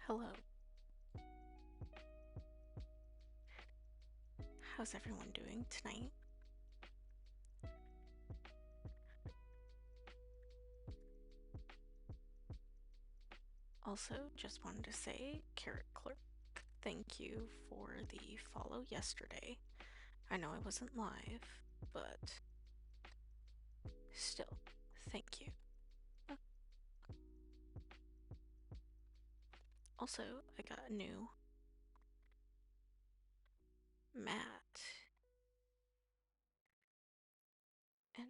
Hello. How's everyone doing tonight? Also, just wanted to say, Carrot Clerk, thank you for the follow yesterday. I know I wasn't live, but still, thank you. Also, I got a new mat, and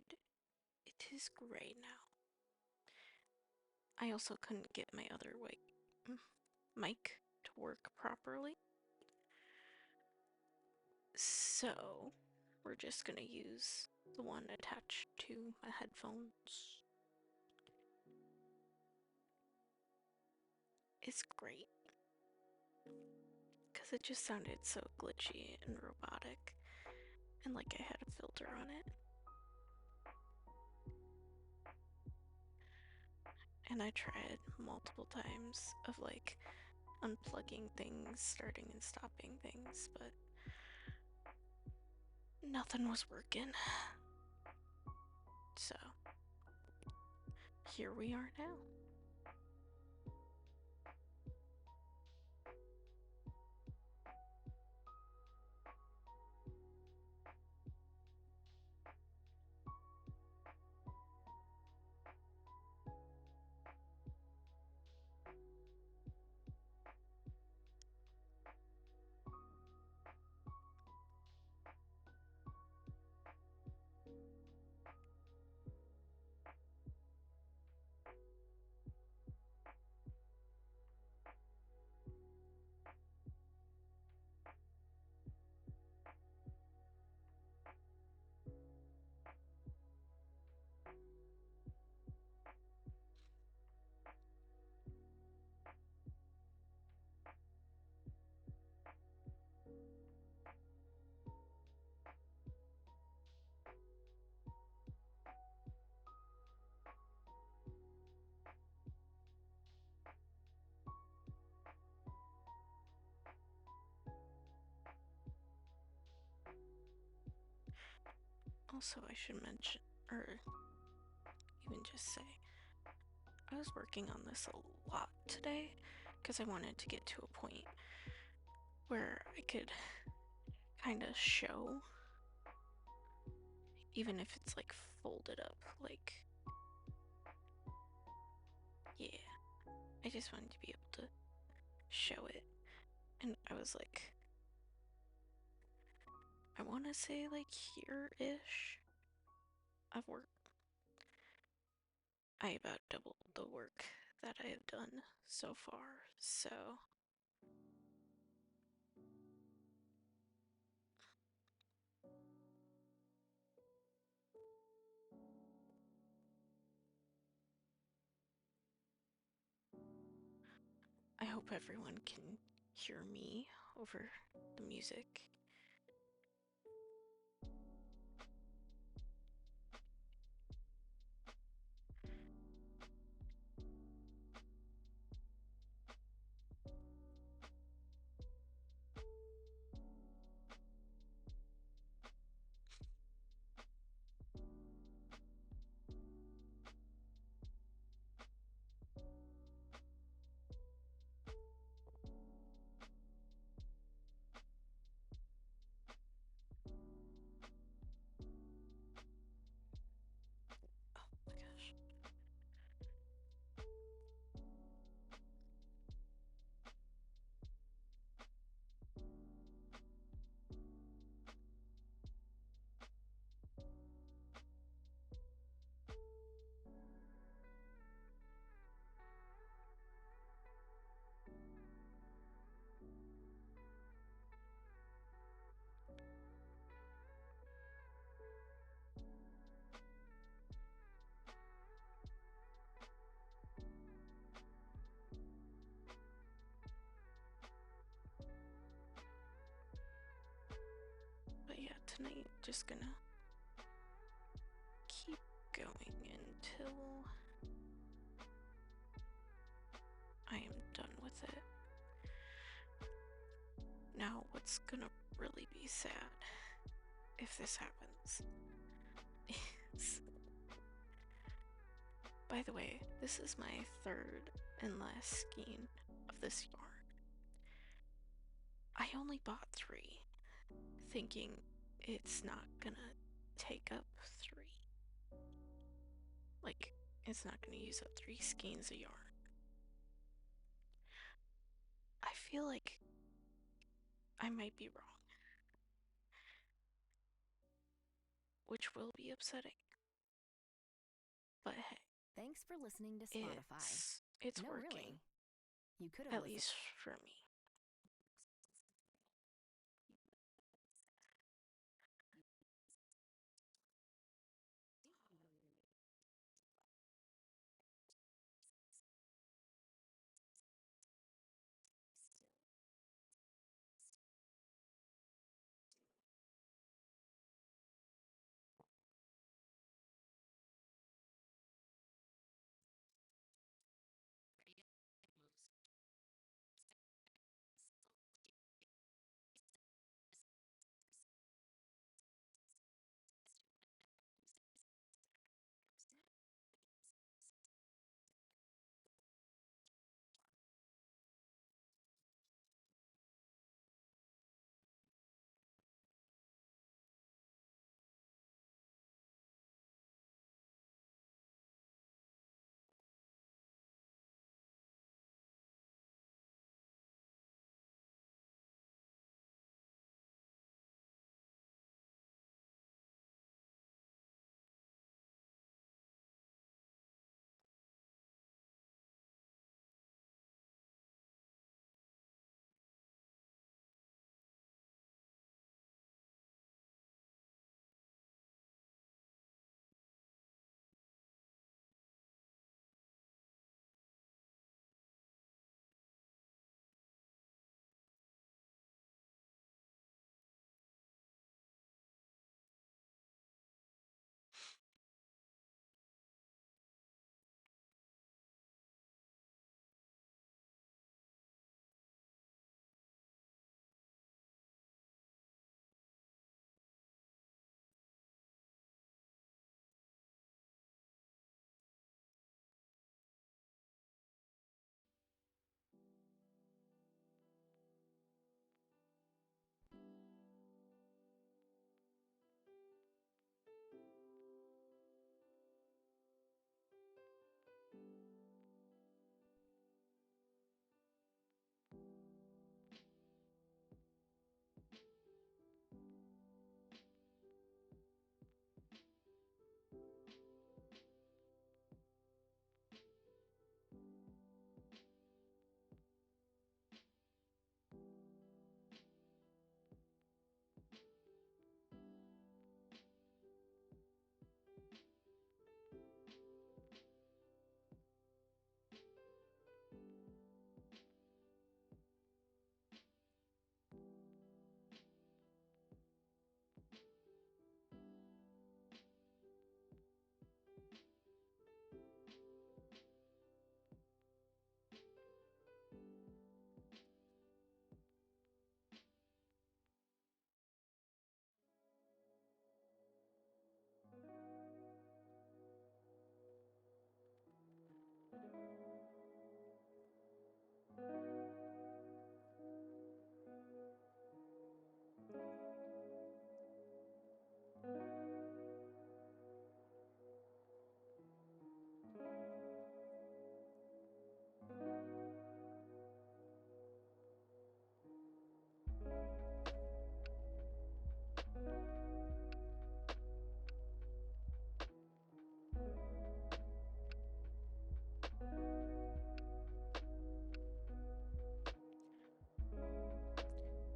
it is gray now. I also couldn't get my other mic to work properly, so we're just gonna use the one attached to my headphones. It's great because it just sounded so glitchy and robotic, and like I had a filter on it. And I tried multiple times of like unplugging things, starting and stopping things, but nothing was working. So here we are now. Also, I should mention, or even just say, I was working on this a lot today because I wanted to get to a point where I could kind of show, even if it's like folded up, like, yeah, I just wanted to be able to show it. And I was like, I want to say like here-ish of work. I about doubled the work that I have done so far, so I hope everyone can hear me over the music. Oh my gosh. But yeah, tonight just gonna keep going until I am done with it. Now, what's gonna really be sad if this happens is, by the way, this is my third and last skein of this yarn. I only bought 3, thinking it's not gonna take up 3. Like, it's not gonna use up 3 skeins of yarn. I feel like I might be wrong, which will be upsetting. But hey, Thanks for listening to Spotify. it's No, working. really. You could have At listened. least for me.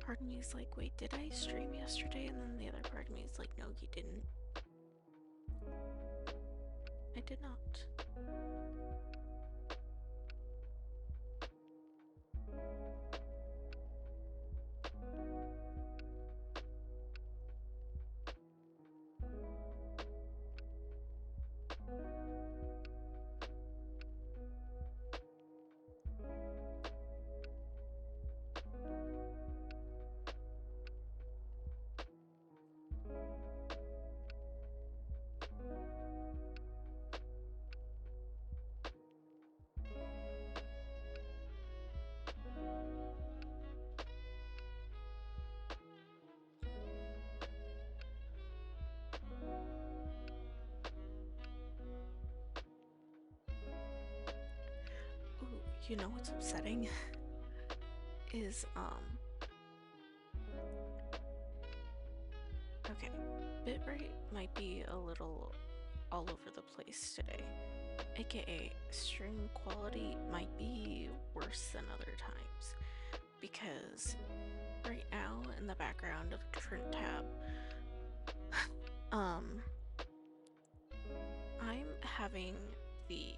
Part of me is like, wait, did I stream yesterday? And then the other part of me is like, no, you didn't. I did not. you know what's upsetting? Is, okay, bitrate might be a little all over the place today, aka stream quality might be worse than other times, because right now in the background of a different tab, I'm having the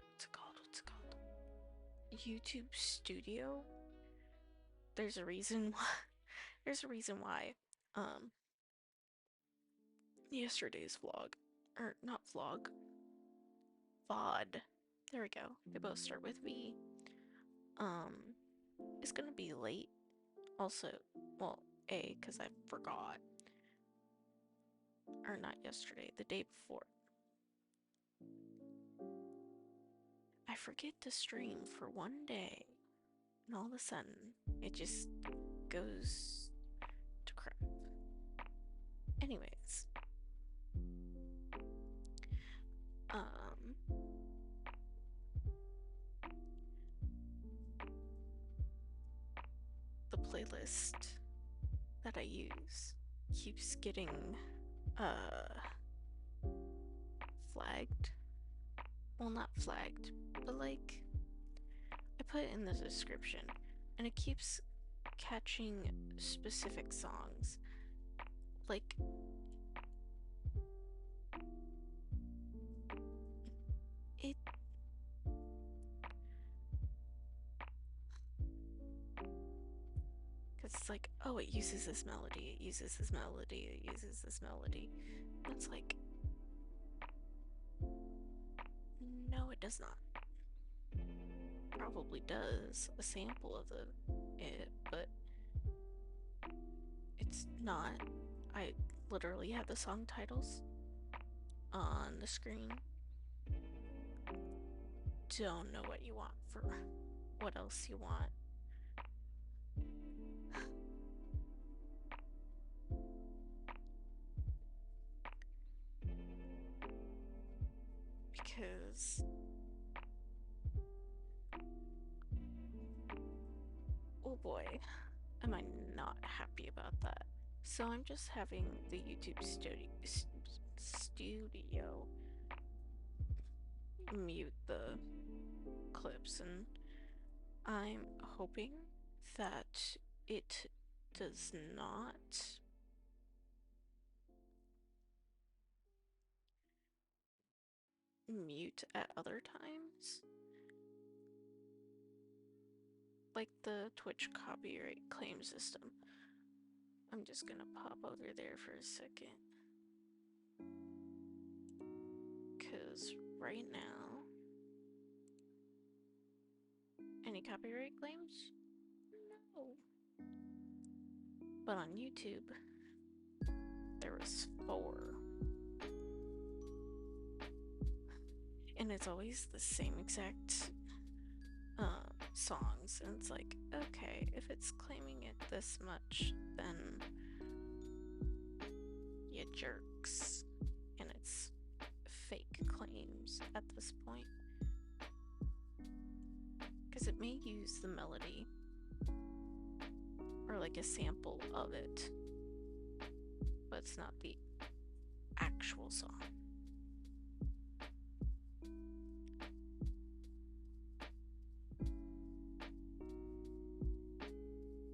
what's it called? YouTube Studio. There's a reason why. There's a reason why. Yesterday's vlog, or not vlog, VOD. There we go. They both start with V. It's gonna be late. Also, well, because I forgot. Or not yesterday, the day before. I forget to stream for one day, and all of a sudden, it just goes to crap. Anyways, the playlist that I use keeps getting, flagged. Well, not flagged, but like, I put it in the description, and it keeps catching specific songs. Like, it... Because it's like, oh, it uses this melody, it uses this melody, it uses this melody. And it's like, no, it does not. Probably does a sample of it, but it's not. I literally have the song titles on the screen. Don't know what you want for what else you want. Because oh boy, am I not happy about that. So I'm just having the YouTube studio mute the clips, and I'm hoping that it does not mute at other times. Like the Twitch copyright claim system. I'm just gonna pop over there for a second. Cause right now, any copyright claims? No. But on YouTube, there was 4. And it's always the same exact songs, and it's like, okay, if it's claiming it this much, then you jerks. And it's fake claims at this point, because it may use the melody or like a sample of it, but it's not the actual song.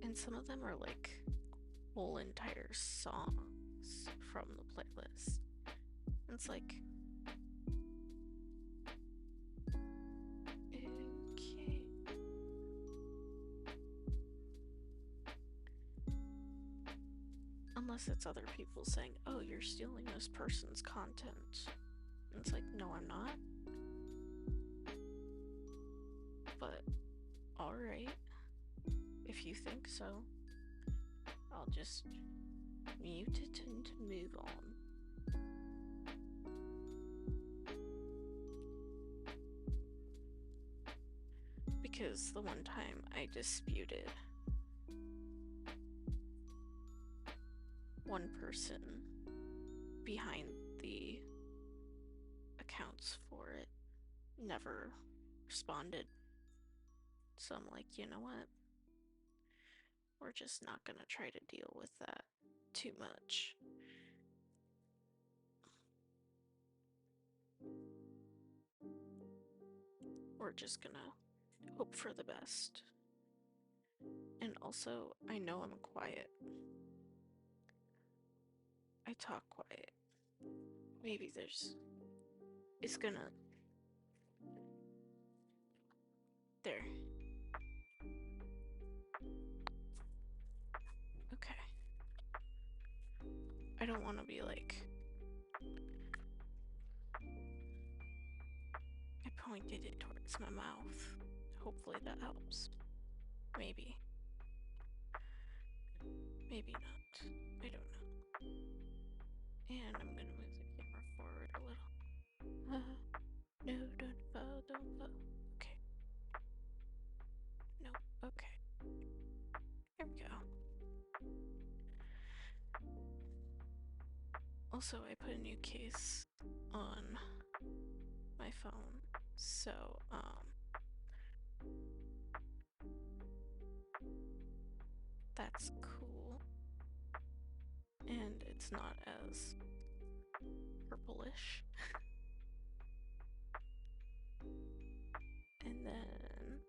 And some of them are like whole entire songs from the playlist. And it's like, okay. Unless it's other people saying, oh, you're stealing this person's content. And it's like, no, I'm not. But, alright. If you think so, I'll just mute it and move on. Because the one time I disputed one person behind the accounts for it, never responded. So I'm like, you know what? We're just not gonna try to deal with that too much. We're just gonna hope for the best. And also, I know I'm quiet. I talk quiet. Maybe it's gonna. There. Okay. I don't want to be like. I pointed it towards my mouth. Hopefully that helps. Maybe. Maybe not. I don't know. And I'm gonna move the camera forward a little. No, don't fall, don't fall. Okay. No, okay. Here we go. Also, I put a new case on my phone, so, that's cool. And it's not as purplish. And then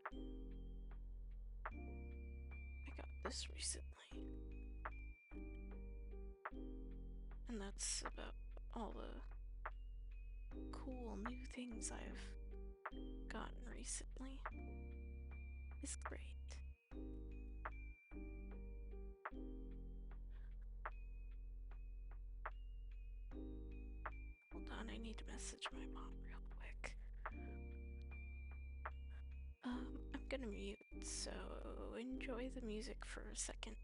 I got this recently. And that's about all the cool new things I've gotten recently. It's great. Hold on, I need to message my mom real quick. I'm gonna mute, so enjoy the music for a second.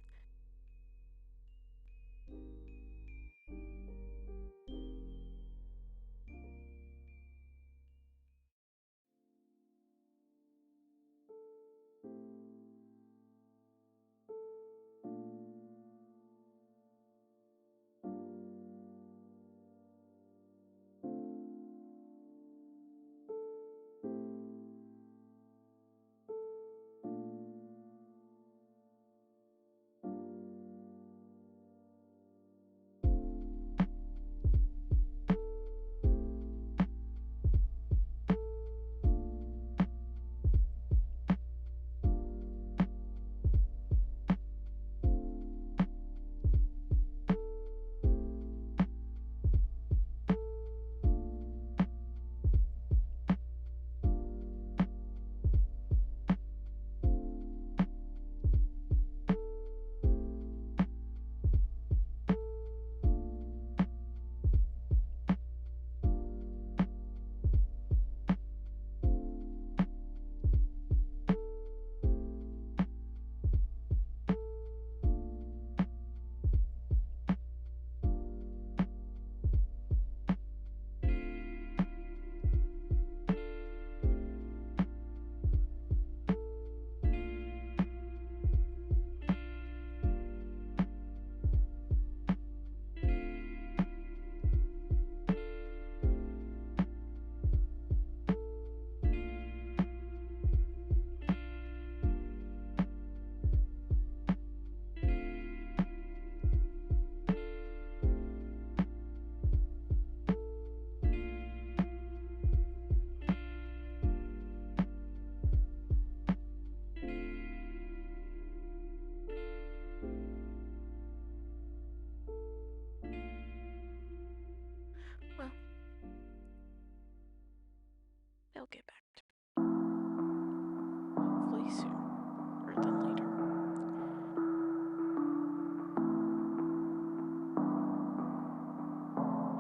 Well, they'll get back to me. Hopefully sooner than later.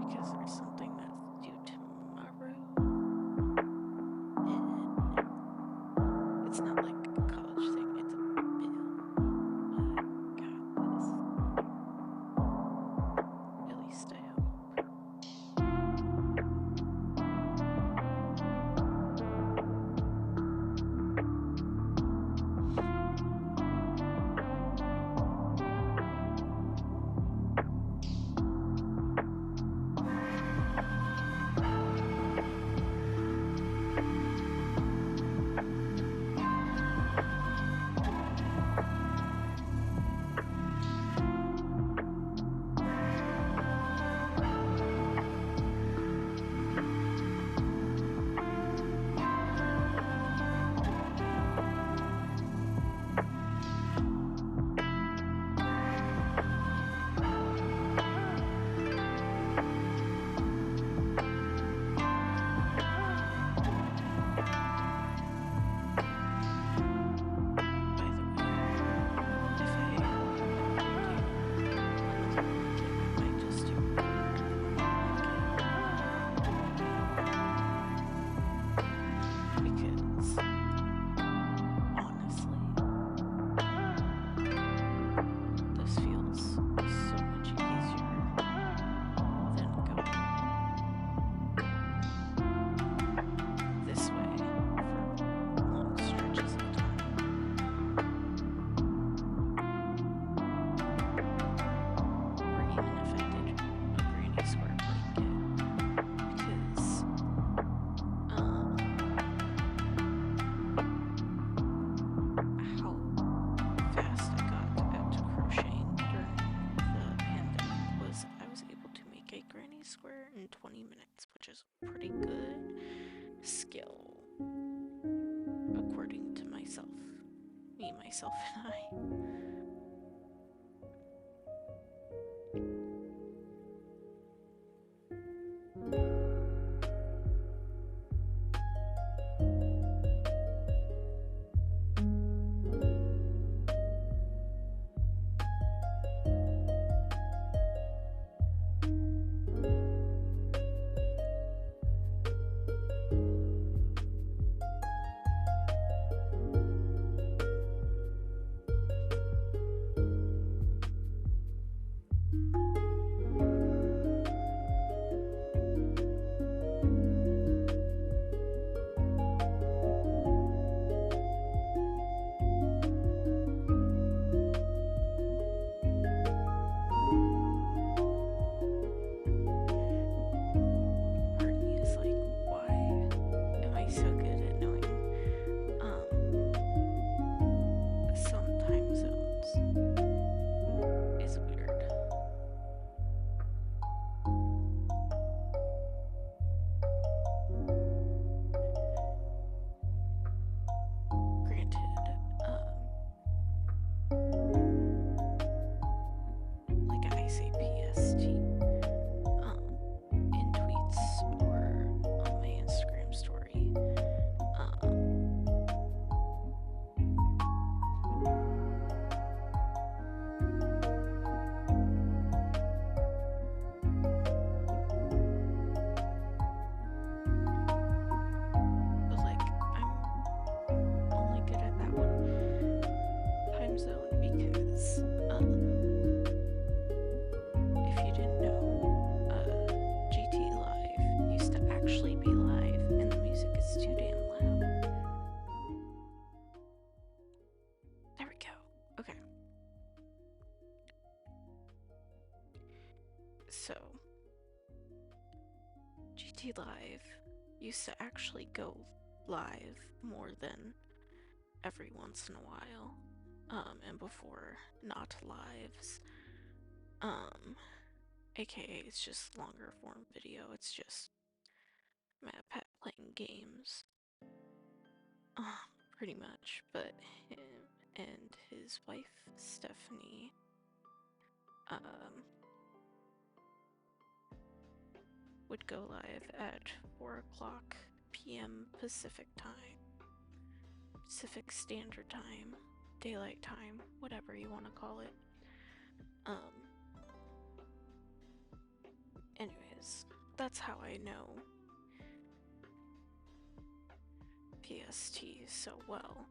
Because there's something that's due tomorrow. And it's not like a college thing, it's a bill. I got this. At least I hope. Granny Square in 20 minutes, which is pretty good skill, according to myself. Me, myself, and I. Part of me is like, why am I so good at knowing some time zones? It's weird. Granted, like I say PST in tweets or on my Instagram story. But like I'm only good at that one time zone because if you didn't know, GT Live used to actually be live and the music is too damn loud. There we go. Okay. So GT Live used to actually go live more than every once in a while. And before not lives. AKA it's just longer form video. It's just Matt Pat playing games. Pretty much. But him and his wife Stephanie would go live at 4 o'clock p.m. Pacific time. Pacific Standard Time, Daylight Time, whatever you want to call it. Anyways, that's how I know PST so well.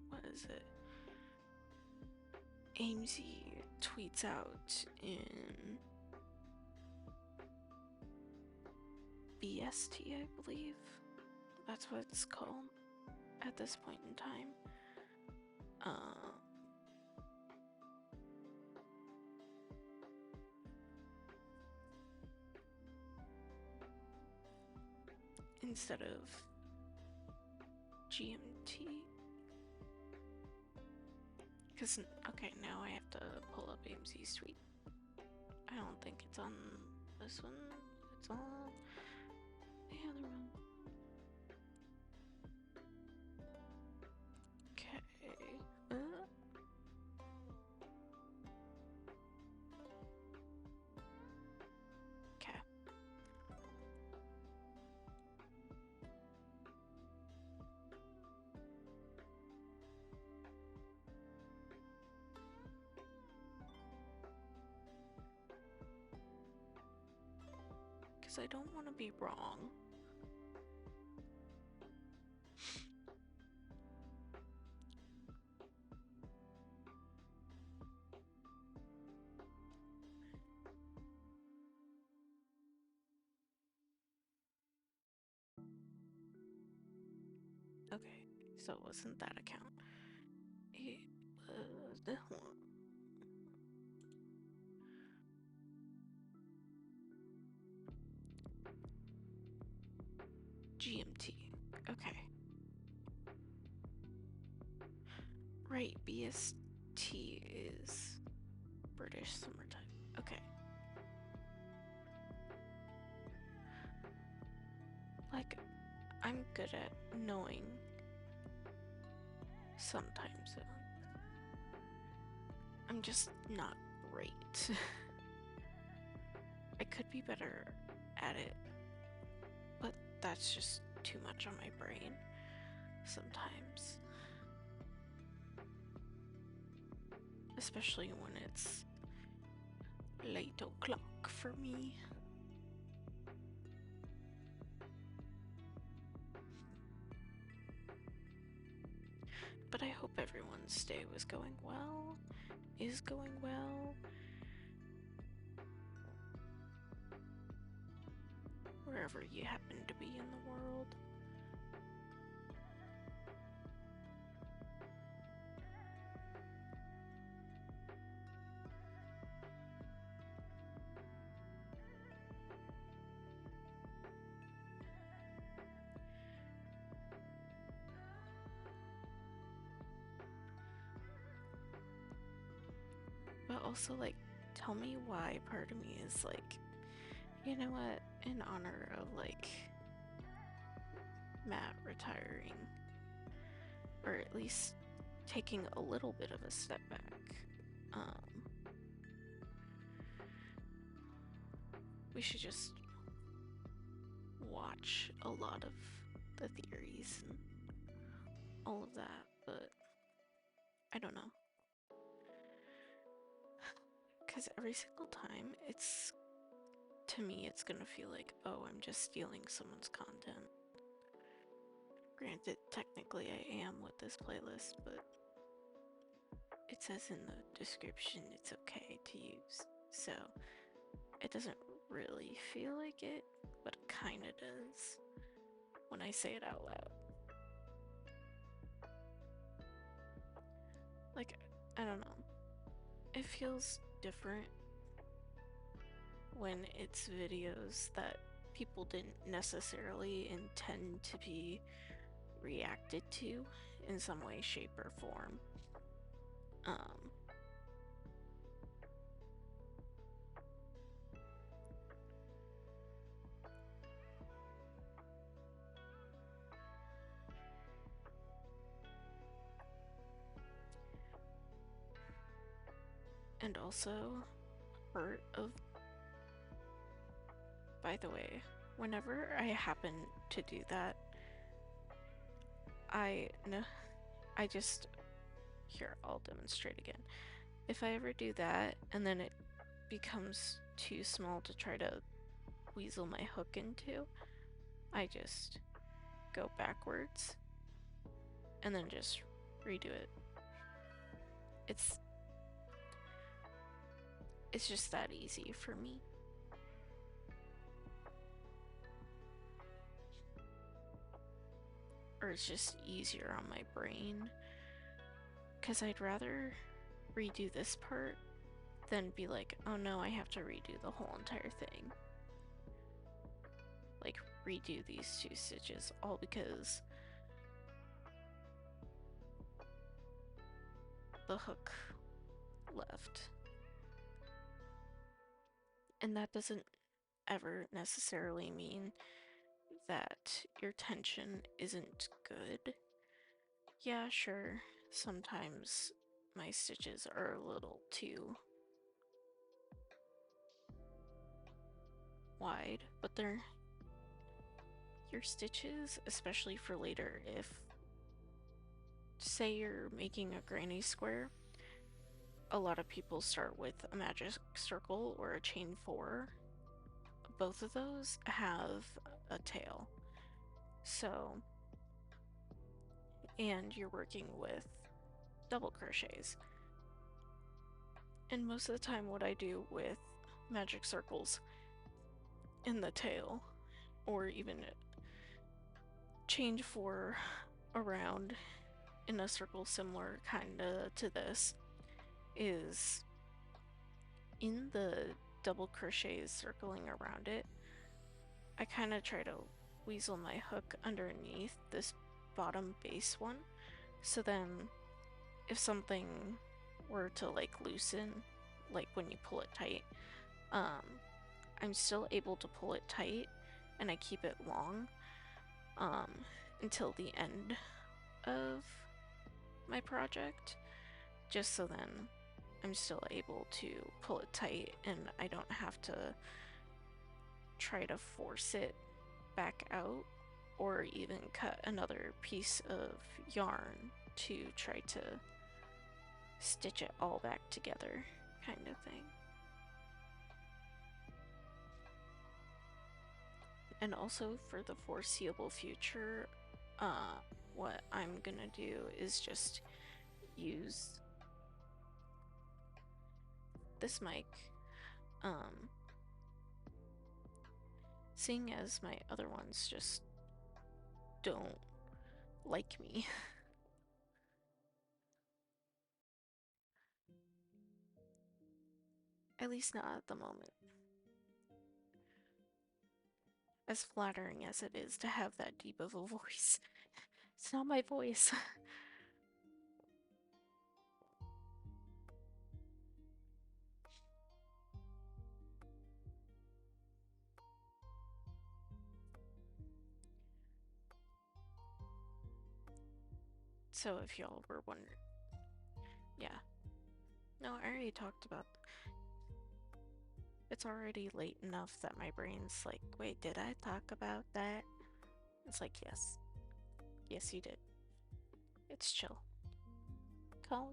What is it? Amesy tweets out in BST, I believe. That's what it's called at this point in time. Instead of GMT. Because, okay, now I have to pull up AMC's tweet. I don't think it's on this one. It's on the other one. Okay. Okay. Because I don't want to be wrong. Okay, so it wasn't that account. It was this one. GMT. Okay. Right, BST is British Summertime. Okay. Like, I'm good at knowing some time zones. I'm just not great. I could be better at it, but that's just too much on my brain sometimes. Especially when it's late o'clock for me. But I hope everyone's day was going well, is going well. Wherever you happen to be in the world. But also, like, tell me why part of me is like, you know what, in honor of, like, Matt retiring, or at least taking a little bit of a step back, we should just watch a lot of the theories and all of that, but I don't know. Because every single time, to me, it's gonna feel like, oh, I'm just stealing someone's content. Granted, technically I am with this playlist, but it says in the description it's okay to use, so it doesn't really feel like it, but it kinda does when I say it out loud. Like, I don't know. It feels different when it's videos that people didn't necessarily intend to be reacted to in some way, shape, or form. And also, part of, by the way, whenever I happen to do that, I just, here, I'll demonstrate again. If I ever do that and then it becomes too small to try to weasel my hook into, I just go backwards and then just redo it. It's just that easy for me. Or it's just easier on my brain. Because I'd rather redo this part than be like, oh no, I have to redo the whole entire thing. Like, redo these 2 stitches, all because the hook left. And that doesn't ever necessarily mean that your tension isn't good. Yeah, sure, sometimes my stitches are a little too wide, but they're your stitches, especially for later, if say you're making a granny square, a lot of people start with a magic circle or a chain 4. Both of those have a tail. So, and you're working with double crochets. And most of the time what I do with magic circles in the tail, or even chain 4 around in a circle similar kinda to this, is in the double crochets circling around it, I kind of try to weasel my hook underneath this bottom base one, so then if something were to like loosen, like when you pull it tight, um, I'm still able to pull it tight and I keep it long um, until the end of my project, just so then I'm still able to pull it tight and I don't have to try to force it back out or even cut another piece of yarn to try to stitch it all back together, kind of thing. And also for the foreseeable future, what I'm gonna do is just use this mic, um, seeing as my other ones just don't like me. At least not at the moment. As flattering as it is to have that deep of a voice, it's not my voice. So if y'all were wondering, yeah. No, I already talked about. It's already late enough that my brain's like, wait, did I talk about that? It's like, yes. Yes, you did. It's chill. Calm.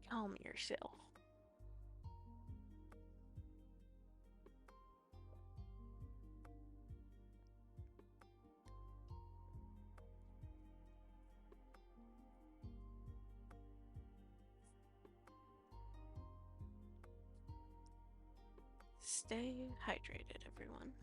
Calm yourself. Stay hydrated, everyone.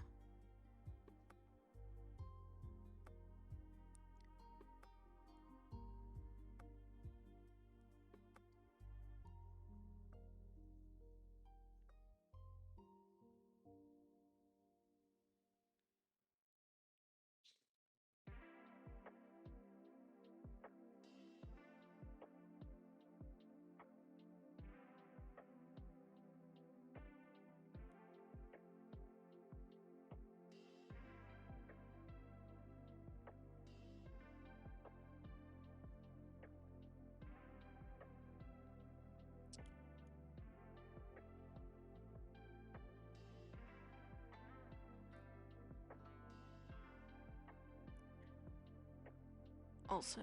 Also,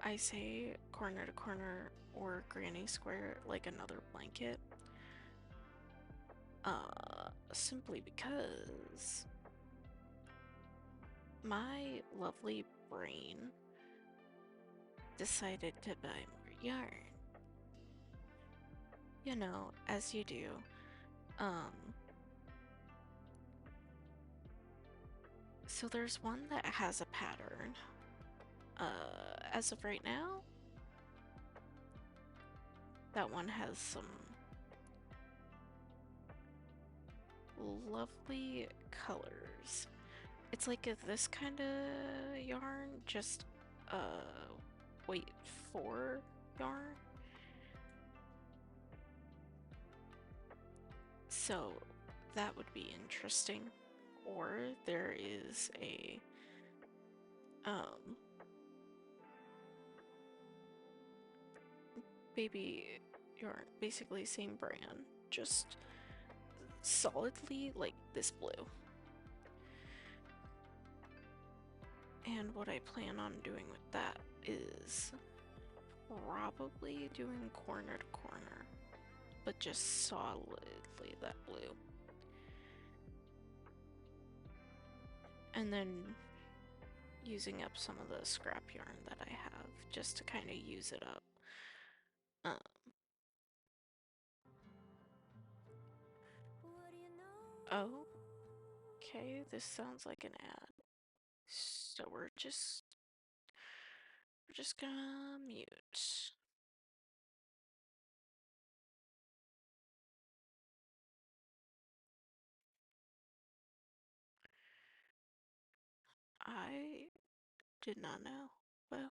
I say corner to corner or granny square like another blanket. Simply because my lovely brain decided to buy more yarn. You know, as you do. Um, so there's one that has a pattern. As of right now, that one has some lovely colors. It's like this kind of yarn, just weight 4 yarn. So that would be interesting. Or there is a baby yarn, basically same brand, just solidly like this blue. And what I plan on doing with that is probably doing corner to corner, but just solidly that blue. And then using up some of the scrap yarn that I have just to kind of use it up. Oh, okay, this sounds like an ad. So we're just gonna mute. I did not know, but okay.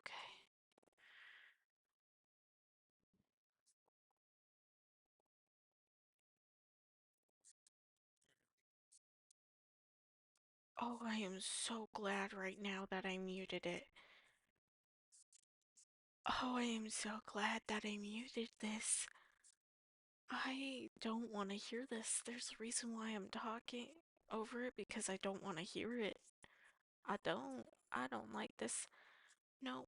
Oh, I am so glad right now that I muted it. Oh, I am so glad that I muted this. I don't want to hear this. There's a reason why I'm talking over it because I don't want to hear it. I don't. I don't like this. No,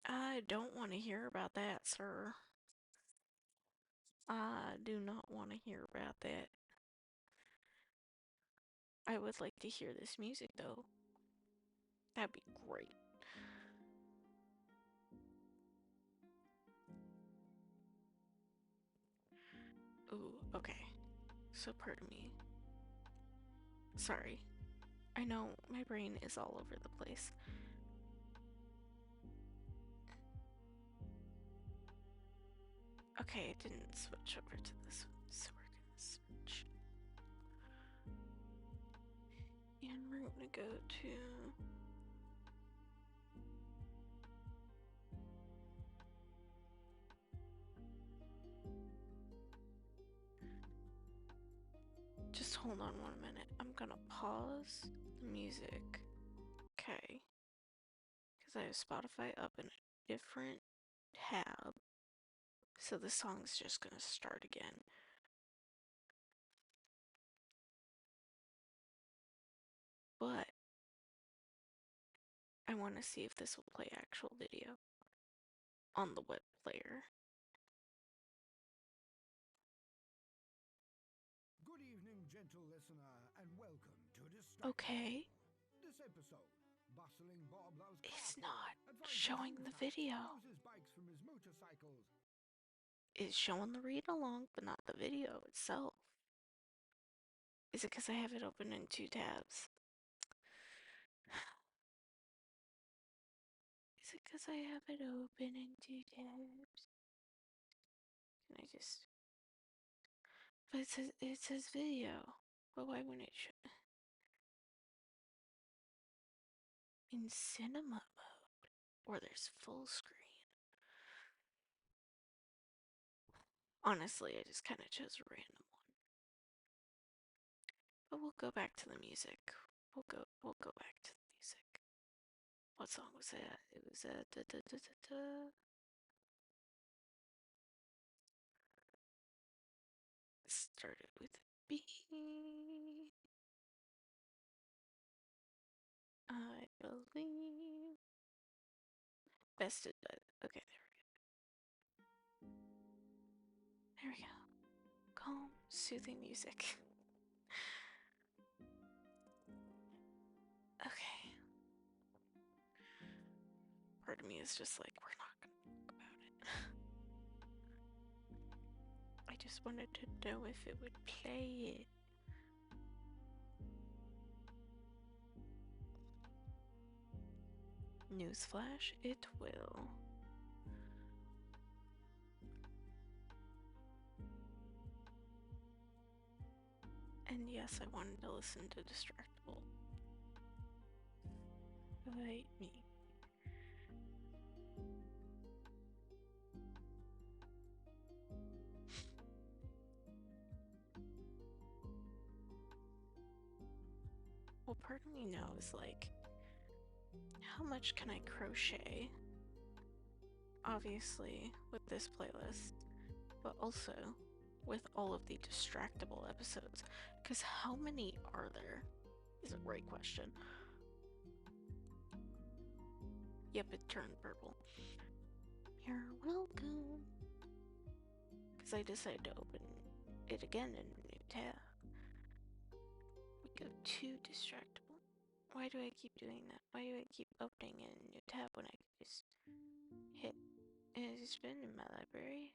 I don't want to hear about that, sir. I do not want to hear about that. I would like to hear this music though. That'd be great. Ooh, okay. So pardon me. Sorry. I know my brain is all over the place. Okay, I didn't switch over to this one, so we're gonna switch. And we're gonna go to just hold on 1 minute. I'm gonna pause the music. Okay. Because I have Spotify up in a different tab. So the song's just gonna start again. But I want to see if this will play actual video on the web player. Good evening, gentle listener, and welcome to Distract. Okay. This episode, bustling Bob loves It's carpool, not advises showing the scooters, video. knows his bikes from his motorcycles. It's showing the read along, but not the video itself. Is it because I have it open in 2 tabs? Is it because I have it open in 2 tabs? Can I just... But it says video. But why wouldn't it show... In cinema mode? Or there's full screen. Honestly, I just kind of chose a random one. But we'll go back to the music. We'll go back to the music. What song was that? It was da da da da da. Started with B. I believe. Bested. Okay, there we go. Calm, soothing music. Okay. Part of me is just like, we're not gonna talk about it. I just wanted to know if it would play it. Newsflash, it will. And yes, I wanted to listen to Distractable. Bite me. Well, part of me knows, like, how much can I crochet? Obviously, with this playlist, but also with all of the Distractable episodes. Because how many are there? Is a great question. Yep, it turned purple. You're welcome. Because I decided to open it again in a new tab. We go to Distractable. Why do I keep doing that? Why do I keep opening in a new tab when I can just hit? It's been in my library.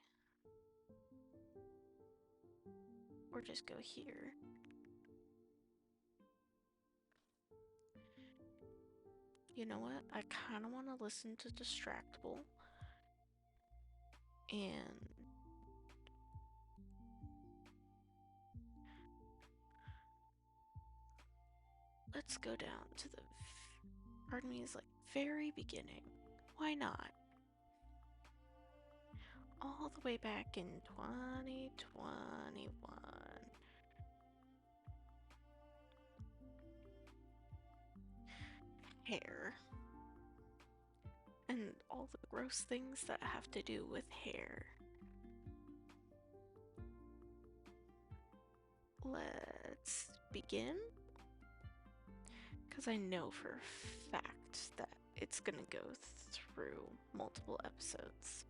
Or just go here. You know what? I kind of want to listen to Distractable. And let's go down to the Part of me is like, very beginning. Why not? All the way back in 2021. Hair. And all the gross things that have to do with hair. Let's begin. Because I know for a fact that it's gonna go through multiple episodes.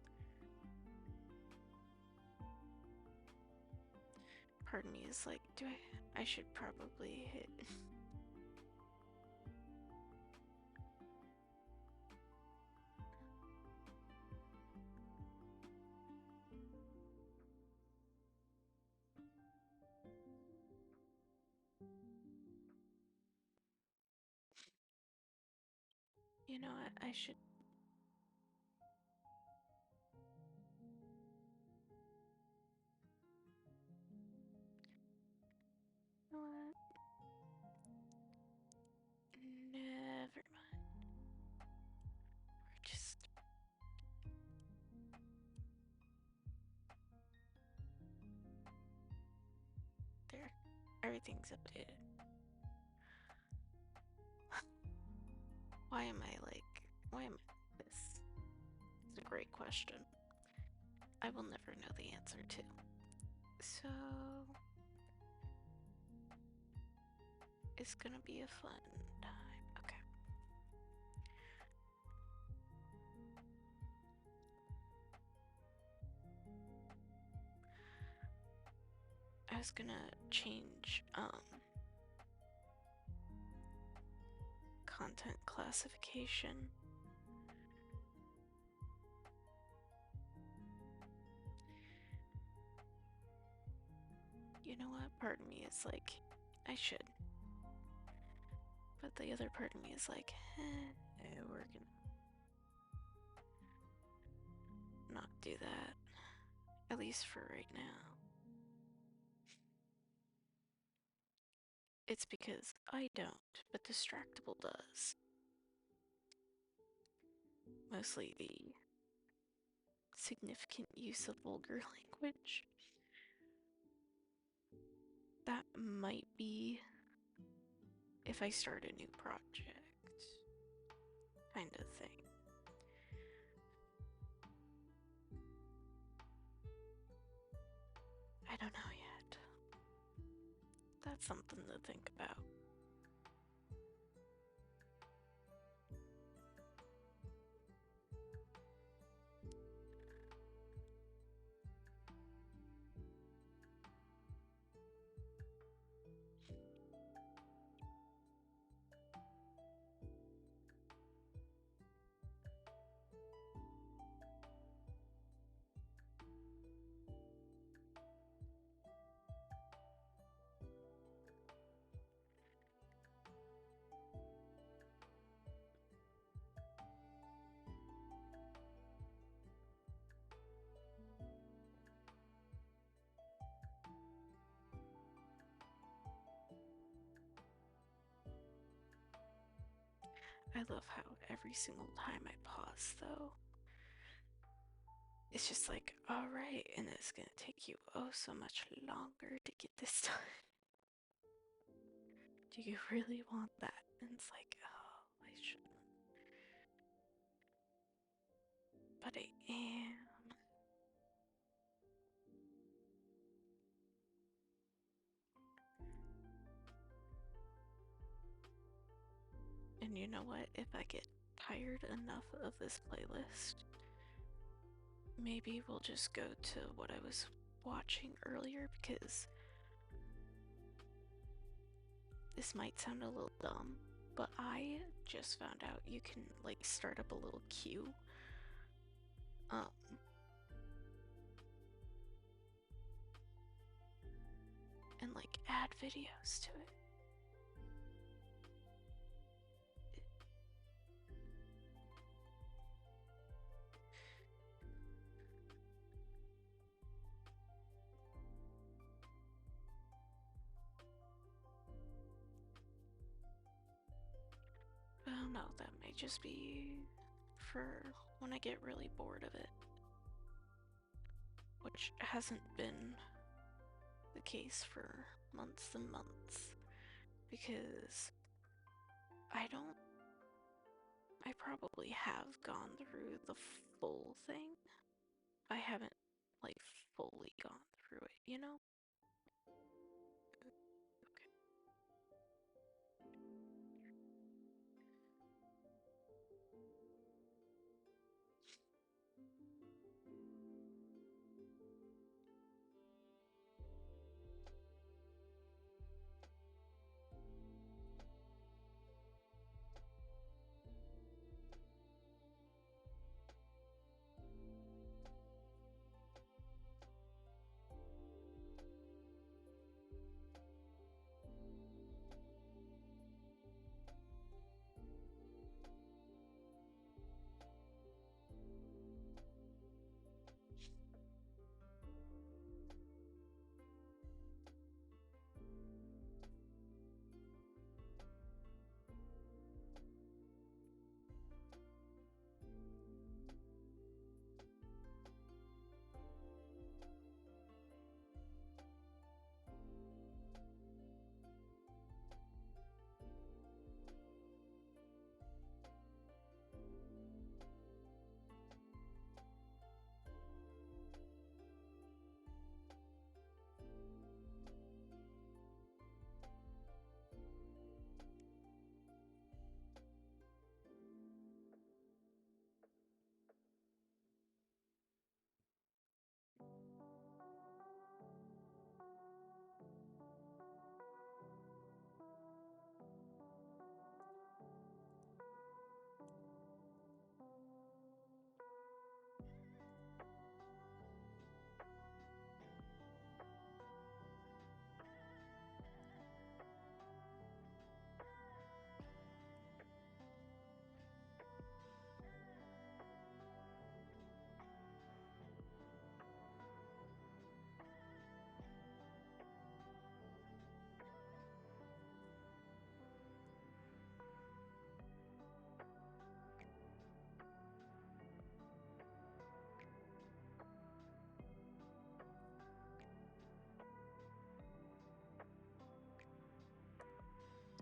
Part of me is like, I should probably hit. You know what? I should. You know what? Never mind. We're just. There. Everything's updated. Why am I this? It's a great question. I will never know the answer to. So. It's gonna be a fun time. Okay. I was gonna change content classification. You know what? Part of me is like, I should. But the other part of me is like, we're gonna not do that. At least for right now. It's because I don't, but Distractable does. Mostly the significant use of vulgar language. That might be if I start a new project kind of thing. I don't know yet. That's something to think about. I love how every single time I pause, though, it's just like, alright, and it's gonna take you oh so much longer to get this done. Do you really want that? And it's like, oh, I shouldn't. But I am. And you know what? If I get tired enough of this playlist, maybe we'll just go to what I was watching earlier, because this might sound a little dumb, but I just found out you can like start up a little queue. And like add videos to it. I don't know. know, that might just be for when I get really bored of it, which hasn't been the case for months and months, because I probably have gone through the full thing. I haven't, like, fully gone through it, you know? Okay.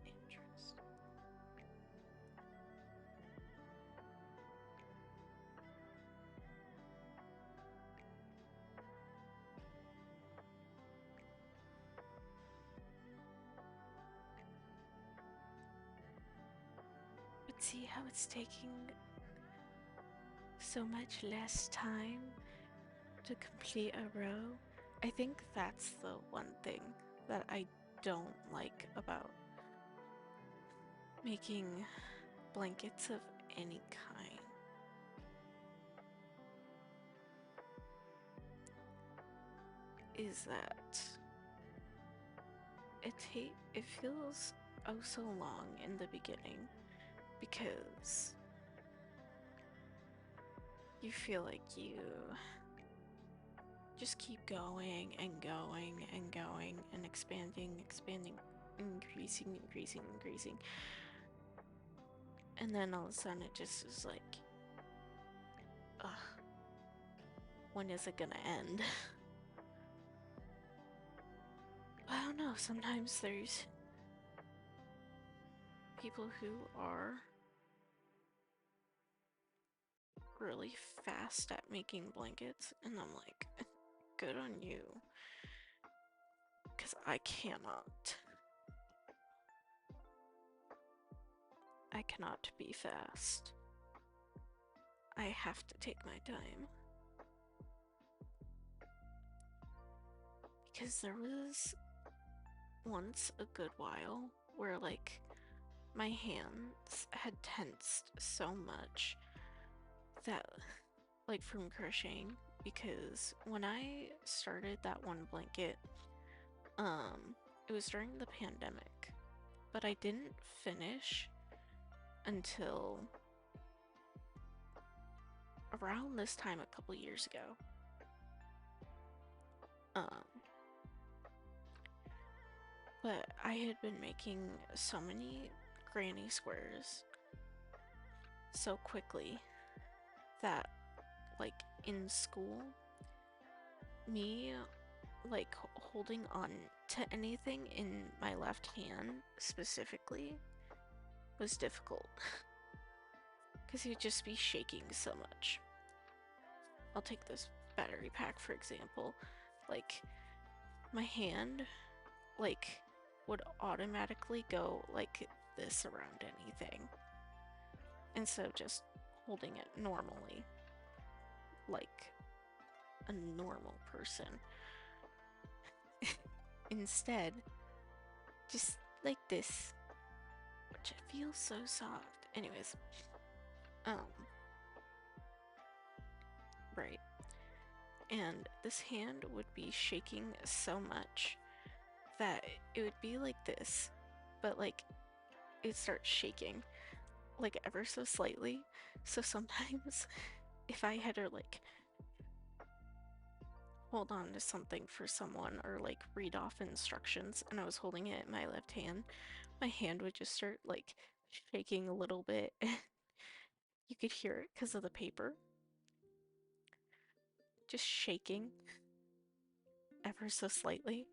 Interesting. But see how it's taking so much less time to complete a row? I think that's the one thing that I don't like about making blankets of any kind. Is that it feels oh so long in the beginning, because you feel like you just keep going and going and going and expanding, increasing. And then all of a sudden it just is like, ugh, when is it gonna end? I don't know, sometimes there's people who are really fast at making blankets, and I'm like, good on you. Because I cannot. I cannot be fast. I have to take my time. Because there was once a good while where, like, my hands had tensed so much that, like, from crocheting, because when I started that one blanket, it was during the pandemic, but I didn't finish until around this time a couple years ago. But I had been making so many granny squares so quickly that, like, in school, me, like, holding on to anything in my left hand specifically was difficult because you'd just be shaking so much. I'll take this battery pack for example. Like, my hand, like, would automatically go like this around anything instead of just holding it normally, like a normal person. Instead, just like this, which feels so soft. Anyways, right. And this hand would be shaking so much that it would be like this, but like it'd start shaking like ever so slightly. So sometimes if I had to like hold on to something for someone or like read off instructions and I was holding it in my left hand, my hand would just start like shaking a little bit. You could hear it because of the paper. Just shaking ever so slightly.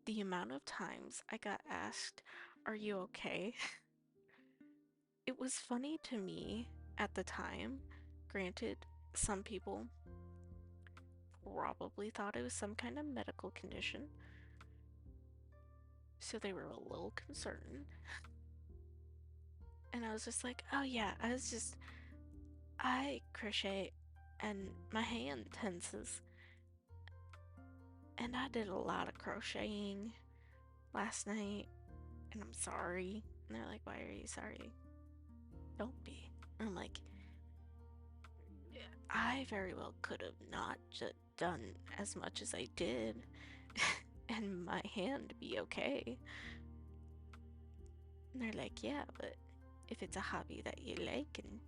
The amount of times I got asked, "Are you okay?" It was funny to me at the time. Granted, some people probably thought it was some kind of medical condition, so they were a little concerned. And I was just like, oh yeah, I crochet and my hand tenses. And I did a lot of crocheting last night, and I'm sorry. And they're like, why are you sorry? Don't be. And I'm like, I very well could have not done as much as I did and my hand be okay. And they're like, yeah, but if it's a hobby that you like and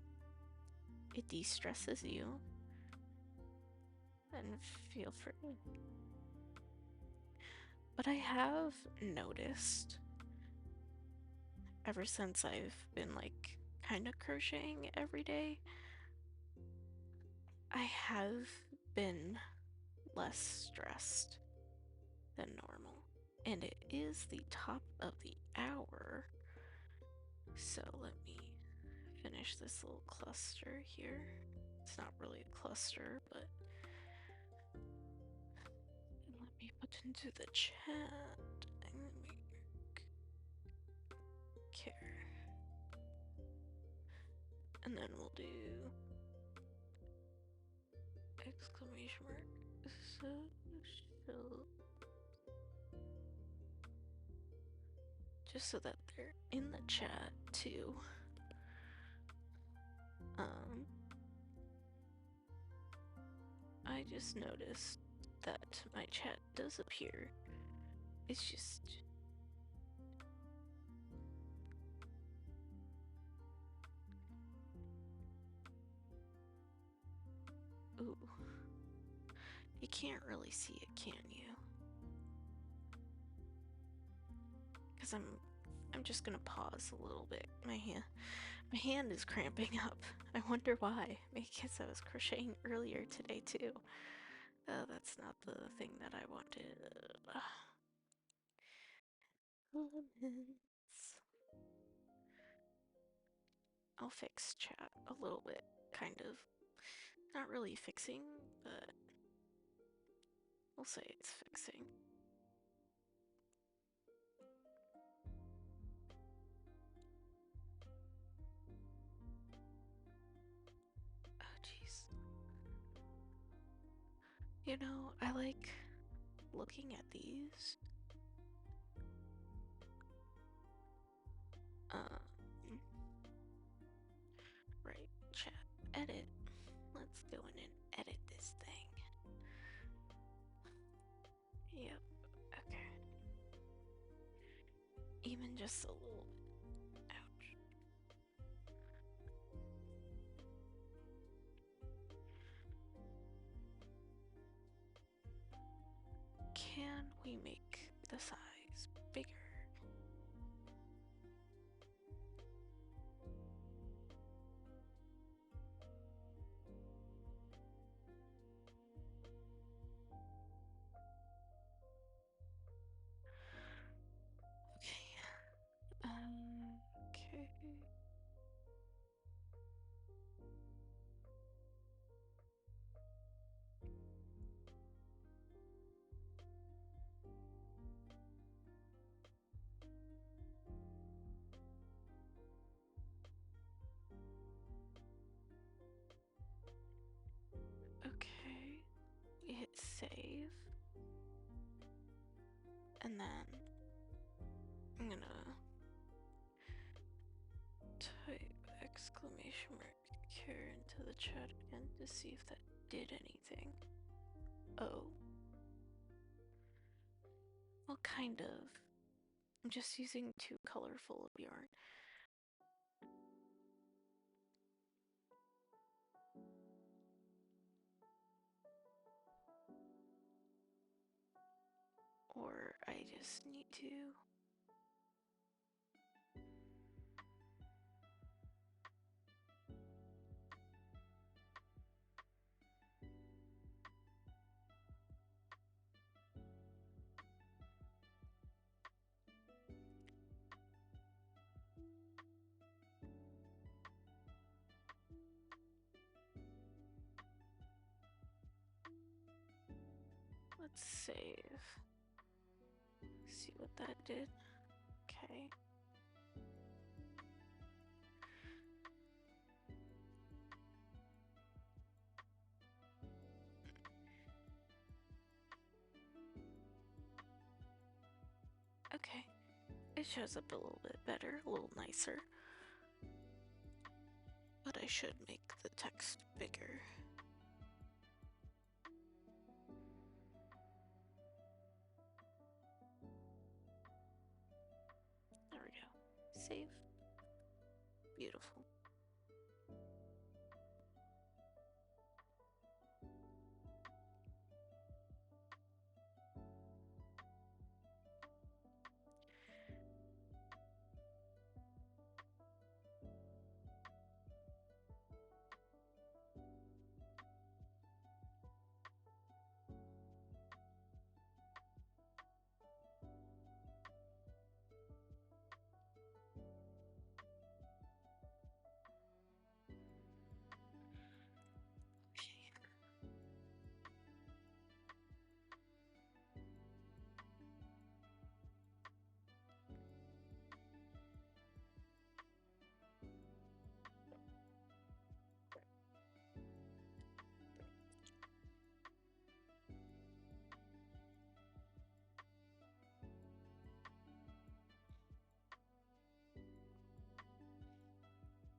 it de-stresses you, then feel free. But I have noticed ever since I've been like kind of crocheting every day, I have been less stressed than normal. And it is the top of the hour, so let me finish this little cluster here. It's not really a cluster, but let me put into the chat and make care. And then we'll do exclamation mark social, just so that they're in the chat too. I just noticed that my chat does appear. It's just ooh. You can't really see it, can you? Because I'm just gonna pause a little bit. My hand is cramping up. I wonder why. Because I was crocheting earlier today too. That's not the thing that I wanted. Elements. I'll fix chat a little bit, kind of. Not really fixing, but we'll say it's fixing. Oh jeez. You know, I like looking at these. Right, chat, edit. Let's go in and edit this thing. Yep, okay. Even just a little bit. Ouch. Can we make the size bigger? And then I'm gonna type exclamation mark here into the chat again to see if that did anything. Oh. Well, kind of. I'm just using too colorful of yarn. Or I just need to. Let's save. See what that did. Okay. Okay. It shows up a little bit better, a little nicer. But I should make the text bigger. There we go. Save. Beautiful.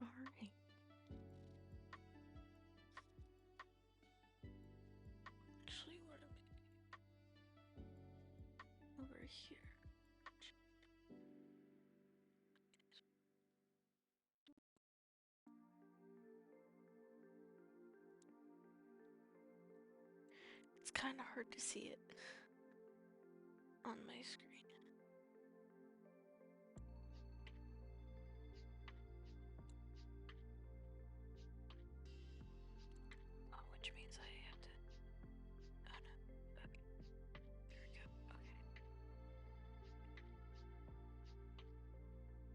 Alright. Actually, what am I over here? It's kind of hard to see it on my screen. Oh, which means I have to. Oh no. Okay. There we go. Okay.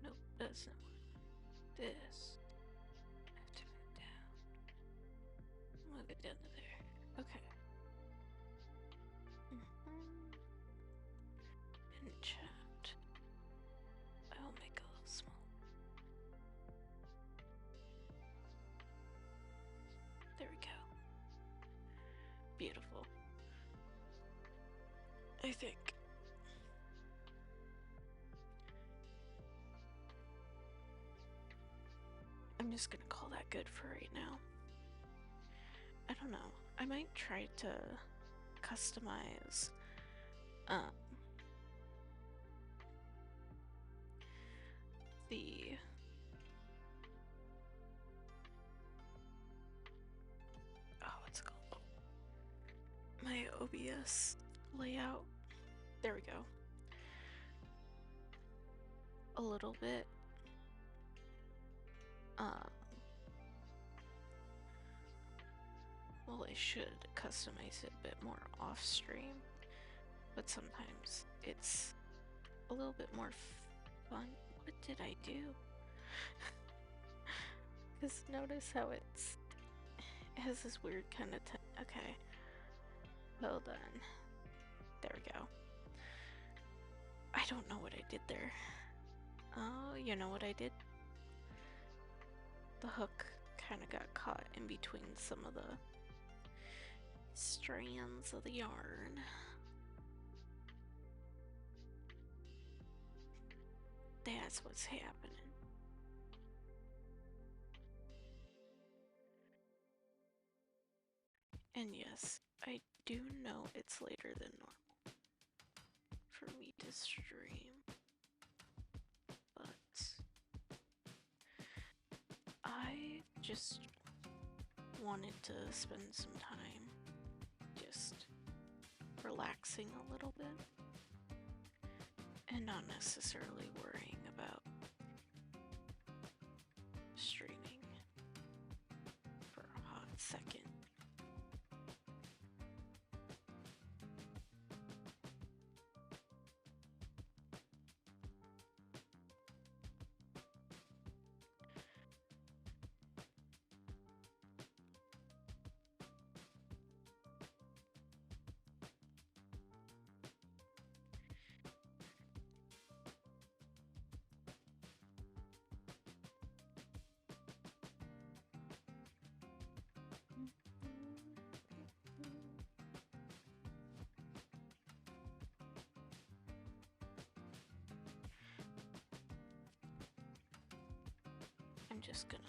Nope, that's not what. This. I have to move down. Move it down to there. Okay. In chat. I will make a little small. There we go. Beautiful. I think. I'm just gonna call that good for right now. I don't know. I might try to customize the what's it called? My OBS layout. There we go. A little bit. Well, I should customize it a bit more off stream, but sometimes it's a little bit more fun. What did I do? Because notice how it has this weird kind of okay. Hold on. There we go. I don't know what I did there. Oh, you know what I did? The hook kind of got caught in between some of the strands of the yarn. that's what's happening. And yes, I do know it's later than normal for me to stream, but I just wanted to spend some time just relaxing a little bit and not necessarily worrying about streaming for a hot second. I'm just gonna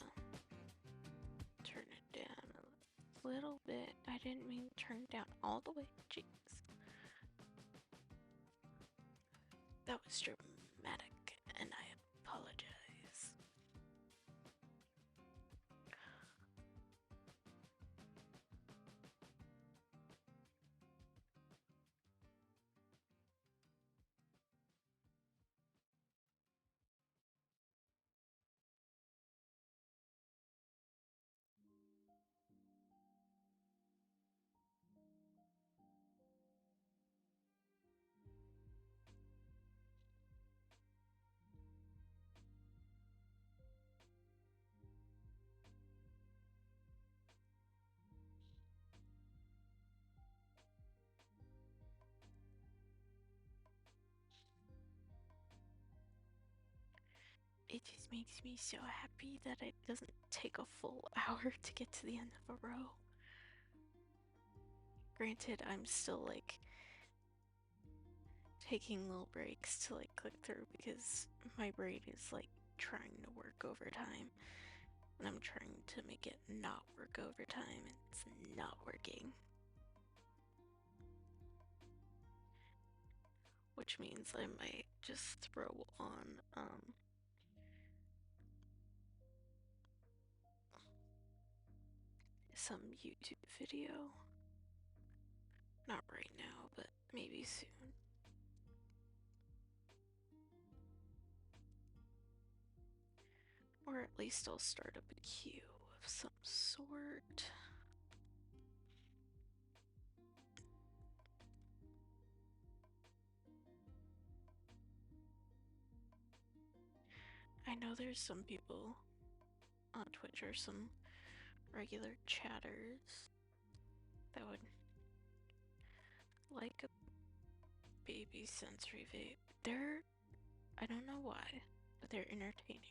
turn it down a little bit. I didn't mean to turn it down all the way. Jeez. That was dramatic, and I apologize. It just makes me so happy that it doesn't take a full hour to get to the end of a row. Granted, I'm still like taking little breaks to like click through because my brain is like trying to work overtime and I'm trying to make it not work overtime and it's not working. Which means I might just throw on some YouTube video. Not right now, but maybe soon. Or at least I'll start up a queue of some sort. I know there's some people on Twitch or some regular chatters that would like a baby sensory vape. I don't know why, but they're entertaining.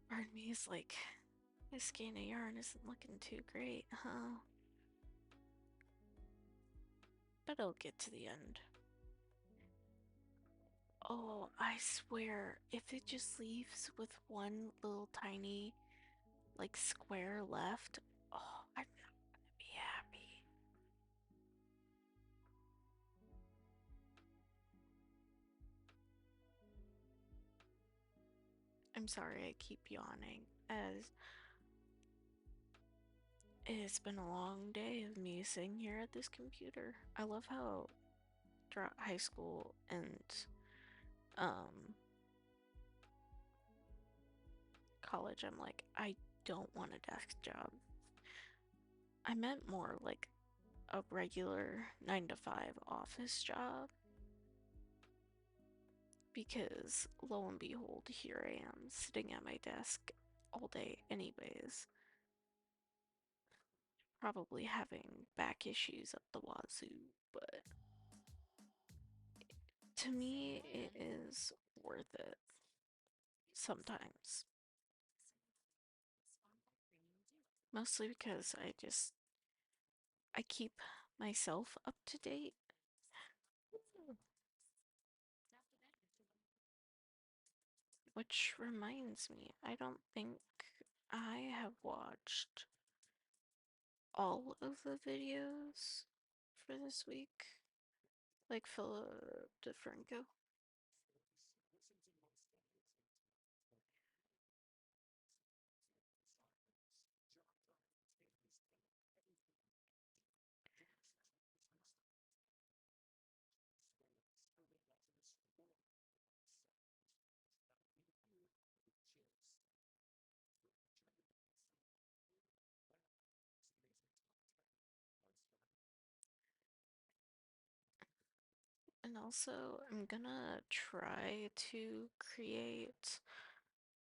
Part of me is like, this skein of yarn isn't looking too great, huh? But I'll get to the end. Oh, I swear, if it just leaves with one little tiny, like, square left, oh, I'm not gonna be happy. I'm sorry I keep yawning, as it's been a long day of me sitting here at this computer. I love how throughout high school and um college, I'm like, I don't want a desk job. I meant more like a regular 9 to 5 office job because lo and behold, here I am sitting at my desk all day, anyways, probably having back issues at the wazoo, but to me, it is worth it sometimes. Mostly because I keep myself up to date. Which reminds me, I don't think I have watched all of the videos for this week, like Philip DeFranco. And also, I'm gonna try to create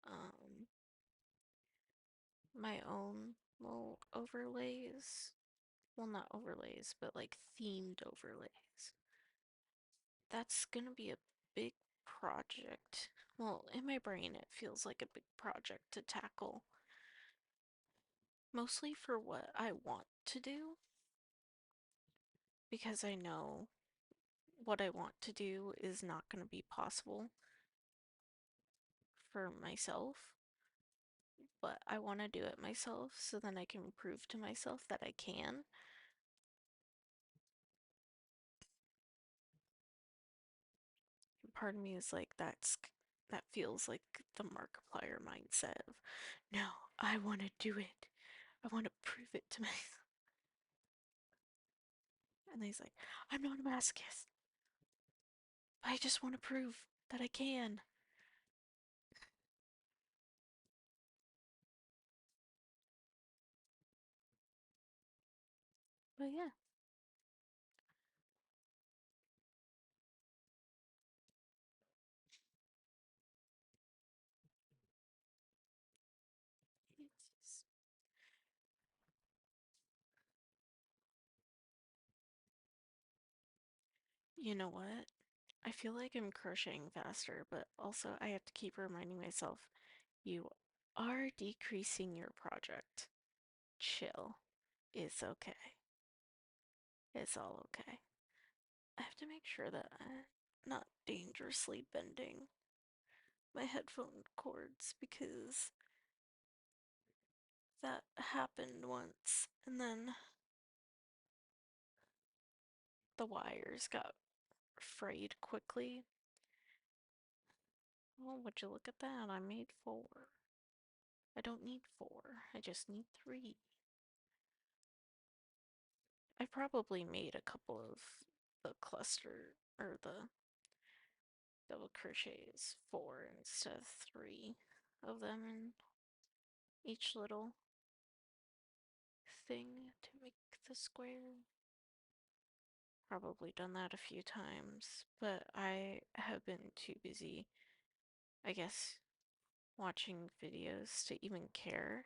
um, my own little overlays. Well, not overlays, but like themed overlays. That's gonna be a big project. Well, in my brain, it feels like a big project to tackle, mostly for what I want to do, because I know what I want to do is not going to be possible for myself, but I want to do it myself so then I can prove to myself that I can. Part of me is like, that feels like the Markiplier mindset of, no, I want to do it. I want to prove it to myself. And he's like, I'm not a masochist. I just want to prove that I can. But yeah, it's, you know what? I feel like I'm crocheting faster, but also I have to keep reminding myself you are decreasing your project. Chill. It's okay. It's all okay. I have to make sure that I'm not dangerously bending my headphone cords because that happened once and then the wires got frayed quickly. Oh, would you look at that? I made 4. I don't need 4. I just need 3. I probably made a couple of the cluster or the double crochets 4 instead of 3 of them in each little thing to make the square. Probably done that a few times, but I have been too busy, I guess, watching videos to even care.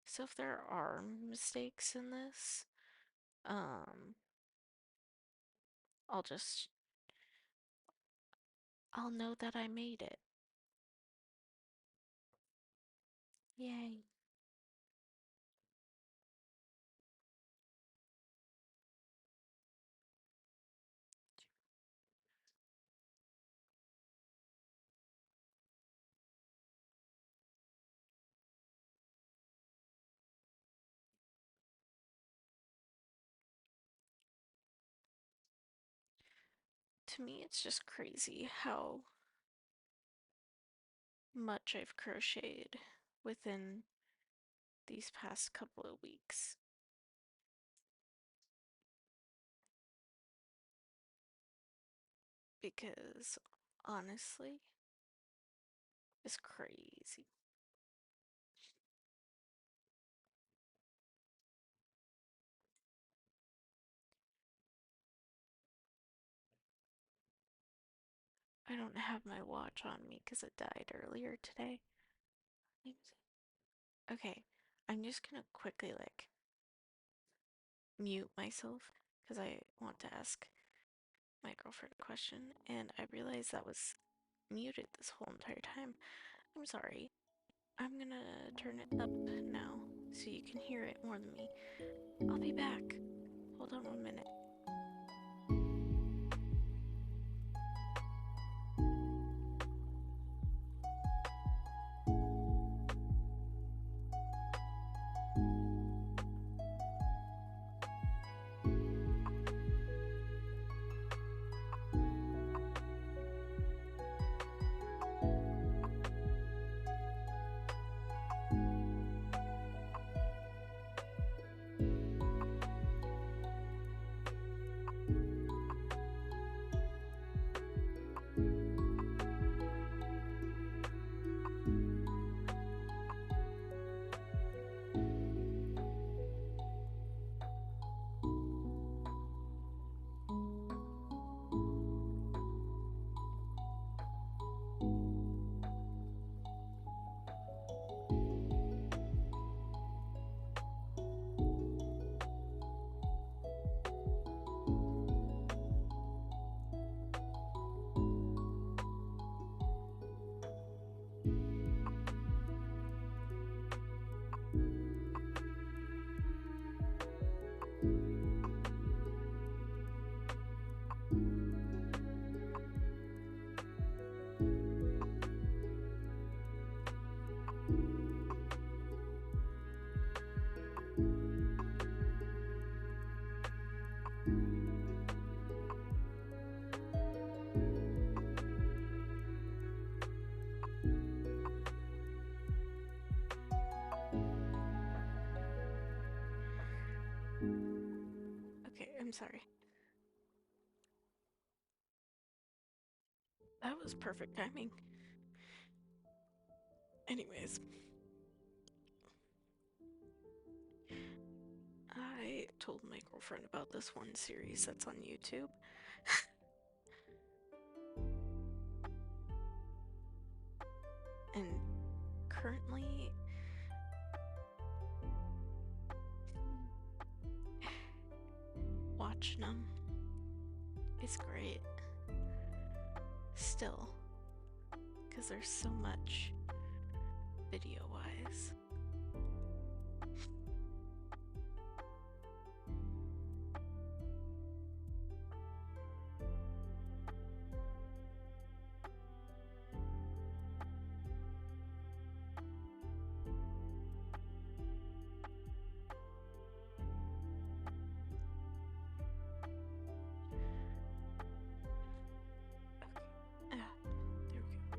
So if there are mistakes in this, um, I'll just, I'll know that I made it. Yay. to me, it's just crazy how much I've crocheted within these past couple of weeks. Because honestly, it's crazy. I don't have my watch on me because it died earlier today. Okay, I'm just gonna quickly mute myself because I want to ask my girlfriend a question, and I realized that was muted this whole entire time. I'm sorry. I'm gonna turn it up now so you can hear it more than me. I'll be back. Hold on 1 minute. Okay, I'm sorry. That was perfect timing. Anyways, I told my girlfriend about this one series that's on YouTube. And currently, watching them is great. Still, because there's so much video-wise. There we go.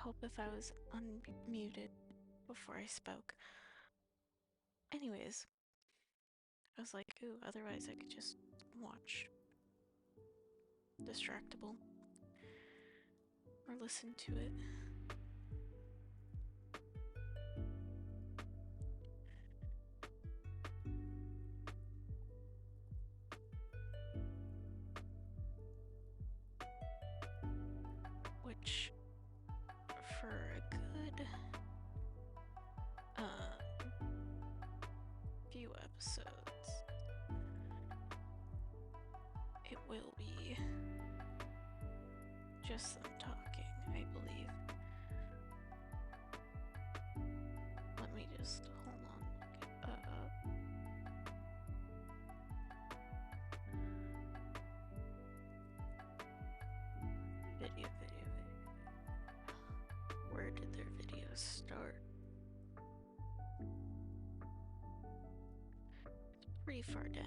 help if I was unmuted before I spoke. Anyways, I was like, ooh, otherwise I could just watch Distractable or listen to it. Which, for a good few episodes, it will be just them talking, I believe. Let me just hold on. Video. Where did their videos start? It's pretty far down.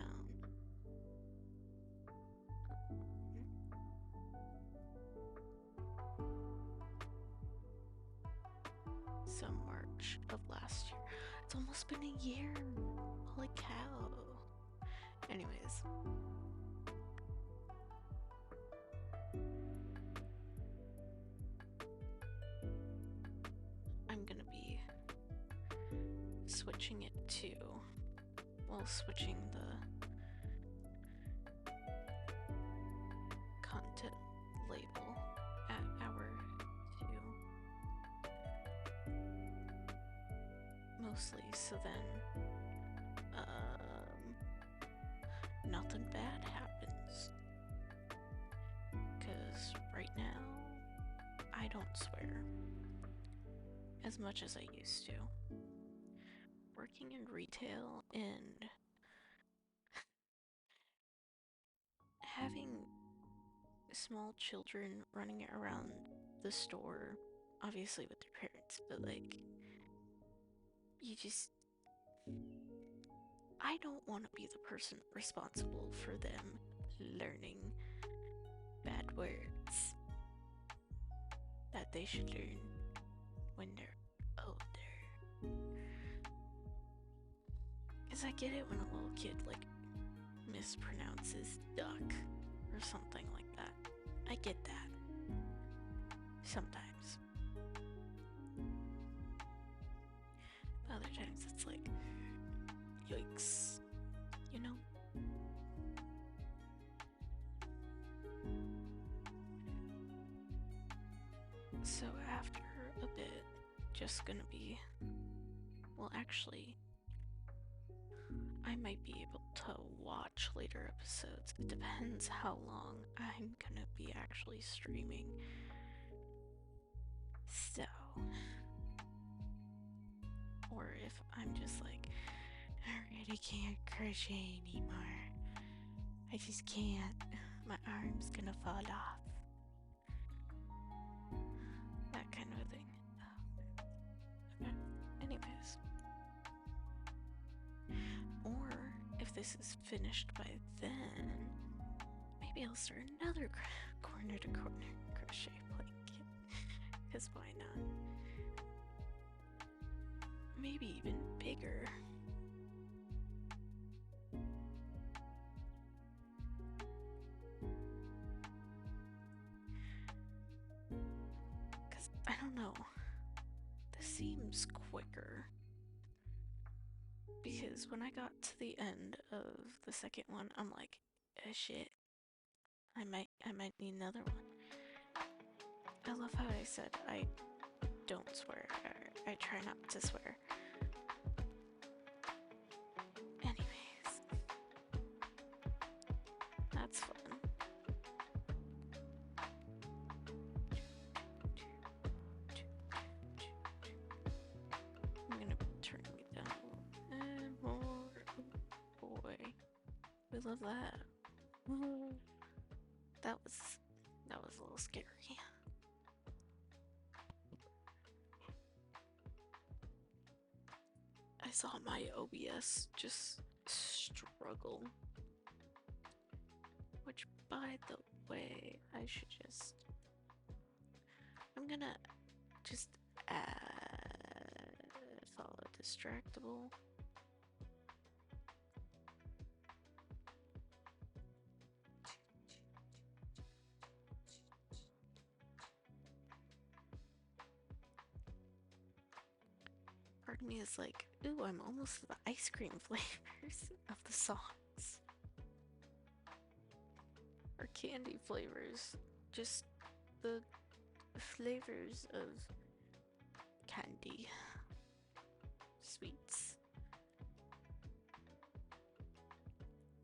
So March of last year. It's almost been a year. Holy cow. Anyways. I'm gonna be switching it to, well, switching the content label at hour 2. Mostly so then nothing bad happens. Cause right now I don't swear as much as I used to. Working in retail and having small children running around the store, obviously with their parents, but like, I don't want to be the person responsible for them learning bad words that they should learn when they're older. Cause I get it when a little kid like mispronounces duck or something like that. I get that. Sometimes. Other times it's like, yikes, you know? So after a bit, just gonna be, well, actually, I might be able to watch later episodes. It depends how long I'm gonna be actually streaming. So, or if I'm just like, alright, I can't crochet anymore. I just can't. My arm's gonna fall off. That kind of a thing. Okay. Anyways. Or if this is finished by then, maybe I'll start another corner to corner crochet blanket. Because why not? Maybe even bigger. Because I don't know. This seems quicker. Because when I got to the end of the second one, I'm like, shit. I might need another one. I love how I said I don't swear. I try not to swear. Anyways. That's fun. I'm gonna turn me down and more. Oh boy. We love that. That was a little scary. I saw my OBS just struggle. Which, by the way, I'm gonna just add follow distractible. Part of me is like, ooh, I'm almost to the ice cream flavors of the songs. Or candy flavors. Just the flavors of candy. Sweets.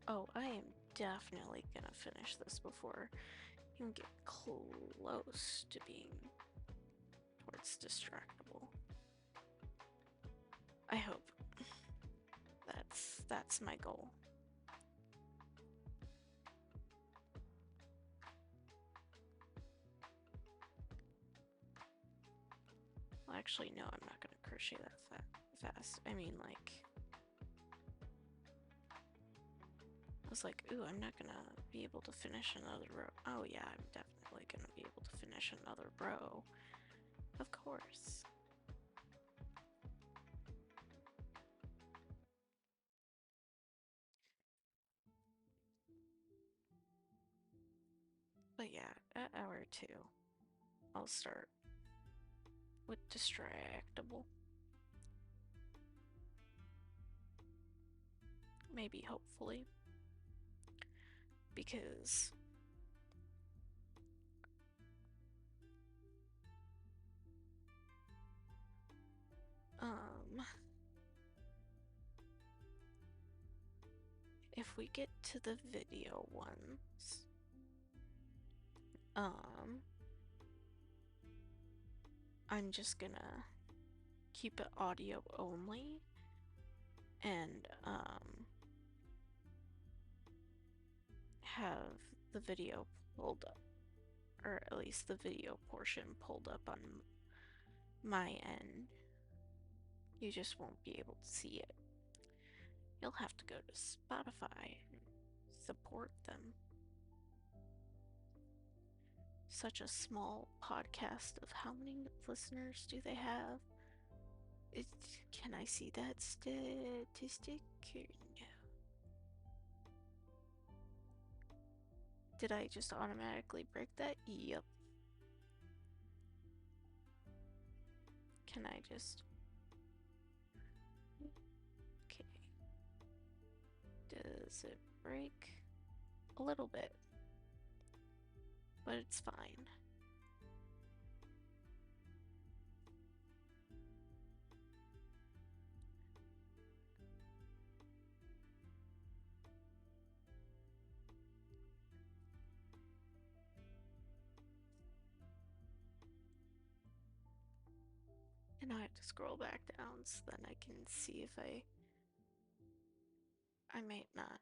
Oh, I am definitely gonna finish this before you can get close to being towards distractible. I hope. That's my goal. Well, actually, no, I'm not gonna crochet that fast. I mean, like, I was like, ooh, I'm not gonna be able to finish another row. Oh yeah, I'm definitely gonna be able to finish another row. Of course. But yeah, at hour 2, I'll start with distractible. Maybe, hopefully. Because if we get to the video ones, I'm just gonna keep it audio only and have the video pulled up, or at least the video portion pulled up on my end. You just won't be able to see it. You'll have to go to Spotify and support them. Such a small podcast of how many listeners do they have? Can I see that statistic? No. Did I just automatically break that? Yep. Can I just... Okay. Does it break? A little bit. But it's fine. And I have to scroll back down so then I can see if I might not.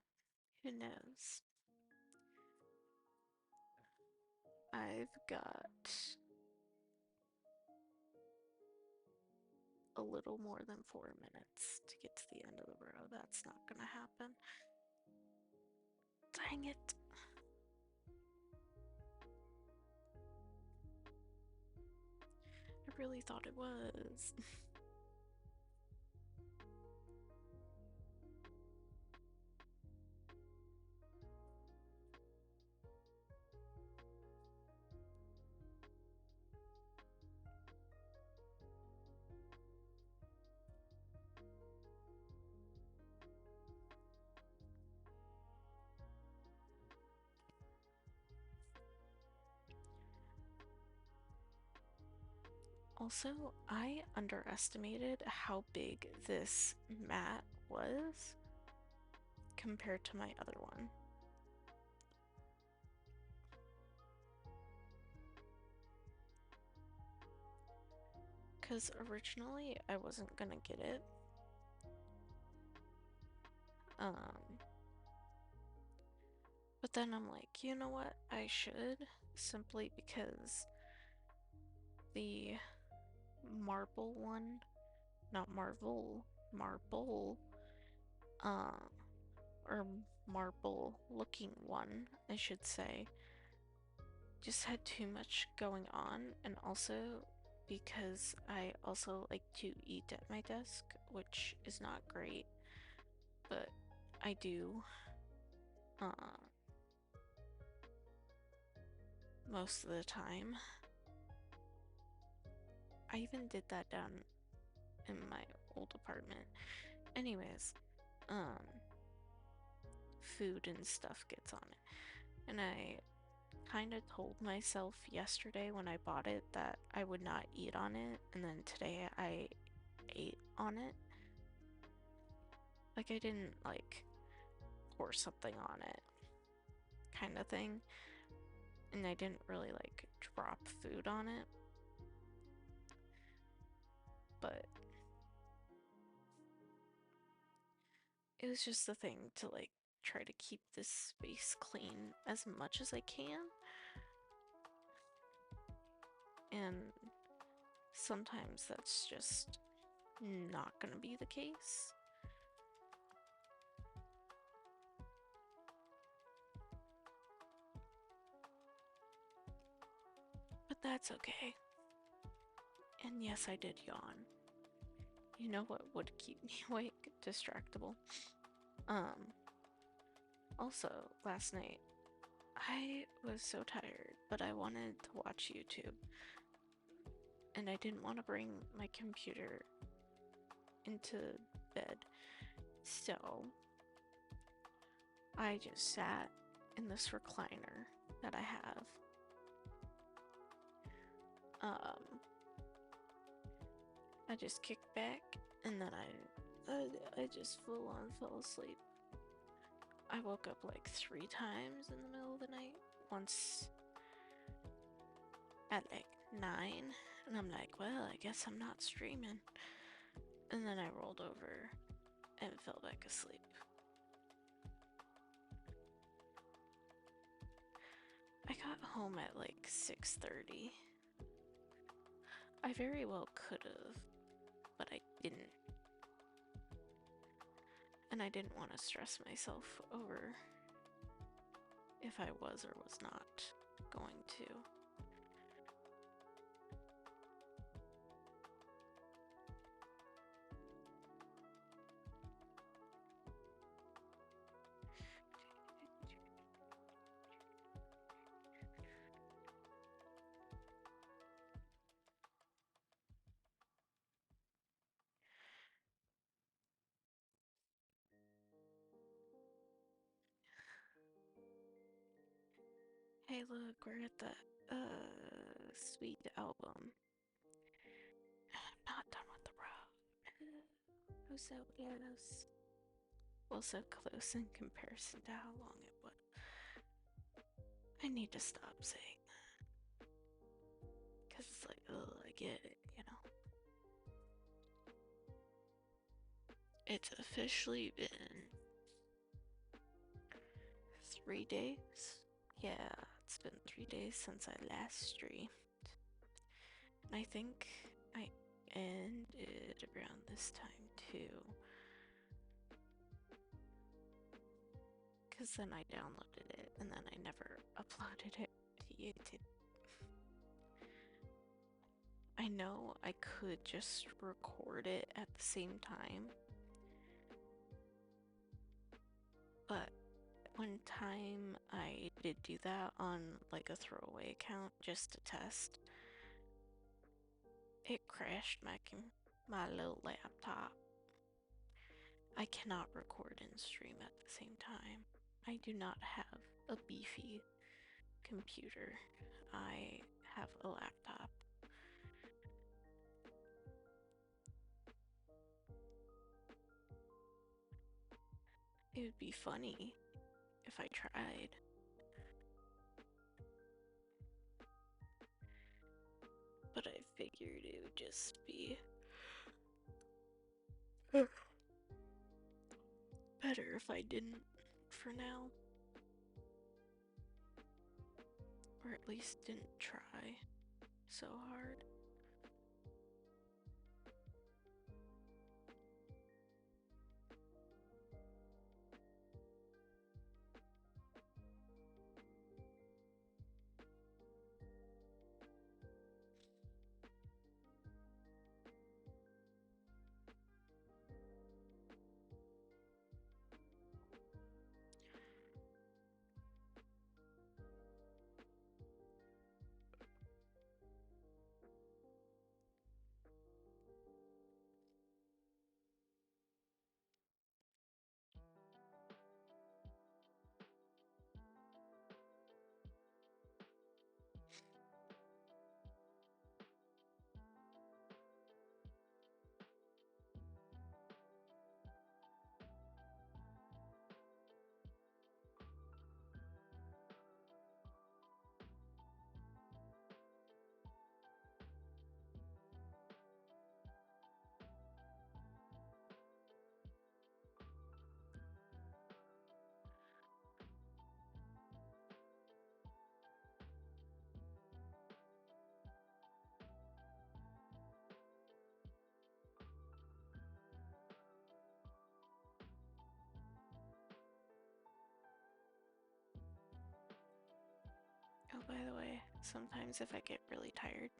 Who knows? I've got a little more than 4 minutes to get to the end of the row. That's not gonna happen. Dang it. I really thought it was. Also, I underestimated how big this mat was compared to my other one. Because originally I wasn't gonna get it. But then I'm like, you know what? I should, simply because the marble one, not Marvel, marble, or marble looking one, I should say, just had too much going on, and also because I also like to eat at my desk, which is not great, but I do uh, most of the time. I even did that down in my old apartment. Anyways, um, food and stuff gets on it. And I kind of told myself yesterday when I bought it that I would not eat on it, and then today I ate on it. Like I didn't like pour something on it kind of thing. And I didn't really like drop food on it. But it was just a thing to like try to keep this space clean as much as I can. And sometimes that's just not gonna be the case. But that's okay. And yes, I did yawn. You know what would keep me awake? Distractible. Also, last night, I was so tired, but I wanted to watch YouTube. And I didn't want to bring my computer into bed. So, I just sat in this recliner that I have. I just kicked back, and then I just full on fell asleep. I woke up like 3 times in the middle of the night. Once at like 9, and I'm like, well, I guess I'm not streaming. And then I rolled over and fell back asleep. I got home at like 6:30. I very well could have, but I didn't. And I didn't want to stress myself over if I was or was not going to. Hey, look, we're at the Sweet album. I'm not done with the road. Oh, so close. Well, so close in comparison to how long it was. I need to stop saying that. Because it's like, oh, I get it, you know? It's officially been 3 days? Yeah, it's been 3 days since I last streamed. And I think I ended around this time too. Because then I downloaded it and then I never uploaded it to YouTube. I know I could just record it at the same time, but one time I did do that on like a throwaway account just to test. It crashed my little laptop. I cannot record and stream at the same time. I do not have a beefy computer. I have a laptop. It would be funny if I tried. But I figured it would just be better if I didn't for now. Or at least didn't try so hard. by the way. Sometimes if I get really tired,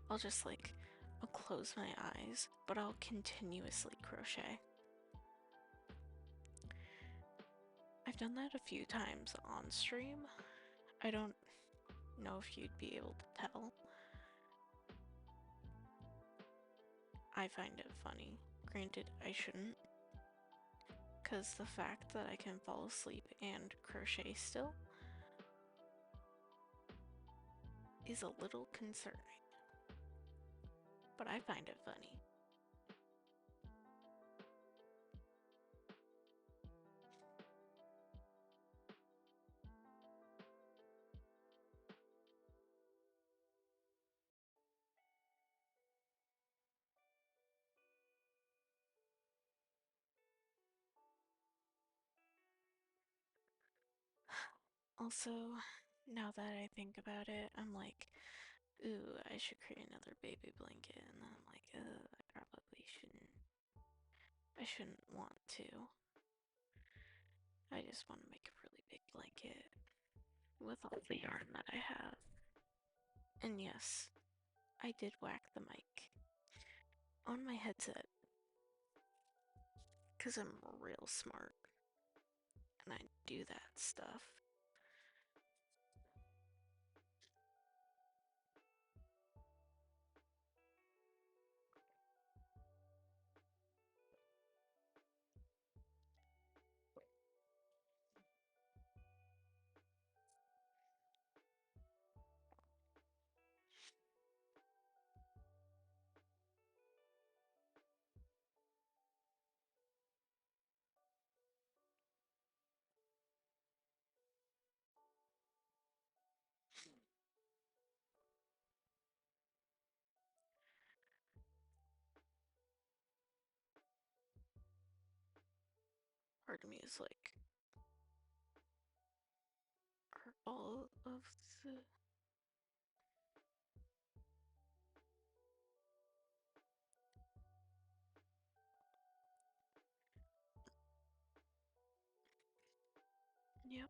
I'll just I'll close my eyes, but I'll continuously crochet. I've done that a few times on stream. I don't know if you'd be able to tell. I find it funny. Granted, I shouldn't, because the fact that I can fall asleep and crochet still is a little concerning. But I find it funny. Also, now that I think about it, I'm like, ooh, I should create another baby blanket, and then I'm like, I probably shouldn't. I shouldn't want to. I just want to make a really big blanket with all the yarn that I have. And yes, I did whack the mic on my headset because I'm real smart and I do that stuff. Part of me is like, are all of the... Yep.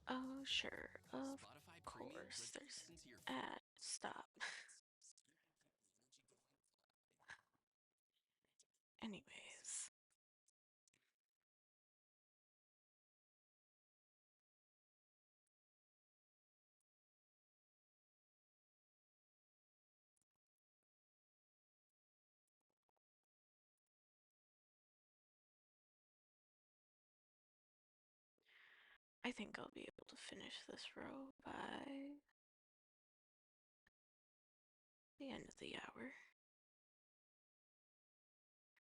Oh, sure, of course, there's ad. Stop. Anyways. I think I'll be able to finish this row by the end of the hour.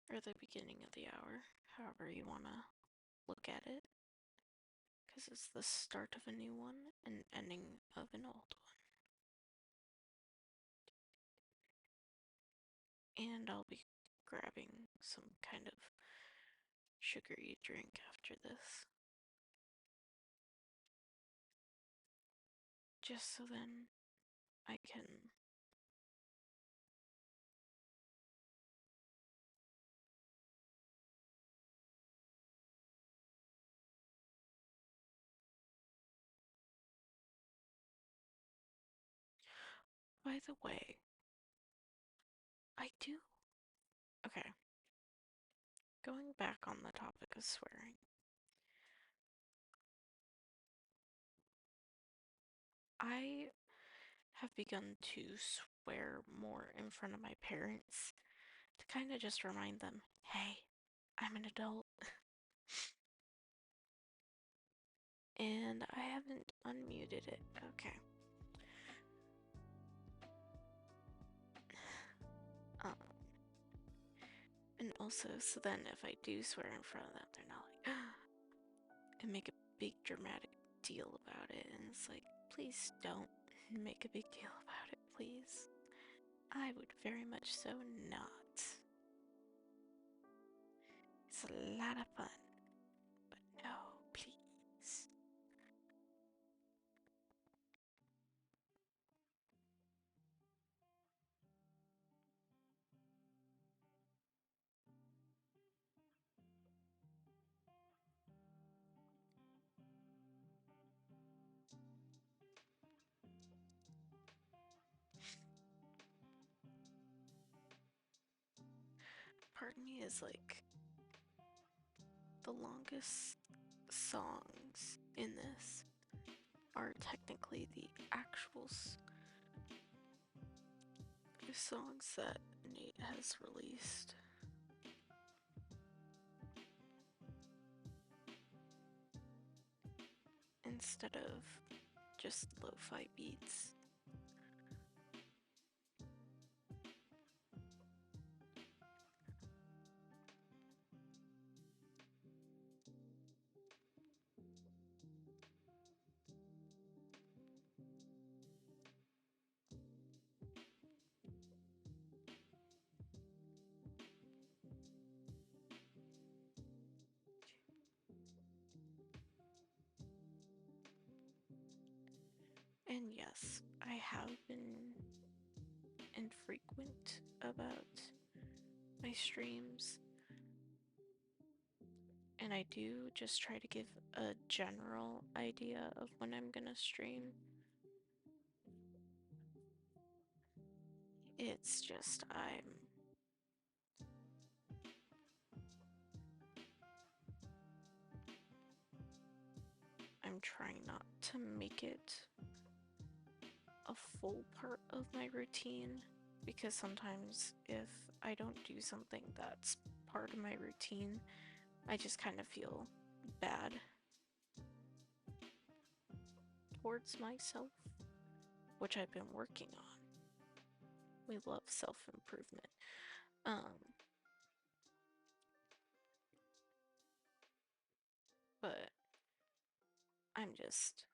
Or the beginning of the hour, however you want to look at it. Because it's the start of a new one and ending of an old one. And I'll be grabbing some kind of sugary drink after this. Just so then I can by the way, I do. Okay. Going back on the topic of swearing. I have begun to swear more in front of my parents to kind of just remind them, hey, I'm an adult. And I haven't unmuted it. Okay. Um, and also, so then if I do swear in front of them, they're not like, and make a big dramatic deal about it. And it's like, please don't make a big deal about it, please. I would very much so not. It's a lot of fun, but no, please. Part of me is like, the longest songs in this are technically the actual songs that Nate has released. Instead of just lo-fi beats. And yes, I have been infrequent about my streams, and I do just try to give a general idea of when I'm gonna stream. It's just I'm trying not to make it a full part of my routine, because sometimes if I don't do something that's part of my routine, I just kind of feel bad towards myself, which I've been working on. We love self-improvement. But I'm just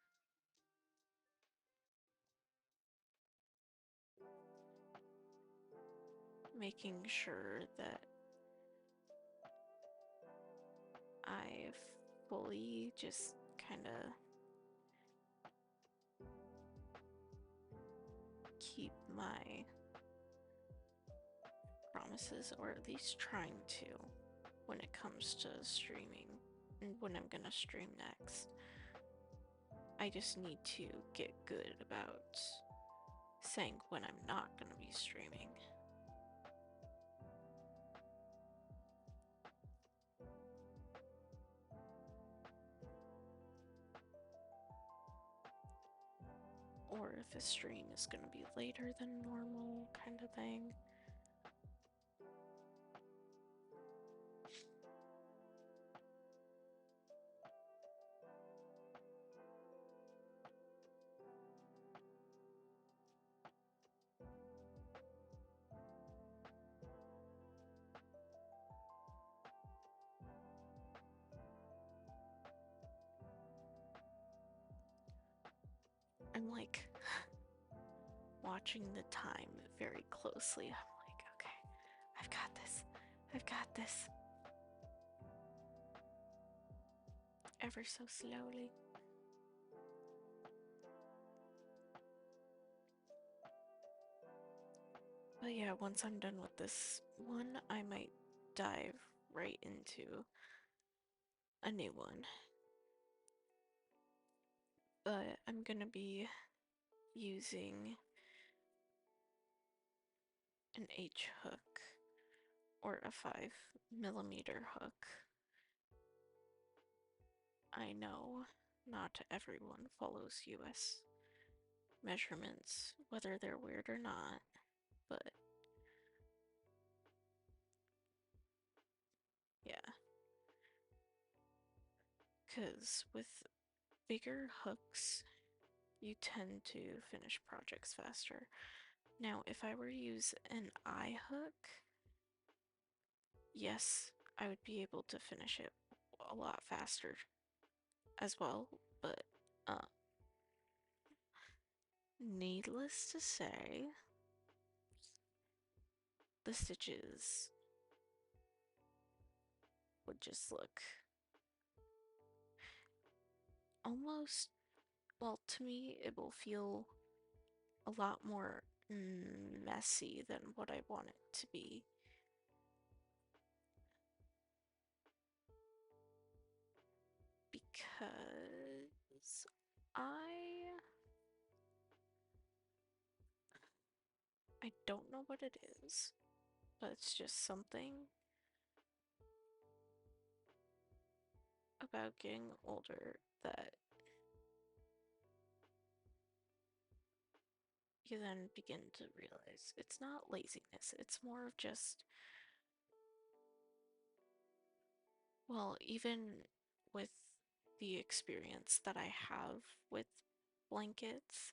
making sure that I fully just kind of keep my promises, or at least trying to, when it comes to streaming and when I'm gonna stream next. I just need to get good about saying when I'm not gonna be streaming. Or if a stream is gonna be later than normal, kind of thing. I'm like watching the time very closely. I'm like, okay, I've got this. I've got this. Ever so slowly. But yeah, once I'm done with this one, I might dive right into a new one. But I'm gonna be using an H hook or a 5mm hook. I know not everyone follows US measurements, whether they're weird or not, but yeah. Because with bigger hooks, you tend to finish projects faster. Now, if I were to use an eye hook, yes, I would be able to finish it a lot faster as well, but needless to say, the stitches would just look almost, well, to me, it will feel a lot more messy than what I want it to be. Because I don't know what it is, but it's just something about getting older that you then begin to realize it's not laziness, it's more of just, well, even with the experience that I have with blankets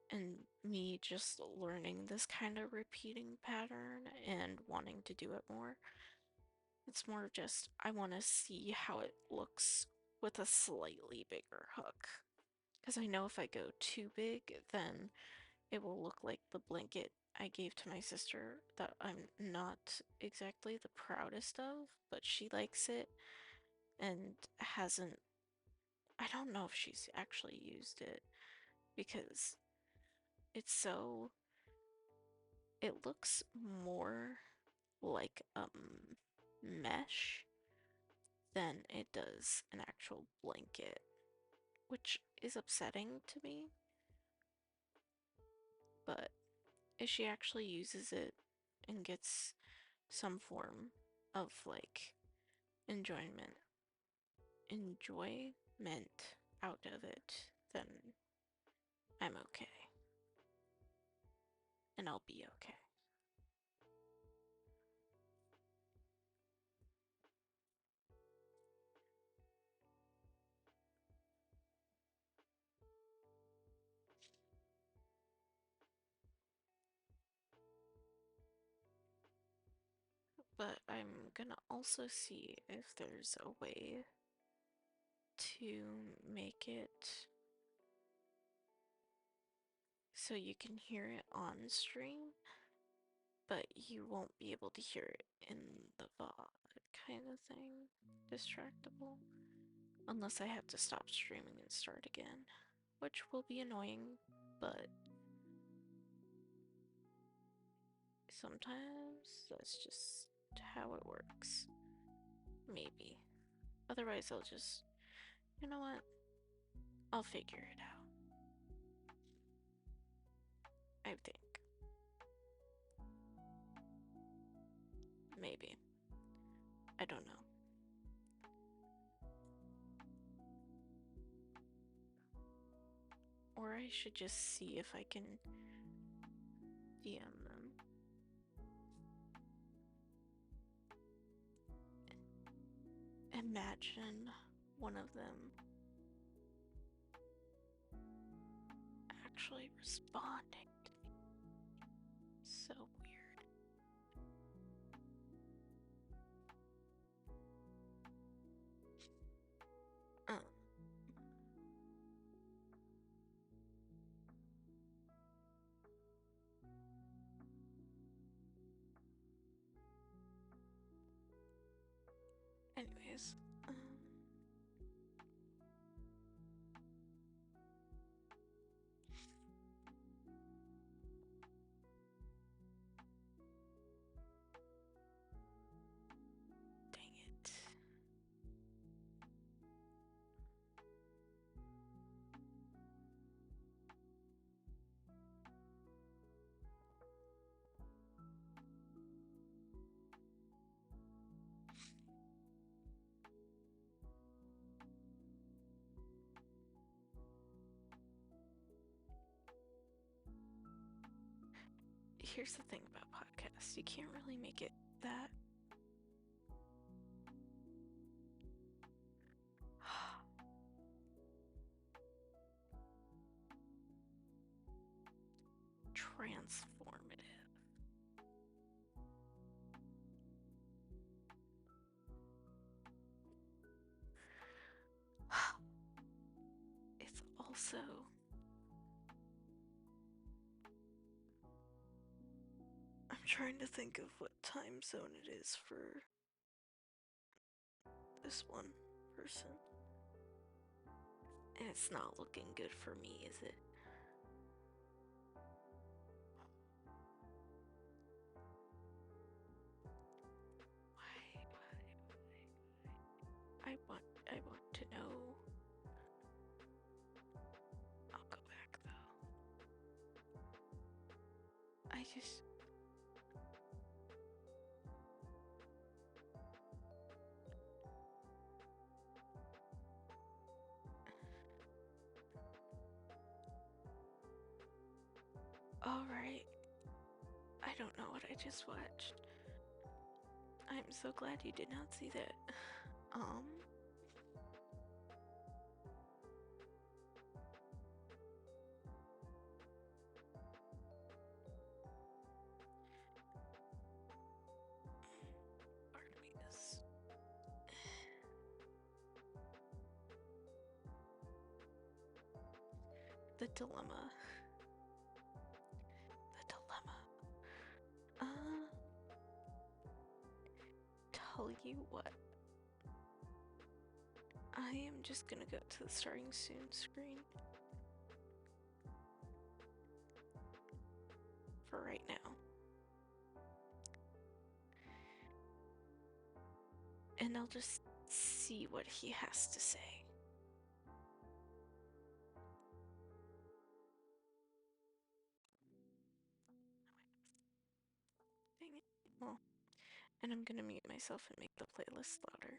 and me just learning this kind of repeating pattern and wanting to do it more, it's more of just I want to see how it looks with a slightly bigger hook. Because I know if I go too big, then it will look like the blanket I gave to my sister that I'm not exactly the proudest of, but she likes it and hasn't. I don't know if she's actually used it because it's so. It looks more like mesh than it does an actual blanket, which is upsetting to me. But if she actually uses it and gets some form of like enjoyment out of it, then I'm okay. And I'll be okay. But I'm gonna also see if there's a way to make it so you can hear it on stream, but you won't be able to hear it in the VOD kind of thing. Distractible. Unless I have to stop streaming and start again, which will be annoying, but sometimes that's just how it works. Maybe. Otherwise, I'll just, you know what? I'll figure it out. I think. Maybe. I don't know. Or I should just see if I can DM them. Imagine one of them actually responding to me. So weird. Anyways, dang it. Here's the thing about podcasts, you can't really make it that also, I'm trying to think of what time zone it is for this one person. And it's not looking good for me, is it? I want to know. I'll go back though. I just. Alright. I don't know what I just watched. I'm so glad you did not see that. Artemis. The dilemma. The dilemma. Tell you what. I am just gonna go to the starting soon screen. For right now. And I'll just see what he has to say. Dang it. Well, and I'm gonna mute myself and make the playlist louder.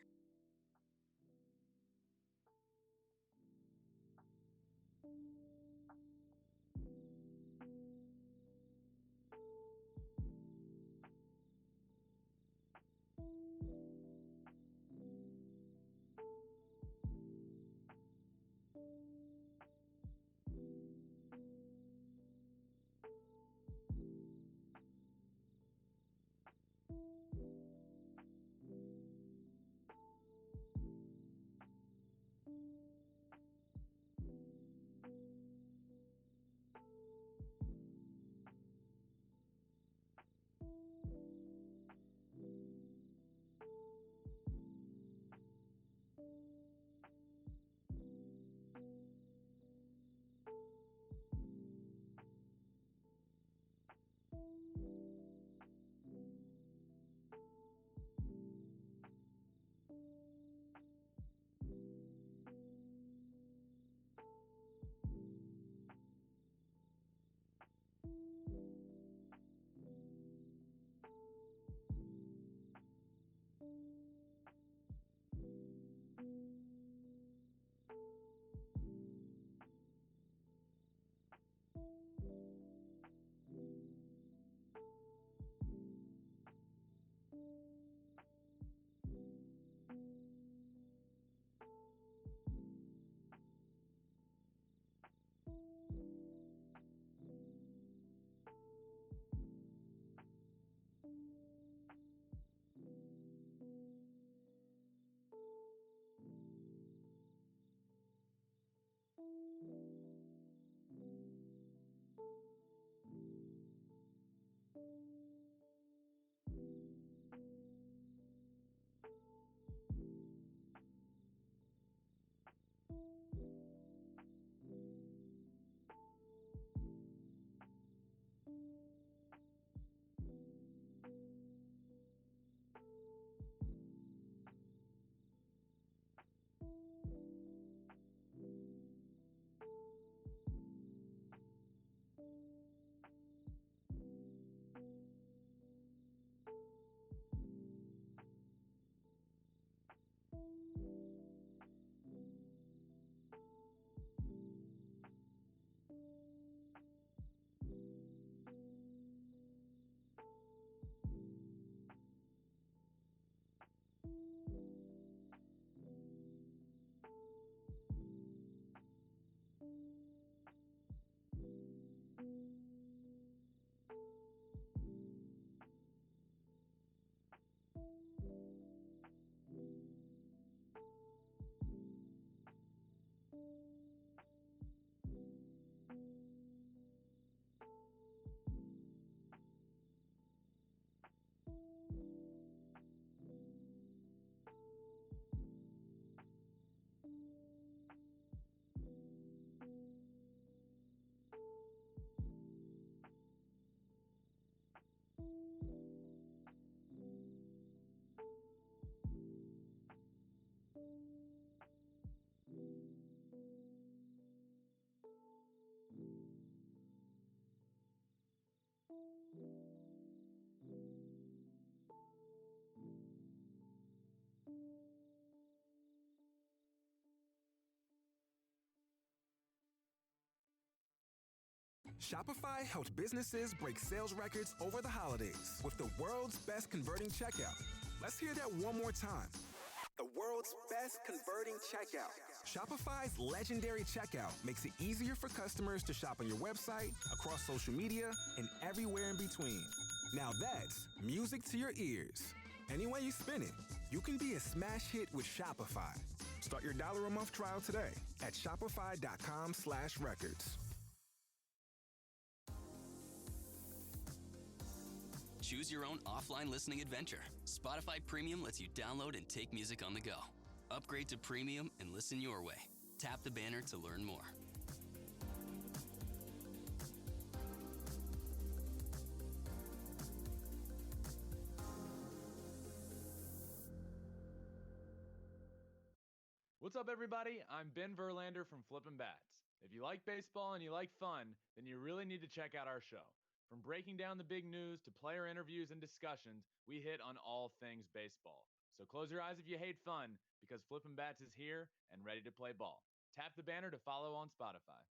Shopify helps businesses break sales records over the holidays with the world's best converting checkout. Let's hear that one more time. The world's best converting checkout. Shopify's legendary checkout makes it easier for customers to shop on your website, across social media, and everywhere in between. Now that's music to your ears. Any way you spin it, you can be a smash hit with Shopify. Start your $1 a month trial today at shopify.com/records. Choose your own offline listening adventure. Spotify Premium lets you download and take music on the go. Upgrade to Premium and listen your way. Tap the banner to learn more. What's up, everybody? I'm Ben Verlander from Flippin' Bats. If you like baseball and you like fun, then you really need to check out our show. From breaking down the big news to player interviews and discussions, we hit on all things baseball. So close your eyes if you hate fun, because Flippin' Bats is here and ready to play ball. Tap the banner to follow on Spotify.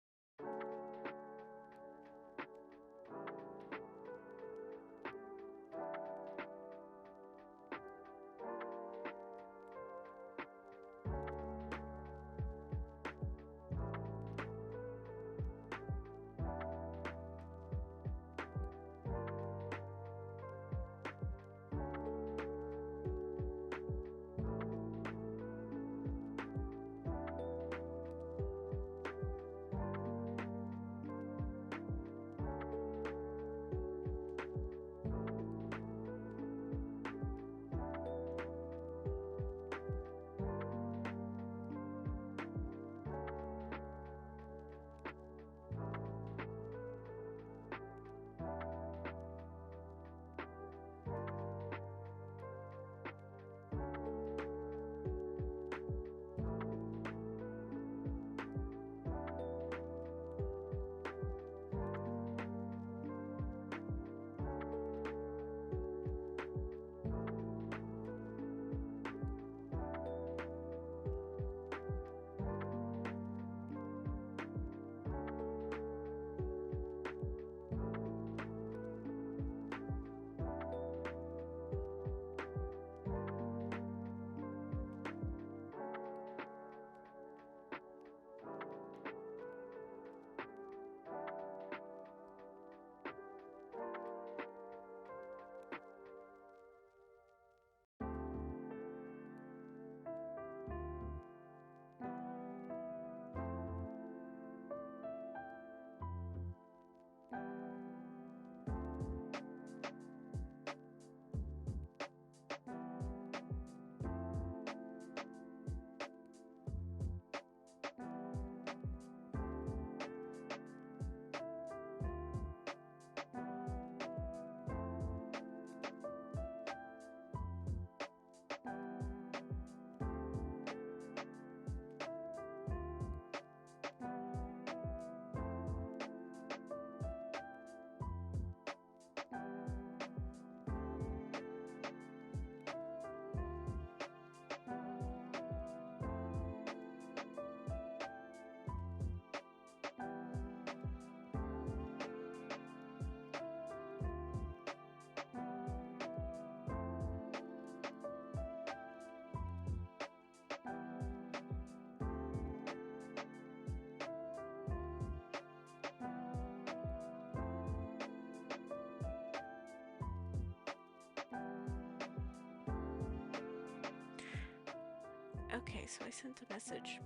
Okay, so I sent a message.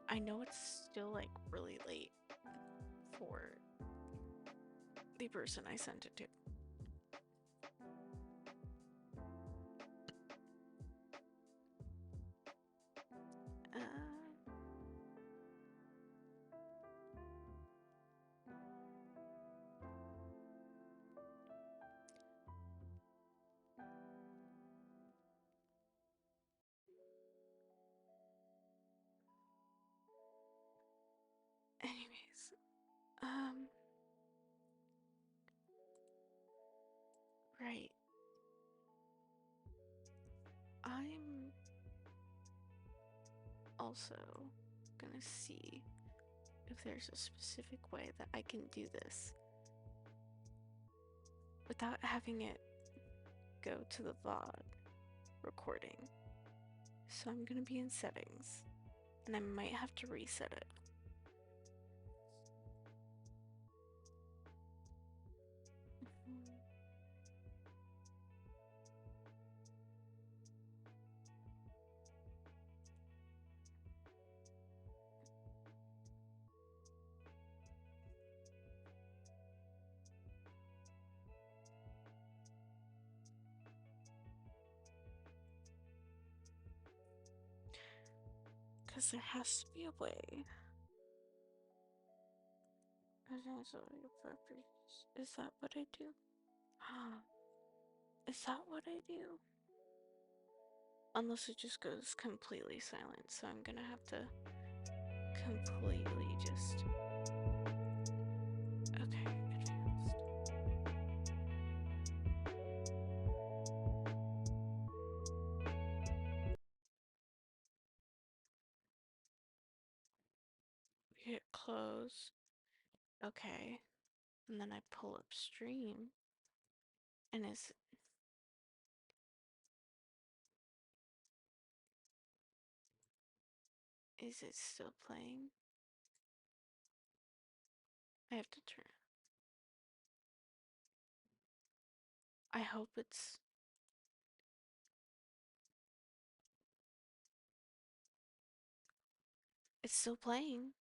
I know it's still like really late for the person I sent it to. Anyways, right. I'm also gonna see if there's a specific way that I can do this without having it go to the VOD recording. So I'm gonna be in settings, and I might have to reset it. Because there has to be a way. Is that what I do? Is that what I do? Unless it just goes completely silent, so I'm gonna have to completely just... Okay, advanced. Hit close. Okay. And then I pull up stream. And is it still playing? I have to turn. I hope it's still playing.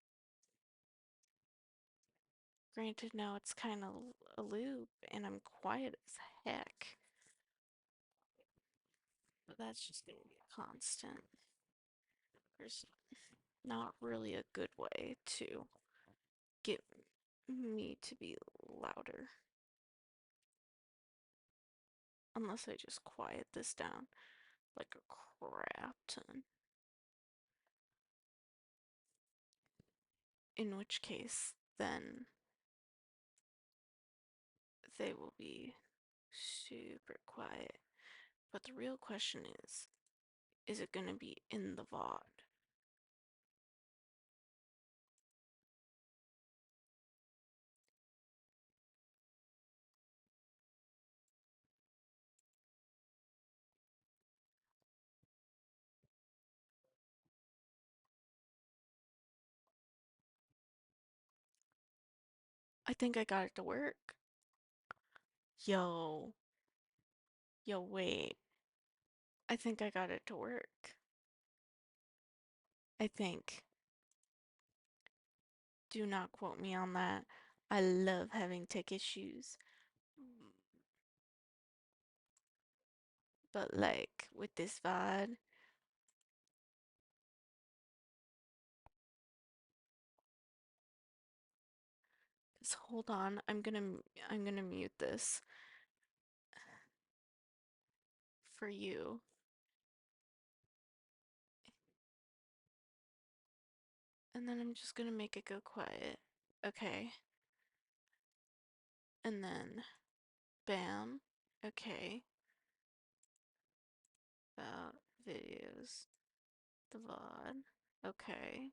Granted, now it's kind of a loop and I'm quiet as heck. But that's just gonna be a constant. There's not really a good way to get me to be louder. Unless I just quiet this down like a crap ton. In which case, then they will be super quiet. But the real question is it gonna be in the VOD? I think I got it to work. Yo. Yo, wait. I think I got it to work. I think. Do not quote me on that. I love having tech issues. But like with this VOD, just hold on. I'm gonna mute this for you. And then I'm just gonna make it go quiet. Okay. And then bam. Okay. About videos. The VOD. Okay.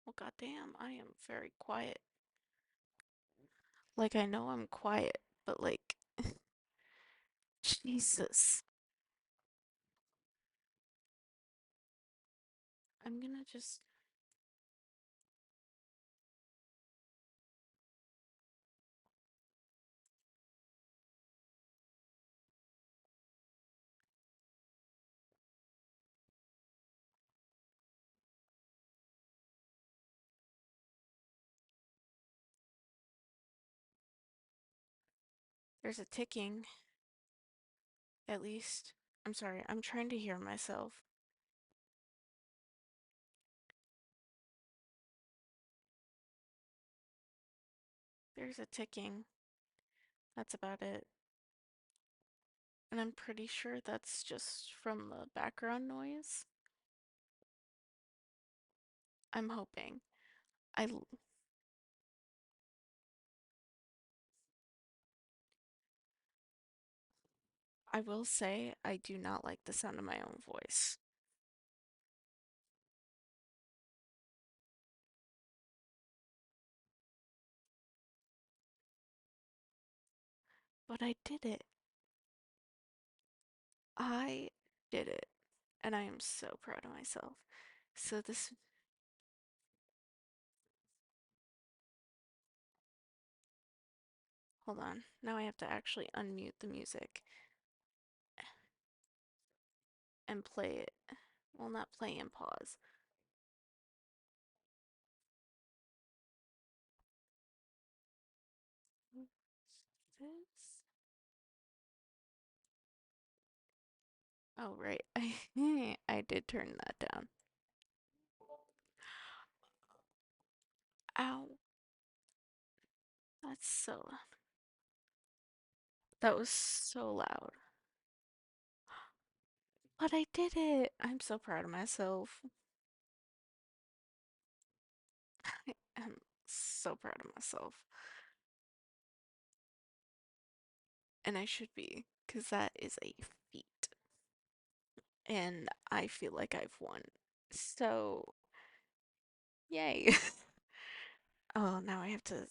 Well, goddamn, I am very quiet. Like, I know I'm quiet, but like, Jesus. I'm gonna just. There's a ticking. At least. I'm sorry, I'm trying to hear myself. There's a ticking. That's about it. And I'm pretty sure that's just from the background noise. I'm hoping. I will say I do not like the sound of my own voice. But I did it. I did it. And I am so proud of myself. So this. Hold on. Now I have to actually unmute the music and play it. Well, not play and pause. This? Oh, right. I did turn that down. Ow. That's so loud. That was so loud. But I did it. I'm so proud of myself. I'm so proud of myself. And I should be, because that is a feat. And I feel like I've won. So, yay. Oh, now I have to.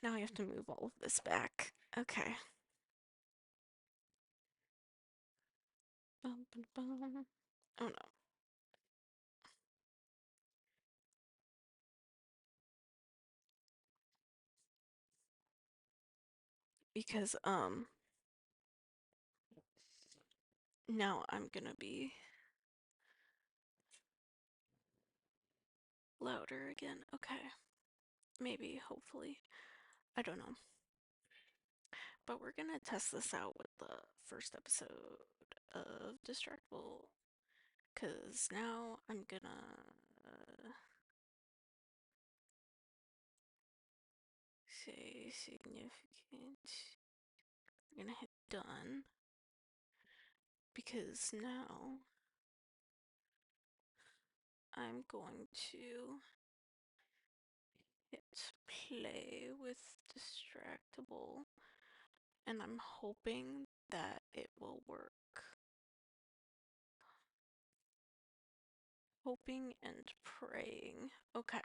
Now I have to move all of this back. Okay. Bum, bum, bum. Oh no. Because, now I'm gonna be louder again. Okay. Maybe, hopefully. I don't know. But we're gonna test this out with the first episode of Distractable. Because now I'm gonna say significant. We're gonna hit done. Because now I'm going to hit play with Distractable. And I'm hoping that it will work. Hoping and praying. Okay.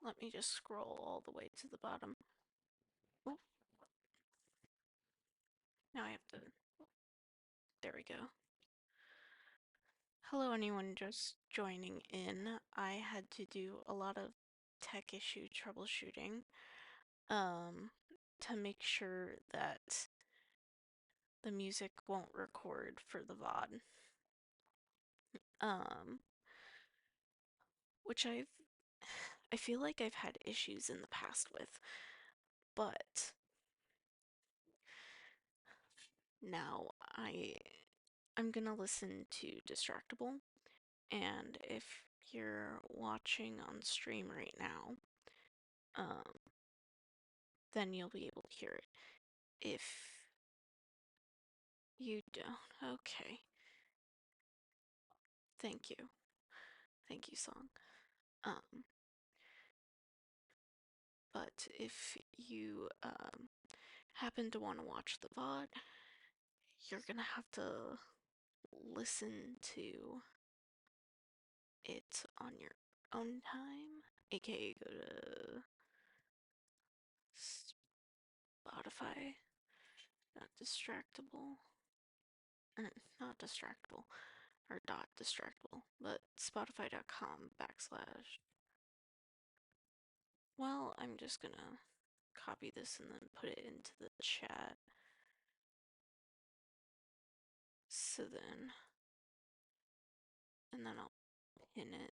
Let me just scroll all the way to the bottom. Oh. Now I have to. There we go. Hello, anyone just joining in. I had to do a lot of tech issue troubleshooting to make sure that the music won't record for the VOD. Which I feel like I've had issues in the past with, but now I'm gonna listen to Distractable, and if you're watching on stream right now, then you'll be able to hear it. If you don't, okay. Thank you. Thank you, song. But if you happen to want to watch the VOD, you're gonna have to listen to it on your own time, aka go to Spotify, not distractable, not distractable, or dot distractable, but spotify.com backslash. Well, I'm just gonna copy this and then put it into the chat. So then, and then I'll pin it.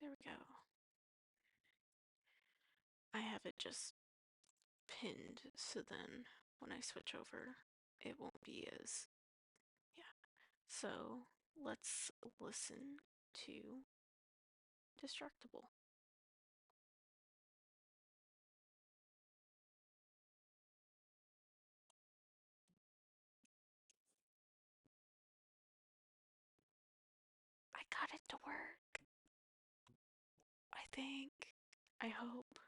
There we go. I have it just pinned, so then when I switch over, it won't be as, yeah. So let's listen to Destructible. got it to work. I think. I hope.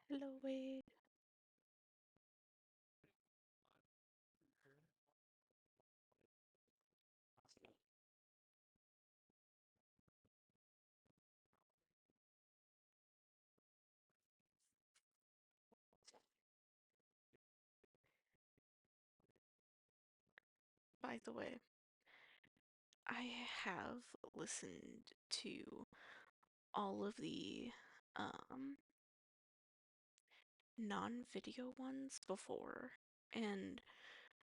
Hello, Wade. By the way, I have listened to all of the um, non-video ones before, and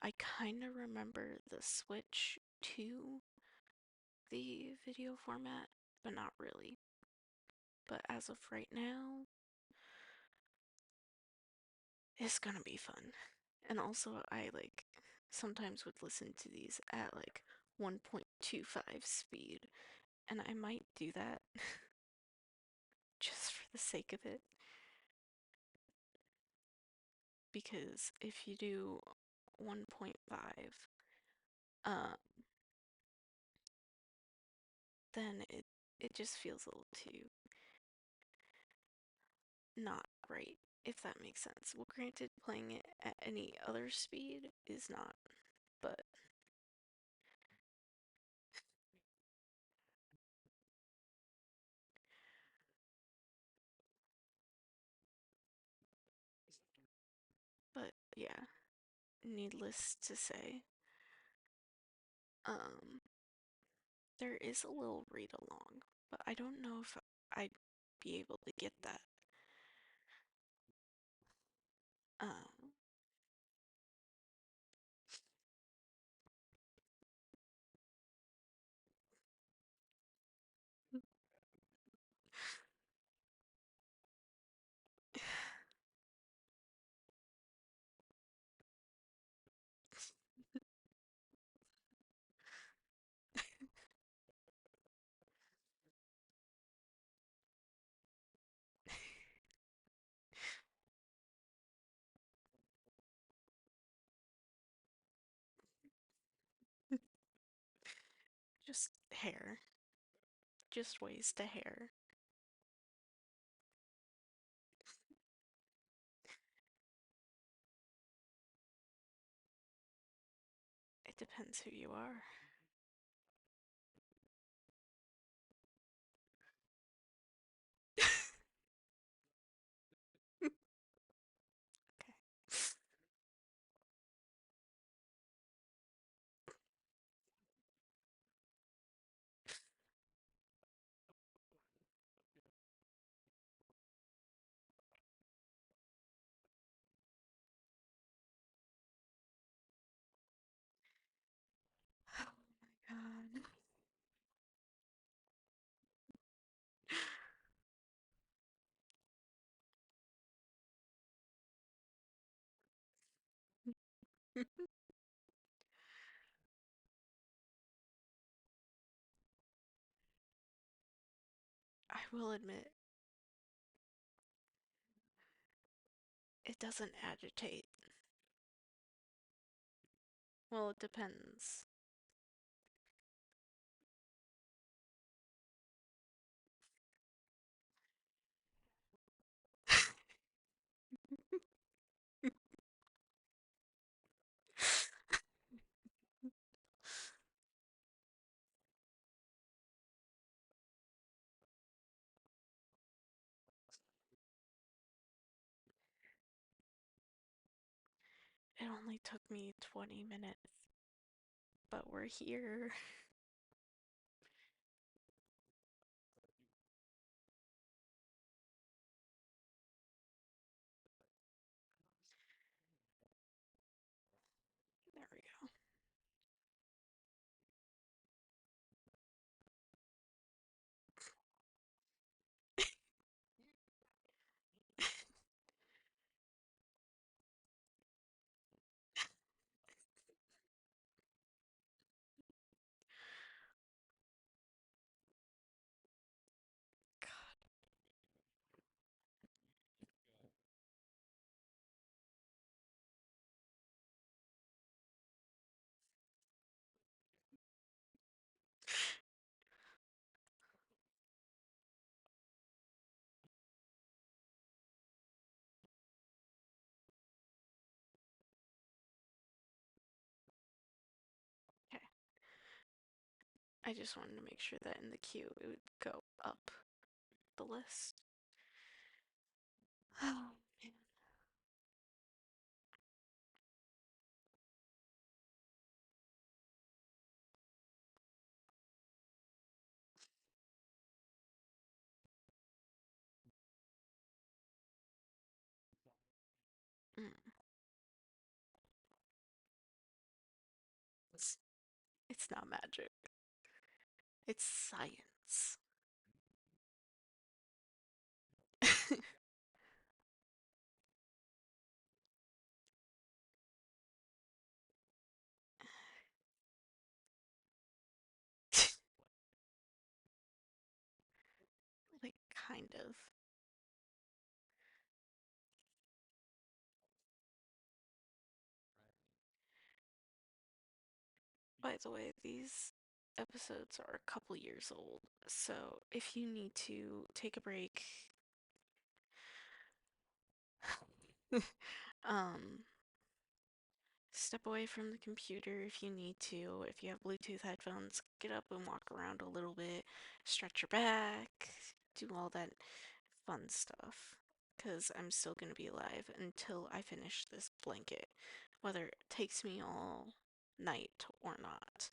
I kind of remember the switch to the video format, but not really. But as of right now, it's gonna be fun. And also, I sometimes would listen to these at 1.25 speed, and I might do that just for the sake of it. Because if you do 1.5, um, then it just feels a little too not right, if that makes sense. Well, granted, playing it at any other speed is not, but yeah, needless to say, um, there is a little read along, but I don't know if I'd be able to get that. Um, just hair, just ways to hair. It depends who you are. Okay. Oh my god. I will admit, it doesn't agitate. Well, it depends. It only took me 20 minutes, but we're here. There we go. I just wanted to make sure that in the queue it would go up the list. Oh, man. Mm. It's, it's not magic. It's science. Like, kind of. By the way, these episodes are a couple years old, so if you need to take a break, um, step away from the computer if you need to. If you have Bluetooth headphones, get up and walk around a little bit, stretch your back, do all that fun stuff. Because I'm still going to be alive until I finish this blanket, whether it takes me all night or not.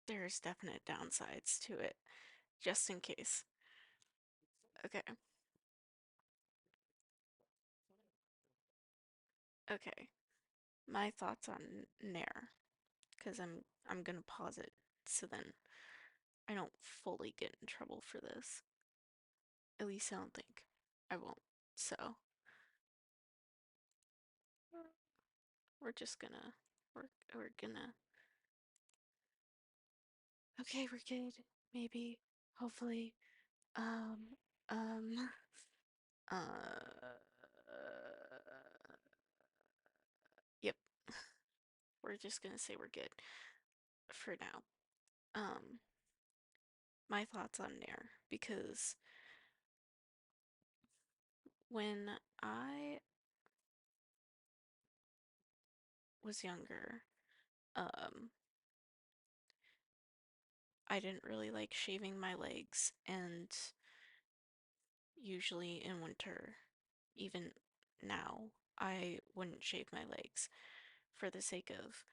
There's definite downsides to it, just in case. Okay, okay. My thoughts on Nair, because I'm gonna pause it so then I don't fully get in trouble for this. At least I don't think I won't. So we're just gonna we're gonna okay, we're good. Maybe, hopefully. Um um uh yep. We're just gonna say we're good for now. Um my thoughts on Nair because when I was younger, um I didn't really like shaving my legs, and usually in winter, even now, I wouldn't shave my legs for the sake of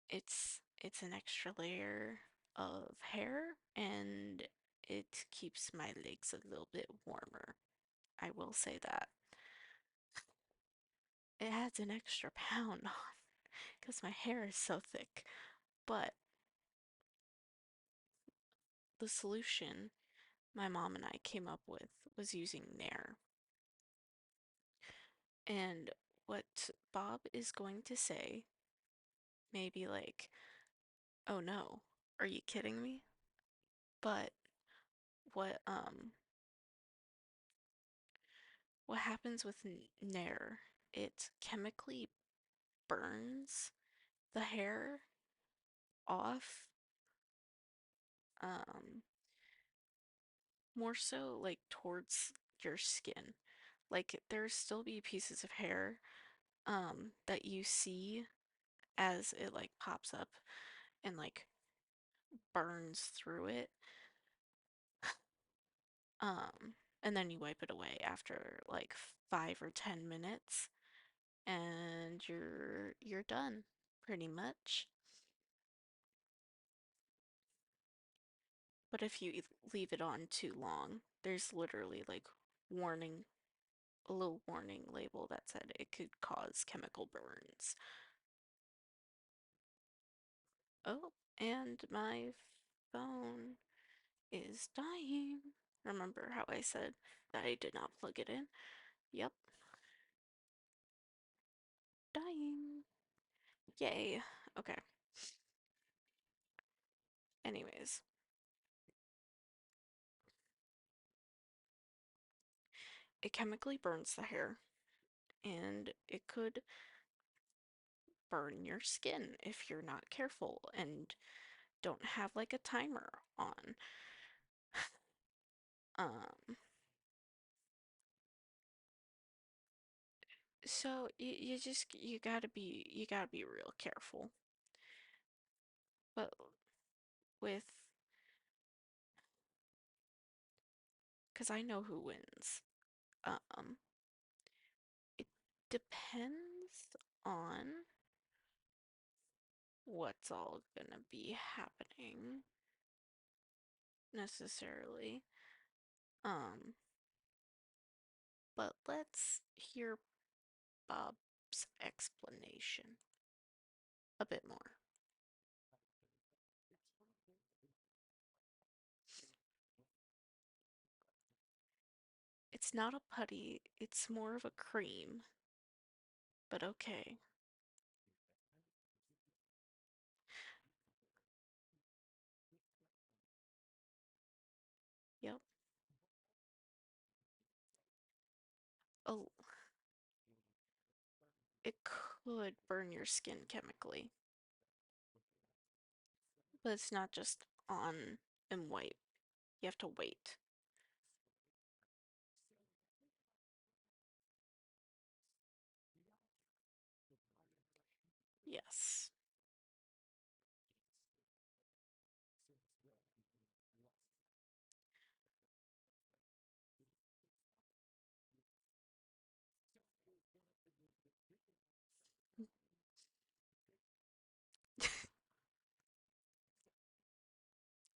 it's an extra layer of hair and it keeps my legs a little bit warmer. I will say that. It adds an extra pound on because my hair is so thick. But the solution my mom and I came up with was using Nair. And what Bob is going to say may be like, oh no, are you kidding me? But what um what happens with Nair, it chemically burns the hair off, um more so like towards your skin. Like there still be pieces of hair that you see as it like pops up and like burns through it. And then you wipe it away after like 5 or 10 minutes and you're done pretty much. But if you leave it on too long, there's literally like warning, a little warning label that said it could cause chemical burns. Oh, and my phone is dying. Remember how I said that I did not plug it in? Yep, dying. Yay. Okay. Anyways, it chemically burns the hair, and it could burn your skin if you're not careful and don't have like a timer on. Um, so you gotta be real careful. But with, because I know who wins. Um, it depends on what's all gonna be happening necessarily. Um, but let's hear Bob's explanation a bit more. It's not a putty, it's more of a cream, but okay. Yep. Oh, it could burn your skin chemically, but it's not just on and wipe. You have to wait. Yes.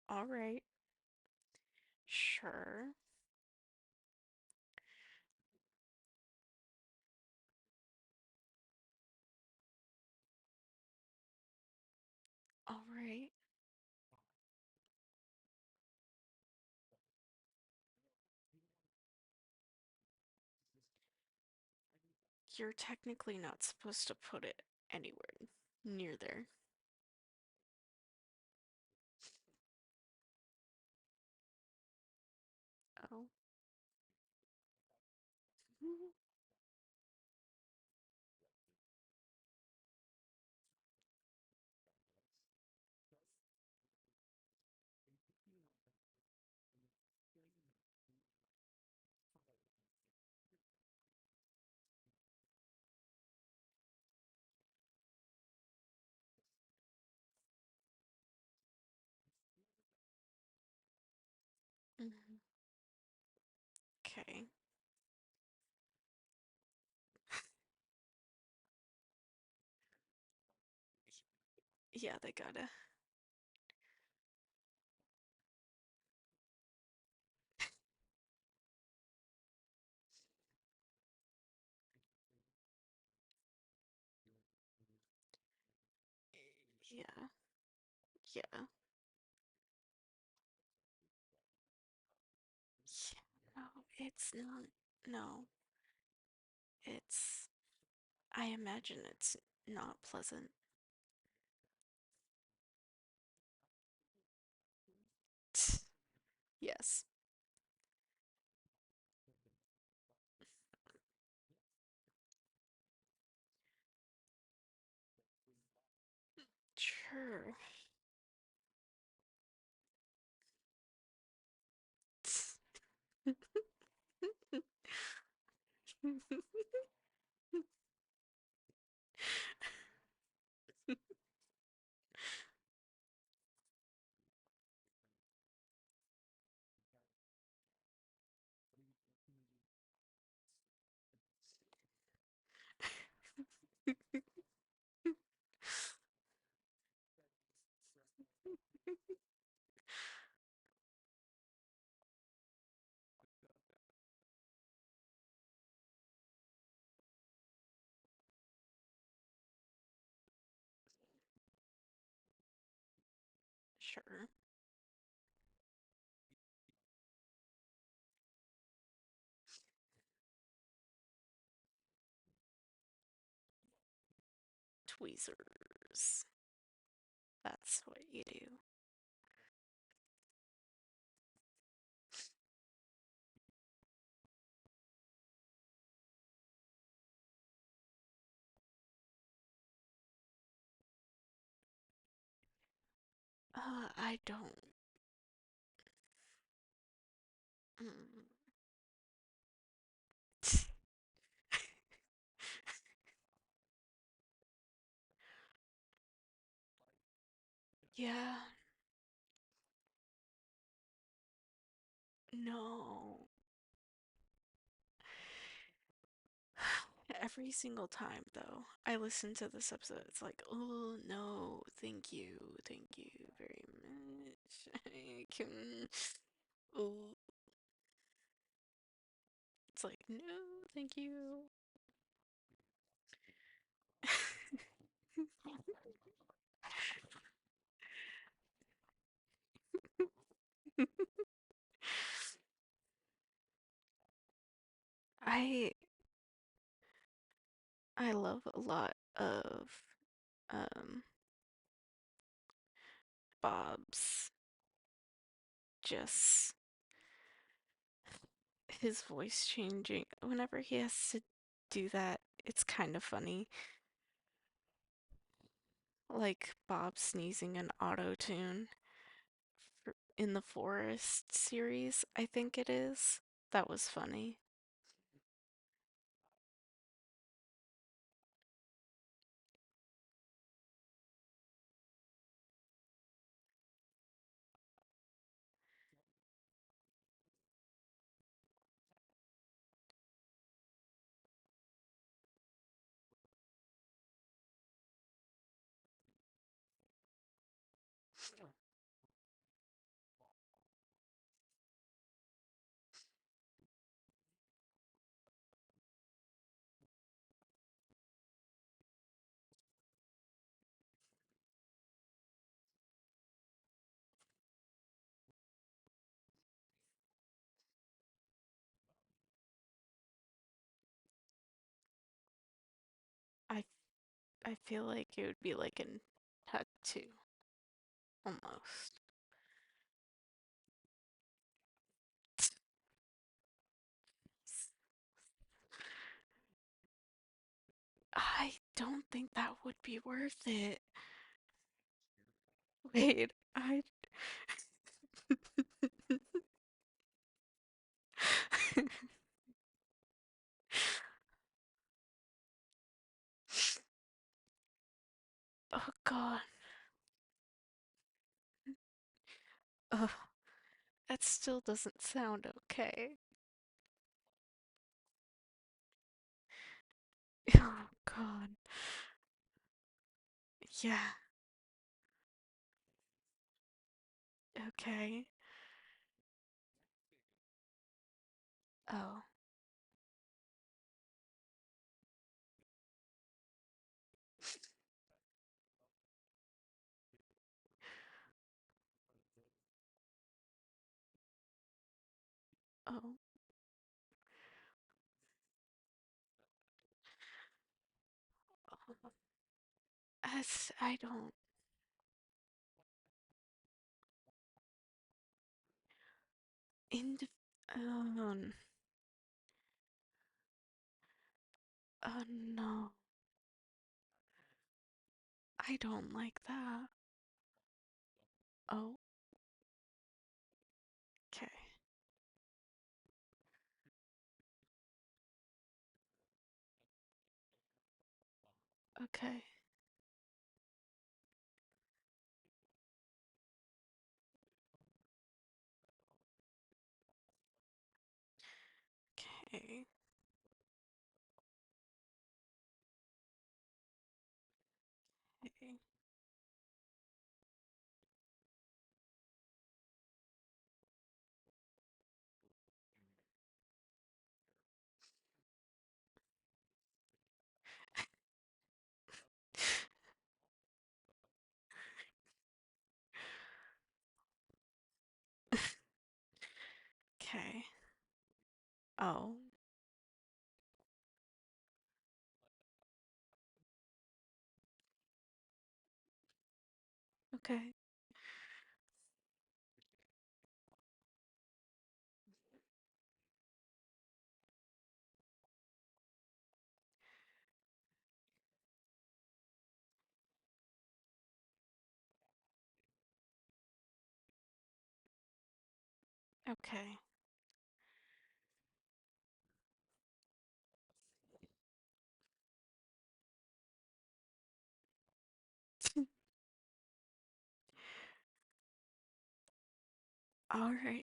All right. Sure. All right. You're technically not supposed to put it anywhere near there. Oh. Mhm. Okay. Yeah, they gotta. Yeah. Yeah. Yeah. No, it's not. No, it's. I imagine it's not pleasant. Yes. Sure. Sure. Tweezers. That's what you do. I don't. Mm. Yeah, no. Every single time, though, I listen to this episode, it's like, oh no, thank you very much. I can. Oh, it's like, no, thank you. I I love a lot of um Bob's just his voice changing whenever he has to do that. It's kind of funny. Like Bob sneezing in auto tune in the Forest series, I think it is. That was funny. I I feel like it would be like in tattoo almost. I don't think that would be worth it. Wait, I Oh God. Ugh, that still doesn't sound okay. Oh God. Yeah. Okay. Oh. Oh. I don't. Ind. Um. Oh no. I don't like that. Oh. Okay. Okay. Okay. Okay. Okay. Oh. Okay. Okay. All right.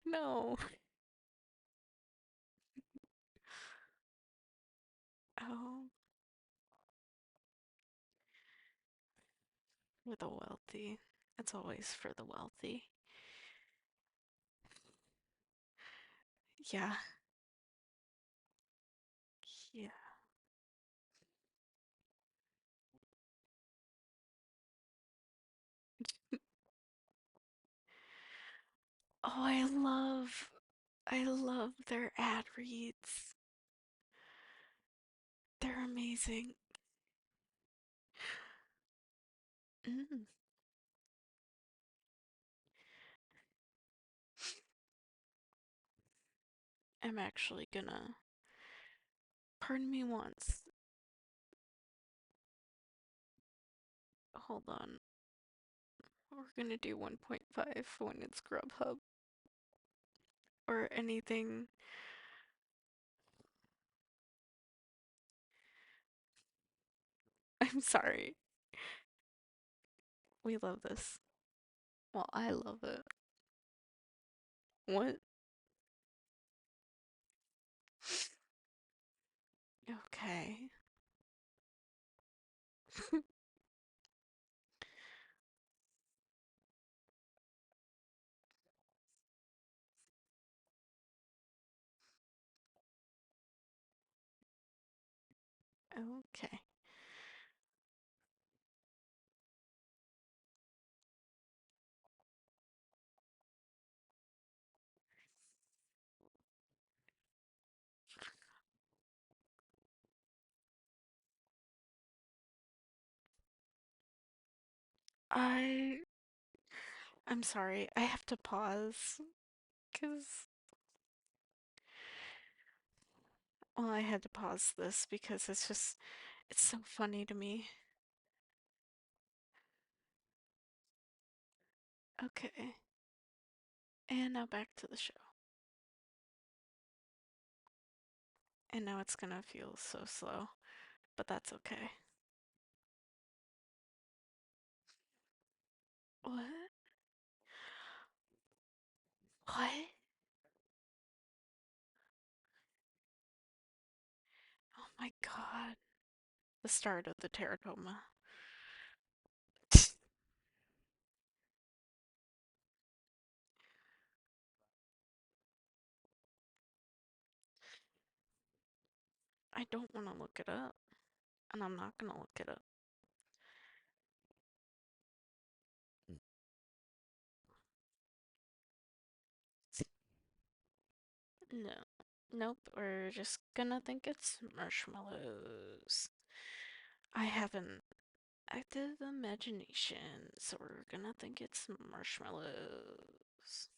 No. Oh, for the wealthy. It's always for the wealthy. Yeah. Yeah. Oh, I love their ad reads. They're amazing. Mm. I'm actually gonna, pardon me once. Hold on. We're gonna do 1.5 when it's Grubhub or anything. I'm sorry. We love this. Well, I love it. What? Okay. Okay. I I'm sorry. I have to pause because well, I had to pause this because it's so funny to me. Okay. And now back to the show. And now it's gonna feel so slow, but that's okay. What? What? Oh my god. The start of the teratoma. I don't want to look it up, and I'm not gonna look it up. No. Nope, we're just gonna think it's marshmallows. I haven't active imagination, so we're gonna think it's marshmallows.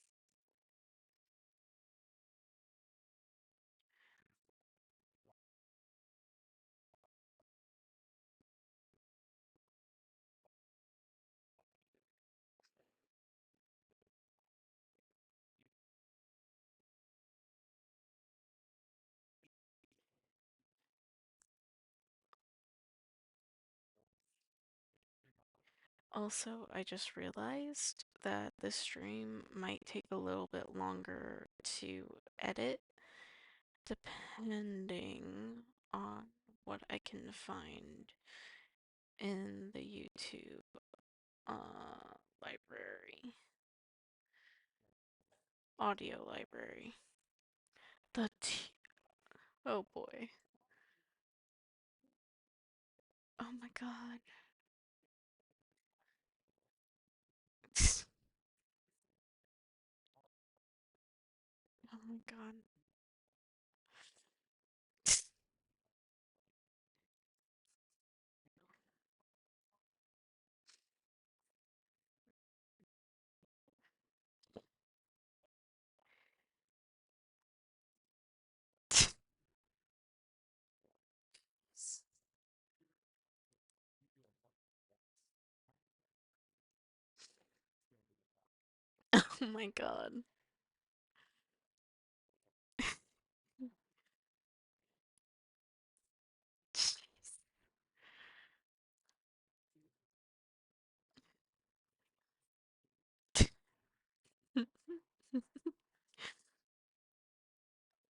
Also, I just realized that this stream might take a little bit longer to edit, depending on what I can find in the YouTube library, audio library. The t Oh boy. Oh my god. Oh my god. Oh my god.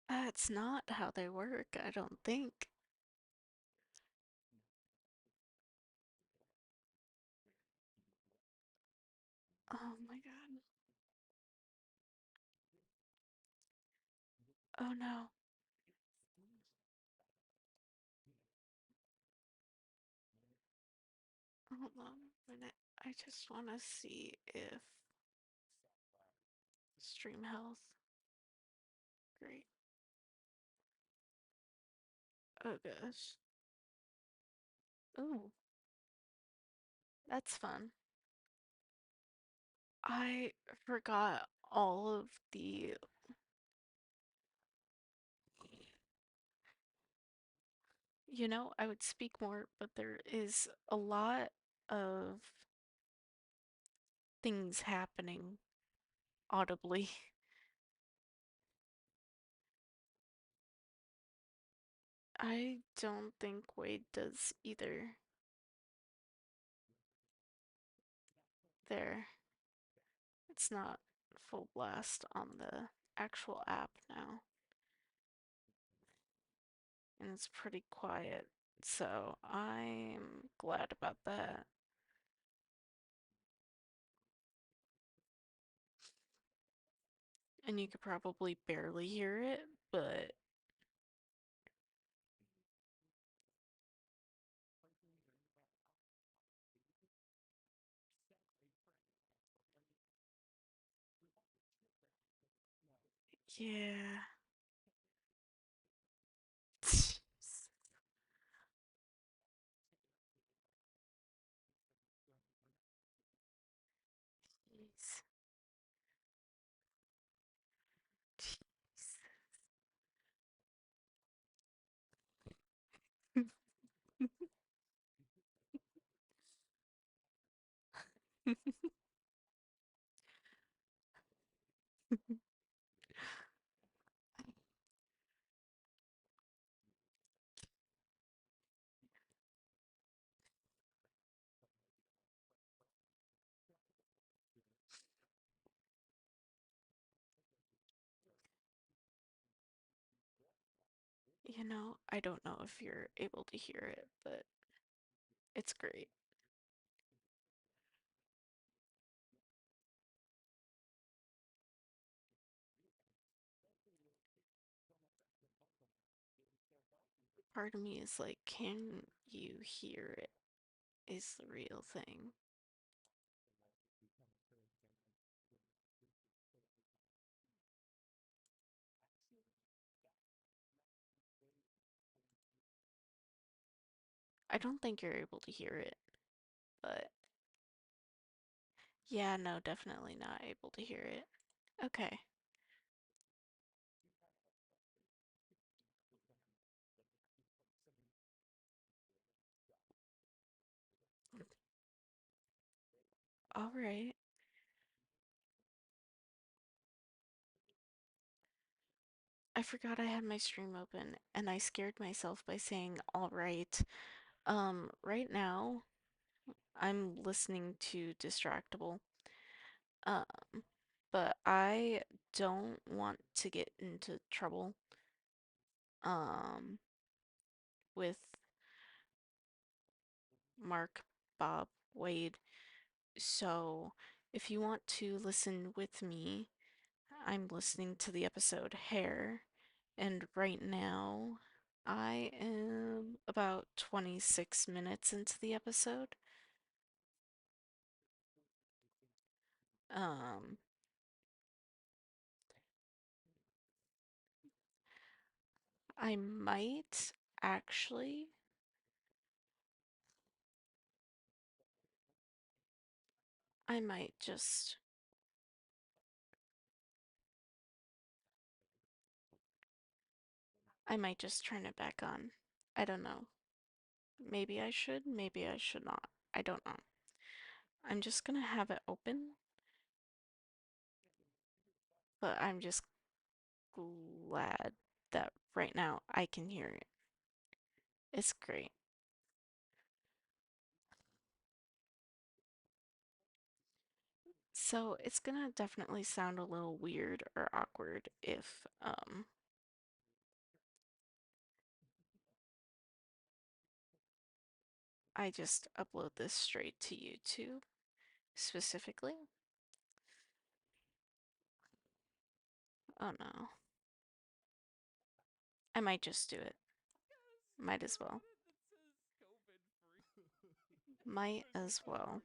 That's not how they work, I don't think. Oh my god. Oh no. Hold on a minute. I just want to see if stream health. Great. Oh gosh. Ooh, that's fun. I forgot all of the, I would speak more, but there is a lot of things happening audibly. I don't think Wade does either. There. It's not full blast on the actual app now. And it's pretty quiet. So I'm glad about that. And you could probably barely hear it, but yeah. Jeez. Jeez. I don't know if you're able to hear it, but it's great. Part of me is like, can you hear it? Is the real thing. I don't think you're able to hear it, but yeah, no, definitely not able to hear it. Okay. All right. I forgot I had my stream open and I scared myself by saying all right. Right now I'm listening to Distractable. Um, but I don't want to get into trouble um with Mark, Bob, Wade. So if you want to listen with me, I'm listening to the episode Hair, and right now I am about 26 minutes into the episode. Um, I might actually, I might just, I might just turn it back on. I don't know. Maybe I should, maybe I should not. I don't know. I'm just gonna have it open but I'm just glad that right now I can hear it. It's great. So it's gonna definitely sound a little weird or awkward if I just upload this straight to YouTube specifically. Oh no. I might just do it. Might as well. Might as well.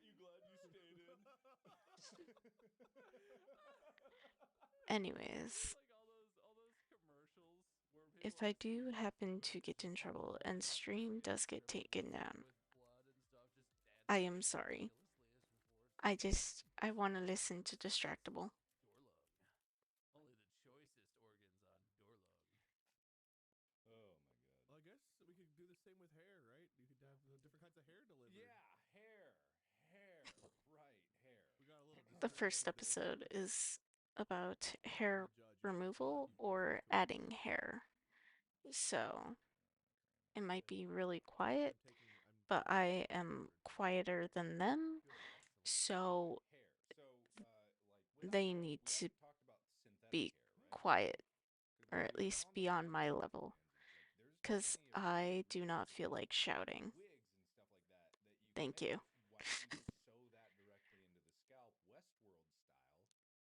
Anyways, if I do happen to get in trouble and stream does get taken down, I am sorry. I want to listen to Distractable. Oh my god. Well, I guess we could do the same with hair, right? You could have different kinds of hair delivered. Yeah, hair. Right, hair. We got a little The dessert first after this. episode is about I'm hair the judge. removal You or go first. adding hair. So it might be I'm really quiet, but I am quieter than them, so hair. So, they we need to actually talked about synthetic be hair, right? quiet, or Because at we're least on be the on my topic of level, chimpanzees. Like, there's because plenty of I do ways not feel like shouting. wigs and stuff like that that you can Thank make. you. Why don't you just sew that directly into the scalp, Westworld style,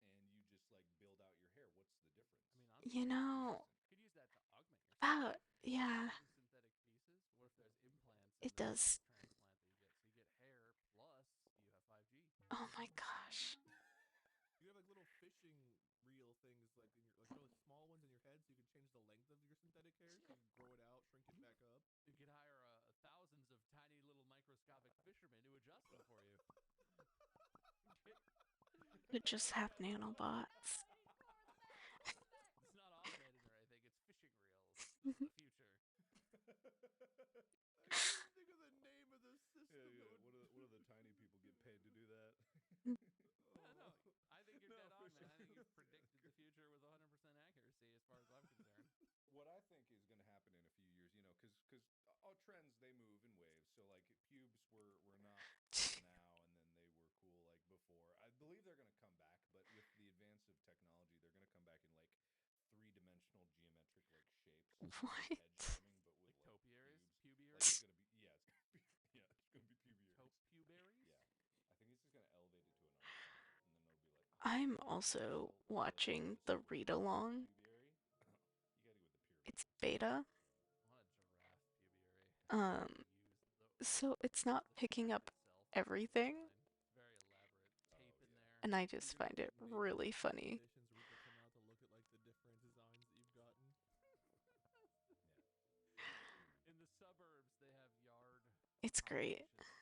and you just like build out your hair? What's the difference? I mean, You honestly, know, you could use that to augment your skin. about, yeah, Using synthetic pieces. What if there's implants and it then an does. off transplant that you get? So you get hair plus you have 5G. Oh my gosh. You have like little fishing reel things like in your like you know, like small ones in your head, so you can change the length of your synthetic hair, so you can grow it out, shrink it back up. You could hire thousands of tiny little microscopic fishermen to adjust them for you. It just have nanobots. It's not automated or anything. It's fishing reels. This is the future. I can't even think of the name of the system. Yeah. What do the tiny people get paid to do that? No, I think you're dead on, man. I think you've predicted the future with 100% accuracy as far as I'm concerned. What I think is going to happen in a few years, because all trends they move in waves. So like pubes were not cool now, and then they were cool like before. I believe they're going to come back, but with the advance of technology, they're going to come back in like three-dimensional geometric like shapes, like What? head shaving, but with Like like topiaries? pubes. Like Pubiaries? it's going to be yeah, it's going to be yeah, it's going to be pubiaries. Puberries? Yeah, I think it's just going to elevate it to an art form, and then it'll be like I'm oh, also will watching this the will read look like a along. pubiary. You got to go with the pure It's version. beta. I want a giraffe pubiary. Um, so it's not The picking shaft up itself everything, very elaborate tape in there. and I So just you're gonna find have it like really major funny. competitions where people come out to look at like the different designs that you've gotten. In the suburbs, they have yard It's great. competitions.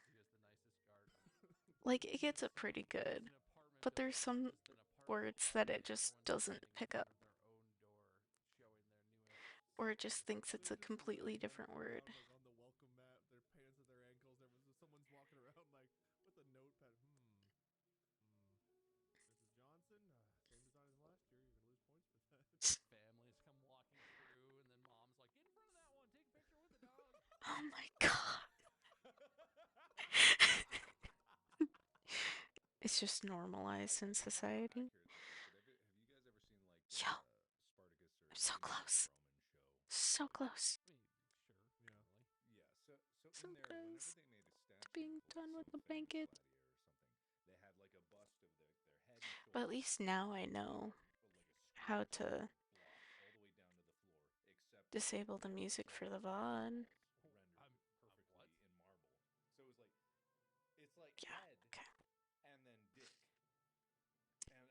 Who has the nicest garden? Like, it gets it In pretty good, an apartment but there's building, it's some just an apartment words that it block, and just no one's doesn't standing in pick front up, of their own door showing their newest or it just sneakers. thinks it's There's a just these like completely men different running word. around like on the welcome mat, their pants at their ankles. Someone's walking around like with a notepad. Mrs. Johnson, same design as last year. You're gonna lose points for that. Families come walking through, and then mom's like, "Get in front of that one. Take a picture with the dog." Oh my god. It's just normalized in I don't know how society. accurate this is, but have you guys ever seen like Yo, Spartacus or I'm so any Greco-Roman close. show? So close. I mean, sure, Yeah. Yeah. So So in there, whenever close they made a to statue being of like done with some the famous blanket. gladiator or something, they had like a bust of their head and But at shoulders, least now I and then know like a how straight to block all the way down to the floor, except disable the their music for the balls VOD. rendered perfectly what? in marble. So it was like it's like Yeah, head okay. and then dick. And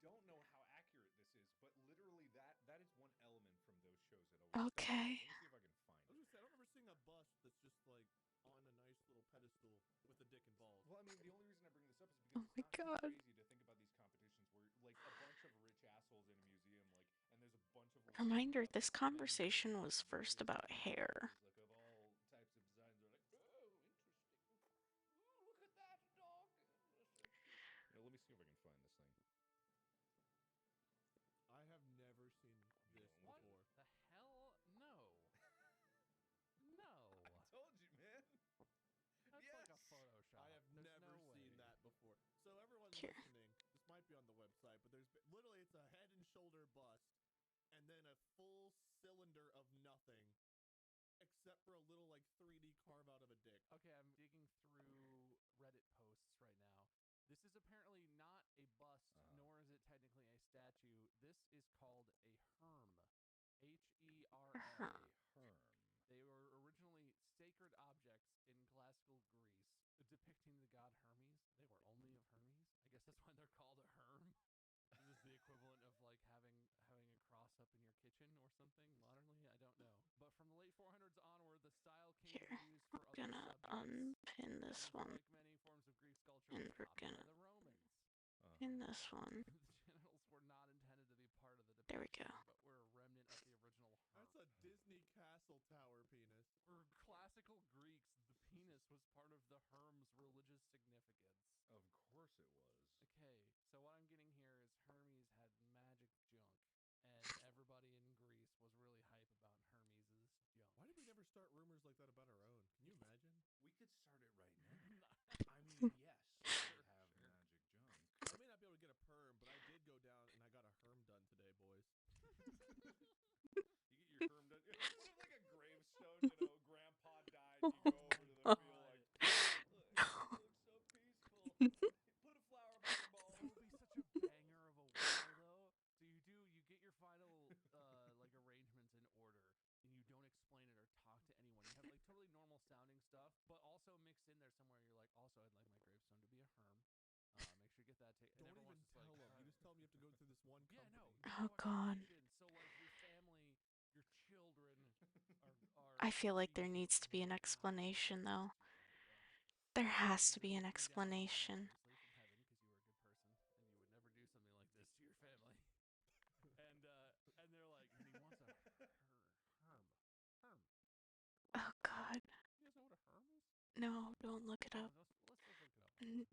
I don't know how accurate this is, but literally that is one element from those shows that always stuck with me. Okay. Let me see if I can find I was it. gonna say, I don't remember seeing a bust that's just like on a nice little pedestal with a dick and balls. Well, I mean, the only reason I bring this up is Oh because it's my not too god. crazy to think about these competitions where like a bunch of rich assholes in a museum, like, and there's a bunch of like Reminder, this men with like conversation was first millions about of hair. dollars, like of all types of designs. They're like, oh, interesting. Ooh, look at that dog. Oh, so cute. You know, let me see if I can find this thing. website, but literally it's a head and shoulder bust, and then a full cylinder of nothing, except for a little like 3D carve out of a dick. Okay, I'm digging through Reddit posts right now. This is apparently not a bust, nor is it technically a statue. This is called a herm. H-E-R-M. Herm. They were originally sacred objects in classical Greece, depicting the god Hermes. They were only of Hermes. I guess that's why they're called a herm. This is the equivalent of like having a cross up in your kitchen or something modernly. I don't know. But from the late 400s onward, the style came Here, to be used for I'm other gonna subjects. unpin this And one, like many forms of Greek sculpture, and was we're copied by gonna the Romans. pin this one. The genitals were not intended to be part of the There we depiction, go. but were a remnant of the original herm. That's a Disney castle tower penis. For classical Greeks, the penis was part of the herm's religious significance. Of course it was. Okay, so what I'm getting here is Hermes had magic junk, and everybody in Greece was really hype about Hermes's junk. Why did we never start rumors like that about our own? Can you imagine? We could start it right now. I mean, yes, they have magic junk. I may not be able to get a perm, but I did go down and I got a herm done today, boys. You get your herm done. It's like a gravestone, you know, grandpa died, you go over to the field like, look, it looks so peaceful. Put a flower by the ball. That would be such a banger of a wall, though. So you get your final like arrangements in order, and you don't explain it or talk to anyone. You have like totally normal sounding stuff, but also mixed in there somewhere. You're like, also, I'd like my gravestone to be a herm. Make sure you get that taken. Don't even tell them. You just tell them you have to go through this one company. Yeah, no. Oh, God. So like your family, your children are I feel like there needs to be an explanation, though. There has to be an explanation. Obviously from heaven, because you were a good person and you would never do something like this to your family. And they're like, and he wants a herm. Oh, God. You guys know what a herm is? No, don't look it up. Let's look it up.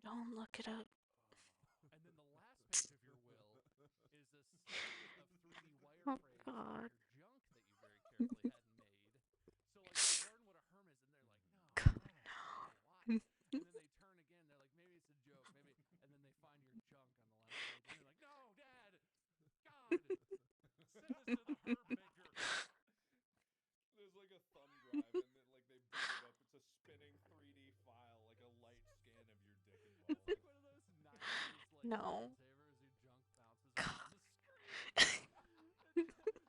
Don't look it up. And then the last page of your will is a series of 3D Oh, wireframes God. of your junk that you very carefully hadn't made. So like they learn what a herm is, and they're like, no, God, why? And then they turn again. They're like, maybe it's a joke, maybe. And then they find your junk on the last page, and they're like, no, Dad, God, send this to the herm maker. There's like a thumb drive, and then like they boot it up. It's a spinning 3D file, like a light scan of your dick and balls. It's like one of those 90s like No. screensavers your junk bounces around the screen.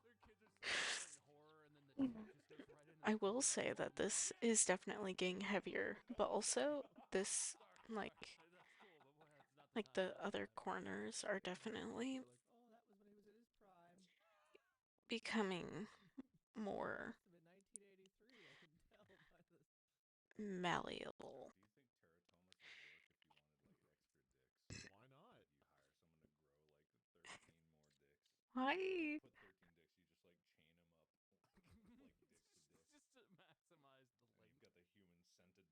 Their kids are screaming horror, and then the junk just goes right into I will say that this is definitely getting heavier, but also this, like That's cool, but boy, that's not like time the other corners are definitely They're like, oh, that was when he was in his prime. becoming more Must have been 1983. I can tell by this. malleable. Do you think teratomas would work if you wanted like extra dicks? Why not? You hire someone to grow like 13 more dicks. Why? Put 13 dicks, you just like chain them up like dicks to dick. just to maximize the And you've length. got the human centidic.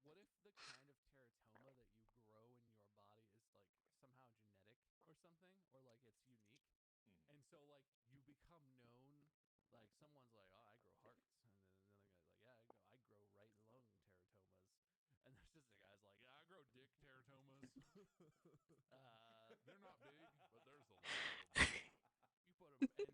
What if the kind of teratoma that you grow in your body is like somehow genetic or something, or like it's unique? And so like you become known, like someone's like, oh, I grow hearts, and then another guy's like, yeah, I grow right lung teratomas, and there's just a guy's like, yeah, I grow dick teratomas. They're not big, but there's a lot of them. You put them end to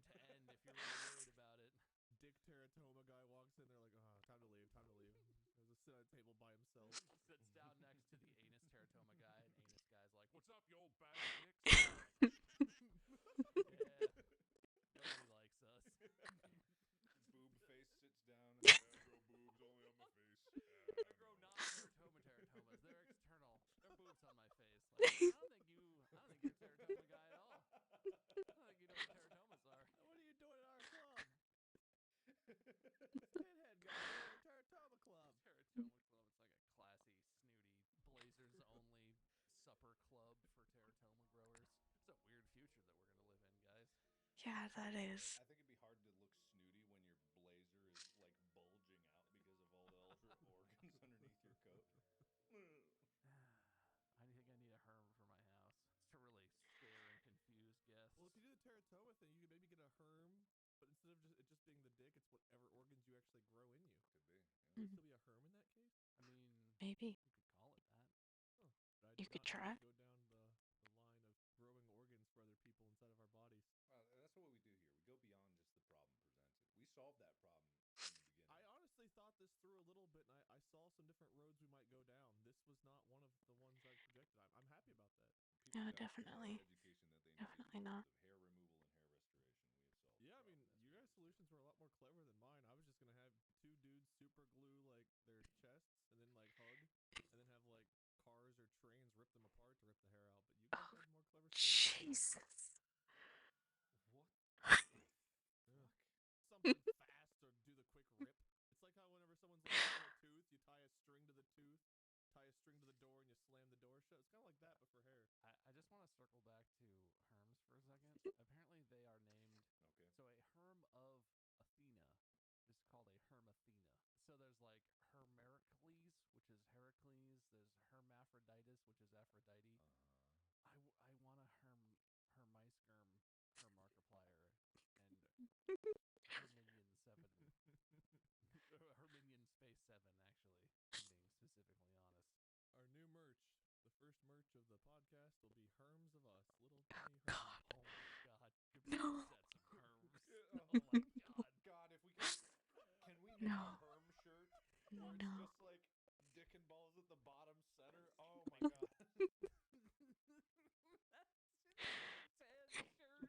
end if you're really worried about it. Dick teratoma guy walks in. They're like, oh, time to leave. Time to leave. There's a sit at a table by himself. Sits down next to the anus teratoma guy, and anus guy's like, what's up, you old bag of dicks? Yeah, nobody likes us. Boob face sits down. I grow boobs only on my face. I grow non-teratoma teratomas. They're external. They're boobs on my face. Like, I don't think you're a teratoma guy at all. I don't think you know what teratomas are. What are you doing at our club? Skinhead guy, we're at the teratoma club. Teratoma club. It's like a classy, snooty, Blazers only supper club for teratoma growers. It's a weird future that we're gonna live in, guys. Yeah, that is. I think it'd be hard to look snooty when your blazer is like bulging out because of all the organs underneath your coat. I think I need a herm for my house to really scare and confuse guests. Well, if you do the teratoma thing, you could maybe get a herm, but instead of it just being the dick, it's whatever organs you actually grow in you. Could be. Would Mhm. it still be a herm in that case? I mean, Maybe. you could call it that. But I You did could not try. Go down the line of growing organs for thought this through a little bit, and I saw some different roads we might go down. This was not one of the ones I projected. I'm happy about that. People No, got the definitely. education that they needed Definitely in not. terms of hair removal and hair restoration. We have solved. Yeah, I the mean, problem. you guys' solutions were a lot more clever than mine. I was just gonna have two dudes super glue like their chests and then like hug, and then have like cars or trains rip them apart to rip the hair out. But you guys had more clever solutions. Jesus. What? Yeah. Something fast or do the quick rip. It's like how whenever someone's losing a tooth, you tie a string to the tooth, tie a string to the door, and you slam the door shut. It's kind of like that, but for hair. I just want to circle back to herms for a second. Apparently, they are named. Okay. So a herm of Athena is called a hermathena. So there's like Hermericles, which is Heracles. There's Hermaphroditus, which is Aphrodite. I want a Hermisgerm Hermarkiplier and Herminion 7. Herminion Space 7, actually, if I'm being specifically honest. Our new merch, the first merch of the podcast, will be Herms of Us, little tiny God. herms. Oh my god. Give me No. a set some herms. Yeah, Oh my god. God, if we can we make No. a herm shirt where it's No. just like dick and balls at the bottom center? Oh my god. That's just a tan shirt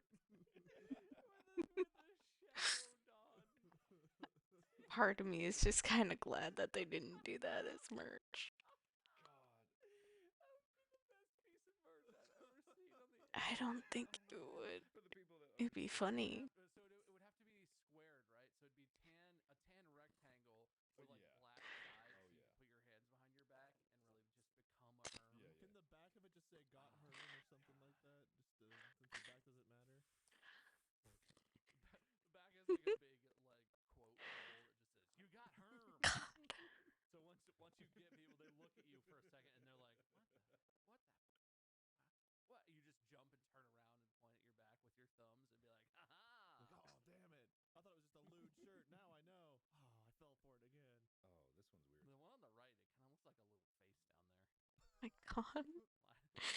with a shadow dawn. Part of me is just kind of glad that they didn't do that as merch. God. That would be the best piece of merch I've ever seen on the I internet. don't think Oh it my God. would. For the people that It'd be funny. So it would have to be squared, right? So it'd be a tan rectangle with like yeah. black sides, Oh, so you yeah. could put your hands behind your back and really just become a herm. Yeah, Can the back of it just say "got herm" or something like that? Just since the back doesn't matter. The back has like a big like quote bubble that just says "You got herm." So once you get people, they look at you for a second and they're like, what? You just jump and turn around and point at your back with your thumbs and be like, "Ha Like, oh, damn it. I thought it was just a lewd shirt. Now I know. Oh, I fell for it again. Oh, this one's weird. The one on the right, it kind of looks like a little face down there. My God.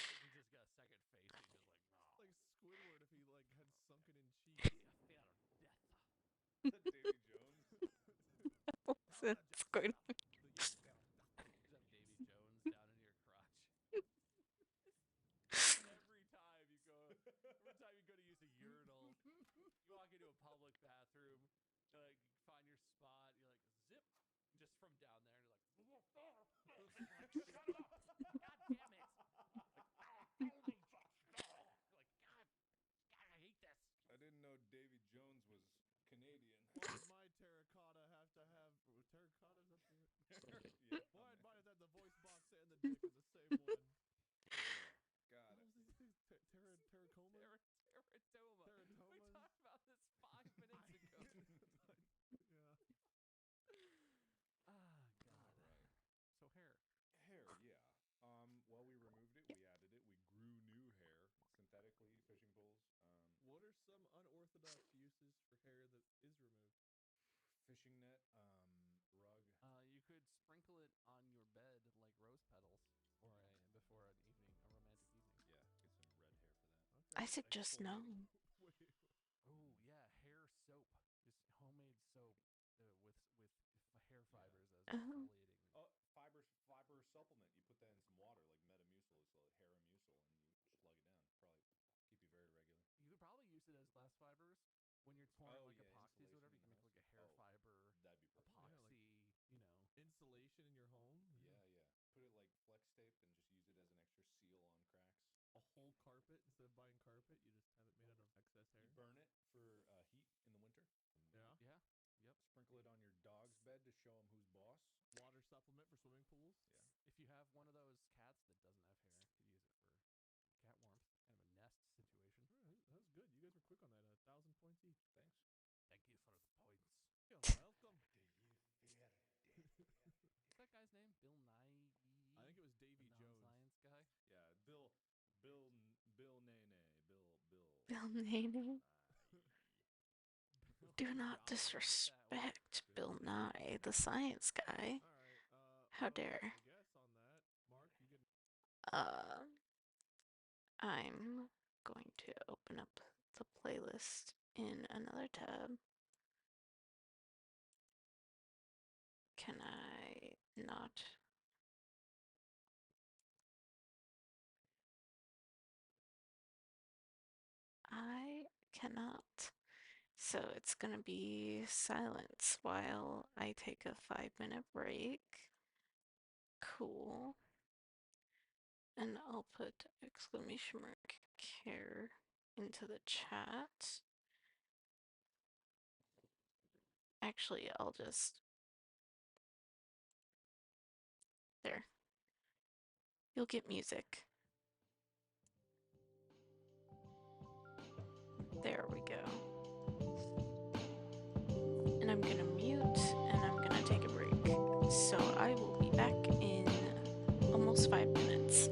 Like he just got a second face and he's just like, Like Squidward if he like had sunken in cheeks. fear of death. Is that Davy Jones? It's going. Just have Davy Jones down in your crotch. Every time you go to use a urinal, you walk into a public bathroom, like you find your spot, you're like zip, just from down there, and you're like, shut up! God damn it! Like, God, I hate this. I didn't know Davy Jones was Canadian. Why did my terracotta have to have terracottas up here? Yeah, Why did mine have the voice box and the dick in the same one? God. What was these things? Terracoma? Teratoma. We Teratomas? talked about this 5 minutes ago. Yeah. Ah, God. Right. So hair. Hair, yeah. Well, we removed it. We added it. We grew new hair synthetically, fishing poles. What are some unorthodox uses for hair that is removed? Fishing net, rug. You could sprinkle it on your bed like rose petals, or before an evening, a romantic evening. Yeah, get some red hair for that. Okay. I said just no. Wait. Oh yeah, hair soap, just homemade soap with hair fibers as Oh. exfoliating. Fiber supplement. You put that in some water, like Metamucil. It's like Haramucil, and you slug it down. Probably keep you very regular. You could probably use it as glass fibers when you're touring like epoxies or whatever. You can make like a hair fiber That'd be perfect. epoxy, Insulation in your home? Yeah. Put it like flex tape and just use it as an extra seal on cracks. A whole carpet instead of buying carpet, you just have it made out of excess hair. You burn it for heat in the winter. Yeah. Yeah. Yep. Sprinkle it on your dog's bed to show him who's boss. Water supplement for swimming pools. Yeah. If you have one of those cats that doesn't have hair, you could use it for cat warmth, kind of a nest situation. All right, that was good. You guys were quick on that. 1,000 points each. Thanks. Thank you for the points. You're welcome. What's that guy's name? Bill Nye. I think it was Davy the Jones. non-science guy. Yeah, Bill Nene. Bill Nene. Bill Do not Nye, get that disrespect Bill Nye, the science guy. All right. How well, dare. I guess on that, Mark, you can. I'm going to open up the playlist in another tab. not. I cannot. So it's gonna be silence while I take a 5-minute break. Cool. And I'll put exclamation mark care into the chat. Actually, I'll just... There. You'll get music. There we go. And I'm gonna mute and I'm gonna take a break. So I will be back in almost 5 minutes.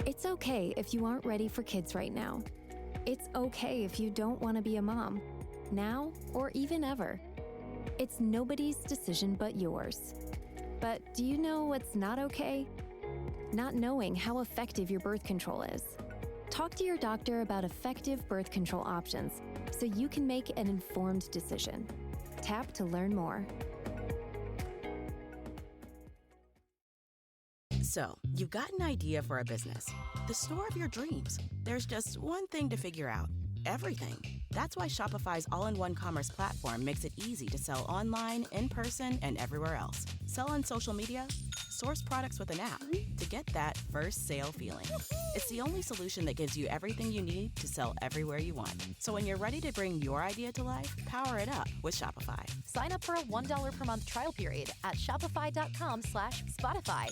It's okay if you aren't ready for kids right now. It's okay if you don't want to be a mom, now or even ever. It's nobody's decision but yours. But do you know what's not okay? Not knowing how effective your birth control is. Talk to your doctor about effective birth control options so you can make an informed decision. Tap to learn more. So, you've got an idea for a business, the store of your dreams. There's just one thing to figure out: everything. That's why Shopify's all-in-one commerce platform makes it easy to sell online, in person, and everywhere else. Sell on social media, source products with an app to get that first sale feeling. It's the only solution that gives you everything you need to sell everywhere you want. So when you're ready to bring your idea to life, power it up with Shopify. Sign up for a $1 per month trial period at shopify.com/Spotify.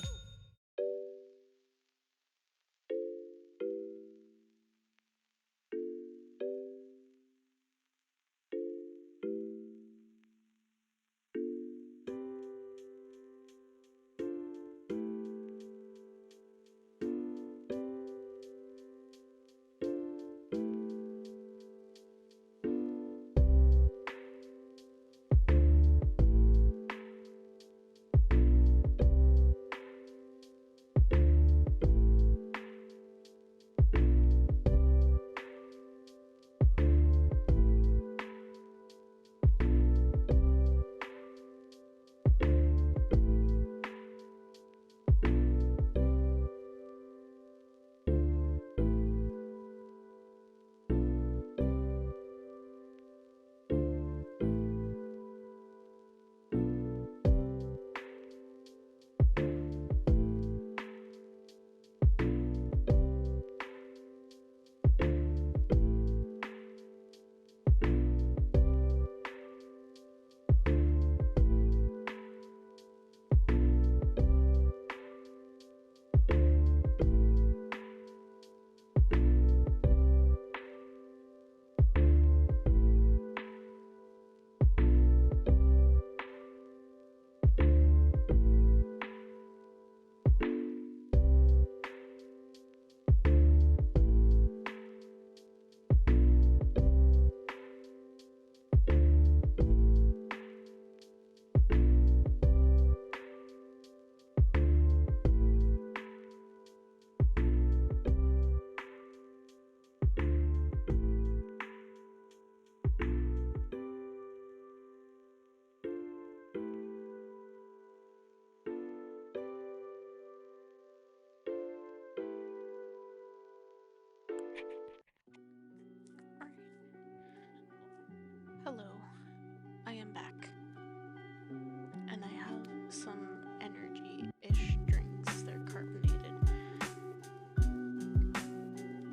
some energy-ish drinks. They're carbonated.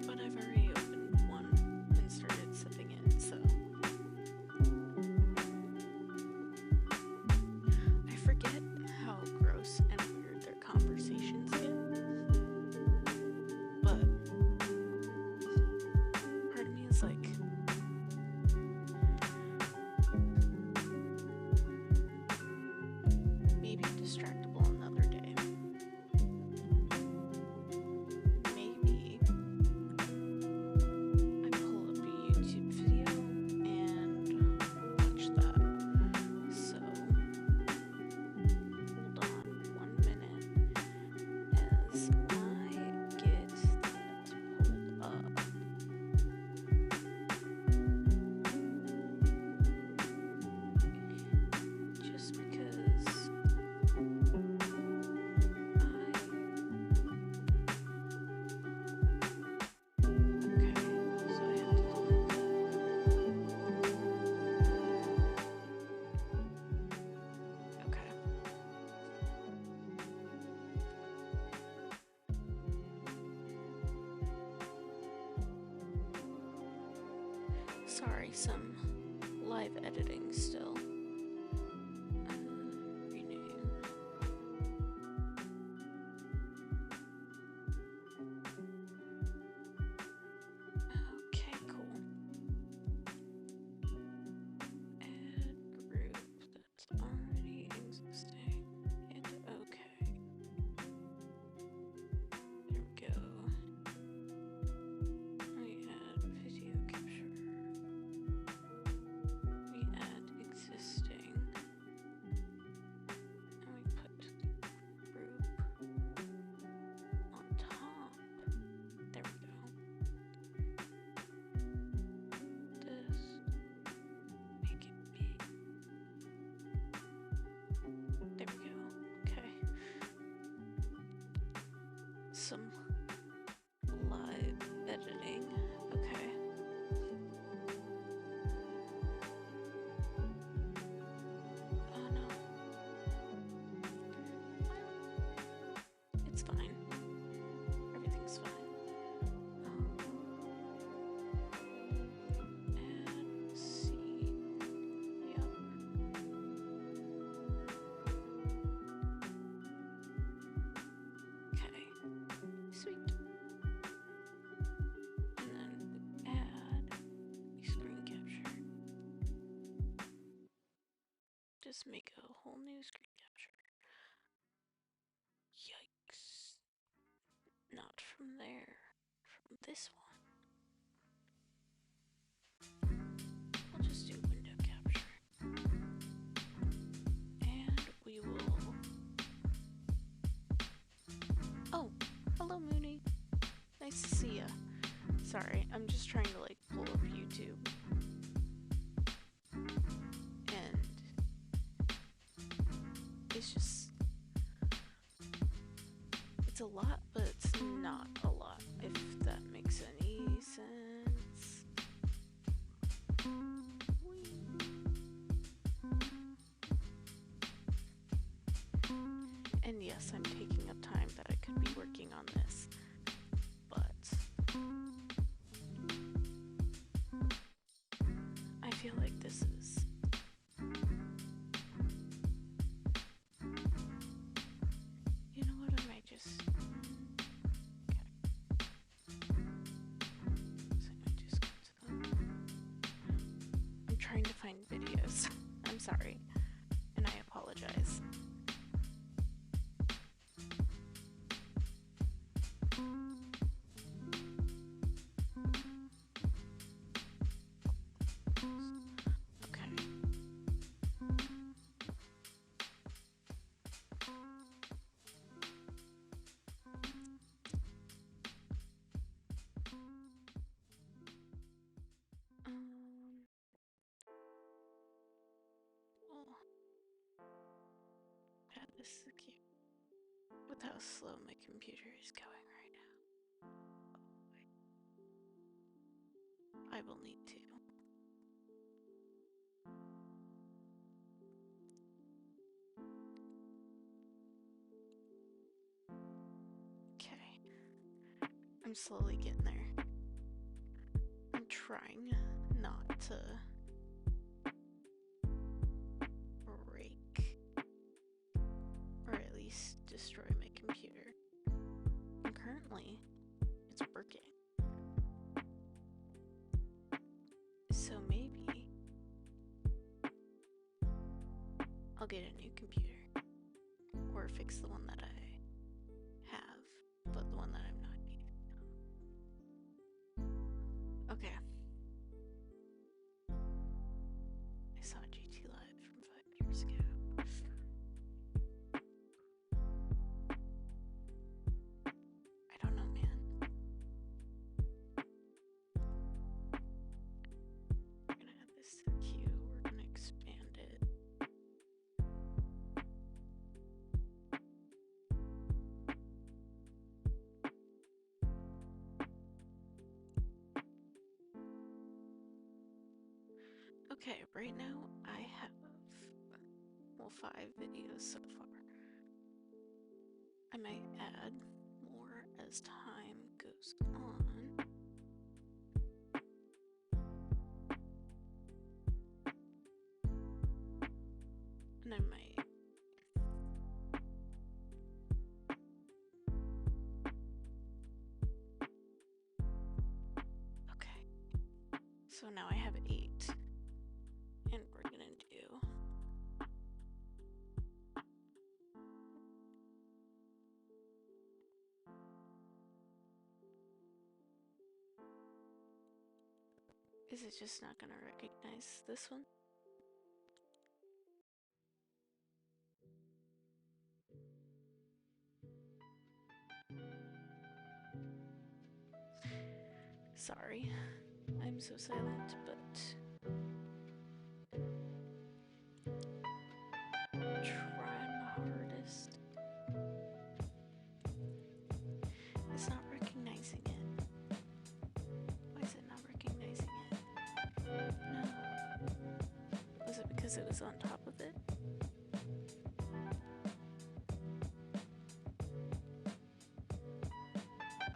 But I've already opened one and started sipping it, so I forget how gross and weird their conversations get. But part of me is like, maybe distractible another day. Maybe I pull up a YouTube video and watch that. So hold on 1 minute as I get that pulled up. Just because okay, so I have to delete that. Okay. Sorry, some live editing still. Renew. Okay, cool. Add group that's already existing. Hit OK. There we go. We add video capture. We add existing. And we put group on top. There we go. This. Make it big. There we go. Okay. Some live editing. Okay. Oh no. It's fine. Everything's fine. Add scene. Yep. Okay. Sweet. And then we add a screen capture. Just make a whole new screen capture. Yikes. Not from there. From this one. We'll just do window capture. And we will. Oh, hello Mooney. Nice to see ya. Sorry, I'm just trying to like pull up YouTube. And it's just, it's a lot, but it's not a lot, if that makes any sense. And yes, I'm taking up time that I could be working on this, but I feel like this is you know what, I might just okay. So I might just go to them. I'm trying to find videos. I'm sorry. And I apologize. Okay. Oh. Yeah, this is cute. With how slow my computer is going right now. I will need to. I'm slowly getting there. I'm trying not to break or at least destroy my computer. And currently, it's working. So maybe I'll get a new computer or fix the one that I have, but the one that I'm not using. Okay. I saw GT Live from 5 years ago. I don't know, man. We're gonna add this to the queue. We're gonna expand it. Okay, right now I have, well, 5 videos so far. I might add more as time goes on. And I might okay. So now I have 8. And we're gonna do is it just not gonna recognize this one? Sorry, I'm so silent, but trying my hardest. It's not recognizing it. Why is it not recognizing it? No. Was it because it was on top of it?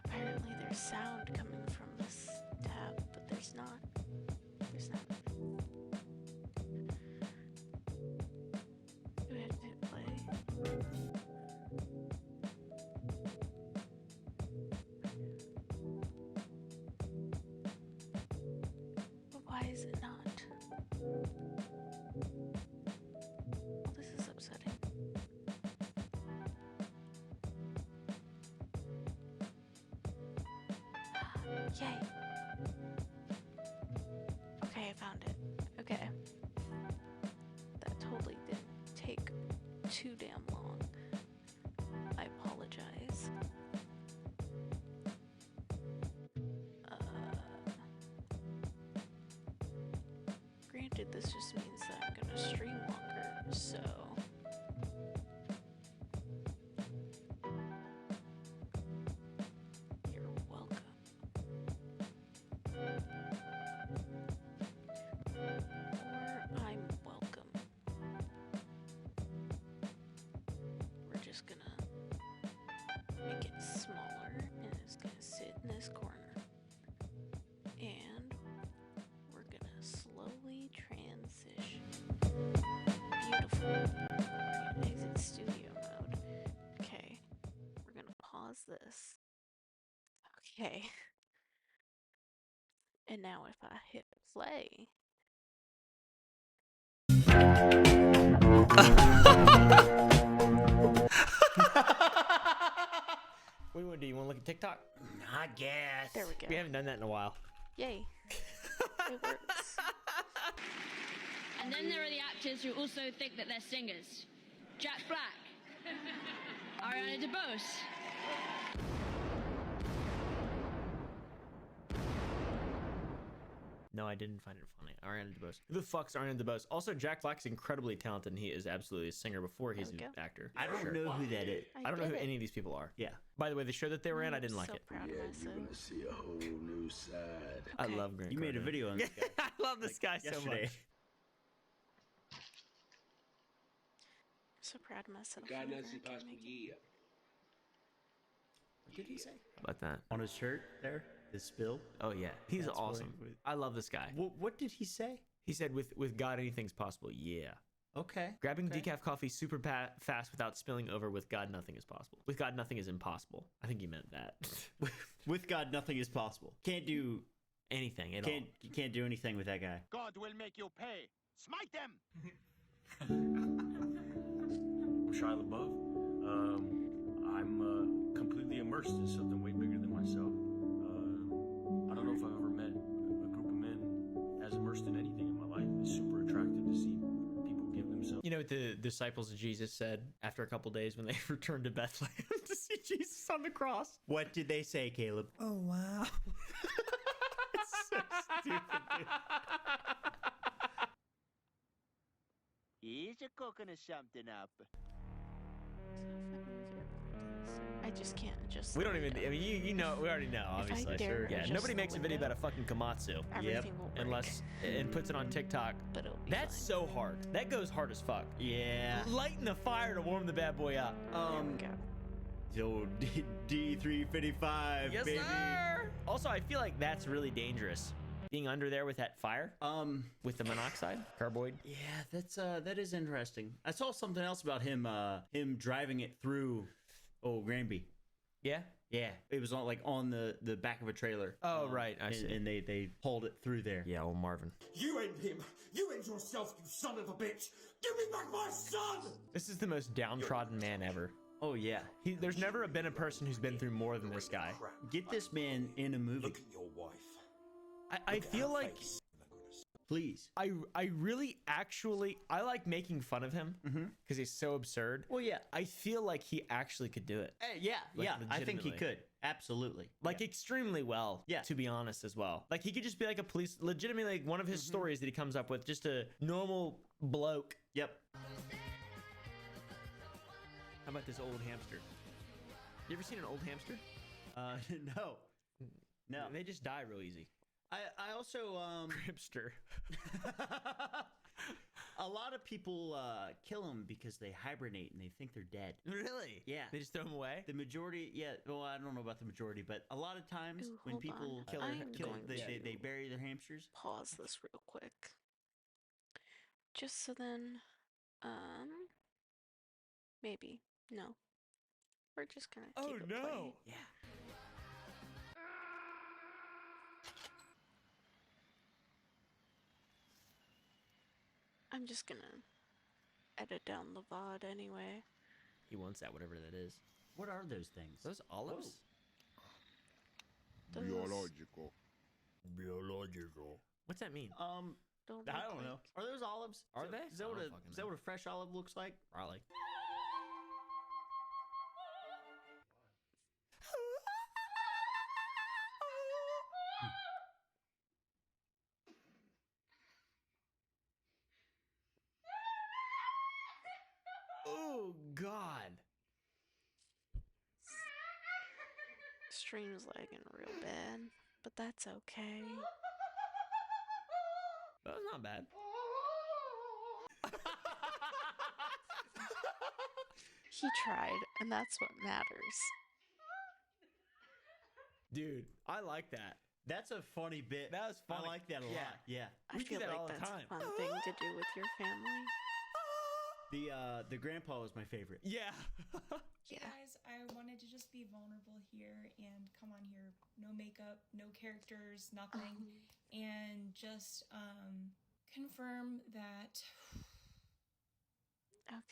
Apparently there's sound coming from this tab, but there's not. There's not. Do I have to hit play? But why is it not? Well, this is upsetting. Yay! Okay, I found it. Okay. That totally didn't take too damn long. I apologize. Granted, this just means that I'm gonna stream longer, so... You're welcome. Or I'm welcome. We're just gonna make it smaller, and it's gonna sit in this corner. And we're gonna slowly transition. Beautiful. We're gonna exit studio mode. Okay. We're gonna pause this. Okay. And now if I hit play. What do you want to do? You want to look at TikTok? I guess. There we go. We haven't done that in a while. Yay. It works. And then there are the actors who also think that they're singers. Jack Black. Ariana DeBose. No, I didn't find it funny. Ariana DeBose. Who the fuck's Ariana DeBose? Also, Jack Black's incredibly talented, and he is absolutely a singer before he's an actor. I don't know who that is. I don't know who any of these people are. Yeah. By the way, the show that they were in, I didn't like so it. Proud of myself. You're gonna see a whole new side. I love Grant. You made a Cardone. video on this guy. I love this guy so yesterday. much. So proud of myself. God knows the past year. What did he say? How about that? On his shirt there, the spill. Oh yeah, he's That's awesome. I love this guy. What did he say? He said, "With God, anything's possible." Yeah. Okay. Grabbing decaf coffee super fast without spilling over. With God, nothing is possible. With God, nothing is impossible. I think he meant that. With God, nothing is possible. Can't do anything at all. You can't do anything with that guy. God will make you pay. Smite them. Shia LaBeouf. I'm completely immersed in something way bigger than myself. I don't know if I've ever met a group of men as immersed in anything in my life. It's super attractive to see people give themselves. You know what the disciples of Jesus said after a couple days when they returned to Bethlehem to see Jesus on the cross? What did they say, Caleb? Oh, wow. It's so stupid, dude. Here's a coconut something up. I just can't just. We don't even. I mean, you know, we already know, obviously. Yeah, nobody makes a video about a fucking Komatsu. Everything will break. Unless and puts it on TikTok. But it'll be That's so hard. That goes hard as fuck. Yeah. Lighting the fire to warm the bad boy up. So D355, Yes, baby. sir. Also, I feel like that's really dangerous. Being under there with that fire. With the monoxide, carboid. Yeah, that is interesting. I saw something else about him driving it through Granby. Yeah? Yeah. It was on the back of a trailer. Oh, right. I see. And they hauled it through there. Yeah, old Marvin. You end him. You end yourself, you son of a bitch. Give me back my son. This is the most downtrodden man ever. Oh, yeah. There's never been a person who's been through more than this guy. Get this man in a movie. Look at your wife. I feel like... Please. I really actually... I like making fun of him because he's so absurd. Well, yeah. I feel like he actually could do it. Yeah, Like, yeah. I think he legitimately. could. Absolutely. Like extremely well, Yeah. to be honest as well. Like he could just be like a police, legitimately like one of his stories that he comes up with, just a normal bloke. Yep. How about this old hamster? You ever seen an old hamster? No. No. They just die real easy. I also Gripster. a lot of people kill them because they hibernate and they think they're dead. Really? Yeah. They just throw them away? The majority, yeah. Well, I don't know about the majority, but a lot of times Ooh, when hold people on. I'm going they to bury their hamsters. Pause this real quick. Just so then, maybe. No. We're just gonna keep it playing. Yeah. I'm just gonna edit down the VOD anyway. He wants that, wwhatever that is. What are those things? Those olives? Those- Biological. Biological. What's that mean? Don't I look don't know. like- Are those olives? Are they? Is that, I what don't a, fucking is that know. what a fresh olive looks like? Probably. Oh, God. Stream's lagging real bad, but that's okay. That was not bad. He tried, and that's what matters. Dude, I like that. That's a funny bit. That was funny. I like that a lot. Yeah. I We do feel that like all the that's time. a fun thing to do with your family. The grandpa was my favorite. Yeah. Yeah. Guys, I wanted to just be vulnerable here and come on here, no makeup, no characters, nothing, and just confirm that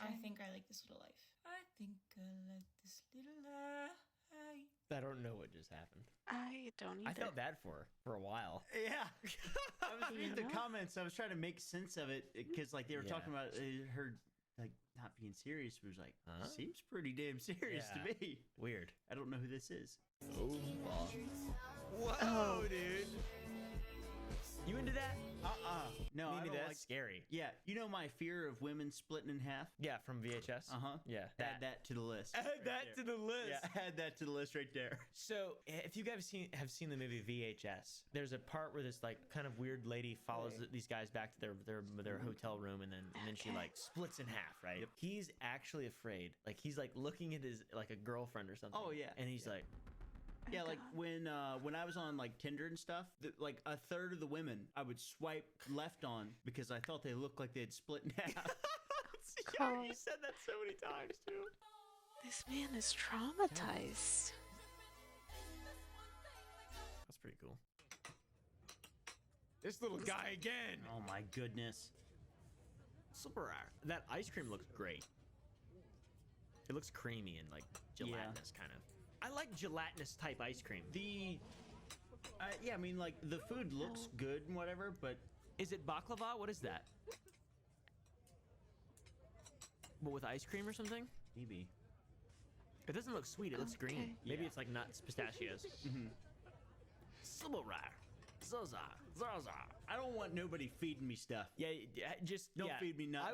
I think I like this little life. I think I like this little life. I don't know what just happened. I don't either. I felt bad for a while. Yeah. I was reading the know? comments. I was trying to make sense of it because like they were Yeah. talking about her like not being serious. It was like Huh? seems pretty damn serious Yeah. to me. Weird. I don't know who this is. Oh, whoa, dude. You into that? No, I Maybe don't that's like. scary. Yeah, you know my fear of women splitting in half. Yeah, from VHS. Yeah, add that to the list. Add that to the list. Yeah, add that to the list right there. So, if you guys have seen the movie VHS, there's a part where this like kind of weird lady follows these guys back to their hotel room, and then she like splits in half. Right? Yep. He's actually afraid. Like he's like looking at his like a girlfriend or something. Oh yeah. And he's like. Yeah, like when I was on like Tinder and stuff, like a third of the women I would swipe left on because I thought they looked like they'd split in half. Yeah, you said that so many times too. This man is traumatized. That's pretty cool. This little guy again. Oh my goodness. Super rare. That ice cream looks great. It looks creamy and like gelatinous kind of. I like gelatinous type ice cream. Yeah, I mean like the food looks good and whatever, but is it baklava? What is that? But with ice cream or something? Maybe. It doesn't look sweet. It looks green. Maybe it's like nuts, pistachios. Super rare. Zaza. I don't want nobody feeding me stuff. Yeah, just don't feed me nothing. I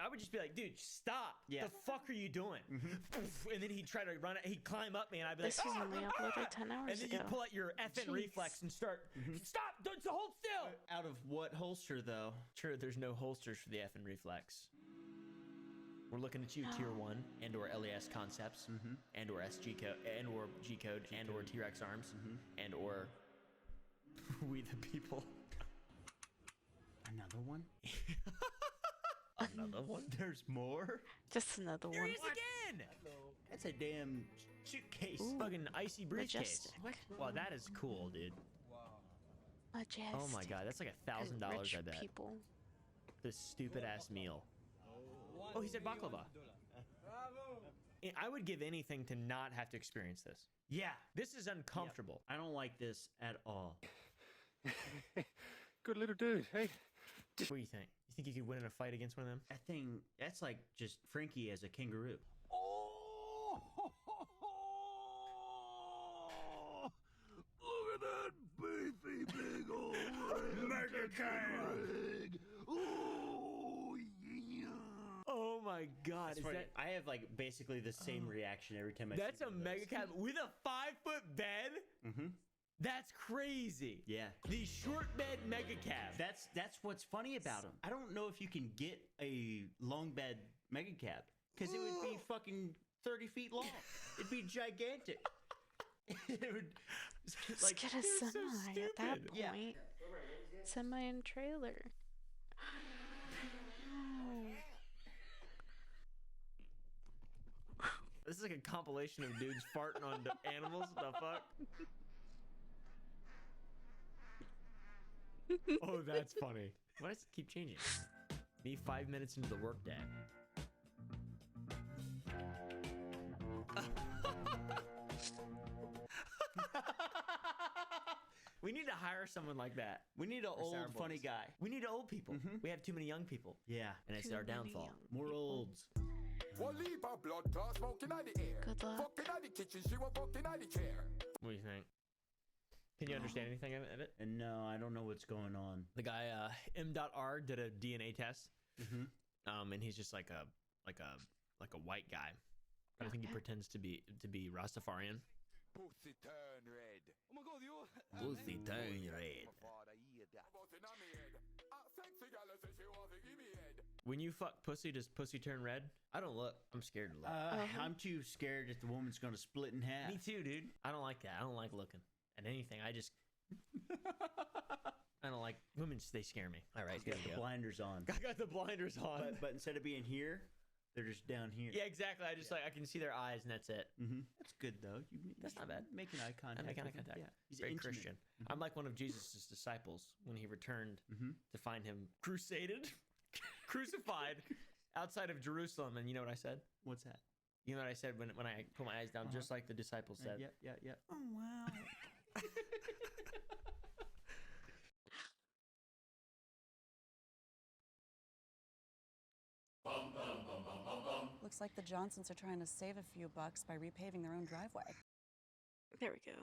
would just be like, dude, stop. Yeah. The fuck are you doing? And then he'd try to run it. He'd climb up me, and I'd be like, this was only uploaded 10 hours and then ago. you pull out your effing reflex and start, stop, don't hold still. Out of what holster though? Sure, there's no holsters for the effing reflex. We're looking at you, Tier 1 and or LES Concepts, and or SG Code, and or G Code, and or T-Rex Arms, and or We the People. Another one? Another one? There's more? Just another There one. he is again! That's a damn suitcase. Fucking icy briefcase. Majestic. Wow, that is cool, dude. Majestic. Oh my god, that's like $1,000, Rich I bet. people. This stupid ass meal. Oh, he said baklava. I would give anything to not have to experience this. Yeah. This is uncomfortable. I don't like this at all. Good little dude, hey? What do you think? You think you could win in a fight against one of them? That thing, that's like just Frankie as a kangaroo. Oh, look at that beefy big old mega rig. Oh, yeah. Oh my god, It's is funny. that... I have like basically the same reaction every time I see That's a one of mega those. cab with a 5-foot bed? That's crazy. Yeah. The short bed mega cab. That's what's funny about them. I don't know if you can get a long bed mega cab because it would be fucking 30 feet long. It'd be gigantic. It would Just get a semi at that point. Yeah. Semi and trailer. This is like a compilation of dudes farting on animals. The fuck? Oh, that's funny. Why does it keep changing? Me 5 minutes into the workday. We need to hire someone like that. We need an old sound funny boys. guy. We need old people. We have too many young people. Yeah. And it's Too our many downfall. young More people. olds. One leap of blood clot smoking out the air. Good luck. Fucking out the kitchen, she was fucking out the chair. What do you think? Can you understand anything of it? And no, I don't know what's going on. The guy M.R. did a DNA test, and he's just like a white guy. I think he pretends to be Rastafarian. Pussy turn red. Oh my god, you. Pussy turn red. My father hear that. Bustin' on me head. Sexy girl say she want to give me head. When you fuck pussy, does pussy turn red? I don't look. I'm scared to look. I'm too scared that the woman's gonna split in half. Me too, dude. I don't like that. I don't like looking at anything. I just. I don't like women. They scare me. All right, Got the blinders on. I got the blinders on. But instead of being here, they're just down here. Yeah, exactly. I just like I can see their eyes, and that's it. That's good though. That's not bad. Making eye contact. I'm making eye with him. contact. Yeah, he's Very intimate. Christian. I'm like one of Jesus' disciples when he returned to find him crusaded, crucified outside of Jerusalem. And you know what I said? What's that? You know what I said when I put my eyes down, just like the disciples said. Yeah. Oh, wow. Looks like the Johnsons are trying to save a few bucks by repaving their own driveway. There we go.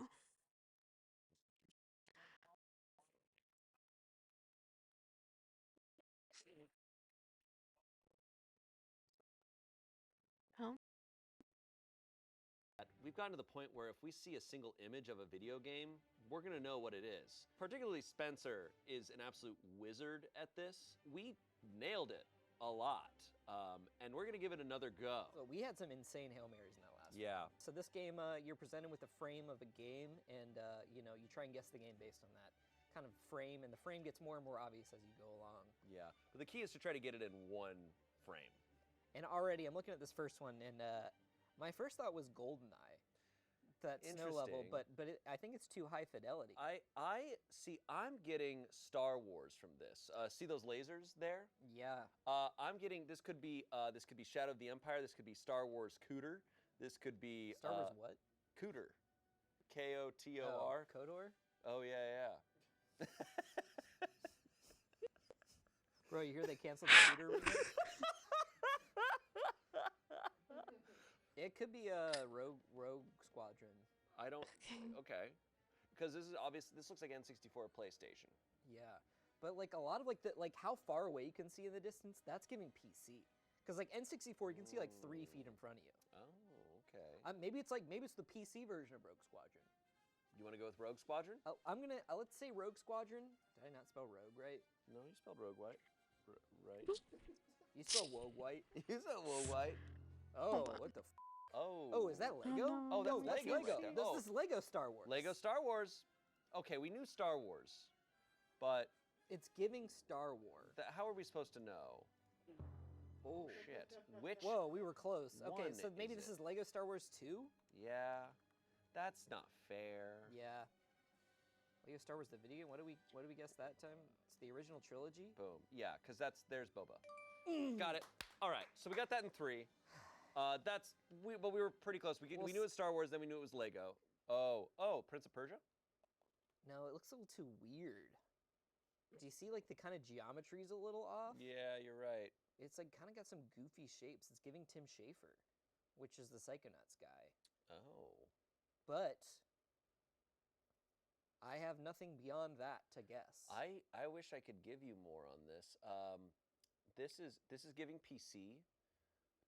we've gotten to the point where if we see a single image of a video game, we're gonna know what it is. Particularly Spencer is an absolute wizard at this. We nailed it a lot, and we're gonna give it another go. So we had some insane Hail Marys in that last Yeah. one. So this game, you're presented with a frame of a game, and you know, you try and guess the game based on that kind of frame, and the frame gets more and more obvious as you go along. Yeah, but the key is to try to get it in one frame. And already, I'm looking at this first one, and my first thought was GoldenEye, that snow level, Interesting. I think it's too high fidelity. I see. I'm getting Star Wars from this. See those lasers there? Yeah. I'm getting. This could be Shadow of the Empire. This could be Star Wars Cooter. This could be Star Wars what? Cooter. Kotor. Kotor? Oh yeah. Bro, you hear they canceled the Cooter remake? It could be a Rogue Squadron. I don't. Okay. Because this is obvious. This looks like N64 PlayStation. Yeah, but like a lot of like how far away you can see in the distance, that's giving PC. Because like N64, you can see like 3 feet in front of you. Oh, okay. Maybe it's the PC version of Rogue Squadron. You want to go with Rogue Squadron? Let's say Rogue Squadron. Did I not spell Rogue right? No, you spelled Rogue White. Right. You spell Wogue White. You spelled Wogue White. Oh, what the? Oh, is that Lego? Oh, no, that's Lego. Lego. Right there. This is Lego Star Wars. Lego Star Wars. Okay, we knew Star Wars, but it's giving Star Wars. How are we supposed to know? Oh shit! Which? Whoa, we were close. Okay, one so maybe is this it? is Lego Star Wars 2. Yeah, that's not fair. Yeah. Lego Star Wars the video game. What do we guess that time? It's the original trilogy. Boom. Yeah, because there's Boba. Got it. All right, so we got that in 3. But we were pretty close. We knew it was Star Wars, then we knew it was Lego. Oh, Prince of Persia? No, it looks a little too weird. Do you see like the kind of geometry's a little off? Yeah, you're right. It's like kind of got some goofy shapes. It's giving Tim Schafer, which is the Psychonauts guy. Oh. But I have nothing beyond that to guess. I wish I could give you more on this. This is giving PC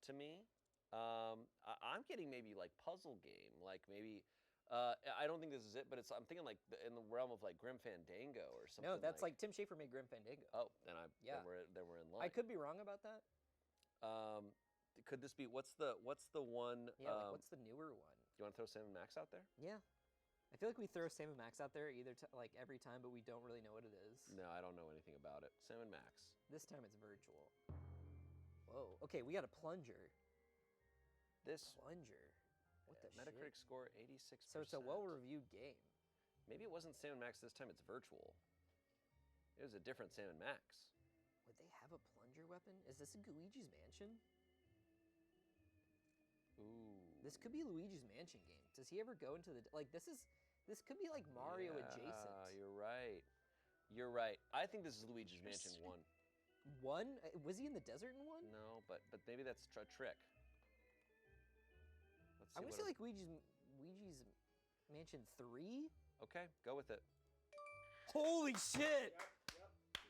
to me. I'm getting maybe like puzzle game, like maybe. I don't think this is it, but I'm thinking like in the realm of like Grim Fandango or something. No, that's like Tim Schafer made Grim Fandango. Oh, then we're in line. I could be wrong about that. Could this be what's the one? Yeah, like what's the newer one? You want to throw Sam and Max out there? Yeah, I feel like we throw Sam and Max out there like every time, but we don't really know what it is. No, I don't know anything about it. Sam and Max. This time it's virtual. Whoa. Okay, we got a plunger. Plunger. What the Metacritic shit? score 86%. So it's a well-reviewed game. Maybe it wasn't Sam and Max this time. It's virtual. It was a different Sam and Max. Would they have a plunger weapon? Is this a Luigi's Mansion? Ooh. This could be Luigi's Mansion game. Does he ever go into the This could be like Mario adjacent. You're right. You're right. I think this is Luigi's Mansion 1. 1? Was he in the desert in 1? No, but maybe that's a trick. I'm gonna say like Luigi's Mansion 3. Okay, go with it. Holy shit!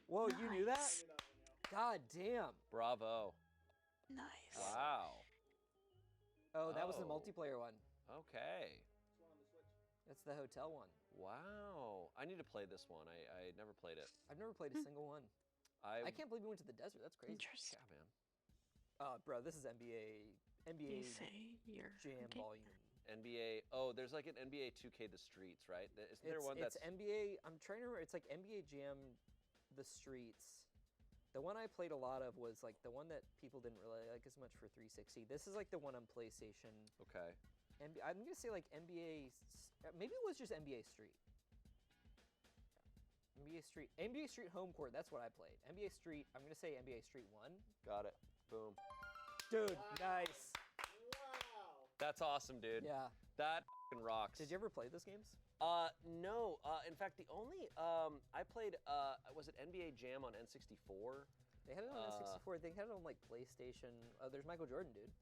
Whoa, you knew that? God damn! Bravo. Nice. Wow. Oh, that was the multiplayer one. Okay. That's the hotel one. Wow. I need to play this one. I never played it. I've never played a single one. I can't believe we went to the desert. That's crazy. Interesting. Yeah, man. Bro, this is NBA Jam volume. NBA. Oh, there's like an NBA 2K The Streets, right? Isn't there one that's NBA? I'm trying to remember. It's like NBA Jam, The Streets. The one I played a lot of was like the one that people didn't really like as much for 360. This is like the one on PlayStation. Okay. I'm gonna say like NBA. Maybe it was just NBA Street. NBA Street Home Court. That's what I played. NBA Street. I'm gonna say NBA Street 1. Got it. Boom. Dude, nice. That's awesome, dude. Yeah. That f***ing rocks. Did you ever play those games? No. In fact, the only I played was it NBA Jam on N64? They had it on N64. They had it on like PlayStation. There's Michael Jordan, dude.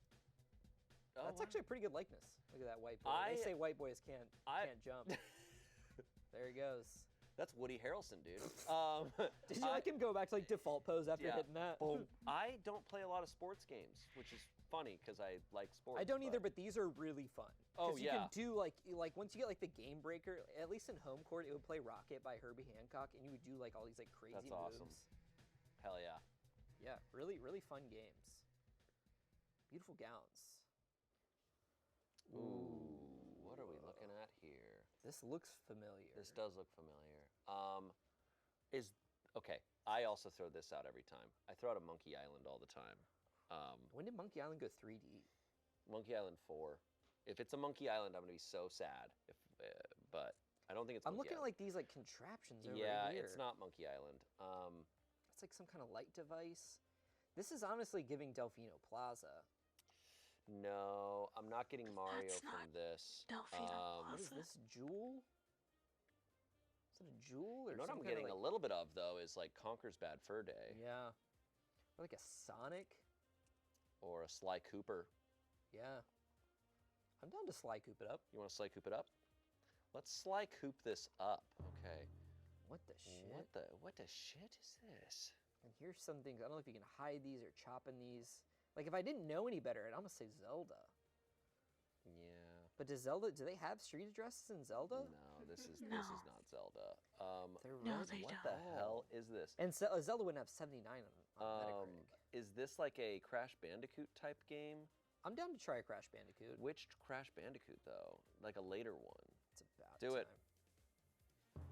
That's actually a pretty good likeness. Look at that white boy. They say white boys can't jump. There he goes. That's Woody Harrelson, dude. Did you like him go back to like default pose after hitting that? Boom. I don't play a lot of sports games, which is funny because I like sports. I don't either, but these are really fun. Oh, you yeah. can do like once you get like the game breaker, at least in home court, it would play Rocket by Herbie Hancock, and you would do like all these like crazy That's awesome. moves. Hell yeah. Yeah, really, really fun games. Beautiful gowns. Ooh, what are we looking at here? This looks familiar. This does look familiar. Okay, I also throw this out every time. I throw out a Monkey Island all the time. When did Monkey Island go 3D? Monkey Island 4. If it's a Monkey Island, I'm gonna be so sad. But I don't think it's. I'm Monkey looking Island. at like these like contraptions over Yeah, here. it's not Monkey Island. It's like some kind of light device. This is honestly giving Delfino Plaza. No, I'm not getting Mario That's from not this. What is this, Jewel? Is it a Jewel or You know what some I'm kind getting of, a little bit of though is like Conker's Bad Fur Day. Yeah. Or like a Sonic. Or a Sly Cooper. Yeah. I'm down to Sly Coop it up. You want to Sly Coop it up? Let's Sly Coop this up. Okay. What the shit? What the shit is this? And here's some things. I don't know if you can hide these or chop in these. Like if I didn't know any better, I'd almost say Zelda. Yeah. But do they have street addresses in Zelda? No, this is No. not Zelda. No, they what don't. the hell is this? And Zelda wouldn't have 79 on Metacritic. Is this like a Crash Bandicoot type game? I'm down to try a Crash Bandicoot. Which Crash Bandicoot though? Like a later one. It's about Do it. time.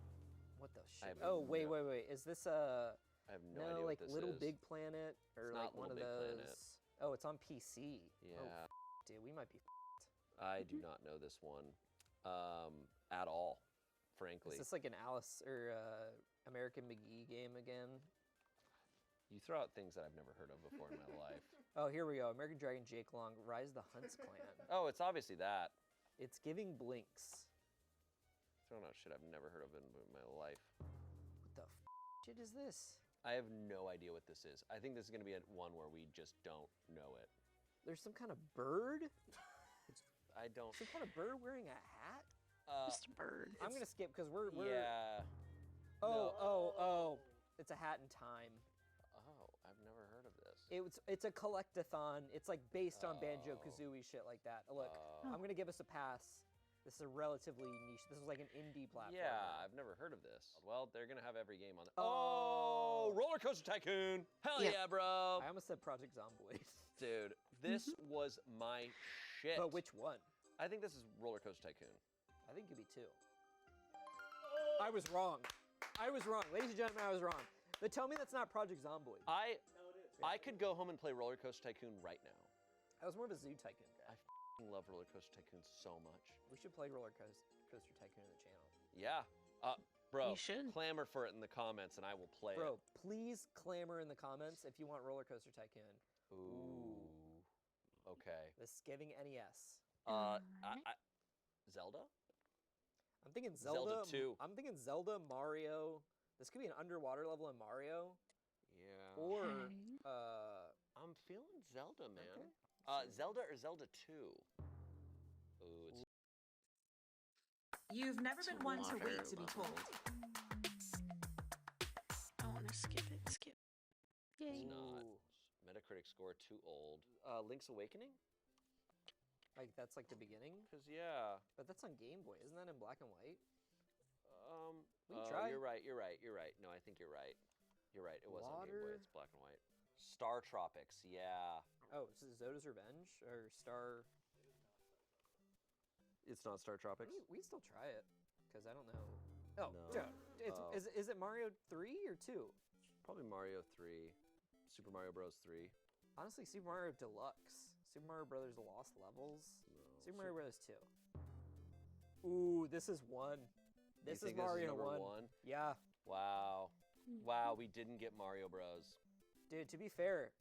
What the I shit? have Oh, wait. no- Is this a... I have no idea like what this Little is. Big Planet? Or It's like not one of Little Big those... Planet. Oh, it's on PC. Yeah. Oh, dude, we might be I do not know this one at all, frankly. Is this like an Alice or American McGee game again? You throw out things that I've never heard of before in my life. Oh, here we go. American Dragon Jake Long, Rise of the Hunts Clan. Oh, it's obviously that. It's giving blinks. Throwing out shit I've never heard of in my life. What the shit is this? I have no idea what this is. I think this is going to be one where we just don't know it. There's some kind of bird? I don't... Some kind of bird wearing a hat? Just a bird. I'm going to skip because we're... Yeah. Oh. It's a hat in time. Oh, I've never heard of this. It's a collectathon. It's like based on Banjo-Kazooie shit like that. Look, I'm going to give us a pass. This is a relatively niche. This is like an indie platform. Yeah, I've never heard of this. Well, they're going to have every game on it. Oh, Roller Coaster Tycoon. Hell yeah, bro. I almost said Project Zomboid. Dude, this was my shit. But which one? I think this is Roller Coaster Tycoon. I think it could be two. I was wrong. Ladies and gentlemen, I was wrong. But tell me that's not Project Zomboid. I could go home and play Roller Coaster Tycoon right now. I was more of a Zoo Tycoon guy. I love Roller Coaster Tycoon so much. We should play Roller Coaster Tycoon on the channel. Yeah. Bro, You should. clamor for it in the comments and I will play Bro, it. please clamor in the comments if you want Roller Coaster Tycoon. Ooh. Okay. This is giving NES. Zelda? I'm thinking Zelda Zelda. 2. I'm thinking Zelda, Mario. This could be an underwater level in Mario. Yeah. Or, I'm feeling Zelda, man. Okay. Zelda or Zelda 2? Ooh, it's... You've never been one to wait to be told. I want to skip it. Skip. Yay. It's not. Metacritic score too old. Link's Awakening? Like, that's like the beginning? Because, yeah. But that's on Game Boy. Isn't that in black and white? We Oh, tried. You're right. No, I think you're right. You're right. It was on Game Boy. Water. It's black and white. Star Tropics, yeah. Oh, is it Zoda's Revenge? Or Star... It's not Star Tropics? We can still try it. Because I don't know. Oh, No. dude. Is it Mario 3 or 2? Probably Mario 3. Super Mario Bros. 3. Honestly, Super Mario Deluxe. Super Mario Brothers Lost Levels. No. Super Mario Bros. 2. Ooh, this is 1. This is think Mario number 1. Yeah. Wow. Wow, we didn't get Mario Bros. Dude, to be fair,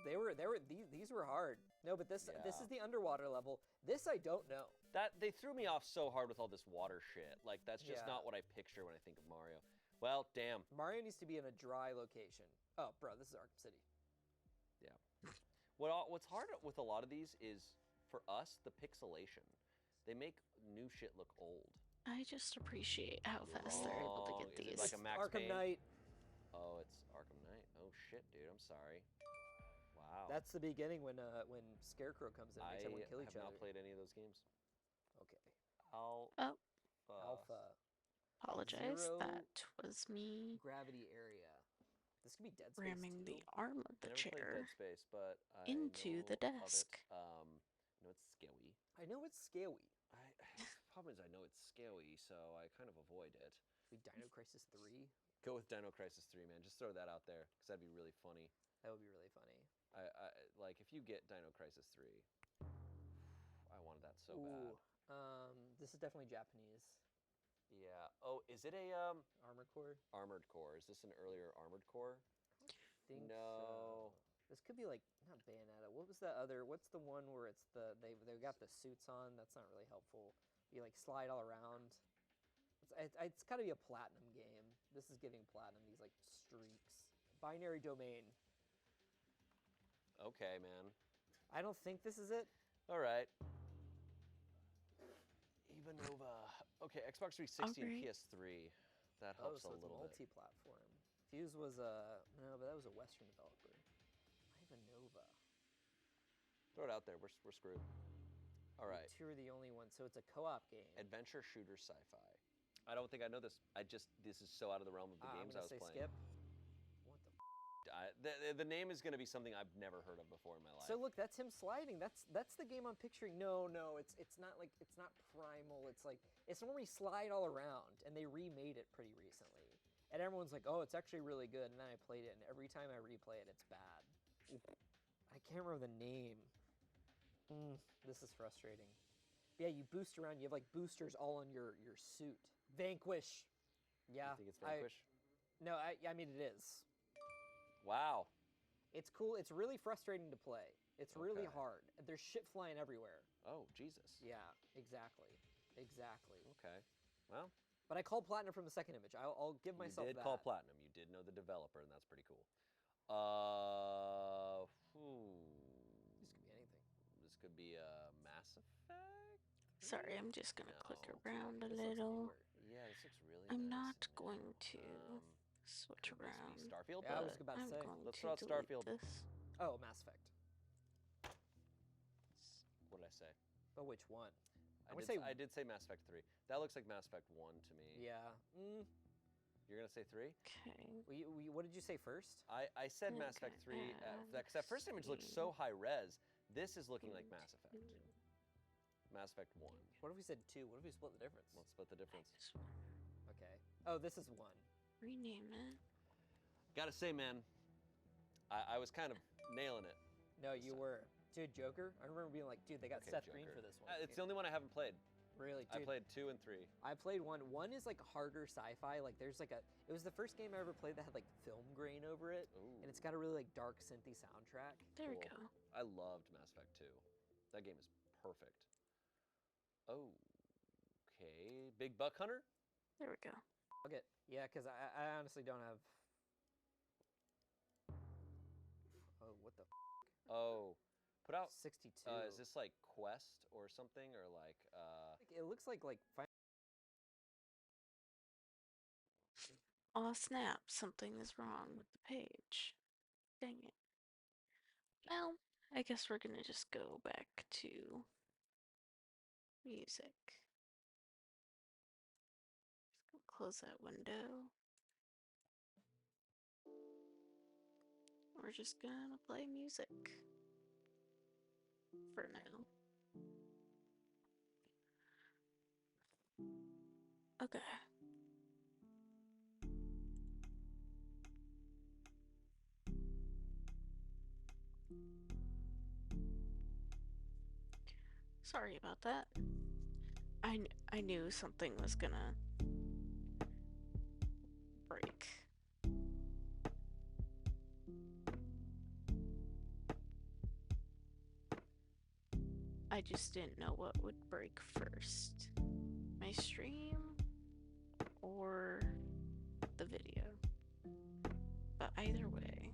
these were hard. No, but this is the underwater level. This I don't know. They threw me off so hard with all this water shit. Like, that's just not what I picture when I think of Mario. Well, damn. Mario needs to be in a dry location. Oh, bro, this is Arkham City. Yeah. What's hard with a lot of these is, for us, the pixelation. They make new shit look old. I just appreciate how fast they're able to get Is these. it like a Max Arkham Payne? Knight. Oh, it's Arkham Knight. Oh shit, dude. I'm sorry. Wow. That's the beginning when Scarecrow comes in and makes everyone kill each have other. not played any of those games. Okay. Oh, Alpha. apologize. Zero That was me gravity area. This could be Dead Space ramming 2. the arm of the I never played chair Dead Space, but I into know the of it. desk. I know it's scary. I know it's scary. The problem is I know it's scary, so I kind of avoid it. Should we Dino Crisis 3? Go with Dino Crisis 3, man. Just throw that out there, because that'd be really funny. That would be really funny. I like if you get Dino Crisis 3. I wanted that so bad. This is definitely Japanese. Yeah. Oh, is it a Armored Core? Armored Core? Is this an earlier Armored Core? Think No. so. This could be like not Bayonetta. What was that other? What's the one where it's they got the suits on? That's not really helpful. You like slide all around. It's got to be a platinum game. This is giving platinum these like streaks. Binary Domain. Okay, man. I don't think this is it. All right. Ivanova. Okay, Xbox 360 and PS3. That helps so a it's little bit. multi-platform. Fuse was no, but that was a Western developer. Ivanova. Throw it out there. We're screwed. All right. Two are the only ones, so it's a co-op game. Adventure shooter sci-fi. I don't think I know this. This is so out of the realm of the games I was playing. Skip. The name is going to be something I've never heard of before in my life. So look, that's him sliding. That's the game I'm picturing. No, it's not like it's not Primal. It's like it's one where you slide all around, and they remade it pretty recently. And everyone's like, "Oh, it's actually really good." And then I played it, and every time I replay it, it's bad. I can't remember the name. This is frustrating. But yeah, you boost around. You have like boosters all on your suit. Vanquish. Yeah. You think it's Vanquish? No, I mean it is. Wow. It's cool. It's really frustrating to play. It's really hard. There's shit flying everywhere. Oh, Jesus. Yeah, exactly. Okay. Well. But I called Platinum from the second image. I'll give myself that. You did call Platinum. You did know the developer, and that's pretty cool. This could be anything. This could be Mass Effect? Sorry, I'm just gonna click around a little. Yeah, this looks really I'm nice. not going to switch around. Starfield? Yeah, I was about to say. Let's throw out Starfield. This. Oh, Mass Effect. What did I say? But which one? I did say Mass Effect 3. That looks like Mass Effect 1 to me. Yeah. You're going to say 3? Okay. What did you say first? I said Mass Effect 3. Because that first image looks so high res. This is looking like Mass Effect. Mass Effect 1. What if we said 2? What if we split the difference? Let's split the difference. Okay. Oh, this is 1. Rename it. Gotta say, man, I was kind of nailing it. No, you were. Dude, Joker? I remember being like, dude, they got Seth Green for this one. It's the only one I haven't played. Really, dude? I played 2 and 3. I played 1. 1 is like harder sci-fi. Like there's like it was the first game I ever played that had like film grain over it. Ooh. And it's got a really like dark synthy soundtrack. There we go. I loved Mass Effect 2. That game is perfect. Oh, okay. Big Buck Hunter? There we go. Okay, yeah, because I honestly don't have... Oh, what the Oh, put out... 62. Is this like Quest or something? Or like... It looks like... Aw, snap. Something is wrong with the page. Dang it. Well, I guess we're gonna just go back to music. Just gonna close that window. We're just gonna play music for now. Okay. Sorry about that. I knew something was gonna break. I just didn't know what would break first. My stream or the video. But either way.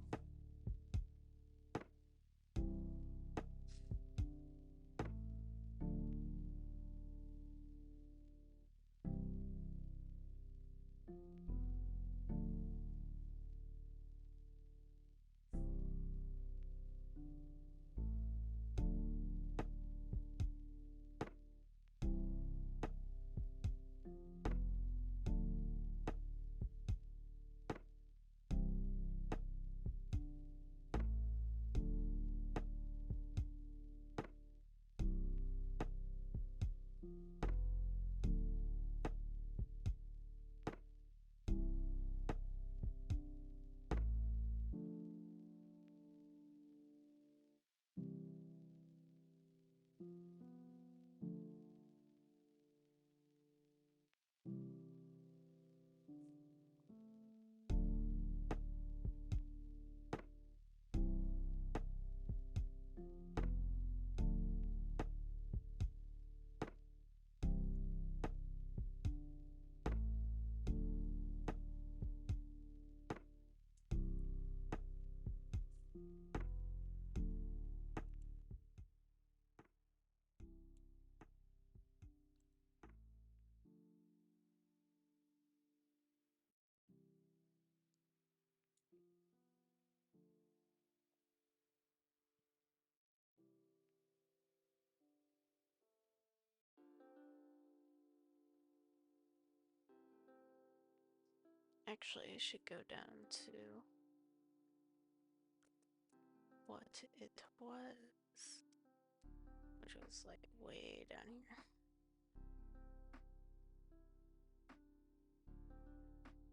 Actually, I should go down to what it was, which was like way down here.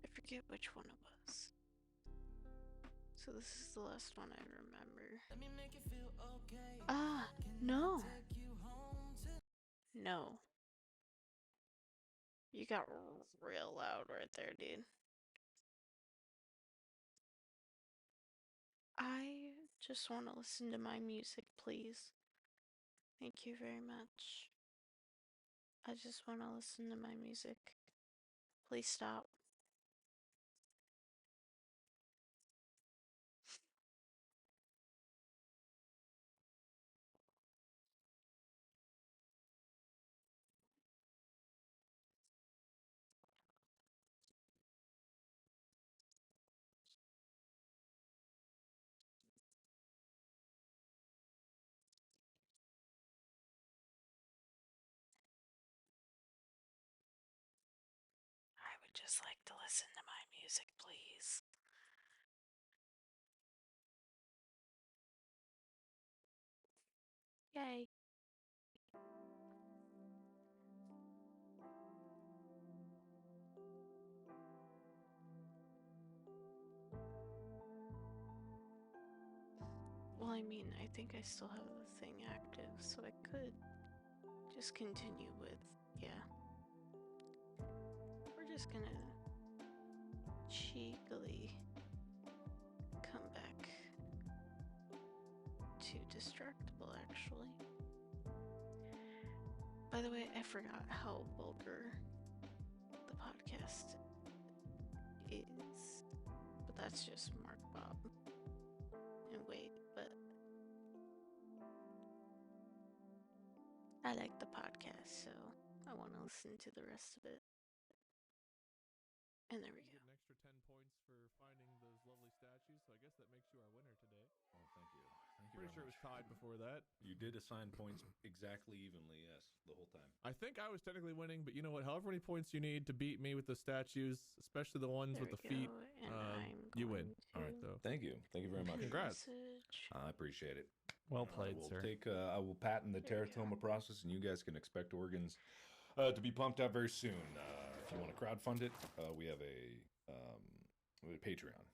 I forget which one it was. So this is the last one I remember. Ah, no. No. You got real loud right there, dude. I just want to listen to my music, please. Thank you very much. I just want to listen to my music. Please stop. I would just like to listen to my music, please. Yay. Well, I mean, I think I still have the thing active, so I could just continue with, yeah. We're just gonna cheekily come back to Distractable, actually. By the way, I forgot how vulgar the podcast is, but that's just Mark Bob. And wait, but I like the podcast, so I want to listen to the rest of it. And there we go. An extra 10 points for finding those lovely statues, so I guess that makes you our winner today. Oh, thank you. Thank you. Pretty sure it was tied before that. You did assign points exactly evenly, yes, the whole time. I think I was technically winning, but you know what? However many points you need to beat me with the statues, especially the ones with the feet, you win. All right, though. Thank you. Thank you very much. Congrats. I appreciate it. Well played, we'll sir. I will patent the teratoma process, and you guys can expect organs to be pumped out very soon. If you want to crowdfund it, we have a Patreon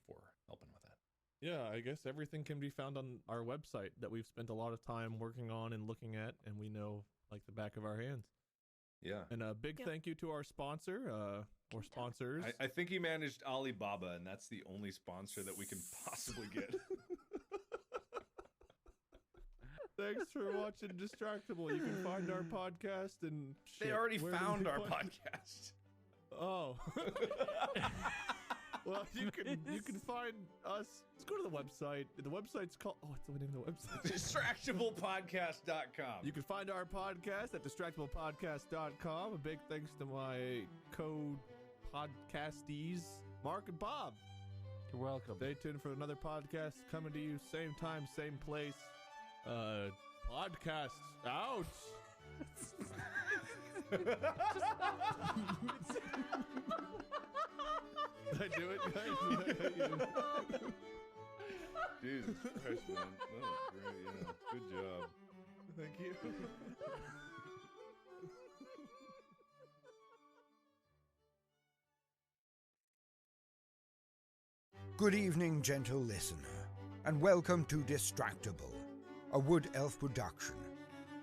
for helping with that. Yeah, I guess everything can be found on our website that we've spent a lot of time working on and looking at, and we know like the back of our hands. Yeah. And a big thank you to our sponsor, or sponsors. I think he managed Alibaba, and that's the only sponsor that we can possibly get. Thanks for watching Distractable. You can find our podcast and They already found our podcast. Oh. Well, you can find us. Let's go to the website. The website's called. Oh, what's the name of the website? DistractablePodcast.com. You can find our podcast at DistractablePodcast.com. A big thanks to my co-podcastees, Mark and Bob. You're welcome. Stay tuned for another podcast coming to you same time, same place. Podcasts out. Did I do it, guys? Jesus Christ, man. That was great. Yeah. Good job. Thank you. Good evening, gentle listener, and welcome to Distractable, a Wood Elf production.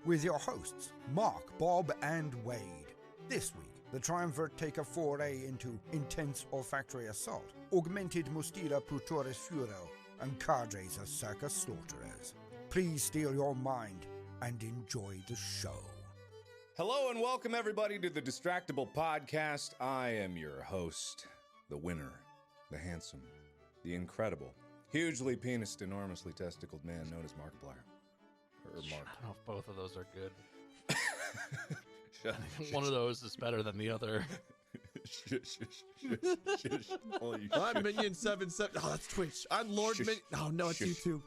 with your hosts, Mark, Bob, and Wade. This week, the triumvirate take a foray into intense olfactory assault, augmented mustila putoris furo, and cadres of circus slaughterers. Please steel your mind and enjoy the show. Hello and welcome everybody to the Distractible Podcast. I am your host, the winner, the handsome, the incredible, hugely penised, enormously testicled man known as Markiplier. Or Mark. I don't know if both of those are good. One of those is better than the other. I'm Minion77. Oh, that's Twitch. I'm Lord Minion. Oh, no, it's YouTube.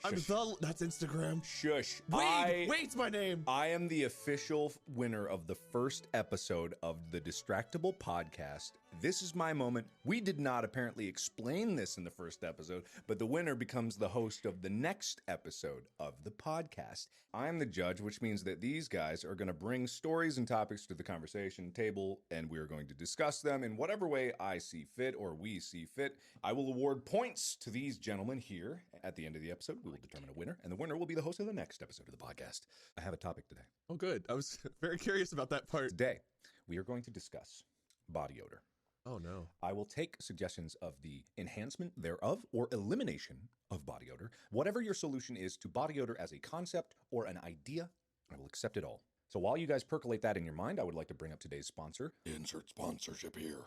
That's Instagram. Shush. Wade's my name. I am the official winner of the first episode of the Distractible Podcast. This is my moment. We did not apparently explain this in the first episode, but the winner becomes the host of the next episode of the podcast. I am the judge, which means that these guys are going to bring stories and topics to the conversation table, and we are going to discuss them in whatever way I see fit or we see fit. I will award points to these gentlemen here. At the end of the episode, we will determine a winner, and the winner will be the host of the next episode of the podcast. I have a topic today. Oh, good. I was very curious about that part. Today, we are going to discuss body odor. Oh, no. I will take suggestions of the enhancement thereof or elimination of body odor. Whatever your solution is to body odor as a concept or an idea, I will accept it all. So while you guys percolate that in your mind, I would like to bring up today's sponsor. Insert sponsorship here.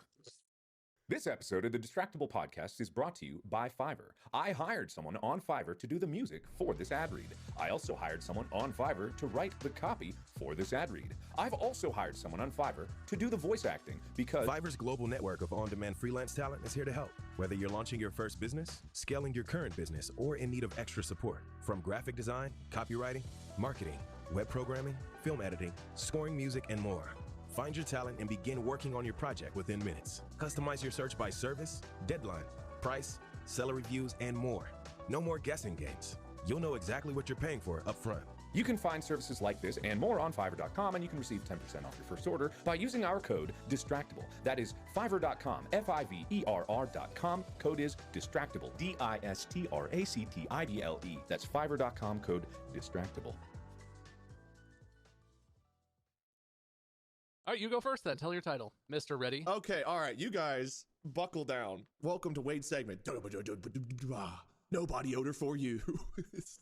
This episode of the Distractible Podcast is brought to you by Fiverr. I hired someone on Fiverr to do the music for this ad read. I also hired someone on Fiverr to write the copy for this ad read. I've also hired someone on Fiverr to do the voice acting because Fiverr's global network of on-demand freelance talent is here to help. Whether you're launching your first business, scaling your current business, or in need of extra support. From graphic design, copywriting, marketing, web programming, film editing, scoring music, and more. Find your talent and begin working on your project within minutes. Customize your search by service, deadline, price, seller reviews, and more. No more guessing games. You'll know exactly what you're paying for up front. you can find services like this and more on Fiverr.com, and you can receive 10% off your first order by using our code DISTRACTABLE. That is Fiverr.com, Fiverr.com. Code is DISTRACTABLE, DISTRACTIBLE. That's Fiverr.com, code DISTRACTABLE. All right, you go first then. Tell your title, Mr. Ready. Okay, all right, you guys, buckle down. Welcome to Wade's segment. No body odor for you. It's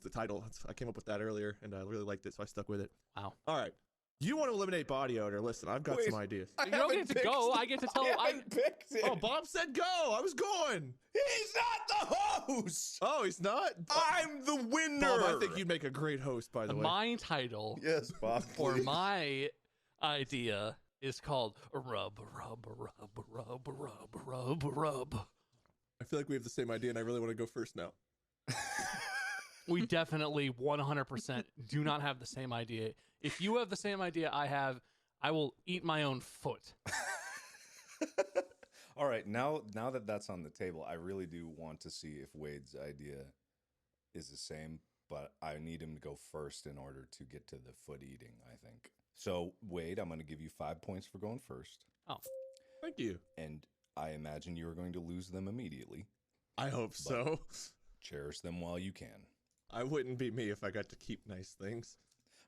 the title. I came up with that earlier, and I really liked it, so I stuck with it. Wow. All right. You want to eliminate body odor? Listen, I've got some ideas. You don't get to go. I get to tell. I picked it. Oh, Bob said go. I was going. He's not the host. Oh, he's not? I'm the winner. Bob, I think you'd make a great host, by the way. My title. Yes, Bob. For my idea is called rub, rub, rub, rub, rub, rub, rub. I feel like we have the same idea, and I really want to go first now. We definitely 100% do not have the same idea. If you have the same idea I have, I will eat my own foot. All right, now that that's on the table, I really do want to see if Wade's idea is the same, but I need him to go first in order to get to the foot eating, I think. So, Wade, I'm going to give you 5 points for going first. Oh, thank you. And I imagine you are going to lose them immediately. I hope so. Cherish them while you can. I wouldn't be me if I got to keep nice things.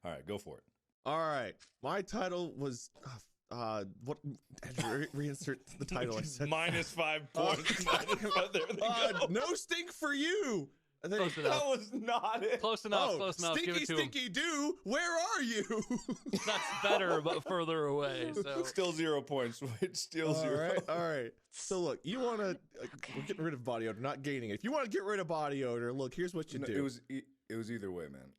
All right, go for it. All right. My title was... what? Reinsert the title I said. Minus 5 points. There they go. No stink for you. Close enough. That was not it. Close enough. Close enough. Stinky, Give it to stinky him. do. Where are you? That's better, but further away. So still 0 points. It's still all 0. All right. So look, you want to? We're getting rid of body odor, not gaining it. If you want to get rid of body odor, look, here's what you do. It was either way, man.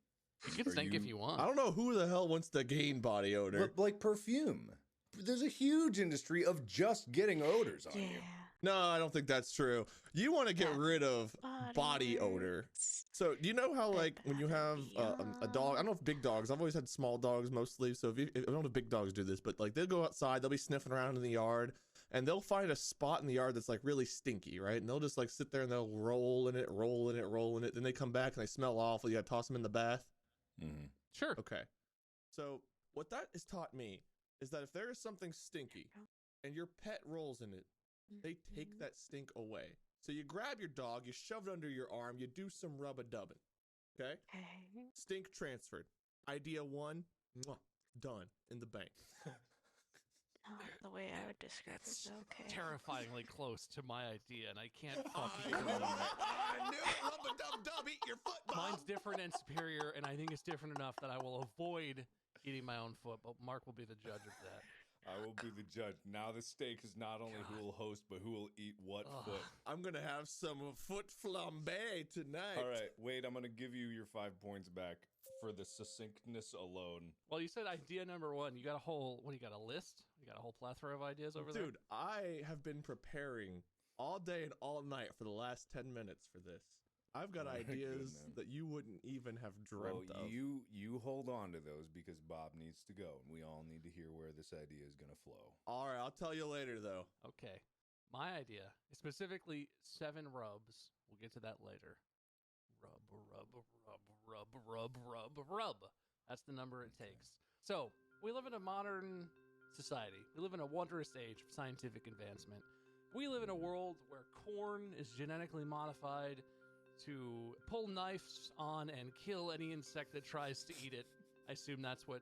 You can stink if you want. I don't know who the hell wants to gain body odor. But like perfume. There's a huge industry of just getting odors on you. No, I don't think that's true. You want to get rid of body odor. So do you know how like when you have a dog, I don't know if big dogs, I've always had small dogs mostly. So if I don't know if big dogs do this, but like they'll go outside, they'll be sniffing around in the yard and they'll find a spot in the yard that's like really stinky, right? And they'll just like sit there and they'll roll in it. Then they come back and they smell awful. You got to toss them in the bath. Mm-hmm. Sure. Okay. So what that has taught me is that if there is something stinky and your pet rolls in it, they take that stink away. So you grab your dog, you shove it under your arm, you do some rub-a-dubbing. Okay? Stink transferred. Idea 1, done in the bank. The way I would describe it, okay. Terrifyingly close to my idea, and I can't fucking I believe it. knew it. Rub-a-dub-dub, eat your foot, Bob. Mine's different and superior, and I think it's different enough that I will avoid eating my own foot, but Mark will be the judge of that. I will be the judge. Now the stake is not only who will host, but who will eat what foot. I'm going to have some foot flambe tonight. All right, Wade, I'm going to give you your 5 points back for the succinctness alone. Well, you said idea number 1. You got a whole, what do you got, a list? You got a whole plethora of ideas over there? Dude, I have been preparing all day and all night for the last 10 minutes for this. I've got ideas that you wouldn't even have dreamt of. You hold on to those because Bob needs to go, and we all need to hear where this idea is going to flow. All right, I'll tell you later, though. Okay. My idea is specifically 7 rubs. We'll get to that later. Rub, rub, rub, rub, rub, rub, rub. That's the number it takes. So, we live in a modern society. We live in a wondrous age of scientific advancement. We live in a world where corn is genetically modified to pull knives on and kill any insect that tries to eat it. I assume that's what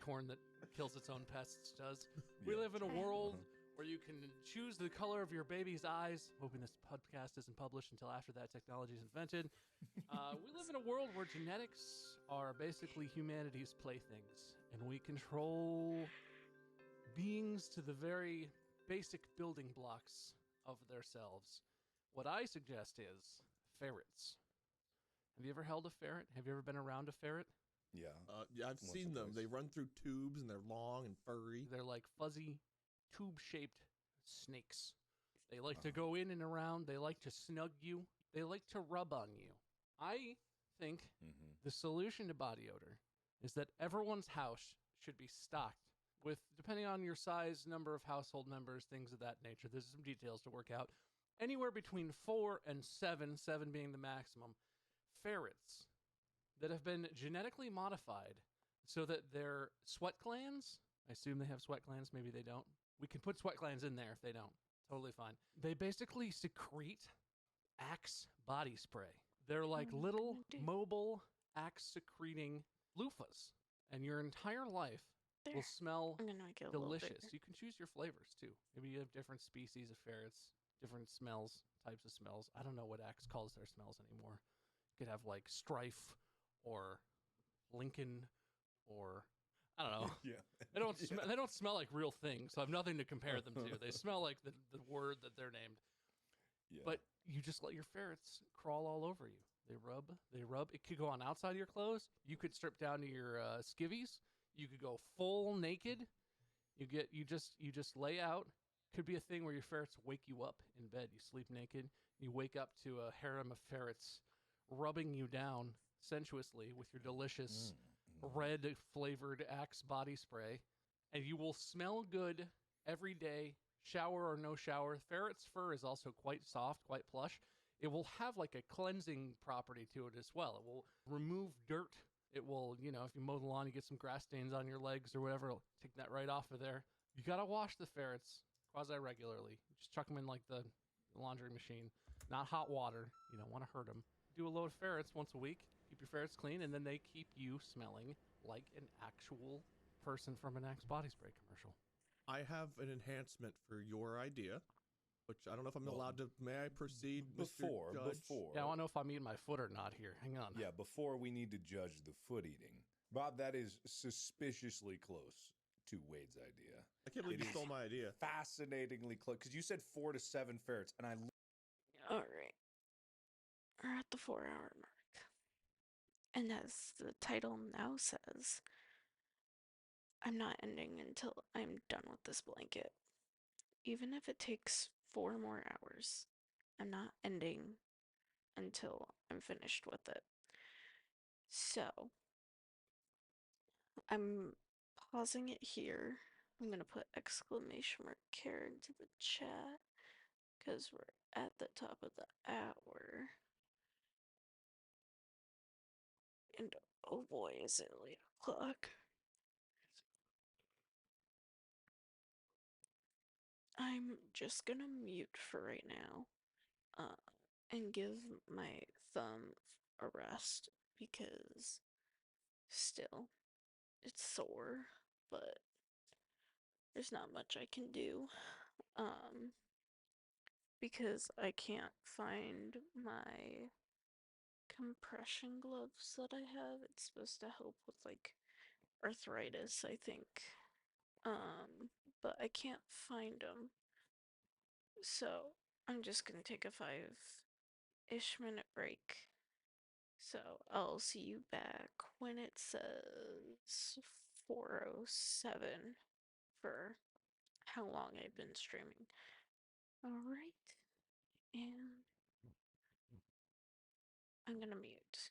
corn that kills its own pests does. We live in a world where you can choose the color of your baby's eyes. Hoping this podcast isn't published until after that technology is invented. We live in a world where genetics are basically humanity's playthings, and we control beings to the very basic building blocks of themselves. What I suggest is ferrets. Have you ever held a ferret? Have you ever been around a ferret? Yeah. Yeah, I've seen them. They run through tubes and they're long and furry. They're like fuzzy, tube-shaped snakes. They like to go in and around. They like to snug you. They like to rub on you. I think the solution to body odor is that everyone's house should be stocked with, depending on your size, number of household members, things of that nature. There's some details to work out. Anywhere between 4 and 7, 7 being the maximum, ferrets that have been genetically modified so that their sweat glands, I assume they have sweat glands, maybe they don't. We can put sweat glands in there if they don't. Totally fine. They basically secrete Axe body spray. They're like little mobile Axe secreting loofahs, and your entire life will smell delicious. You can choose your flavors too. Maybe you have different species of ferrets, different smells, types of smells. I don't know what Axe calls their smells anymore. You could have like Strife or Lincoln or I don't know. Yeah. They don't smell like real things, so I have nothing to compare them to. They smell like the word that they're named. Yeah. But you just let your ferrets crawl all over you. They rub. It could go on outside of your clothes. You could strip down to your skivvies. You could go full naked. You just lay out. Could be a thing where your ferrets wake you up in bed. You sleep naked. You wake up to a harem of ferrets rubbing you down sensuously with your delicious red flavored Axe body spray, and you will smell good every day, shower or no shower. Ferret's fur is also quite soft, quite plush. It will have like a cleansing property to it as well. It will remove dirt. It will, if you mow the lawn, you get some grass stains on your legs or whatever, it'll take that right off of there. You gotta wash the ferrets quasi-regularly. Just chuck them in like the laundry machine. Not hot water. You don't want to hurt them. Do a load of ferrets once a week. Keep your ferrets clean, and then they keep you smelling like an actual person from an Axe body spray commercial. I have an enhancement for your idea, which I don't know if I'm allowed to. May I proceed, Mr. Judge? Yeah, I want to know if I'm eating my foot or not here. Hang on. Yeah, before we need to judge the foot eating. Bob, that is suspiciously close to Wade's idea. I can't believe you stole my idea. Fascinatingly close, because you said 4 to 7 ferrets, and I... All right. We're at the 4-hour mark. And as the title now says, I'm not ending until I'm done with this blanket. Even if it takes 4 more hours, I'm not ending until I'm finished with it. So, I'm pausing it here. I'm going to put exclamation mark care into the chat because we're at the top of the hour. And oh boy, is it late o'clock. I'm just gonna mute for right now, and give my thumb a rest because still, it's sore, but there's not much I can do. Um, because I can't find my compression gloves that I have. It's supposed to help with like arthritis, I think. But I can't find them. So I'm just gonna take a 5-ish minute break. So I'll see you back when it says 4:07 for how long I've been streaming. Alright, and I'm gonna mute.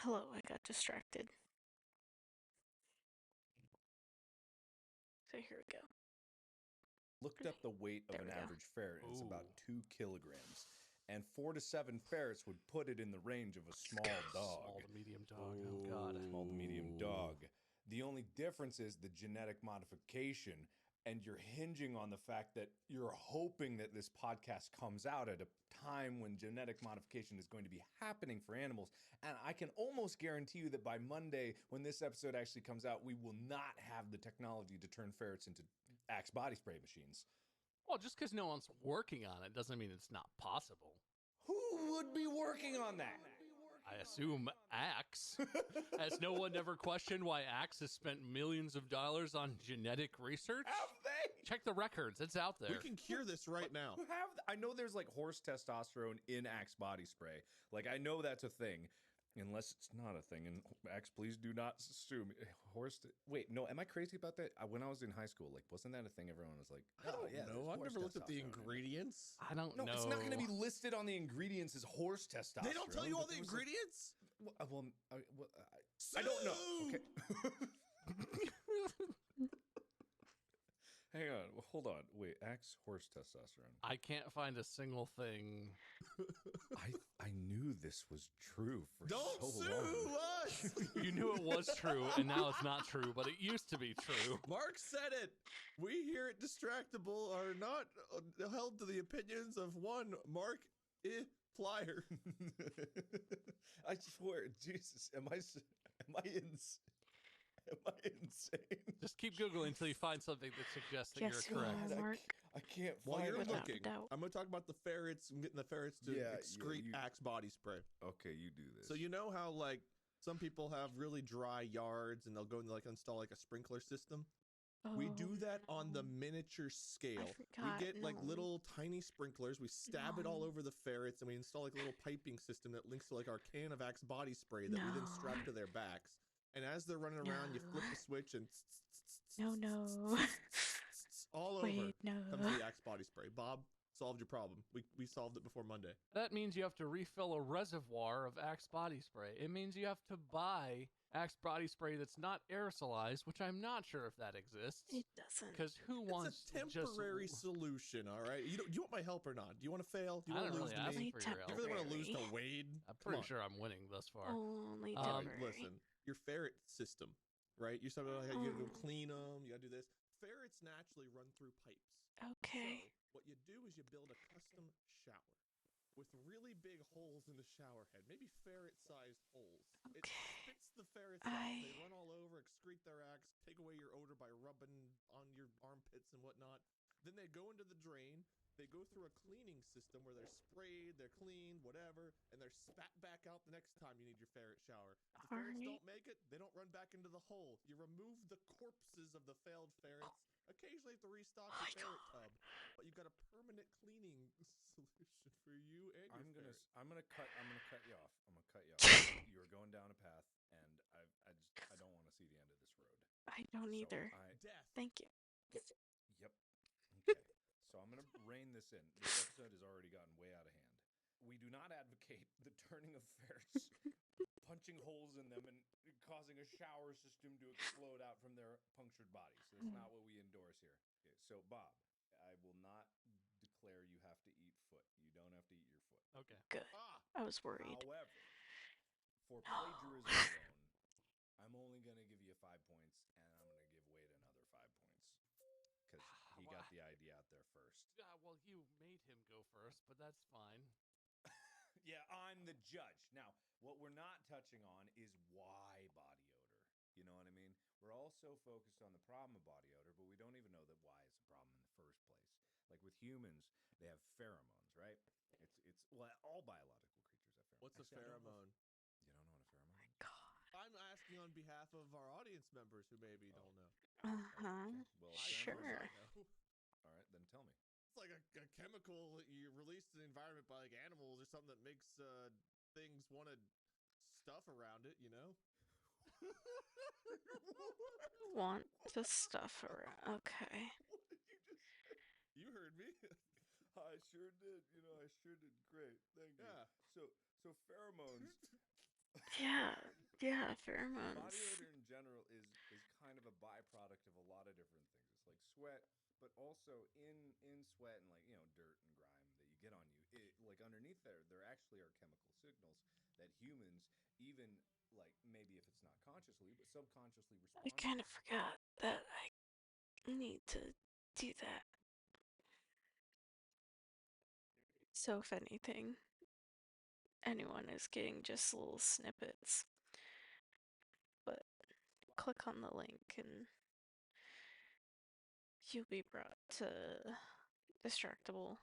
Hello, I got distracted. So here we go. Looked up the weight of an average ferret, and it's about 2 kilograms. And 4 to 7 ferrets would put it in the range of a small dog. Small to medium dog. Oh, God. Small to medium dog. The only difference is the genetic modification, and you're hinging on the fact that you're hoping that this podcast comes out at a time when genetic modification is going to be happening for animals. And I can almost guarantee you that by Monday, when this episode actually comes out, we will not have the technology to turn ferrets into Axe body spray machines. Well, just because no one's working on it doesn't mean it's not possible. Who would be working on that? I assume Axe. Has no one ever questioned why Axe has spent millions of dollars on genetic research? Have they? Check the records. It's out there. We can cure this right now. I know there's like horse testosterone in Axe body spray. Like, I know that's a thing. Unless it's not a thing. And Axe, please do not sue me. Wait, no, am I crazy about that? When I was in high school, like, wasn't that a thing? Everyone was like, I don't know. I've never looked at the ingredients. I don't know. No, it's not going to be listed on the ingredients as horse testosterone. They don't tell you all the ingredients? I don't know. Okay. Hang on. Hold on. Wait. Axe horse testosterone. I can't find a single thing. I knew this was true for Don't so sue long. us! You knew it was true, and now it's not true, but it used to be true. Mark said it. We here at Distractable are not held to the opinions of one Mark Plier. I swear, Jesus, am I insane? Just keep Googling until you find something that suggests that Yes, you're correct. you are, Mark. I can't While find you're it. looking, I'm going to talk about the ferrets and getting the ferrets to excrete Axe body spray. Okay, you do this. So you know how like some people have really dry yards and they'll go and like install like a sprinkler system? We do that on the miniature scale. We get like little tiny sprinklers. We stab it all over the ferrets, and we install like a little piping system that links to like our can of Axe body spray that we then strap to their backs. And as they're running around, you flip the switch and all over comes the Axe body spray. Bob solved your problem. We solved it before Monday. That means you have to refill a reservoir of Axe body spray. It means you have to buy Axe body spray that's not aerosolized, which I'm not sure if that exists. It doesn't. Because who wants It's a temporary solution, all right? Do you want my help or not? Do you want to fail? Do you I want to don't lose really to me? ask for your help. You really want to lose to Wade? I'm pretty sure I'm winning thus far. Only Listen, your ferret system, right? You're talking about how you gotta go clean them. You gotta do this. Ferrets naturally run through pipes. Okay. So what you do is you build a custom shower with really big holes in the shower head, maybe ferret-sized holes. It spits the ferrets out. They run all over, excrete their Axe, take away your odor by rubbing on your armpits and whatnot. Then they go into the drain. They go through a cleaning system where they're sprayed, they're cleaned, whatever, and they're spat back out the next time you need your ferret shower. If the ferrets don't make it, they don't run back into the hole. You remove the corpses of the failed ferrets. Occasionally you have to restock the ferret tub, but you've got a permanent cleaning solution for you and your ferret. I'm gonna cut you off. You were going down a path, and I don't want to see the end of this road. I don't either. Death. Thank you. Yep. Okay. So I'm gonna rein this in. This episode has already gotten way out of hand. We do not advocate the turning of ferrets, punching holes in them, and causing a shower system to explode out from their punctured bodies. That's not what we endorse here. Okay, so Bob, I will not declare you have to eat foot. You don't have to eat your foot. Okay. Good. I was worried. However, for plagiarism alone, I'm only going to give you 5 points, and I'm going to give Wade another 5 points. Because he got the idea out there first. Well, you made him go first, but that's fine. Yeah, I'm the judge. Now, what we're not touching on is why body odor. You know what I mean? We're all so focused on the problem of body odor, but we don't even know that why it's a problem in the first place. Like with humans, they have pheromones, right? Well, all biological creatures have pheromones. What's a pheromone? You don't know what a pheromone is? I'm asking on behalf of our audience members who maybe don't know. Well, sure. All right, then tell me. It's like a chemical that you release to the environment by like animals or something that makes things want to stuff around it, you know? Want to stuff around. Okay. What did you just say? You heard me. I sure did. I sure did great. Thank you. Yeah. So pheromones. Yeah, pheromones. Body odor in general is kind of a byproduct of a lot of different things. It's like sweat, but also in sweat and dirt and grime that you get on you. Like underneath there actually are chemical signals that humans, even like maybe if it's not consciously but subconsciously I respond kind to. of forgot that I need to do that. So if anything, anyone is getting just little snippets, but click on the link and you'll be brought to Distractable.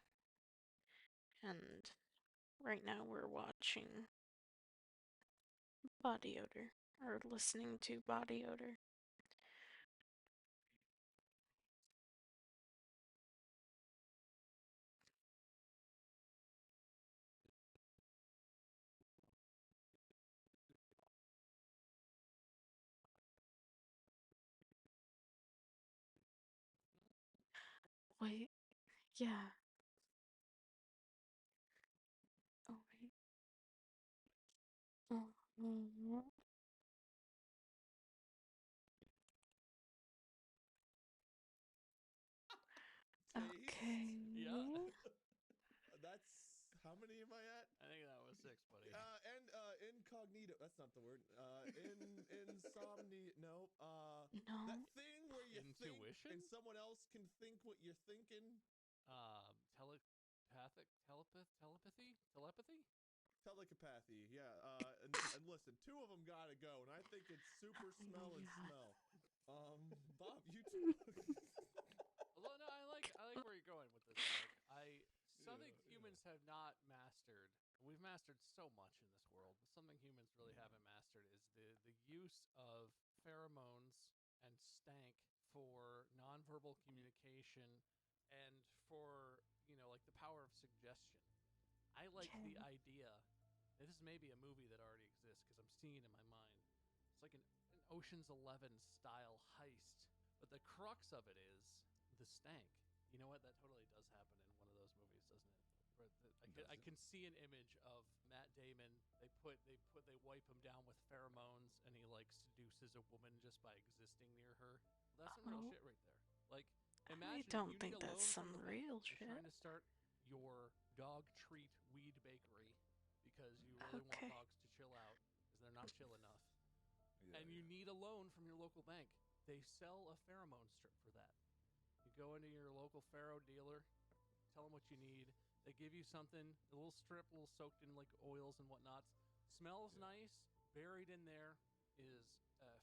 And right now we're watching Body Odor, or listening to Body Odor. Wait, yeah. Oh, wait. Oh, okay. Yeah. That's how many am I at? I think that was 6, buddy. And incognito. That's not the word. Insomnia. No. No. That thing where you Intuition? think and someone else can think what you're thinking. Telepathy? Telepathy. Yeah. And listen, 2 of them gotta go, and I think it's super smell and smell. Bob, you too. Although no, I like where you're going with this. Something humans have not mastered. We've mastered so much in this world, but something humans really haven't mastered is the use of pheromones and stank for nonverbal communication and for like the power of suggestion. I like the idea. And this is maybe a movie that already exists because I'm seeing it in my mind. It's like an Ocean's 11 style heist, but the crux of it is the stank. You know what? That totally does happen in one of those movies, doesn't it? I can see an image of Matt Damon. They wipe him down with pheromones, and he like seduces a woman just by existing near her. Well, that's some real shit right there. Like, imagine I don't you think need a that's loan some from the real bank. shit. You're trying to start your dog treat weed bakery because you really want dogs to chill out because they're not chill enough. And you need a loan from your local bank. They sell a pheromone strip for that. You go into your local pharaoh dealer, tell them what you need. They give you something, a little strip, a little soaked in like oils and whatnots. Smells nice. Buried in there is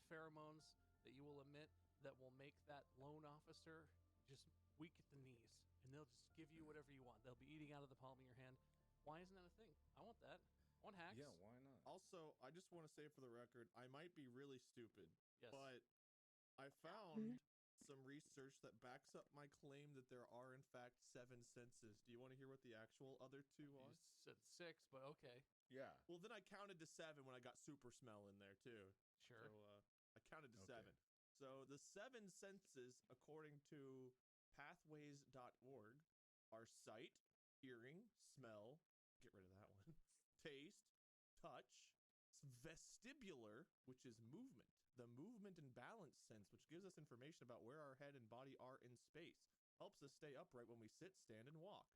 pheromones that you will emit that will make that loan officer just weak at the knees. And they'll just give you whatever you want. They'll be eating out of the palm of your hand. Why isn't that a thing? I want that. I want hacks. Yeah, why not? Also, I just want to say for the record, I might be really stupid, yes. but I found some research that backs up my claim that there are in fact 7 senses. Do you want to hear what the actual other 2 are? You said 6, but okay. Yeah. Well, then I counted to 7 when I got super smell in there too. Sure. So I counted to 7. So the 7 senses, according to pathways.org, are sight, hearing, smell, get rid of that one, taste, touch, vestibular, which is movement, the movement and balance sense, which gives us information about where our head and body are in space, helps us stay upright when we sit, stand, and walk.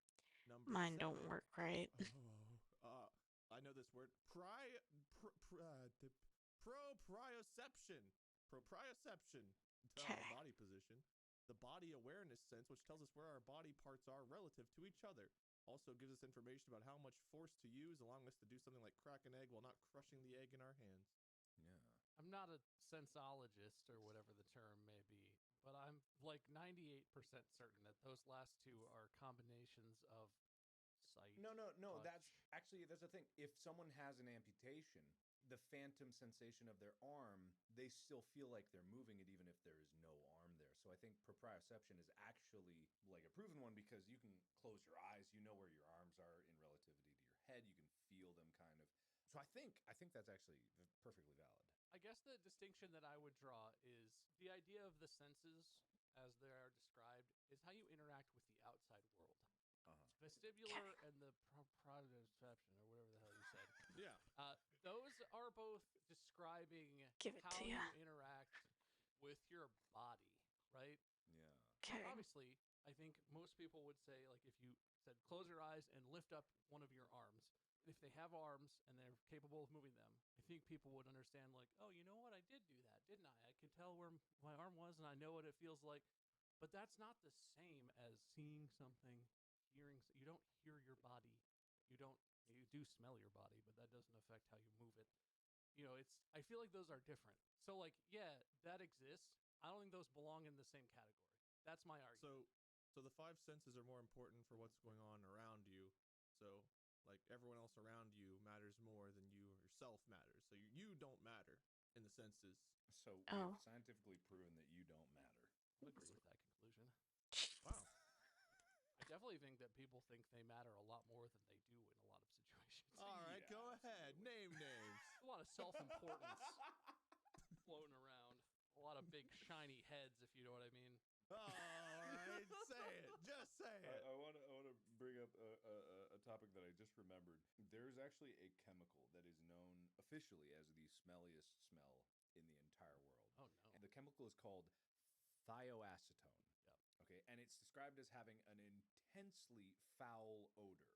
Mine don't work right. I know this word. Proprioception. Body position. The body awareness sense, which tells us where our body parts are relative to each other. Also gives us information about how much force to use, allowing us to do something like crack an egg while not crushing the egg in our hands. Yeah. I'm not a sensologist or whatever the term may be, but I'm like 98% certain that those last 2 are combinations of sight. No. Touch. That's the thing. If someone has an amputation, the phantom sensation of their arm, they still feel like they're moving it even if there is no arm there. So I think proprioception is actually like a proven one because you can close your eyes, you know where your arms are in relativity to your head, you can feel them kind of. So I think that's actually perfectly valid. I guess the distinction that I would draw is the idea of the senses as they are described is how you interact with the outside world. Vestibular and the proprioception, or whatever the hell you said. Yeah. Those are both describing Give it how to you ya. interact with your body, right? Yeah. Okay. Obviously, I think most people would say, like, if you said close your eyes and lift up one of your arms, if they have arms and they're capable of moving them, I think people would understand, like, oh, you know what? I did do that, didn't I? I could tell where my arm was and I know what it feels like. But that's not the same as seeing something, hearing. You don't hear your body. You don't. You do smell your body, but that doesn't affect how you move it. I feel like those are different. So, like, yeah, that exists. I don't think those belong in the same category. That's my argument. So the five senses are more important for what's going on around you. So, like, everyone else around you matters more than you yourself matters. So you don't matter in the senses. So Oh. we've scientifically proven that you don't matter. I agree with that conclusion. Wow. I definitely think that people think they matter a lot more than they do in a lot of situations. All right, go ahead. Name names. A lot of self-importance floating around. A lot of big shiny heads, if you know what I mean. All right, say it. Just say it. I want to bring up a topic that I just remembered. There's actually a chemical that is known officially as the smelliest smell in the entire world. Oh, no. And the chemical is called thioacetone. Yep. Okay, and it's described as having an intensely foul odor.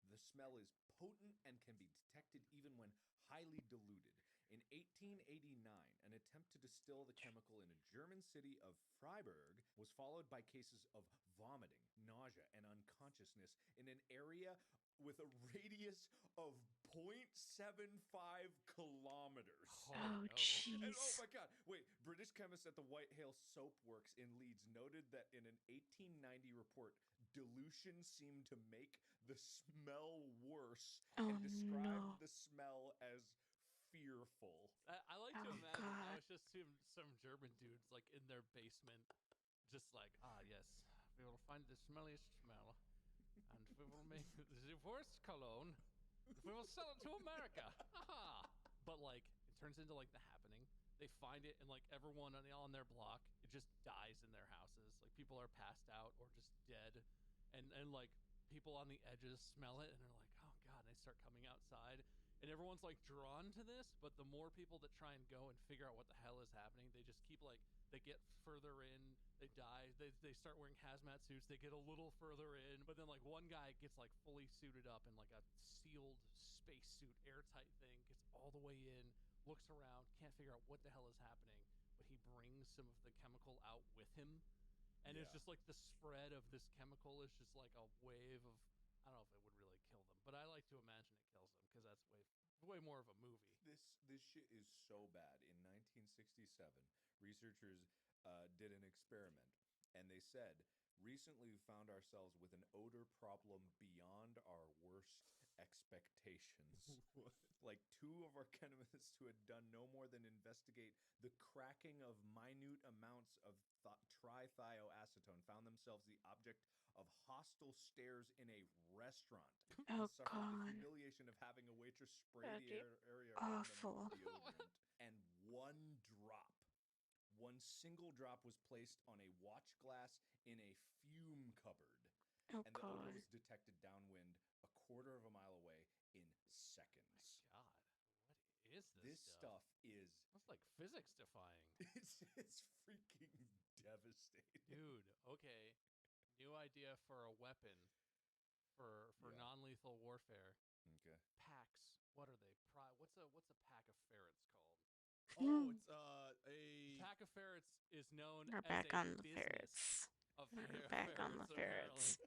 The smell is potent and can be detected even when highly diluted. In 1889, an attempt to distill the chemical in a German city of Freiburg was followed by cases of vomiting, nausea, and unconsciousness in an area with a radius of 0.75 kilometers. Oh, jeez. And oh my God, wait, British chemists at the White Hale Soap Works in Leeds noted that in an 1890 report, dilution seemed to make the smell worse Oh, and described no. the smell as fearful. I like to Oh, imagine God. I was just some German dudes like in their basement, just like, yes, we will find the smelliest smell, and we will make the worst cologne. We will sell it to America. Aha! But like, it turns into like the happening. They find it, and like everyone on their block, it just dies in their houses. Like people are passed out or just dead, and like people on the edges smell it, and they're like, oh God! And they start coming outside. And everyone's like drawn to this, but the more people that try and go and figure out what the hell is happening, they just keep like, they get further in, they die, they start wearing hazmat suits, they get a little further in, but then like one guy gets like fully suited up in like a sealed spacesuit, airtight thing, gets all the way in, looks around, can't figure out what the hell is happening, but he brings some of the chemical out with him. And it's just like the spread of this chemical is just like a wave of, I don't know if it would really kill them, but I like to imagine it kills them because that's way more of a movie. This shit is so bad. In 1967, researchers did an experiment, and they said, recently we found ourselves with an odor problem beyond our worst expectations. Like two of our chemists who had done no more than investigate the cracking of minute amounts of trithioacetone found themselves the object of hostile stares in a restaurant. Oh, and suffered the God. humiliation of having a waitress spray That'd the be area around them awful. with deodorant. And one single drop was placed on a watch glass in a fume cupboard. Oh, and the odor God. was detected downwind a quarter of a mile away in seconds. My God, what is This stuff is... That's like physics defying. It's freaking devastating. Dude, okay. New idea for a weapon for non-lethal warfare. Okay. Packs. What are they? What's a pack of ferrets called? Oh, it's a pack of ferrets is known We're as back a on the business ferrets. of We're back on the ferrets.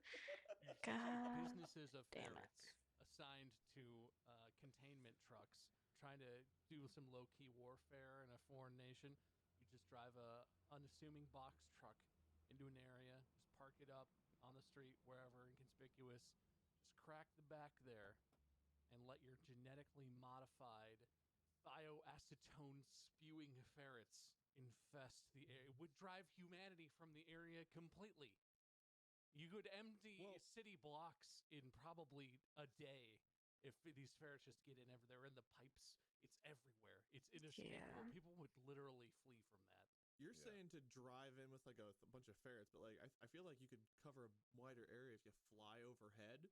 God businesses of damn ferrets assigned to containment trucks trying to do some low-key warfare in a foreign nation. You just drive a unassuming box truck into an area, just park it up on the street, wherever, inconspicuous. Just crack the back there and let your genetically modified thioacetone spewing ferrets infest the area. It would drive humanity from the area completely. You could empty city blocks in probably a day if these ferrets just get in they're in the pipes. It's everywhere. It's inescapable. Yeah. People would literally flee from that. You're saying to drive in with like a bunch of ferrets, but like I feel like you could cover a wider area if you fly overhead.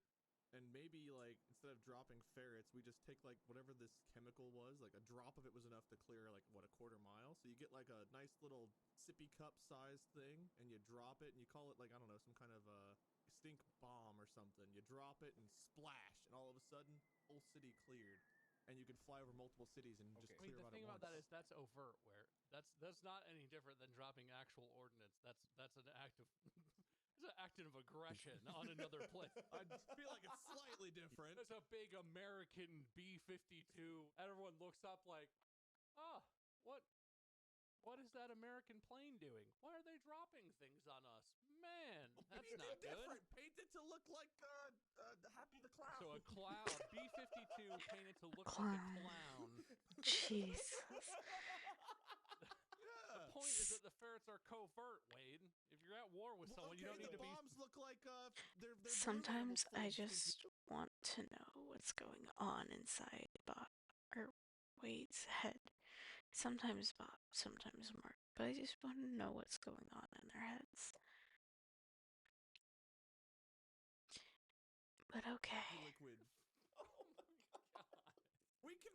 and maybe like instead of dropping ferrets, we just take like whatever this chemical was, like a drop of it was enough to clear like what, a quarter mile. So you get like a nice little sippy cup sized thing, and you drop it, and you call it like, I don't know, some kind of stink bomb or something. You drop it and splash, and all of a sudden, whole city cleared, and you can fly over multiple cities and just clear the out thing at about once. that is that's overt. Where that's not any different than dropping actual ordnance. That's an act of it's an act of aggression on another place. I feel like it's slightly different. It's a big American B-52. Everyone looks up like, oh, what is that American plane doing? Why are they dropping things on us? Man, that's Paint not it different. good. Paint it to look like Happy the Clown. So a clown, B-52 painted to look like a clown. Jesus. The point is that the ferrets are covert, Wade. If you're at war with someone, you don't need to be. Bombs look like they're Sometimes I just want to know what's going on inside Bob or Wade's head. Sometimes Bob, sometimes Mark, but I just want to know what's going on in their heads. But okay. Liquid. Oh my god. We can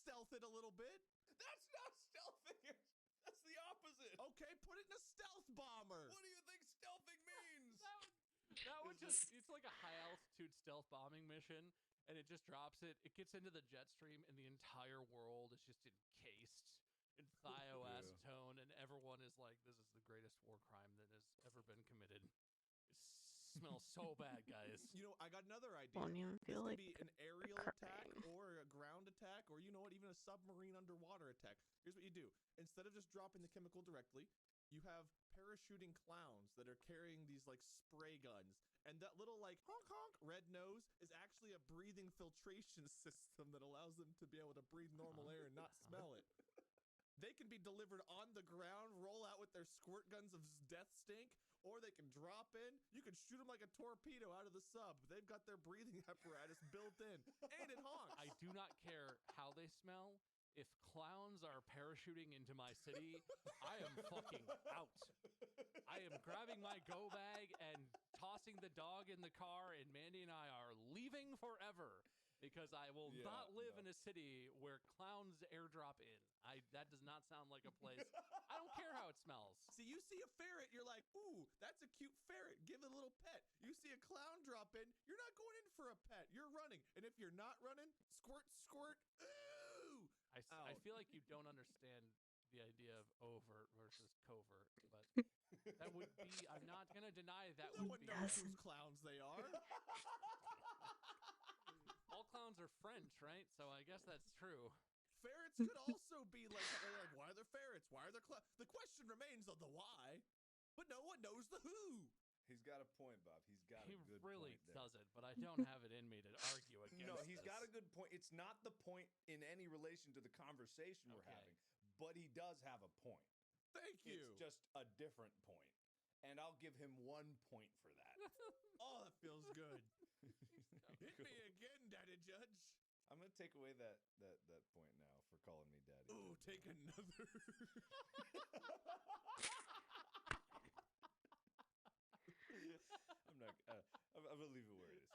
stealth it a little bit. That's not stealthing it. That's the opposite. Okay, put it in a stealth bomber. What do you think stealthing means? That would just, it's like a high altitude stealth bombing mission, and it just drops it. It gets into the jet stream, and the entire world is just encased in thioacetone, and everyone is like, this is the greatest war crime that has ever been committed. It smells so bad, guys. You know, I got another idea. Won't even feel this like could be an aerial attack or a ground attack, or you know what, even a submarine underwater attack. Here's what you do. Instead of just dropping the chemical directly, you have parachuting clowns that are carrying these like spray guns. And that little like honk honk red nose is actually a breathing filtration system that allows them to be able to breathe normal air and not smell it. They can be delivered on the ground, roll out with their squirt guns of death stink, or they can drop in. You can shoot them like a torpedo out of the sub. They've got their breathing apparatus built in, and it honks. I do not care how they smell. If clowns are parachuting into my city, I am fucking out. I am grabbing my go bag and tossing the dog in the car, and Mandy and I are leaving forever. Because I will not live in a city where clowns airdrop in. That does not sound like a place. I don't care how it smells. See, you see a ferret, you're like, ooh, that's a cute ferret. Give it a little pet. You see a clown drop in, you're not going in for a pet. You're running. And if you're not running, squirt, squirt, ooh. I feel like you don't understand the idea of overt versus covert, but that would be, I'm not going to deny that No would one be. knows whose clowns they are. All clowns are French, right? So I guess that's true. Ferrets could also be like, why are there ferrets? Why are there clowns? The question remains of the why, but no one knows the who. He's got a point, Bob. He's got a good really point there. doesn't, but I don't have it in me to argue against No, he's this. got a good point. It's not the point in any relation to the conversation we're having, but he does have a point. Thank you. It's just a different point, and I'll give him 1 point for that. Oh, that feels good. Hit me again, Daddy Judge. I'm gonna take away that point now for calling me daddy. Ooh, take another. I'm not. I'm gonna leave it where it is.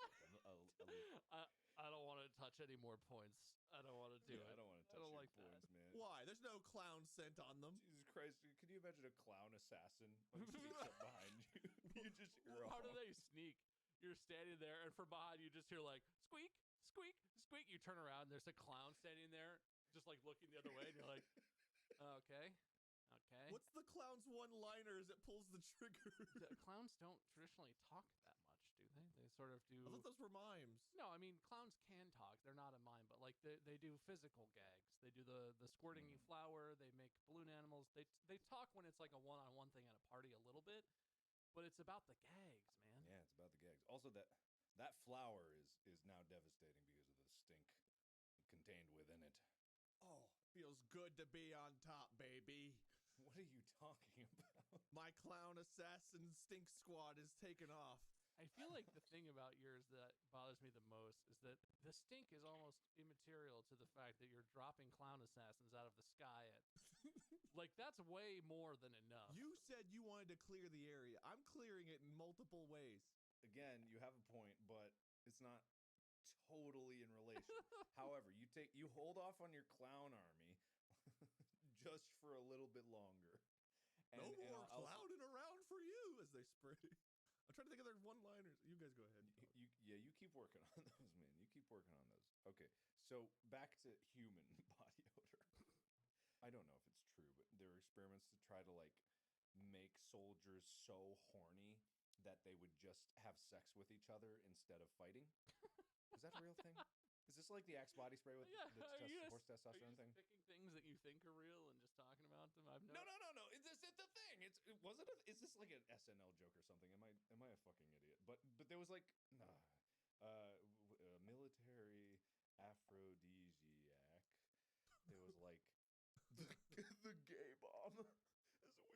I'll leave it. I don't want to touch any more points. I don't want to do it. I don't want to touch don't your like points, man. Why? There's no clown scent on them. Jesus Christ! Can you imagine a clown assassin like sneaks up behind you? You just hear How do they sneak? You're standing there, and from behind you just hear like squeak, squeak, squeak. You turn around, and there's a clown standing there, just like looking the other way, and you're like, okay. What's the clown's one-liner as it pulls the trigger? Clowns don't traditionally talk that much, do they? They sort of do. I thought those were mimes. No, I mean clowns can talk. They're not a mime, but like they do physical gags. They do the squirting you flour. They make balloon animals. They talk when it's like a one-on-one thing at a party a little bit, but it's about the gags, man. Yeah, it's about the gags. Also, that flour is now devastating because of the stink contained within it. Oh, feels good to be on top, baby. What are you talking about? My clown assassin stink squad is taken off. I feel like the thing about yours that bothers me the most is that the stink is almost immaterial to the fact that you're dropping clown assassins out of the sky like that's way more than enough. You said you wanted to clear the area. I'm clearing it in multiple ways. Again, you have a point, but It's not totally in relation. However, you hold off on your clown army just for a little bit longer. No more clowning around for you as they spray. I'm trying to think of their one-liners. You guys go ahead. You keep working on those, man. You keep working on those. Okay, so back to human body odor. I don't know if it's true, but there are experiments to try to like make soldiers so horny that they would just have sex with each other instead of fighting. Is that a real thing? Is this like the Axe body spray with the horse testosterone thing? Picking things that you think are real and just talking about them. I've No. Is this the thing? Is this like an SNL joke or something? Am I a fucking idiot? But there was like military aphrodisiac. There was like the gay bomb. There's a Wikipedia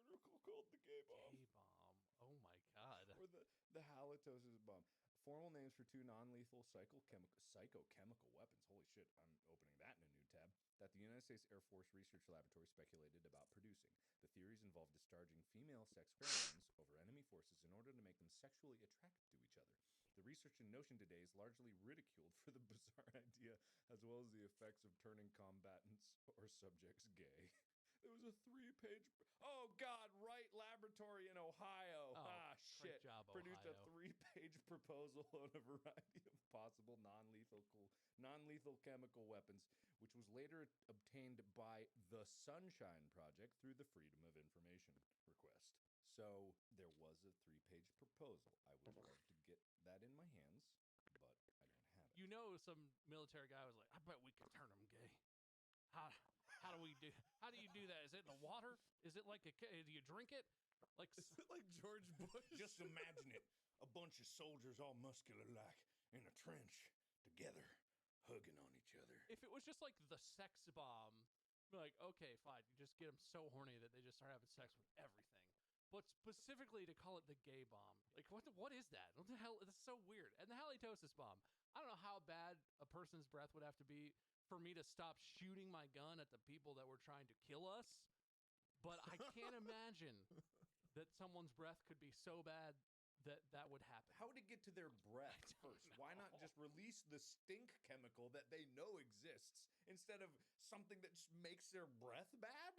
article called the gay bomb. Gay bomb. Oh my god. Or the halitosis bomb. Formal names for two non-lethal psychochemical weapons. Holy shit, I'm opening that in a new tab. That the United States Air Force Research Laboratory speculated about producing. The theories involve discharging female sex pheromones over enemy forces in order to make them sexually attracted to each other. The research in notion today is largely ridiculed for the bizarre idea, as well as the effects of turning combatants or subjects gay. There was a 3-page. Oh God! Wright Laboratory in Ohio. Great job, Produced Ohio. a 3-page proposal on a variety of possible non-lethal chemical weapons, which was later obtained by the Sunshine Project through the Freedom of Information request. So there was a 3-page proposal. I would love to get that in my hands, but I don't have it. You know, some military guy was like, "I bet we could turn them gay." How do we do? How do you do that? Is it in the water? Is it like do you drink it? Like is it like George Bush? Just imagine it. A bunch of soldiers all muscular like in a trench together, hugging on each other. If it was just like the sex bomb, be like, okay, fine. You just get them so horny that they just start having sex with everything. But specifically to call it the gay bomb, like what is that? What the hell? It's so weird. And the halitosis bomb. I don't know how bad a person's breath would have to be for me to stop shooting my gun at the people that were trying to kill us. But I can't imagine that someone's breath could be so bad that would happen. How would it get to their breath first? Why not just release the stink chemical that they know exists instead of something that just makes their breath bad?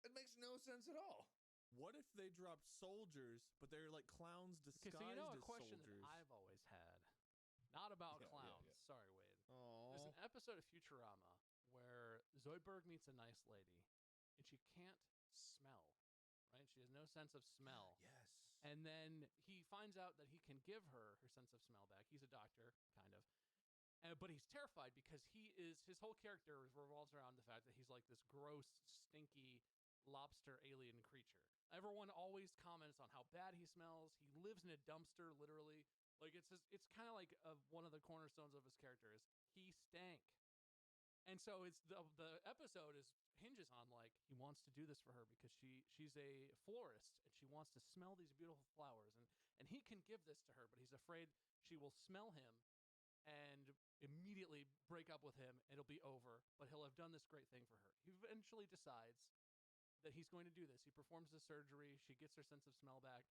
It makes no sense at all. What if they dropped soldiers, but they're like clowns disguised so you know as a question soldiers? that I've always had, not about clowns. Yeah. Sorry, Wade. Aww. There's an episode of Futurama where Zoidberg meets a nice lady, and she can't smell. Right? She has no sense of smell. Yes. And then he finds out that he can give her sense of smell back. He's a doctor, kind of. But he's terrified because his whole character revolves around the fact that he's like this gross, stinky lobster alien creature. Everyone always comments on how bad he smells. He lives in a dumpster, literally. Like it's kind of like one of the cornerstones of his character is he stank. And so it's the episode hinges on like he wants to do this for her because she's a florist and she wants to smell these beautiful flowers and he can give this to her, but he's afraid she will smell him and immediately break up with him. It'll be over, but he'll have done this great thing for her. He eventually decides that he's going to do this. He performs the surgery. She gets her sense of smell back.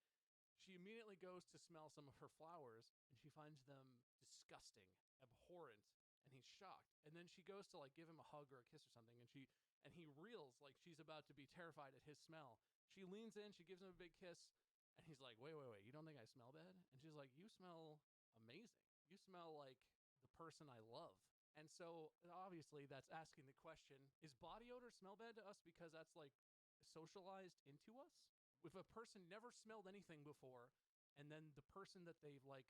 She immediately goes to smell some of her flowers and she finds them disgusting, abhorrent. And he's shocked. And then she goes to like give him a hug or a kiss or something, and he reels like she's about to be terrified at his smell. She leans in, she gives him a big kiss, and he's like, wait, you don't think I smell bad? And she's like, you smell amazing. You smell like the person I love. And so obviously that's asking the question, is body odor smell bad to us because that's like socialized into us? If a person never smelled anything before, and then the person that they've like,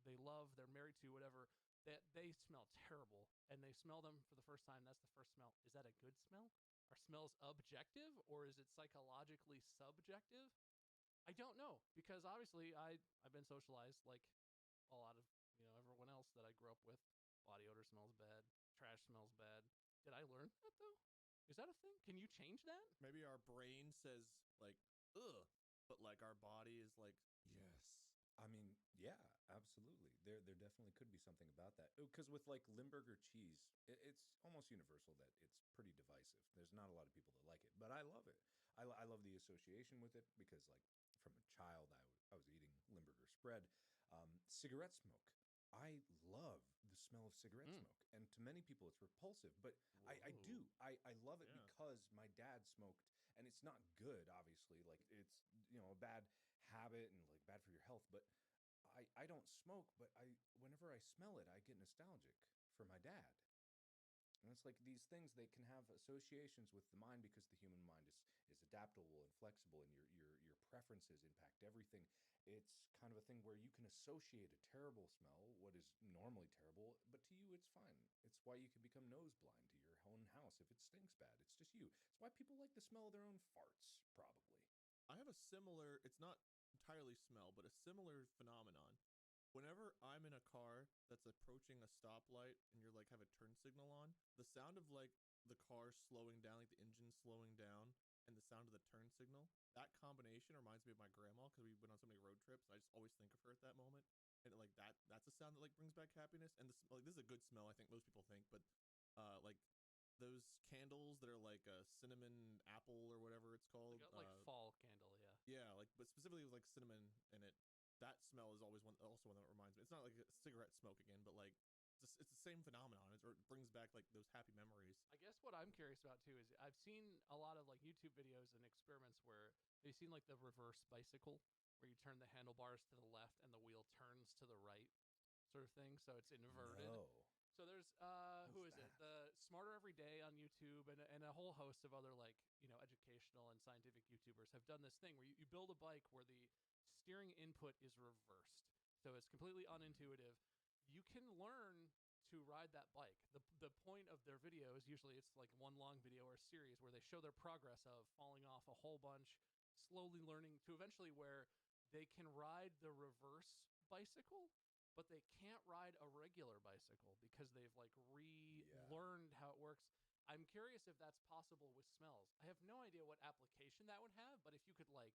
they love, they're married to, whatever, that they smell terrible and they smell them for the first time. That's the first smell. Is that a good smell? Are smells objective or is it psychologically subjective? I don't know because obviously I've been socialized like a lot of, everyone else that I grew up with. Body odor smells bad. Trash smells bad. Did I learn that though? Is that a thing? Can you change that? Maybe our brain says like, ugh, but like our body is like, yes. I mean, yeah, absolutely. There definitely could be something about that. Because with like Limburger cheese, it's almost universal that it's pretty divisive. There's not a lot of people that like it, but I love it. I love the association with it because like from a child, I was eating Limburger spread. Cigarette smoke I love the smell of cigarette smoke, and to many people it's repulsive, but I do. I love it because my dad smoked, and it's not good, obviously. Like it's a bad habit and like bad for your health. But I don't smoke, but whenever I smell it, I get nostalgic for my dad. And it's like these things, they can have associations with the mind because the human mind is adaptable and flexible, and your preferences impact everything. It's kind of a thing where you can associate a terrible smell, what is normally terrible, but to you it's fine. It's why you can become nose blind to your own house if it stinks bad. It's just you. It's why people like the smell of their own farts, probably. I have a similar, it's not entirely smell, but a similar phenomenon. Whenever I'm in a car that's approaching a stoplight and you're like have a turn signal on, the sound of like the car slowing down, like the engine slowing down, and the sound of the turn signal, that combination reminds me of my grandma because we went on so many road trips. I just always think of her at that moment, and like that's a sound that like brings back happiness. And like this is a good smell, I think most people think, but like those candles that are like a cinnamon apple or whatever it's called, like fall candle, yeah, like but specifically with like cinnamon in it. That smell is always also one that reminds me. It's not like a cigarette smoke again, but like it's the same phenomenon. It brings back like those happy memories. I guess what I'm curious about too is I've seen a lot of like YouTube videos and experiments where have you seen like the reverse bicycle where you turn the handlebars to the left and the wheel turns to the right sort of thing, so it's inverted. No. So there's who is it? The Smarter Every Day on YouTube and a whole host of other like, educational and scientific YouTubers have done this thing where you build a bike where the steering input is reversed. So it's completely unintuitive. You can learn to ride that bike. The point of their videos, usually it's like one long video or a series where they show their progress of falling off a whole bunch, slowly learning to eventually where they can ride the reverse bicycle, but they can't ride a regular bicycle because they've like relearned how it works. I'm curious if that's possible with smells. I have no idea what application that would have, but if you could like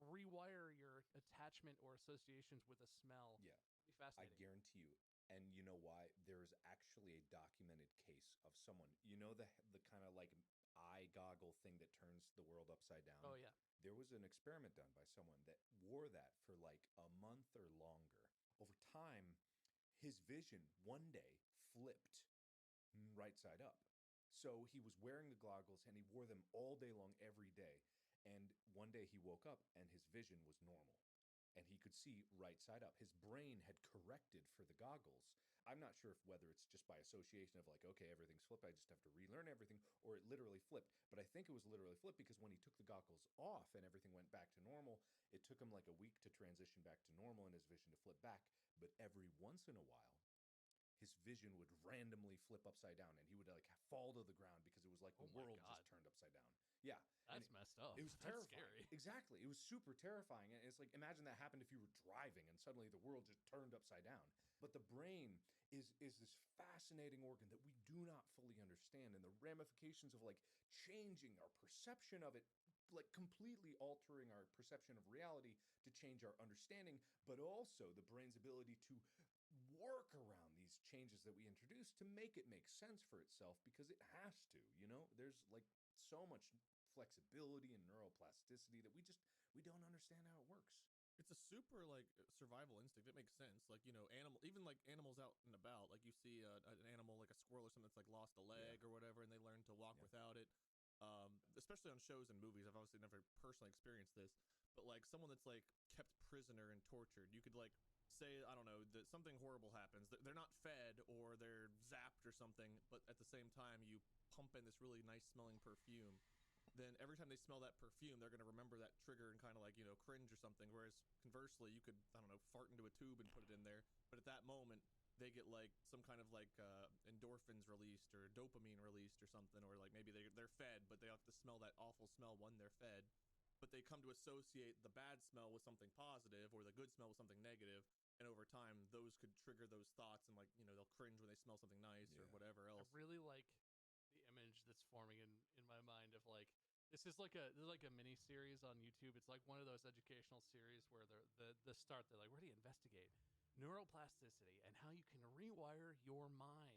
rewire your attachment or associations with a smell, Yeah, it'd be fascinating. I guarantee you. And you know why? There is actually a documented case of someone, the kind of like eye goggle thing that turns the world upside down. Oh yeah. There was an experiment done by someone that wore that for like a month or longer. Over time, his vision one day flipped right side up. So he was wearing the goggles and he wore them all day long every day. And one day he woke up and his vision was normal and he could see right side up. His brain had corrected for the goggles. I'm not sure whether it's just by association of like, okay, everything's flipped, I just have to relearn everything, or it literally flipped. But I think it was literally flipped because when he took the goggles off and everything went back to normal, it took him like a week to transition back to normal and his vision to flip back. But every once in a while, his vision would randomly flip upside down and he would like fall to the ground because it was like the world just turned upside down. Yeah. That's messed up. It was That's terrifying. scary. Exactly. It was super terrifying. And it's like, imagine that happened if you were driving and suddenly the world just turned upside down. But the brain is this fascinating organ that we do not fully understand. And the ramifications of like changing our perception of it, like completely altering our perception of reality to change our understanding, but also the brain's ability to work around these changes that we introduce to make it make sense for itself because it has to, there's like so much flexibility and neuroplasticity that we don't understand how it works. It's a super like survival instinct. It makes sense. Like, even like animals out and about, like you see an animal like a squirrel or something that's like lost a leg or whatever, and they learn to walk without it. Especially on shows and movies. I've obviously never personally experienced this, but like someone that's like kept prisoner and tortured, you could like say, I don't know, that something horrible happens. They're not fed or they're zapped or something, but at the same time you pump in this really nice smelling perfume. Then every time they smell that perfume, they're going to remember that trigger and kind of like, cringe or something. Whereas conversely, you could, I don't know, fart into a tube and put it in there. But at that moment, they get like some kind of like endorphins released or dopamine released or something. Or like maybe they're fed, but they have to smell that awful smell when they're fed. But they come to associate the bad smell with something positive or the good smell with something negative. And over time, those could trigger those thoughts and like, they'll cringe when they smell something nice or whatever else. I really like the image that's forming in my mind of like, this is like a mini series on YouTube. It's like one of those educational series where the start, they're like, we're going to investigate neuroplasticity and how you can rewire your mind.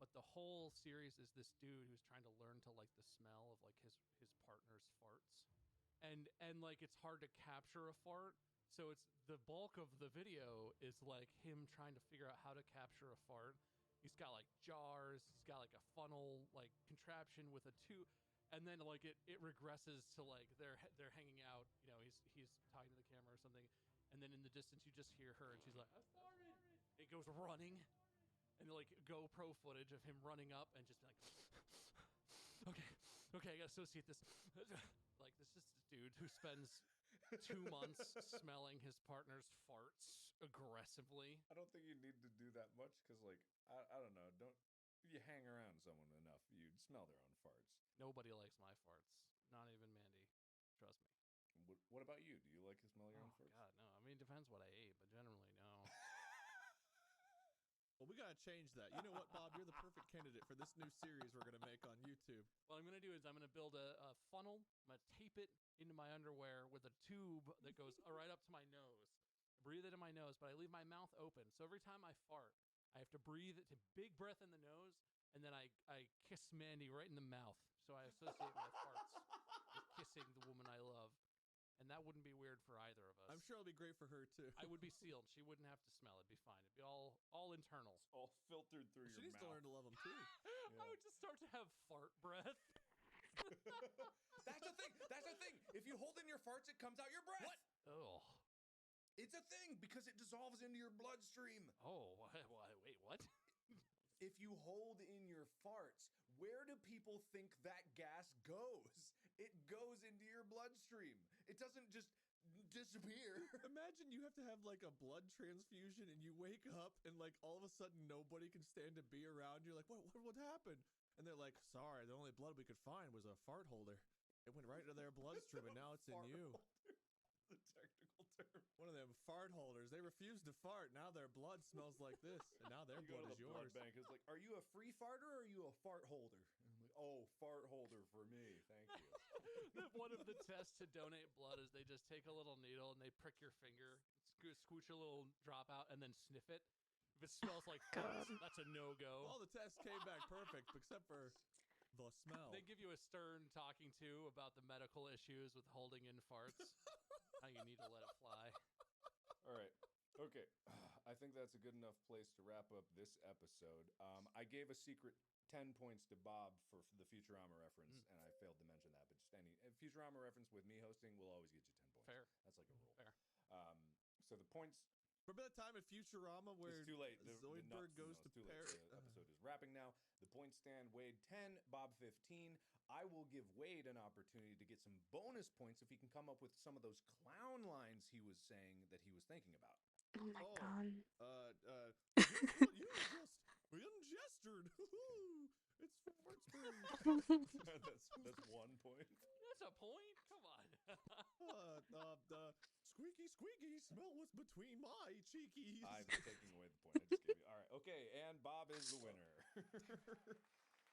But the whole series is this dude who's trying to learn to like the smell of like his partner's farts. And like it's hard to capture a fart. So it's the bulk of the video is like him trying to figure out how to capture a fart. He's got like jars, he's got like a funnel like contraption with a tube, and then like it regresses to like they're hanging out, you know, he's talking to the camera or something, and then in the distance you just hear her and she's like, I farted. It goes running, and like GoPro footage of him running up and just be like, okay, I gotta associate this. Like this is the dude who spends 2 months smelling his partner's farts aggressively. I don't think you need to do that much because, like, I don't know. Don't you hang around someone enough, you'd smell their own farts. Nobody likes my farts. Not even Mandy. Trust me. What about you? Do you like to smell your own farts? God, no. I mean, it depends what I ate, but generally, no. Well, we gotta change that. You know what, Bob? You're the perfect candidate for this new series we're gonna make on YouTube. What I'm gonna do is I'm gonna build a funnel. I'm gonna tape it into my underwear with a tube that goes right up to my nose. I breathe it in my nose, but I leave my mouth open. So every time I fart, I have to breathe it to big breath in the nose, and then I kiss Mandy right in the mouth. So I associate my farts with kissing the woman I love. And that wouldn't be weird for either of us. I'm sure it'll be great for her too. I would be sealed. She wouldn't have to smell. It'd be fine. It'd be all internal. All filtered through She your needs mouth. to learn to love him too. I would just start to have fart breath. That's a thing. That's a thing. If you hold in your farts, it comes out your breath. What? Oh. It's a thing because it dissolves into your bloodstream. Oh, wait, what? If you hold in your farts, where do people think that gas goes? It goes into your bloodstream. It doesn't just disappear. Imagine you have to have like a blood transfusion and you wake up and like all of a sudden nobody can stand to be around you. Like, what happened? And they're like, sorry, the only blood we could find was a fart holder. It went right into their bloodstream and now it's in you. The technical term. One of them fart holders. They refuse to fart. Now their blood smells like this, and now their blood is yours. Blood bank. It's like, are you a free farter or are you a fart holder? And I'm like, oh, fart holder for me. Thank you. One of the tests to donate blood is they just take a little needle and they prick your finger, scooch a little drop out, and then sniff it. If it smells like farts, that's a no-go. All the tests came back perfect, except for the smell. They give you a stern talking to about the medical issues with holding in farts. How you need to let it fly. All right. Okay. I think that's a good enough place to wrap up this episode. I gave a secret 10 points to Bob for the Futurama reference, and I failed to mention that. But just any Futurama reference with me hosting will always get you 10 points. Fair. That's like a rule. Fair. So the points. Remember that time in Futurama where it's too late. Zoidberg goes to Paris? The episode is wrapping now. The points stand: Wade 10, Bob 15. I will give Wade an opportunity to get some bonus points if he can come up with some of those clown lines he was saying that he was thinking about. Oh my god. You just ingestured. It's that's 1 point. That's a point? Come on. The squeaky smell was between my cheekies. I'm taking away the point I just gave you. All right. Okay. And Bob is the winner.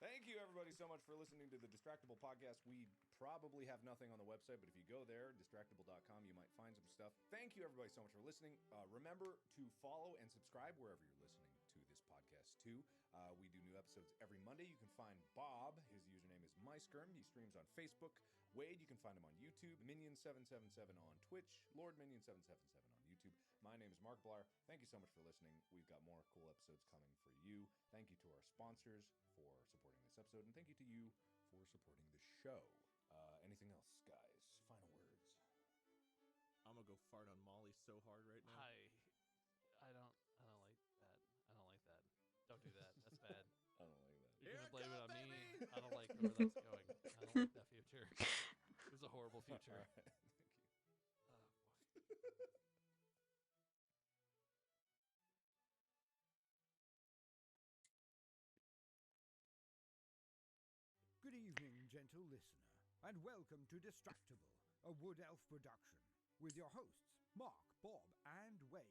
Thank you, everybody, so much for listening to the Distractable Podcast. We probably have nothing on the website, but if you go there, distractable.com, you might find some stuff. Thank you, everybody, so much for listening. Remember to follow and subscribe wherever you're listening to this podcast, too. We do new episodes every Monday. You can find Bob. His username is MySkerm. He streams on Facebook. Wade, you can find him on YouTube. Minion777 on Twitch. Lord Minion777 on YouTube. My name is Mark Blar. Thank you so much for listening. We've got more cool episodes coming for you. Thank you to our sponsors for supporting this episode, and thank you to you for supporting the show. Anything else, guys? Final words. I'm gonna go fart on Molly so hard right now. I don't like that. I don't like that. Don't do that. That's bad. I don't like that. You're gonna blame it on me. I don't like where that's going. I don't like that future. It was a horrible future. All right. Thank you. Good evening, gentle listener, and welcome to Distractable, a Wood Elf production, with your hosts, Mark, Bob, and Wade.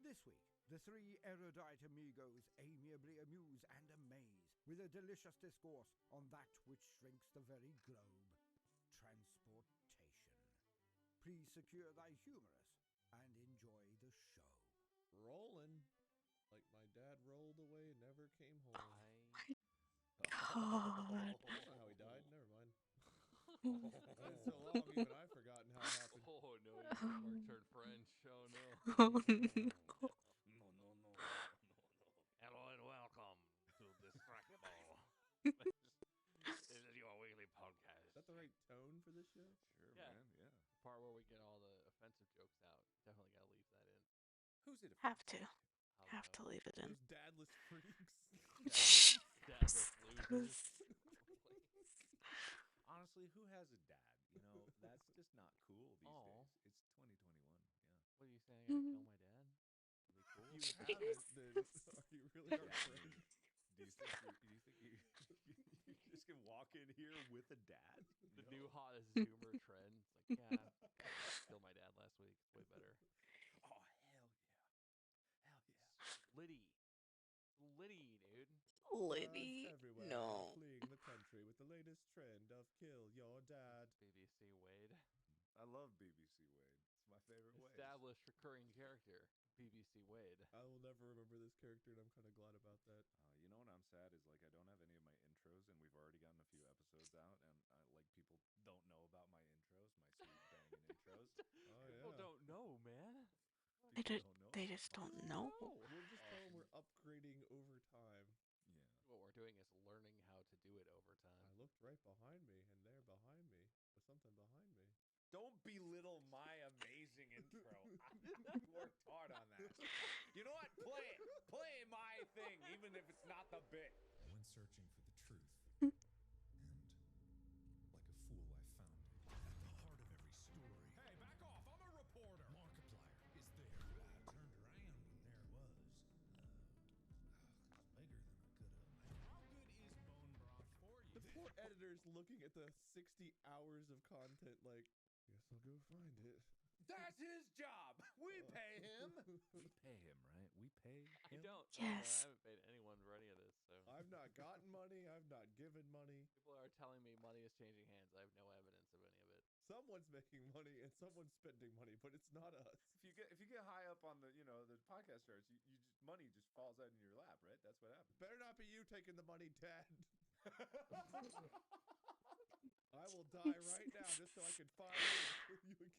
This week, the three erudite amigos amiably amuse and amaze with a delicious discourse on that which shrinks the very globe, transportation. Please secure thy humerus and enjoy the show. Rolling. Like my dad rolled away and never came home. God. That's not how he died. Never mind. It's been so long, even I've forgotten how it happened. Oh no, Mark turned French. Oh no. Hello and welcome to Distractable. This is your weekly podcast. Is that the right tone for this show? Sure, Yeah. man. Yeah. The part where we get all the offensive jokes out. Definitely gotta leave that in. Who's it? Have to. I'll Have to know. leave it in. Those dadless freaks. Dadless losers. Honestly, who has a dad? You know, that's just not cool these days. It's 2021. Yeah. What are you saying? I gotta kill my dad? Be cool. You haven't, then are you really our friend? Do you think you just can walk in here with a dad? The new hottest Zoomer trend. It's like, yeah, killed my dad last week. It's way better. Oh, hell yeah. Hell yeah. Liddy, dude. Liddy. Everywhere No. fleeing the country with the latest trend of kill your dad. BBC Wade. I love BBC Wade. It's my favorite way. Established recurring character. BBC Wade. I will never remember this character, and I'm kind of glad about that. You know what I'm sad is like I don't have any of my intros, and we've already gotten a few episodes out, and like people don't know about my intros, my sweet banging intros. People don't know, man. They just don't know. We'll just tell them we're upgrading over time. Yeah. What we're doing is learning how to do it over time. I looked right behind me, and there behind me was something behind me. Don't belittle my amazing intro. I worked hard on that. You know what? Play it. Play my thing, even if it's not the bit. When searching for the truth, and like a fool, I found it. At the heart of every story. Hey, back off! I'm a reporter. Markiplier is there. I turned around and there it was. It's bigger than I could have. How good is bone broth for you? The poor editor's looking at the 60 hours of content like, guess I'll go find it. That's his job. We pay him. We pay him, right? We pay him. I don't. Yes. I haven't paid anyone for any of this, so. I've not gotten money. I've not given money. People are telling me money is changing hands. I have no evidence of any of it. Someone's making money and someone's spending money, but it's not us. If you get high up on the the podcast charts, you just money just falls out in your lap, right? That's what happens. Better not be you taking the money, Dad. I will die right now just so I can find you again.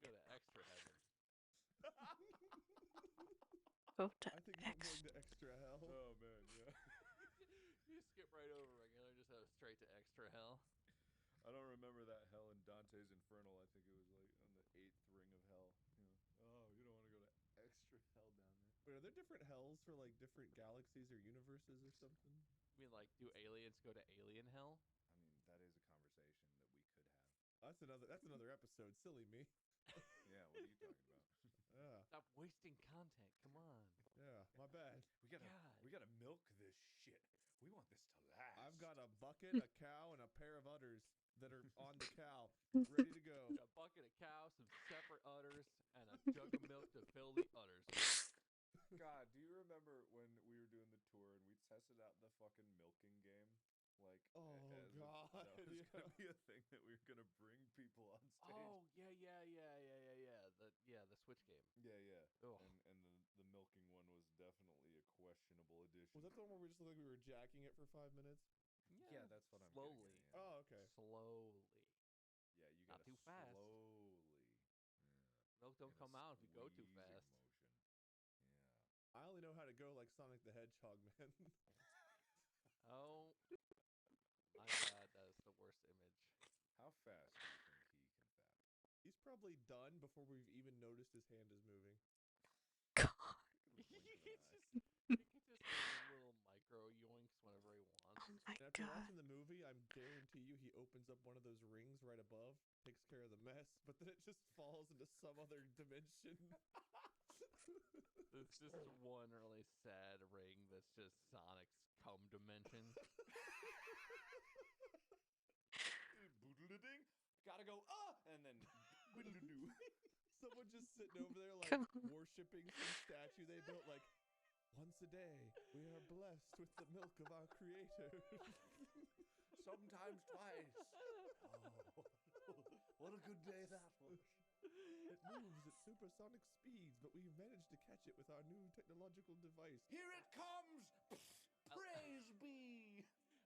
Go to extra heaven. Go to I think I'm going to extra hell. Oh man, yeah. You skip right over regular, just go straight to extra hell. I don't remember that hell in Dante's Infernal. I think it was like on the 8th ring of hell. Oh, you don't want to go to extra hell down there. Wait, are there different hells for like different galaxies or universes or something? I mean, like, do aliens go to alien hell? I mean, that is a conversation that we could have. That's another episode. Silly me. Yeah, what are you talking about? Yeah. Stop wasting content. Come on. Yeah, my bad. We gotta milk this shit. We want this to last. I've got a bucket, a cow, and a pair of udders that are on the cow, ready to go. A bucket of cow, some separate udders, and a jug of milk to fill the udders. God, do you remember when we were doing the tour and we tested out the fucking milking game? Like, oh god, that was gonna be a thing that we were gonna bring people on stage. Oh yeah. The Switch game. Yeah. Ugh. And the milking one was definitely a questionable addition. Was that the one where we just looked like we were jacking it for 5 minutes? Yeah, that's what I'm slowly. getting at, yeah. Oh, okay. Slowly. Yeah, you Not gotta too fast. slowly. Milk don't come out if you go too fast. I only know how to go like Sonic the Hedgehog, man. Oh my god, that is the worst image. How fast do you think he can fap? He's probably done before we've even noticed his hand is moving. God. He can just make little micro yoinks whenever he wants. Oh my And after god. watching the movie, I guarantee you he opens up one of those rings right above, takes care of the mess, but then it just falls into some other dimension. It's just one really sad ring that's just Sonic's cum dimension. Boodle-ding, gotta go, and then boodle-doo. Someone just sitting over there like worshipping some statue they built like, once a day, we are blessed with the milk of our creator. Sometimes twice. Oh, what a good day that was. It moves at supersonic speeds, but we've managed to catch it with our new technological device. Here it comes! Praise be!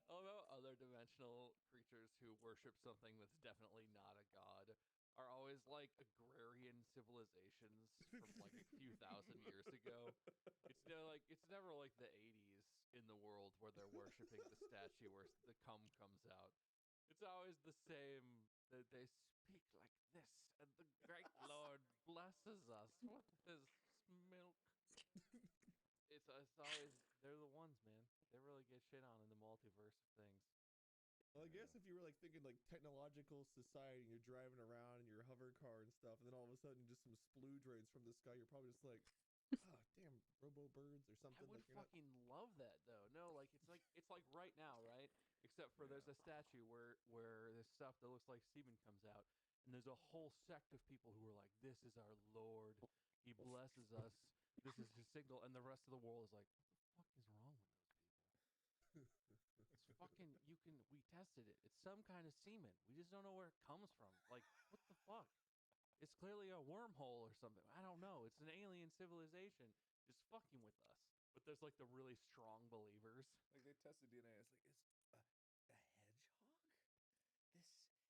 Although other dimensional creatures who worship something that's definitely not a god are always like agrarian civilizations from like a few thousand years ago. It's never like the 80s in the world where they're worshiping the statue where the cum comes out. It's always the same that they speak like this, and the great Lord blesses us with his milk. It's always they're the ones, man. They really get shit on in the multiverse of things. Well, I guess if you were like thinking like technological society, and you're driving around in your hover car and stuff, and then all of a sudden just some splooge rays from the sky, you're probably just like, oh damn, robo birds or something. I would like fucking love that though. No, like it's like right now, right? Except for there's a statue where this stuff that looks like semen comes out, and there's a whole sect of people who are like, "This is our Lord. He blesses us. This is his signal," and the rest of the world is like, "What the fuck is wrong with those people?" It's fucking. We tested it. It's some kind of semen. We just don't know where it comes from. Like, what the fuck? It's clearly a wormhole or something. I don't know. It's an alien civilization just fucking with us. But there's like the really strong believers. Like they tested DNA. It's like, it's a hedgehog? This hedgehog semen?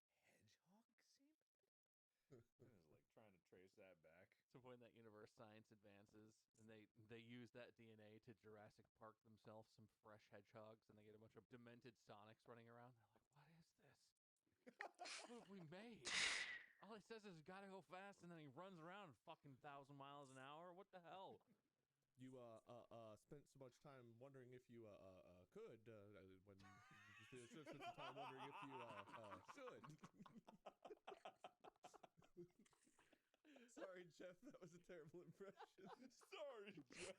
It's like trying to trace that back. To the point that universe science advances, and they use that DNA to Jurassic Park themselves some fresh hedgehogs, and they get a bunch of demented Sonics running around. They're like, what is this? What have we made? All he says is gotta go fast, and then he runs around fucking 1,000 miles an hour. What the hell? You spent so much time wondering if you could when you spent some time wondering if you should. Sorry, Jeff, that was a terrible impression. Sorry, Jeff.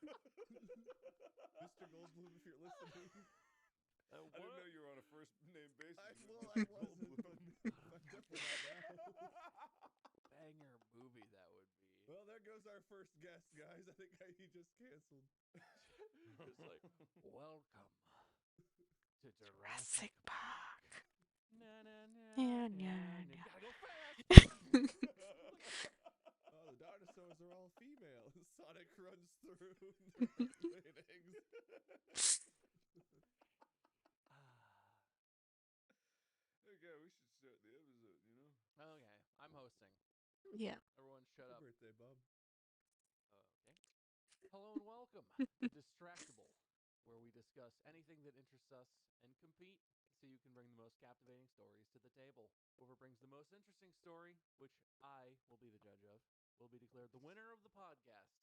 Mr. Goldblum, if you're listening. I didn't know you were on a first name basis. I wasn't, but I'm definitely not now. Banger movie that would be. Well, there goes our first guest, guys. I think he just canceled. Just like, welcome to Jurassic Park. Na, na, na, Yeah, na, yeah, na. yeah. Gotta go fast. Oh, the dinosaurs are all female. Sonic runs through. Laying eggs. Okay, we should start the episode, you know? Okay, I'm hosting. Yeah. Everyone shut up. Happy birthday, Bob. Okay. Hello and welcome to Distractable, where we discuss anything that interests us and compete so you can bring the most captivating stories to the table. Whoever brings the most interesting story, which I will be the judge of, will be declared the winner of the podcast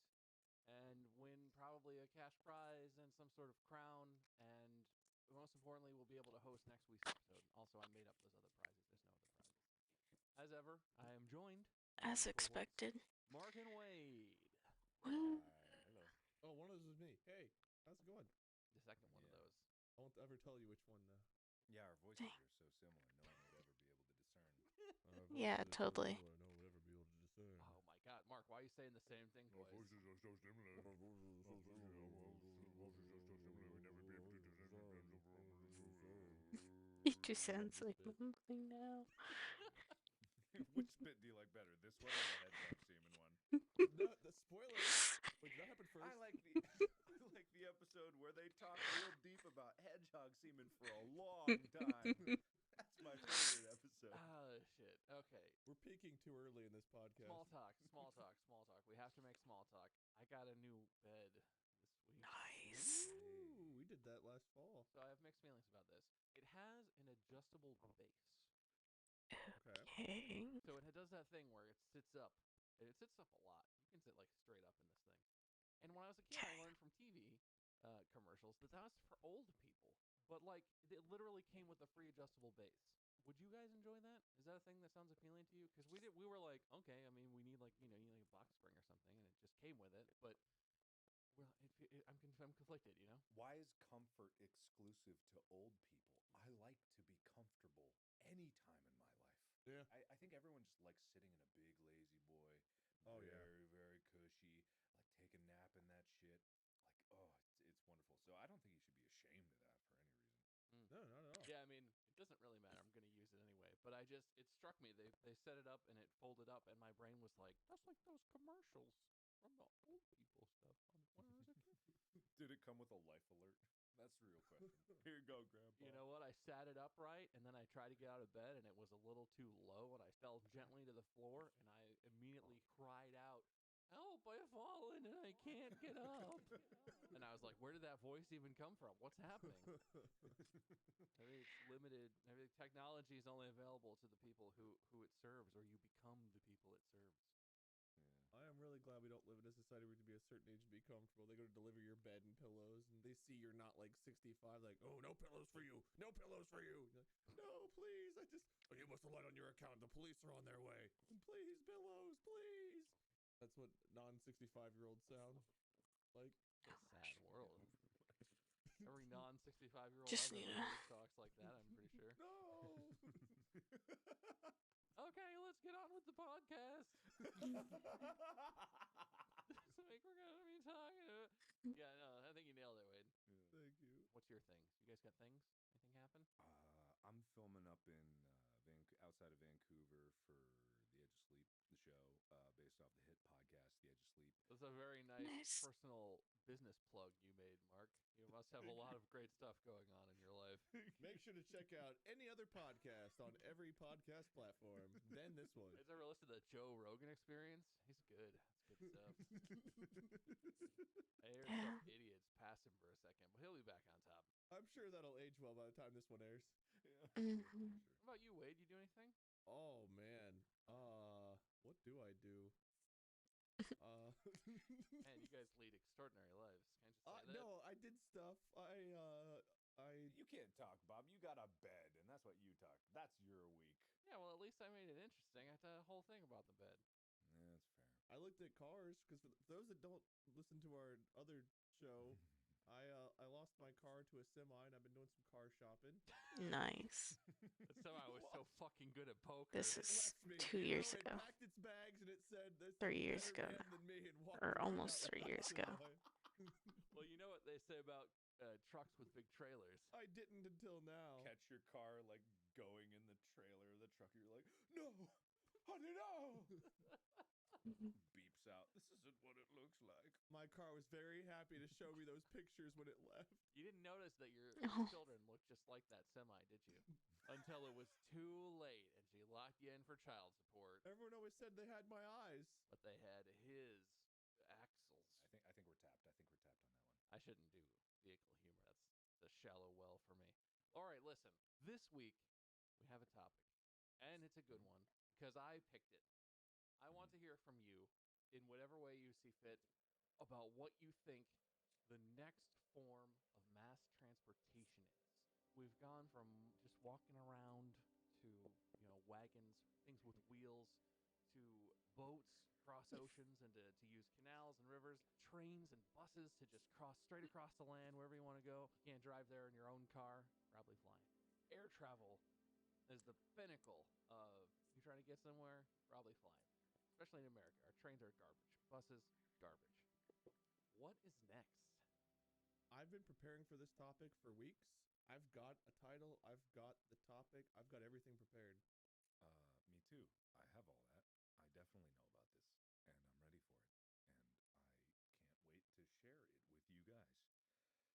and win probably a cash prize and some sort of crown, and most importantly, we'll be able to host next week's episode. Also, I made up those other prizes. There's no other prizes. As ever, I am joined by As my expected. co-hosts, Mark and Wade. Woo. Hello. Oh, one of those is me. Hey, how's it going? The second one of those. I won't ever tell you which one. Yeah, our voices are so similar, no one would ever be able to discern. Yeah, totally. No one would ever be able to discern. Oh my God, Mark, why are you saying the same thing twice? voices are so similar. Our voices are so similar. We never be able to It just sounds like mumbling now. Which bit do you like better, this one or the hedgehog semen one? No, the spoiler. Wait, did that happen first? I like the episode where they talk real deep about hedgehog semen for a long time. That's my favorite episode. Oh shit. Okay. We're peaking too early in this podcast. Small talk. We have to make small talk. I got a new bed this week. Nice. Ooh, we did that last fall. So I have mixed feelings about this. It has an adjustable base. Okay. So it does that thing where it sits up. It sits up a lot. You can sit like straight up in this thing. And when I was a kid, I learned from TV commercials that was for old people. But like, it literally came with a free adjustable base. Would you guys enjoy that? Is that a thing that sounds appealing to you? Because we were like, okay, I mean, we need like you need like a box spring or something, and it just came with it. But I'm conflicted, you know. Why is comfort exclusive to old people? I like to be comfortable any time in my life. Yeah. I think everyone just likes sitting in a big lazy boy. Oh, very, very cushy. Like take a nap in that shit. Like, oh, it's wonderful. So I don't think you should be ashamed of that for any reason. No, not at all. Yeah, I mean, it doesn't really matter. I'm going to use it anyway. But it struck me. They set it up and it folded up, and my brain was like, that's like those commercials from the old people stuff when I was a kid. Did it come with a life alert? That's the real question. Here you go, Grandpa. You know what? I sat it upright, and then I tried to get out of bed, and it was a little too low, and I fell gently to the floor, and I immediately cried out, "Help, I've fallen, and I can't get up." And I was like, where did that voice even come from? What's happening? Maybe it's limited. Maybe technology is only available to the people who it serves, or you become the people it serves. I am really glad we don't live in a society where you have to be a certain age to be comfortable. They go to deliver your bed and pillows, and they see you're not like 65, like, oh, no pillows for you, no pillows for you. You're like, no, please, oh, you must have lied on your account. The police are on their way. Please, pillows, please. That's what non-65-year-olds sound like. It's a sad world. Every non-65-year-old Just ever need to- talks like that, I'm pretty sure. No. Okay, let's get on with the podcast. This week we're gonna be talking about... Yeah, no, I think you nailed it, Wade. Thank you. What's your things? You guys got things? Anything happen? I'm filming up in outside of Vancouver for The Edge of Sleep, the show, based off the hit podcast, The Edge of Sleep. That's a very nice personal business plug you made, Mark. You must have a lot of great stuff going on in your life. Make sure to check out any other podcast on every podcast platform, then this one. You guys ever listen to the Joe Rogan Experience? He's good. It's good stuff. I heard some idiots pass him for a second, but he'll be back on top. I'm sure that'll age well by the time this one airs. Mhm. What about you, Wade? You do anything? Oh man. What do I do? Man, you guys lead extraordinary lives. Can't you say that? No, I did stuff. You can't talk, Bob. You got a bed, and that's what you talk. That's your week. Yeah, well, at least I made it interesting. I had a whole thing about the bed. Yeah, that's fair. I looked at cars because for those that don't listen to our other show, I lost my car to a semi, and I've been doing some car shopping. Nice. That semi was so fucking good at poker. This It is left me. 2 years It ago. packed its bags and it said, "This 3 is a years better ago man now. than me," and walked Or right almost out 3 of years the ago. semi. Well, you know what they say about trucks with big trailers. I didn't until now. Catch your car like going in the trailer of the truck. You're like, no, honey, no. Beeps out. This isn't what it looks like. My car was very happy to show me those pictures when it left. You didn't notice that your Oh. children looked just like that semi, did you? Until it was too late and she locked you in for child support. Everyone always said they had my eyes. But they had his axles. I think we're tapped. I think we're tapped on that one. I shouldn't do vehicle humor. That's the shallow well for me. All right, listen. This week we have a topic, and it's a good one because I picked it. I want to hear from you in whatever way you see fit about what you think the next form of mass transportation is. We've gone from just walking around to, wagons, things with wheels, to boats cross oceans and to use canals and rivers, trains and buses to just cross straight across the land wherever you want to go. You can't drive there in your own car, probably flying. Air travel is the pinnacle of you trying to get somewhere, probably flying. Especially in America. Our trains are garbage. Buses, garbage. What is next? I've been preparing for this topic for weeks. I've got a title. I've got the topic. I've got everything prepared. Me too. I have all that. I definitely know about this, and I'm ready for it. And I can't wait to share it with you guys.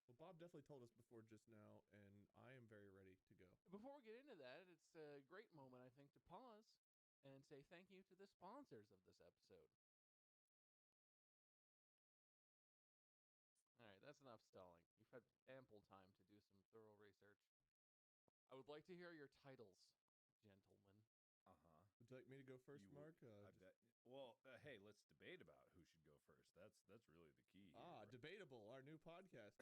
Well, Bob definitely told us before just now, and I am very ready to go. Before we get into that, it's a great moment, I think, to pause and say thank you to the sponsors of this episode. All right, that's enough stalling. You've had ample time to do some thorough research. I would like to hear your titles, gentlemen. Would you like me to go first, Mark? Well, hey, let's debate about who should go first. That's really the key. Here, Debatable, our new podcast.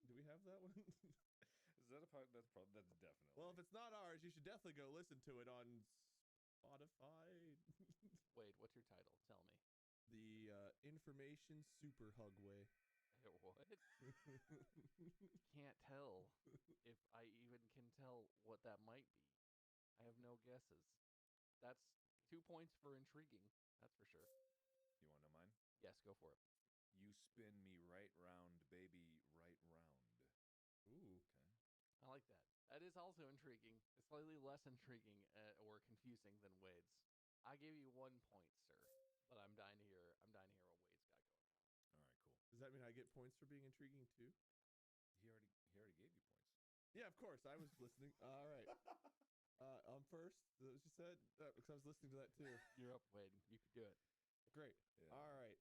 Do we have that one? Is that a podcast? That's definitely. Well, if it's not ours, you should definitely go listen to it on Spotify. Wait, what's your title? Tell me. The Information Super Hugway. What? Can't tell if I even can tell what that might be. I have no guesses. That's 2 points for intriguing. That's for sure. You want to know mine? Yes, go for it. You spin me right round, baby, right round. Ooh. Okay. I like that. That is also intriguing. It's slightly less intriguing or confusing than Wade's. I gave you 1 point, sir. But I'm dying to hear what Wade's got going on. All right, cool. Does that mean I get points for being intriguing too? He already gave you points. Yeah, of course. I was listening. All right. First, is that what you said? Because I was listening to that too. You're up, Wade. You can do it. Great. Yeah. All right.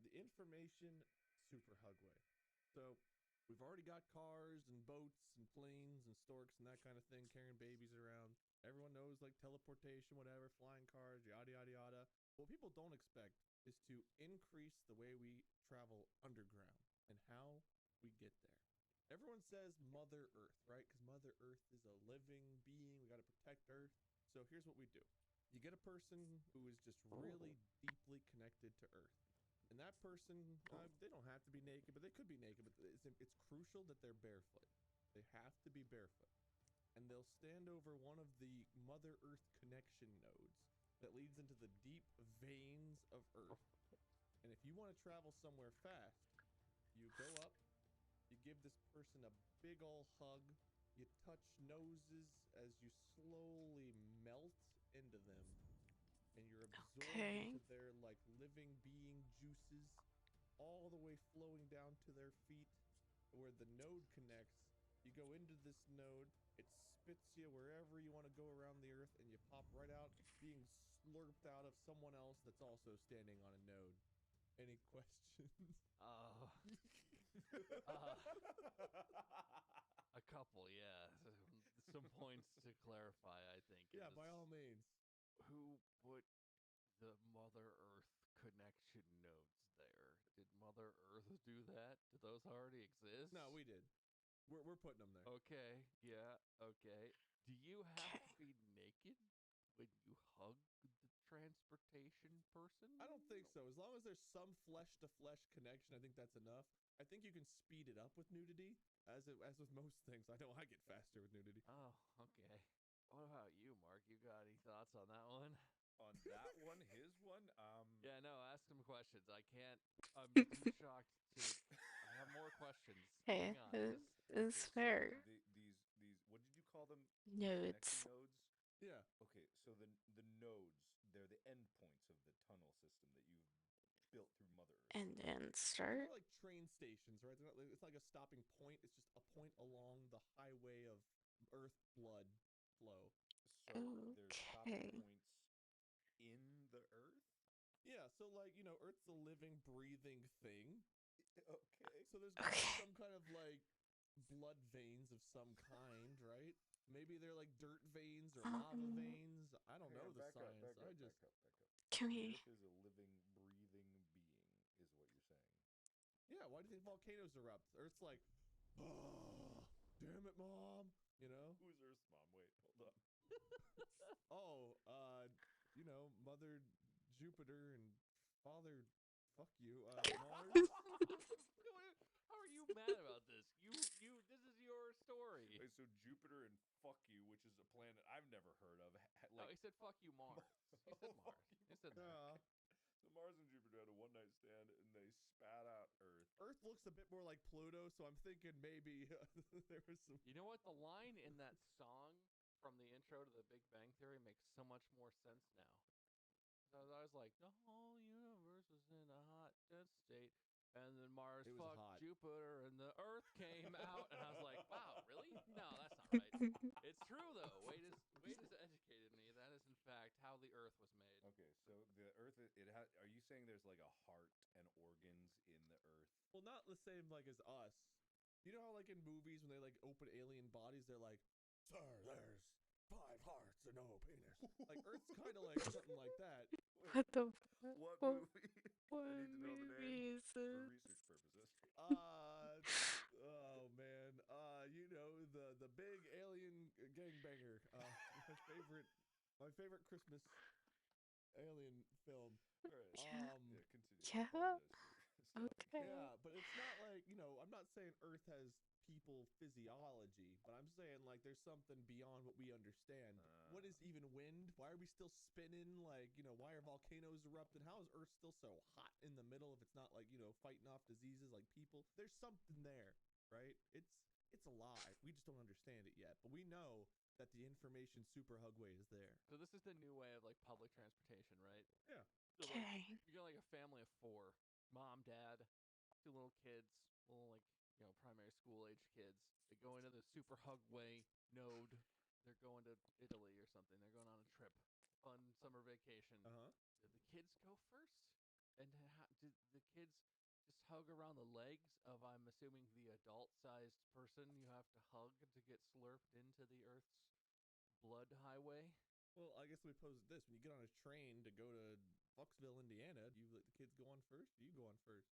The information super hugway. So we've already got cars and boats and planes and storks and that kind of thing carrying babies around. Everyone knows like teleportation, whatever, flying cars, yada, yada, yada. What people don't expect is to increase the way we travel underground and how we get there. Everyone says Mother Earth, right? Because Mother Earth is a living being. We got to protect Earth. So here's what we do. You get a person who is just really deeply connected to Earth. And that person, they don't have to be naked, but they could be naked. But it's crucial that they're barefoot. They have to be barefoot. And they'll stand over one of the Mother Earth connection nodes that leads into the deep veins of Earth. And if you want to travel somewhere fast, you go up, you give this person a big ol' hug, you touch noses as you slowly melt into them, and you're absorbed into their like living being juices, all the way flowing down to their feet, where the node connects. You go into this node, it spits you wherever you want to go around the Earth, and you pop right out, being slurped out of someone else that's also standing on a node. Any questions? A couple, yeah. Some points to clarify, I think. Yeah, by all means. Who put the Mother Earth connection nodes there? Did Mother Earth do that? Did those already exist? No, we did. We're putting them there. Okay, yeah, okay. Do you have to be naked when you hug the transportation person? I don't think so. As long as there's some flesh-to-flesh connection, I think that's enough. I think you can speed it up with nudity, as with most things. I know I get faster with nudity. Oh, okay. What about you, Mark? You got any thoughts on that one? On that one, his one? Yeah, no, ask him questions. I'm too shocked to... I have more questions. Hey, Hang on. it's fair. These, what did you call them? Nodes. Connection nodes? Yeah. Okay, so the nodes, they're the endpoints of the tunnel system that you've built through Mother Earth. And then They're start. like train stations, right? It's like a stopping point. It's just a point along the highway of Earth blood flow. So there's stopping points in the Earth? Yeah, so like, Earth's a living, breathing thing. Okay. So there's gotta be some kind of like blood veins of some kind, right? Maybe they're like dirt veins or lava veins. I don't know the science. Back up. Can we? Earth is a living, breathing being, is what you're saying. Yeah, why do you think volcanoes erupt? Earth's like, oh, damn it, Mom. Who's Earth's mom? Wait, hold on. Mother Jupiter and Father, fuck you, Mars. How are you mad about this? This is your story. Okay, so Jupiter and fuck you, which is a planet I've never heard of. No, he said fuck you, Mars. He said Mars. He said that. So Mars and Jupiter had a one-night stand, and they spat out Earth. Earth looks a bit more like Pluto, so I'm thinking maybe there was some... You know what? The line in that song from the intro to The Big Bang Theory makes so much more sense now. I was like, the whole universe is in a hot, dead state. And then Mars fucked Jupiter, and the Earth came out. And I was like, wow, really? No, that's not right. It's true, though. Wade has educated me. That is, in fact, how the Earth was made. Okay, so the Earth, are you saying there's like a heart and organs in the Earth? Well, not the same like as us. You know how like in movies when they like open alien bodies, they're like, sir, there's 5 hearts and no penis. Like Earth's kind of like something like that. What the? What movie? What I need to know the movie name is for this? research purposes. Oh man, the big alien gangbanger. My favorite Christmas alien film. Yeah. Yeah. Okay. Yeah, but it's not like, I'm not saying Earth has people physiology, but I'm saying like there's something beyond what we understand. What is even wind? Why are we still spinning? Like, why are volcanoes erupting? How is Earth still so hot in the middle if it's not like, fighting off diseases like people? There's something there, right? It's alive. We just don't understand it yet, but we know that the information super hugway is there. So this is the new way of like public transportation, right? Yeah. So, like, you got like a family of 4, mom, dad, two little kids, little like primary school age kids. They go into the super hugway node. They're going to Italy or something. They're going on a trip, fun summer vacation. Did the kids go first? And did the kids just hug around the legs of, I'm assuming, the adult-sized person you have to hug to get slurped into the Earth's blood highway? Well, I guess we pose this. When you get on a train to go to Foxville, Indiana, do you let the kids go on first, or you go on first?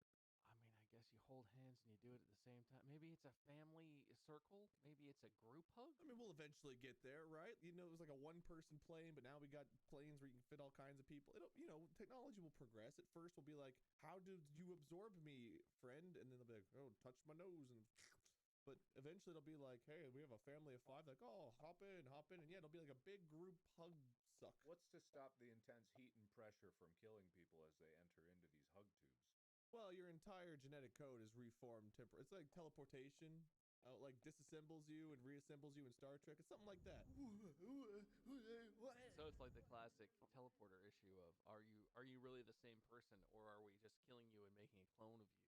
I mean, I guess you hold hands and you do it at the same time. Maybe it's a family circle. Maybe it's a group hug. I mean, we'll eventually get there, right? You know, it was like a one-person plane, but now we got planes where you can fit all kinds of people. It'll, technology will progress. At first, we'll be like, "How did you absorb me, friend?" And then they'll be like, "Oh, touch my nose." And but eventually, it'll be like, "Hey, we have a family of 5." Like, "Oh, hop in," and yeah, it'll be like a big group hug suck. What's to stop the intense heat and pressure from killing people as they enter into these hug tubes? Well, your entire genetic code is reformed It's like teleportation. Like disassembles you and reassembles you in Star Trek. It's something like that. So it's like the classic teleporter issue of, are you really the same person, or are we just killing you and making a clone of you?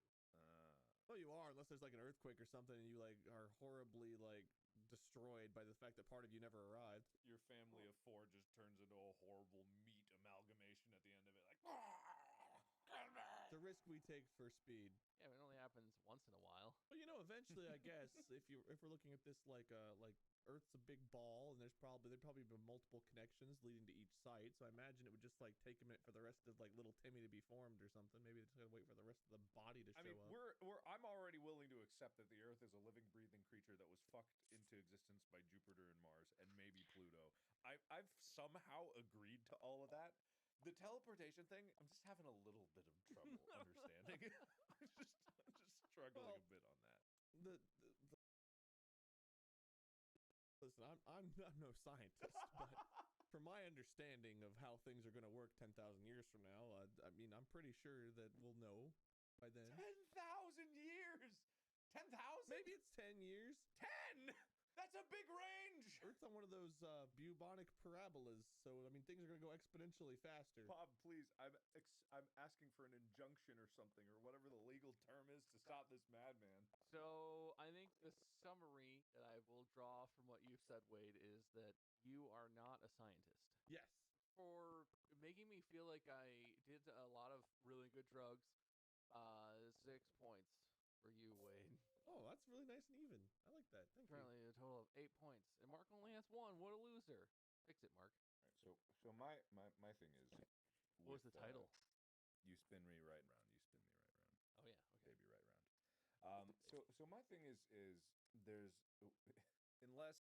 Well, you are, unless there's like an earthquake or something and you like are horribly like destroyed by the fact that part of you never arrived. Your family of 4 just turns into a horrible meat amalgamation at the end of it, like. The risk we take for speed. Yeah, but it only happens once in a while. Well, eventually, I guess if we're looking at this like Earth's a big ball, and there'd probably be multiple connections leading to each site. So I imagine it would just like take a minute for the rest of like little Timmy to be formed or something. Maybe it's gonna wait for the rest of the body to show up. I'm already willing to accept that the Earth is a living, breathing creature that was fucked into existence by Jupiter and Mars and maybe Pluto. I've somehow agreed to all of that. The teleportation thing, I'm just having a little bit of trouble understanding. I'm just struggling a bit on that. Listen, I'm no scientist, but from my understanding of how things are going to work 10,000 years from now, I mean, I'm pretty sure that we'll know by then. 10,000 years! 10,000? Maybe it's 10 years. 10! That's a big range! Earth's on one of those bubonic parabolas, so I mean things are gonna go exponentially faster. Bob, please, I'm asking for an injunction or something, or whatever the legal term is, to stop this madman. So I think the summary that I will draw from what you've said, Wade, is that you are not a scientist. Yes. For making me feel like I did a lot of really good drugs, 6 points for you, Wade. Oh, that's really nice and even. I like that. Thank Apparently you. a total of 8 points. And Mark only has 1. What a loser. Fix it, Mark. All right, so my thing is... What was the title? You spin me right round. You spin me right round. Oh, yeah. Okay. Baby right round. So my thing is there's... Unless...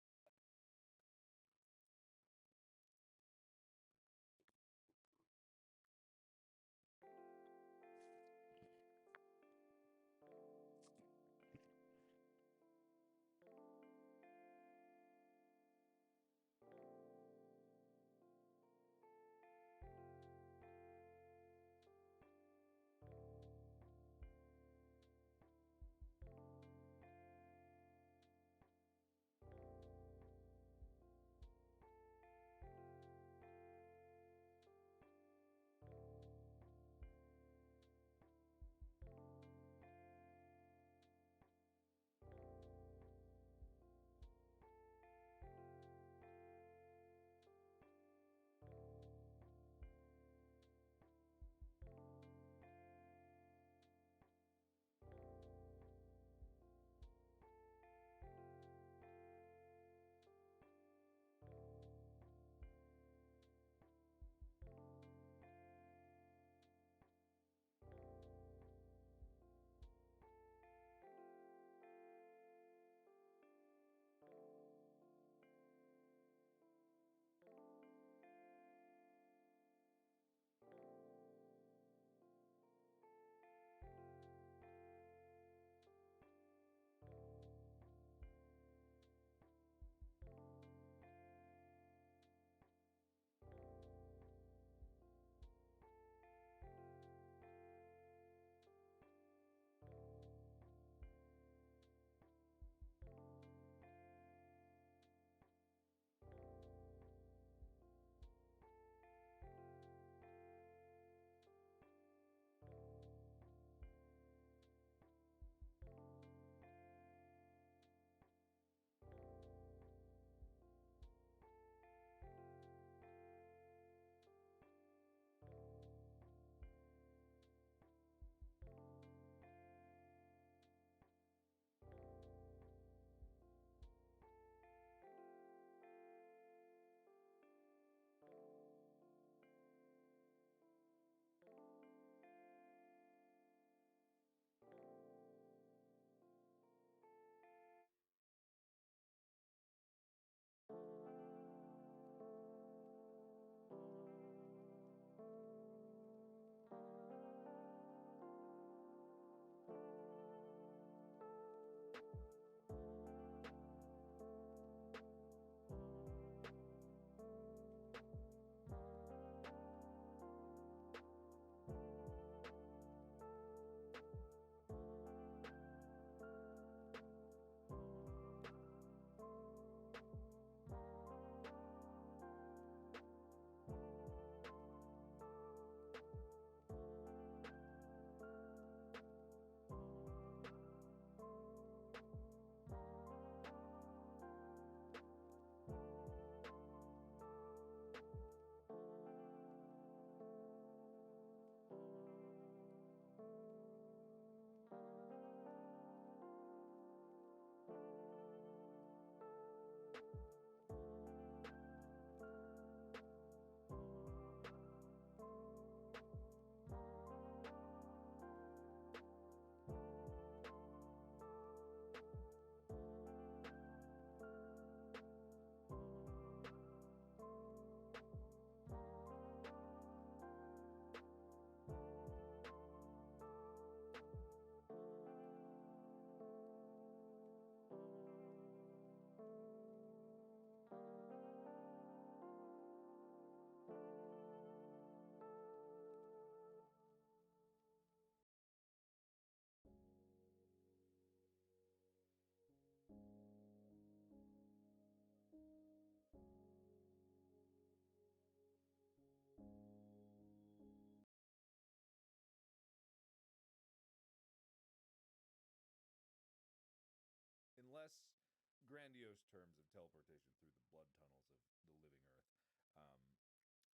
grandiose terms of teleportation through the blood tunnels of the living Earth.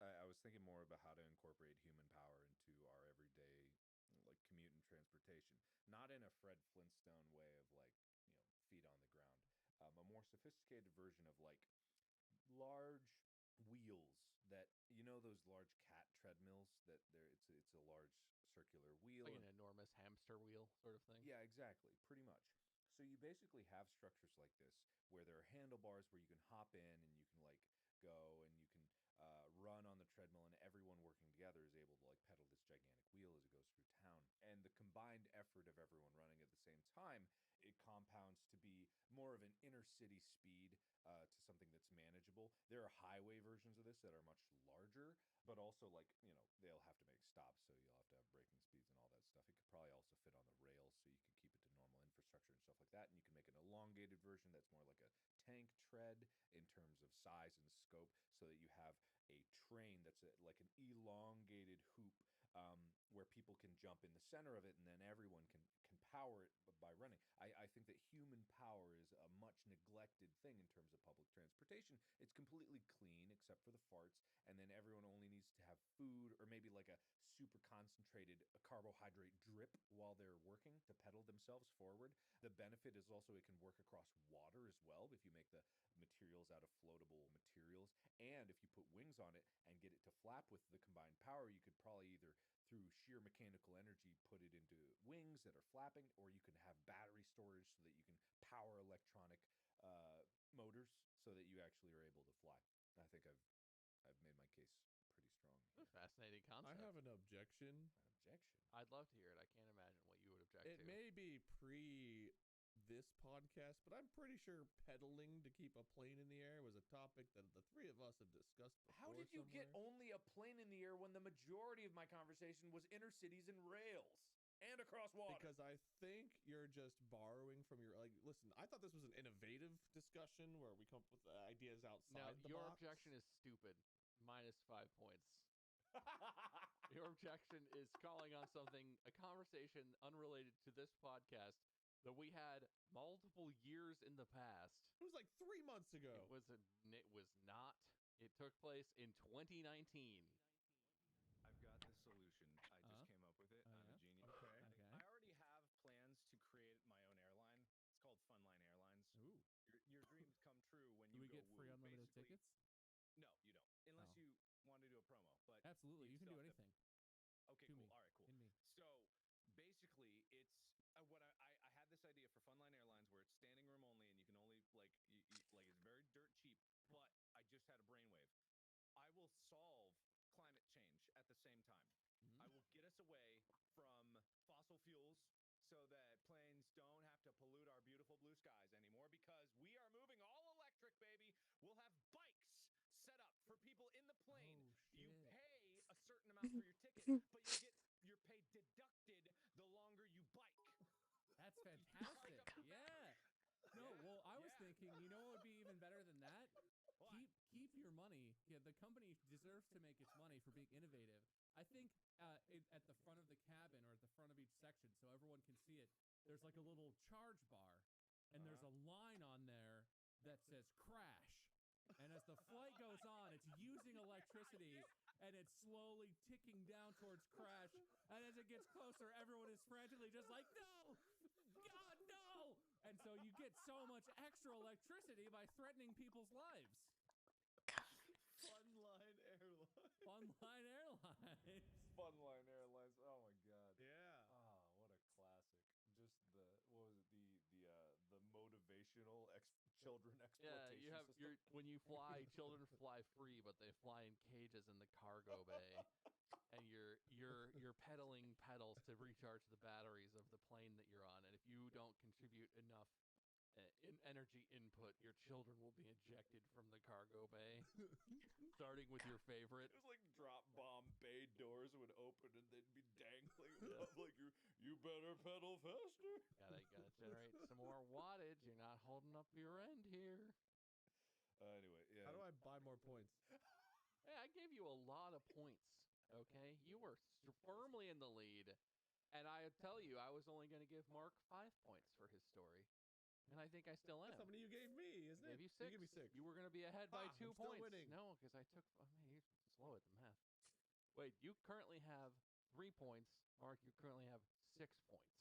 I was thinking more about how to incorporate human power into our everyday like commute and transportation, not in a Fred Flintstone way of like feet on the ground, a more sophisticated version of like large wheels that those large cat treadmills that it's a large circular wheel, like an enormous hamster wheel sort of thing. yeah, exactly, pretty much. So you basically have structures like this where there are handlebars where you can hop in and you can like go and you can run on the treadmill, and everyone working together is able to like pedal this gigantic wheel as it goes through town. And the combined effort of everyone running at the same time, it compounds to be more of an inner city speed to something that's manageable. There are highway versions of this that are much larger, but also like they'll have to make stops, so you'll have to have braking speeds and all that stuff. It could probably also fit on the rails, so you could keep it to normal infrastructure and stuff like that. And you can make an elongated version that's more like a tank tread in terms of size and scope, so that you have a train that's like an elongated hoop, where people can jump in the center of it, and then everyone can power it by running. I think that human power is a much neglected thing in terms of public transportation. It's completely clean except for the farts, and then everyone only needs to have food or maybe like a super concentrated carbohydrate drip while they're working to pedal themselves forward. The benefit is also it can work across water as well if you make the materials out of floatable materials, and if you put wings on it and get it to flap with the combined power, you could probably either through sheer mechanical energy put it into wings that are flapping, or you can have battery storage so that you can power electronic motors so that you actually are able to fly. I think I've made my case pretty strong here. Fascinating concept. I have an objection. An objection? I'd love to hear it. I can't imagine what you would object It to. may be pre this podcast, but I'm pretty sure pedaling to keep a plane in the air was a topic that the three of us have discussed before. How did you get only a plane in the air when the majority of my conversation was inner cities and rails and across water? Because I think you're just borrowing from your listen, I thought this was an innovative discussion where we come up with ideas outside the your box. objection is stupid. -5 points. Your objection is calling on something, a conversation unrelated to this podcast that we had multiple years in the past. It was like 3 months ago. It was not. It took place in 2019. I've got the solution. I just came up with it. I'm a genius. Okay. I already have plans to create my own airline. It's called Funline Airlines. Ooh. Your dreams come true when Do you we go get free woo, unlimited basically. tickets? No, you don't. Unless you want to do a promo. But Absolutely. You can do anything. Okay, To cool. me. All right, cool. In me. So basically, it's what I had this idea for Funline Airlines where it's standing room only, and you can only like like it's very dirt cheap. But I just had a brainwave. I will solve climate change at the same time. I will get us away from fossil fuels so that planes don't have to pollute our beautiful blue skies anymore, because we are moving all electric, baby. We'll have bikes set up for people in the plane. You pay a certain amount for your ticket, but you get your pay deducted the longer you bike. That's fantastic. Yeah. No, well, I was thinking, you know what would be even better than that? Keep your money. Yeah, the company deserves to make its money for being innovative. I think at the front of the cabin or at the front of each section, so everyone can see it, there's like a little charge bar, and there's a line on there that says crash. And as the flight goes on, it's using electricity, and it's slowly ticking down towards crash. And as it gets closer, everyone is frantically just like, no! God, no! And so you get so much extra electricity by threatening people's lives. Funline Airlines. Funline Airlines. Funline Airlines. Oh my god. Yeah. Oh, what a classic. Just the what was it? The motivational children exploitation. Yeah, you have system. when you fly, children fly free, but they fly in cages in the cargo bay. And you're pedaling pedals to recharge the batteries of the plane that you're on. And if you don't contribute enough energy input, your children will be ejected from the cargo bay, starting with your favorite. It was like drop bomb bay doors would open and they'd be dangling above, like you better pedal faster. Gotta generate some more wattage. You're not holding up your end here. Anyway, yeah. How do I buy more points? Hey, I gave you a lot of points. Okay, you were firmly in the lead, and I tell you, I was only going to give Mark 5 points for his story. And I think I still am. That's how many you gave me, isn't Gave it? you 6. You gave me 6. You were going to be ahead by 2 I'm still points. winning. No, because I took. Oh, man, you're slow at the math. Wait, you currently have 3 points. Mark, you currently have 6 points.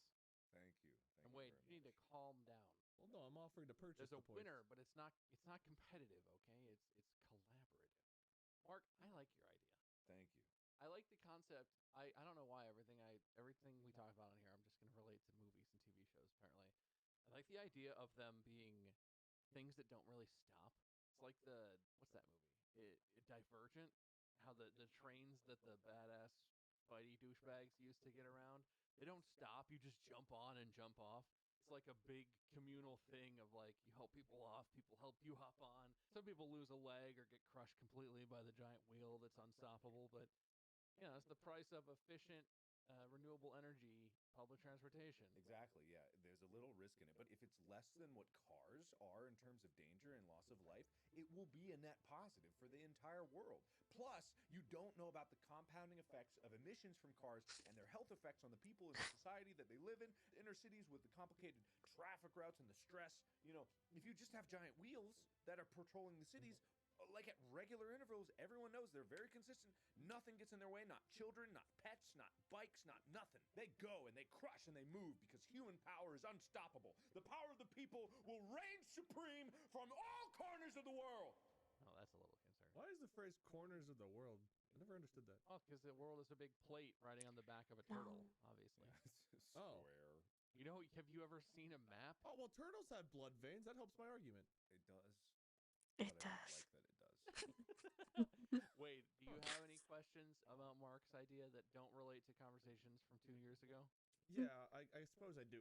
Thank you. And Wade, you need to calm down. Well, no, I'm offering to purchase There's a the points. winner, but it's not competitive, okay? It's collaborative. Mark, I like your idea. Thank you. I like the concept. I don't know why everything we talk about on here, I'm just going to relate to movies and TV shows apparently. I like the idea of them being things that don't really stop. It's like what's that movie? Divergent, how the trains that the badass fighty douchebags used to get around, they don't stop. You just jump on and jump off. It's like a big communal thing of like you help people off, people help you hop on. Some people lose a leg or get crushed completely by the giant wheel that's unstoppable, but it's the price of efficient, renewable energy public transportation. Exactly, yeah. There's a little risk in it, but if it's less than what cars are in terms of danger and loss of life, it will be a net positive for the entire world. Plus, you don't know about the compounding effects of emissions from cars and their health effects on the people in the society that they live in, the inner cities with the complicated traffic routes and the stress. If you just have giant wheels that are patrolling the cities, like at regular intervals, everyone knows they're very consistent. Nothing gets in their way, not children, not pets, not bikes, not nothing. They go and they crush and they move because human power is unstoppable. The power of the people will reign supreme from all corners of the world. Oh, that's a little concerning. Why is the phrase corners of the world? I never understood that. Oh, because the world is a big plate riding on the back of a turtle, obviously. Square. Have you ever seen a map? Oh, well, turtles have blood veins. That helps my argument. It does. It but I does. don't like that it does. Wade, do you have any questions about Mark's idea that don't relate to conversations from 2 years ago? Yeah, I suppose I do.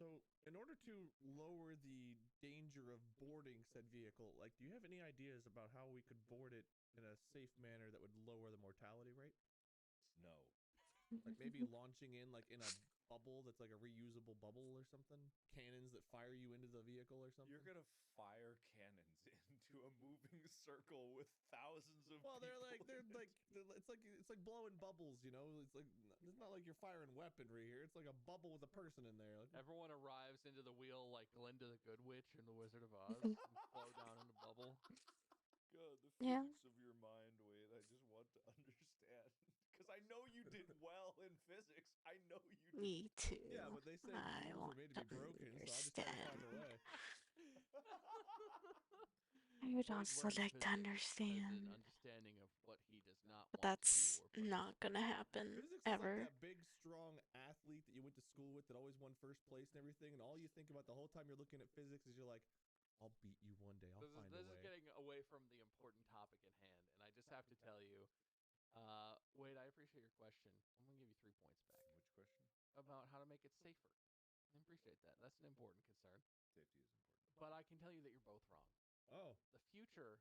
So in order to lower the danger of boarding said vehicle, do you have any ideas about how we could board it in a safe manner that would lower the mortality rate? No. Maybe launching in in a bubble that's like a reusable bubble or something? Cannons that fire you into the vehicle or something? You're gonna fire cannons into a moving circle with thousands of Well, people. it's like blowing bubbles, it's not like you're firing weaponry here. It's like a bubble with a person in there. Everyone arrives into the wheel like Glinda the Good Witch in The Wizard of Oz and flow down in the bubble. God, the Yeah. physics of your mind, Wade, I just want to understand. Because I know you did well in physics. I know you did. Me too. Yeah, but they say I rules want are made to to be broken, so I just try to find a way. I would Wade also learned like to physics understand, as an understanding of what he does not but want that's to do or not gonna happen Physics is like ever. that big, strong athlete that you went to school with that always won first place and everything, and all you think about the whole time you're looking at physics is you're like, I'll beat you one day. I'll find a way. This is getting away from the important topic at hand, and I just have to tell you, Wade, I appreciate your question. I'm gonna give you 3 points back. Which question? About how to make it safer. I appreciate that. That's an important concern. Safety is important. But I can tell you that you're both wrong. Oh. The future.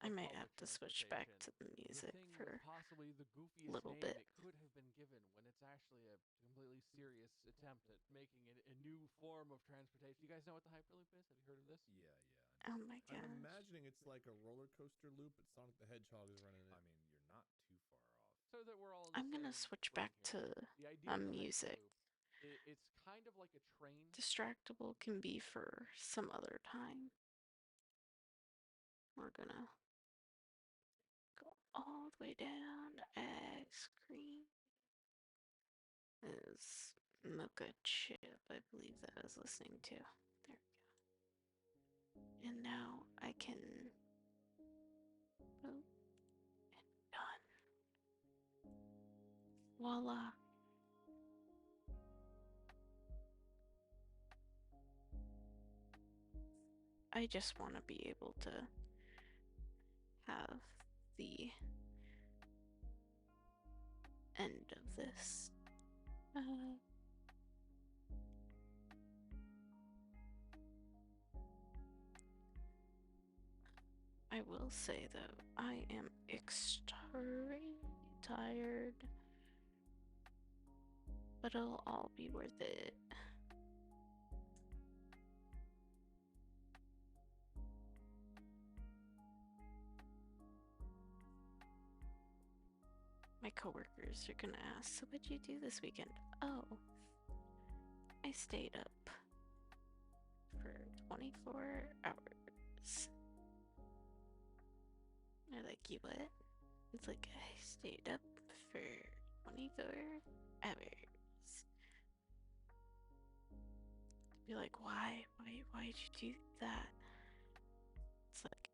I of might public have to switch back to the transportation, music the thing for with possibly the goofiest little name bit. it could have been given when it's actually a completely serious attempt at making it a new form of transportation. You guys know what the Hyperloop is? Have you heard of this? Yeah. Oh my I'm gosh. imagining it's like a roller coaster loop, but Sonic the Hedgehog is running it. I mean, you're not too far off. So that we're all. I'm gonna switch back to The idea of the music. Hyperloop, it's kind of like a train. Distractible can be for some other time. We're gonna go all the way down to ice cream. Is Mocha Chip, I believe that I was listening to. There we go. And now I can. Boom. And done. Voila. I just want to be able to have the end of this. I will say though, I am extremely tired, but it'll all be worth it. My coworkers are gonna ask, so what'd you do this weekend? Oh, I stayed up for 24 hours. They're like, you what? It's like, I stayed up for 24 hours. Be like, why? Why'd you do that? It's like,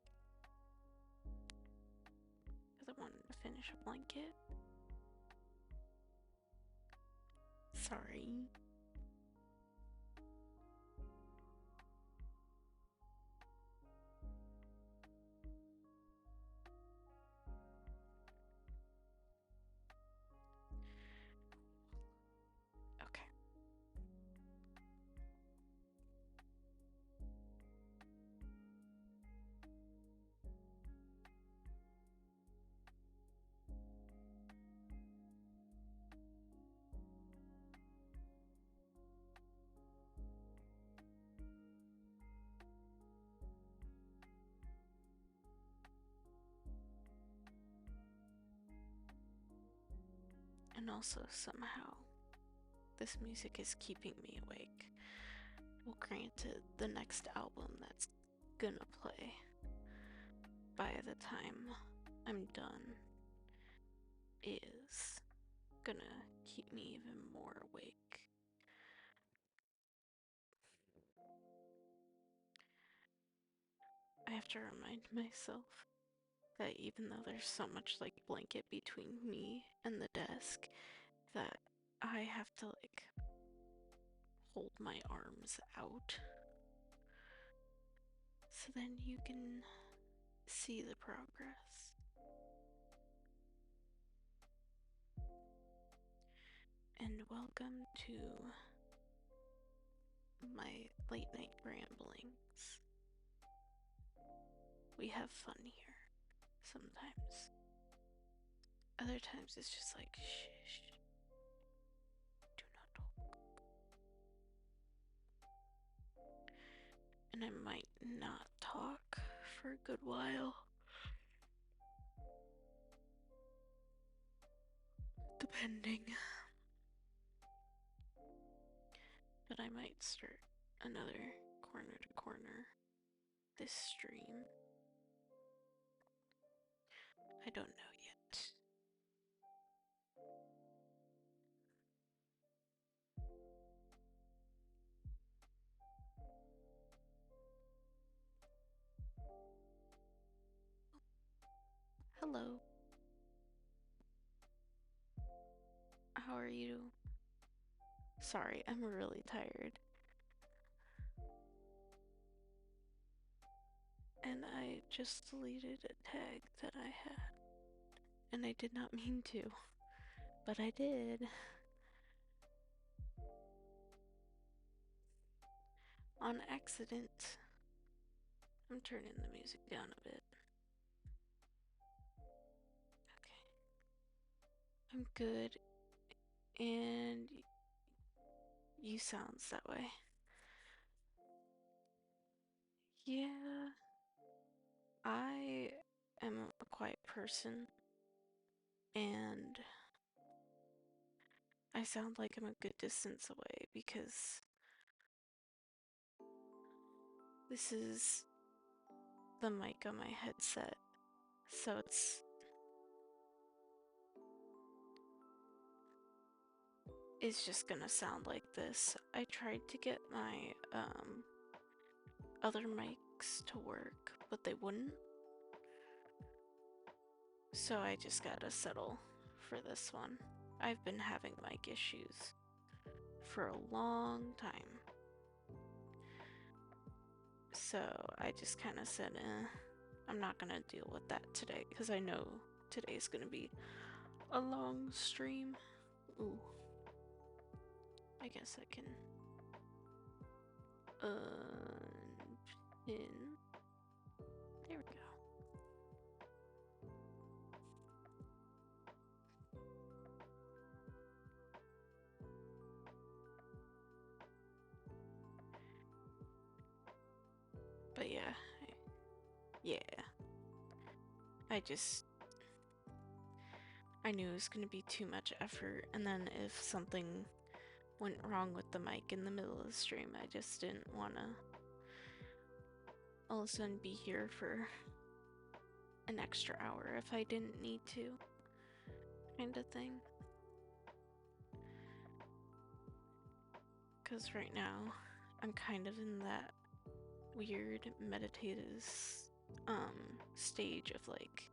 because I wanted to finish a blanket. Sorry. Okay. And also, somehow, this music is keeping me awake. Well, granted, the next album that's gonna play by the time I'm done is gonna keep me even more awake. I have to remind myself that even though there's so much like blanket between me and the desk, that I have to like hold my arms out so then you can see the progress. And welcome to my late night ramblings. We have fun here sometimes. Other times it's just like, shh, do not talk. And I might not talk for a good while. Depending. But I might start another corner to corner this stream. I don't know yet. Hello. How are you? Sorry, I'm really tired. And I just deleted a tag that I had. And I did not mean to, but I did. On accident. I'm turning the music down a bit. Okay. I'm good. And you sounds that way. Yeah. I am a quiet person. And I sound like I'm a good distance away because this is the mic on my headset. So it's just gonna sound like this. I tried to get my other mics to work, but they wouldn't. So I just gotta settle for this one. I've been having mic issues for a long time. So I just kind of said, I'm not gonna deal with that today because I know today's gonna be a long stream. Ooh. I guess I can unpin. There we go. But yeah. I knew it was gonna be too much effort, and then if something went wrong with the mic in the middle of the stream, I just didn't wanna all of a sudden be here for an extra hour if I didn't need to, kind of thing. Because right now, I'm kind of in that weird meditative stage of like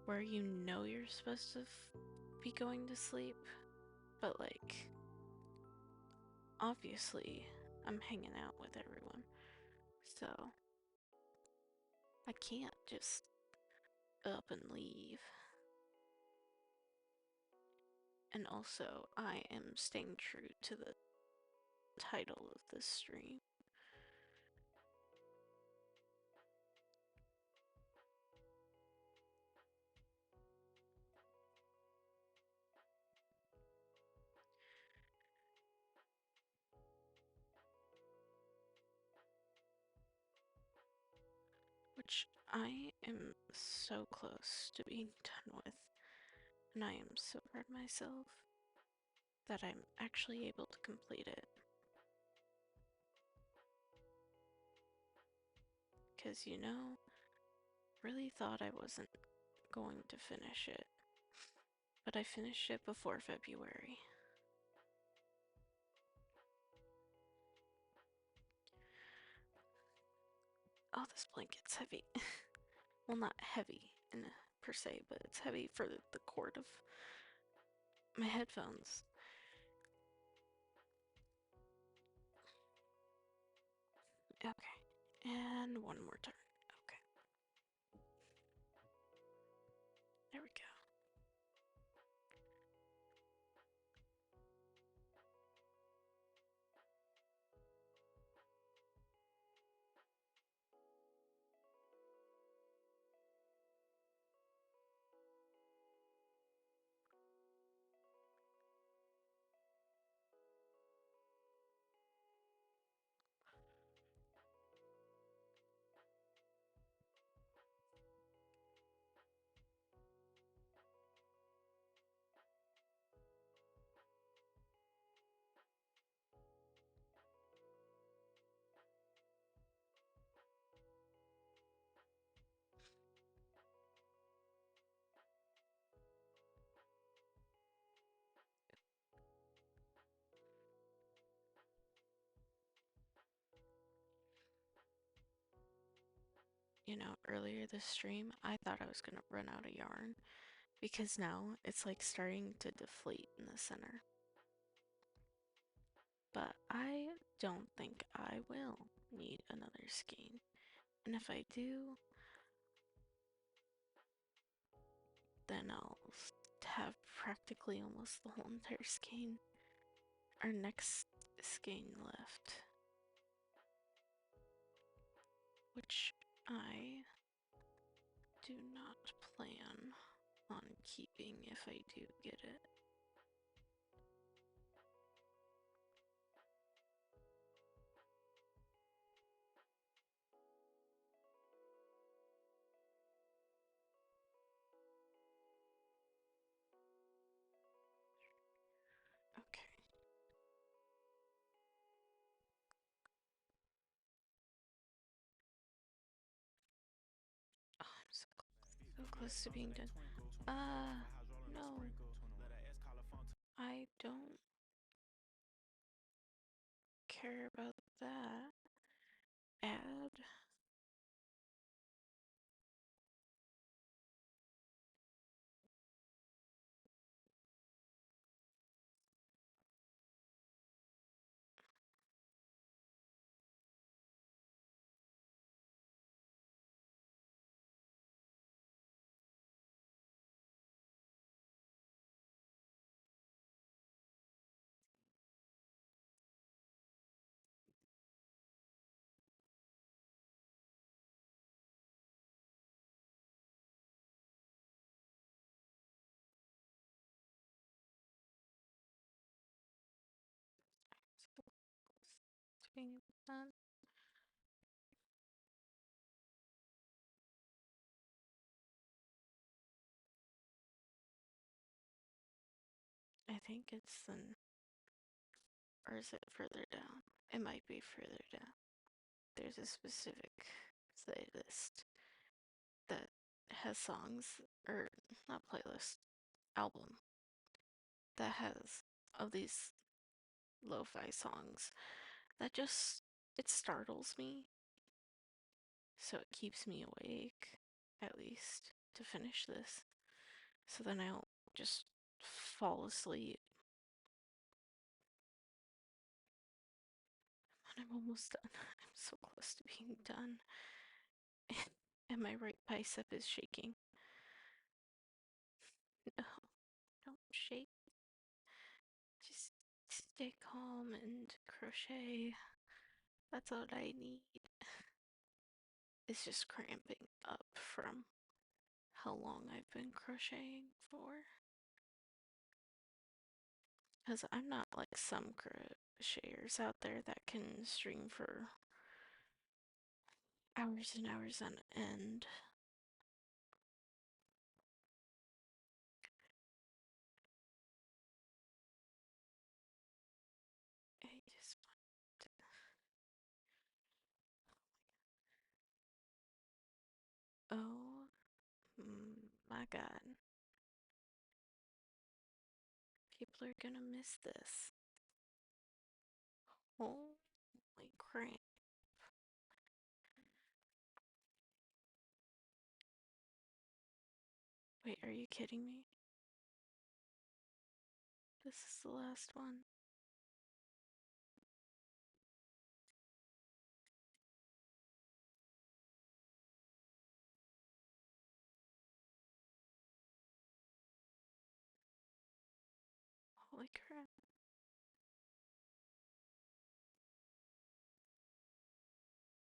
where you know you're supposed to be going to sleep, but like obviously I'm hanging out with everyone, so I can't just up and leave. And also, I am staying true to the title of this stream. Which I am so close to being done with, and I am so proud of myself that I'm actually able to complete it. Because, you know, really thought I wasn't going to finish it, but I finished it before February. Oh, this blanket's heavy. Well, not heavy per se, but it's heavy for the cord of my headphones. Okay, and one more turn. Okay. There we go. You know, earlier this stream, I thought I was gonna run out of yarn because now it's like starting to deflate in the center. But I don't think I will need another skein. And if I do, then I'll have practically almost the whole entire skein. Our next skein left. Which I do not plan on keeping if I do get it. Okay. Oh, I'm so close to being done. No. I don't care about that. Add. So close to being done. I think it's or is it further down? It might be further down. there's a specific playlist that has songs, or not playlist, album that has of these lo-fi songs that just, it startles me, so it keeps me awake, at least, to finish this, so then I don't just fall asleep. And I'm almost done. I'm so close to being done. And my right bicep is shaking. No, don't shake. Just stay calm and crochet. That's all I need. It's just cramping up from how long I've been crocheting for. Because I'm not like some crocheters out there that can string for hours and hours on end. I just want to... Oh my god. People are gonna miss this. Holy crap. Wait, are you kidding me? This is the last one. Holy crap.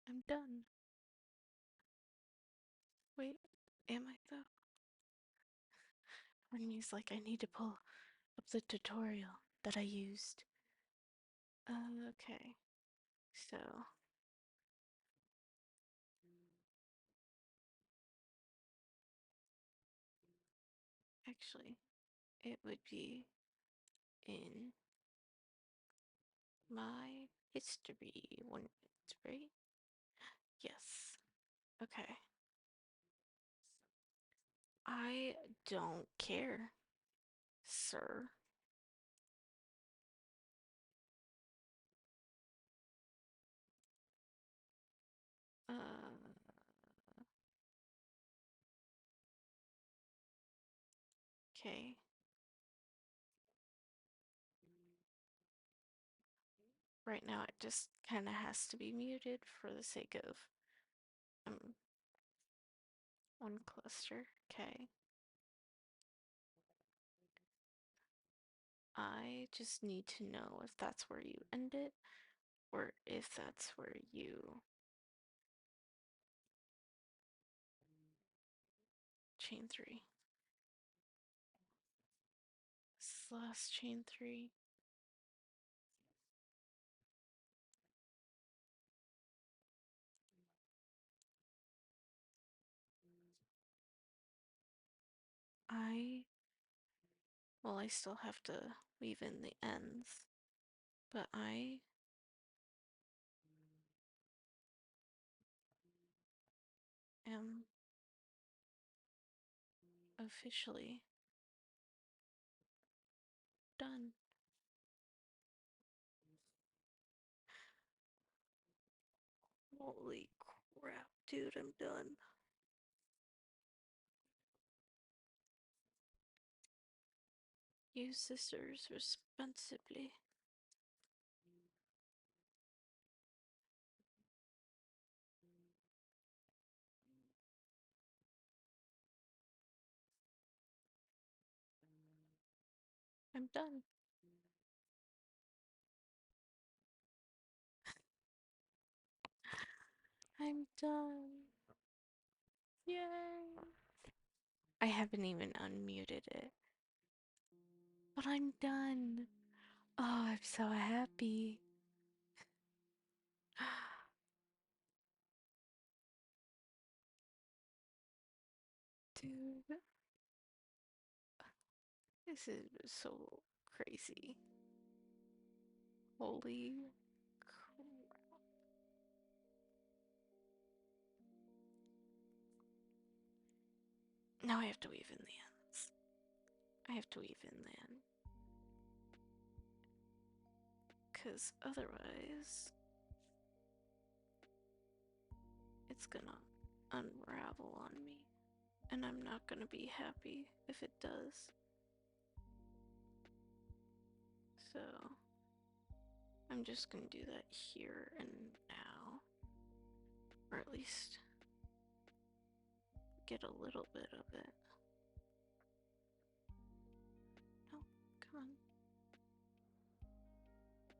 I'm done. Wait, am I though? Brittany's like, I need to pull up the tutorial that I used. Okay. So. Actually, it would be in my history. One history? Yes. Okay. I don't care, sir. Okay. Right now it just kind of has to be muted for the sake of one cluster. Okay. I just need to know if that's where you end it or if that's where you chain 3. Slash chain 3. Well, I still have to weave in the ends, but I am officially done. Holy crap, dude, I'm done. Use scissors responsibly. I'm done. I'm done. Yay. I haven't even unmuted it. But I'm done. Oh, I'm so happy. Dude. This is so crazy. Holy crap. Now I have to weave in the ends. I have to weave in the end. Because otherwise, it's gonna unravel on me. And I'm not gonna be happy if it does. So, I'm just gonna do that here and now. Or at least get a little bit of it. No, come on.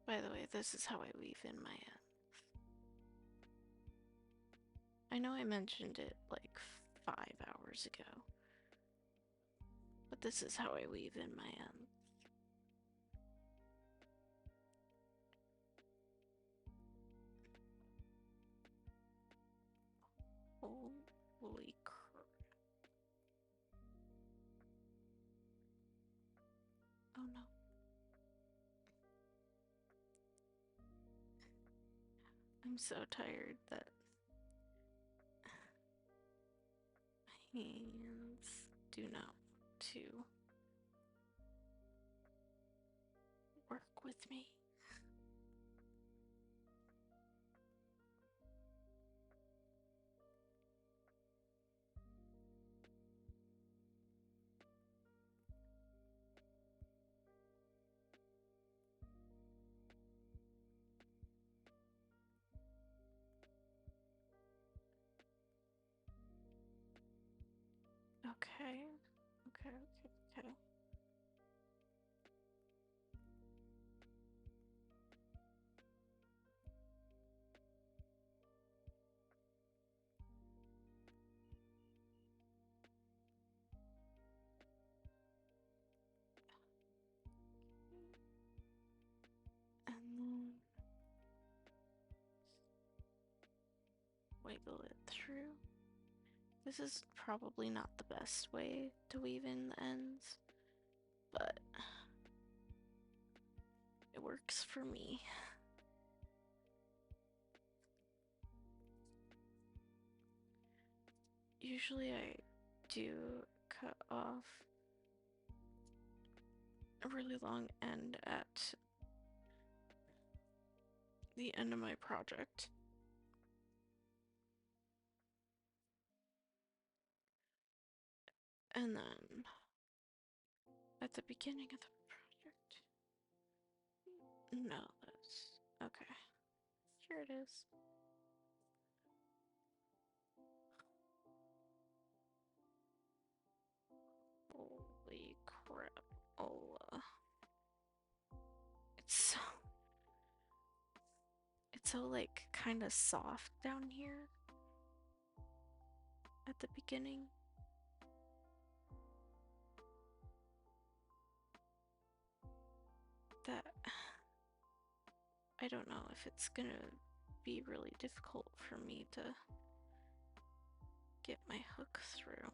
By the way, this is how I weave in my ends. I know I mentioned it like 5 hours ago, but this is how I weave in my ends. Holy crap. Oh no. I'm so tired that my hands do not want to work with me. Okay. Okay. And then wiggle it through. This is probably not the best way to weave in the ends, but it works for me. Usually I do cut off a really long end at the end of my project. And then at the beginning of the project. No, that's okay. Here it is. Holy crap. It's so like kind of soft down here at the beginning. That I don't know if it's gonna be really difficult for me to get my hook through.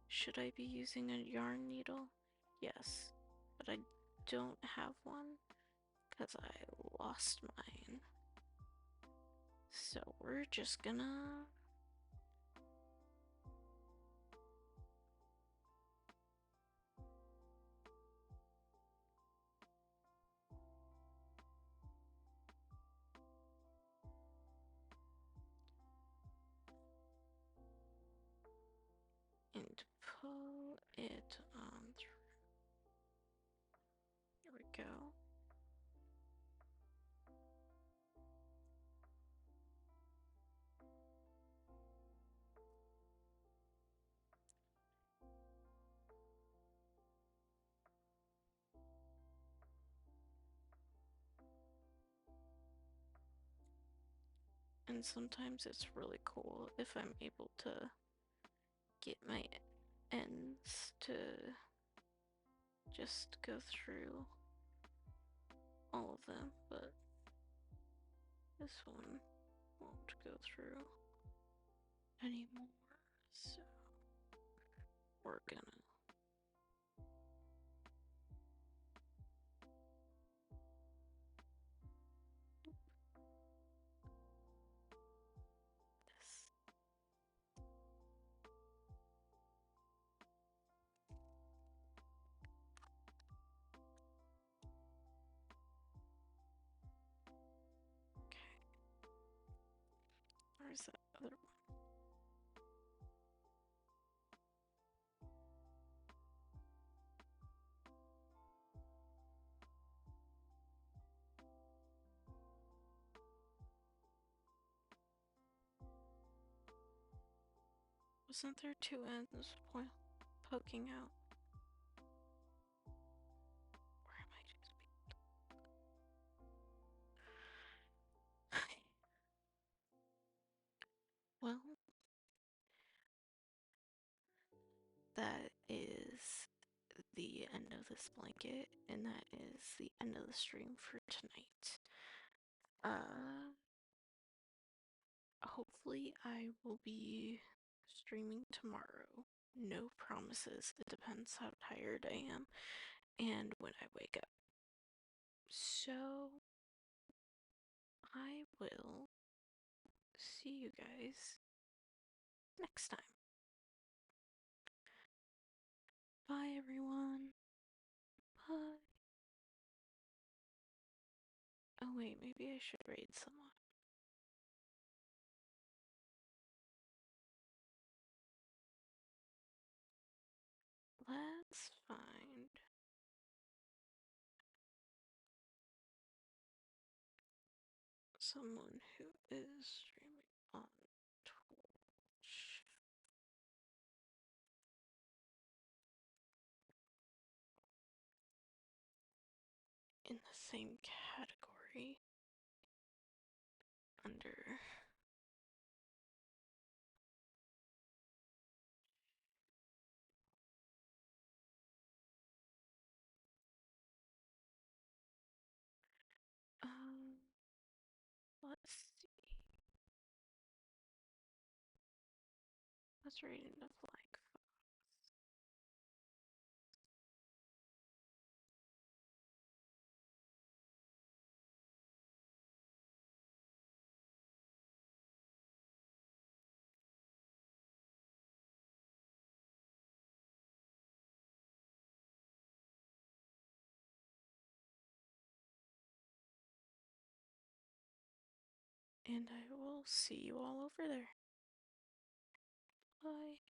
Should I be using a yarn needle? Yes, but I don't have one because I lost mine. So we're just gonna and pull it on through. Here we go. And sometimes it's really cool if I'm able to get my ends to just go through all of them, but this one won't go through anymore, so we're gonna this. is that other one? Wasn't there two ends poking out? Or am I just well, that is the end of this blanket, and that is the end of the stream for tonight. Hopefully I will be streaming tomorrow. No promises. It depends how tired I am and when I wake up. So I will see you guys next time. Bye, everyone. Bye. Oh, wait, maybe I should raid someone. Let's find someone who is streaming on Twitch. In the same category under let's see. Let's read into Flying Fox. And I will see you all over there. Bye.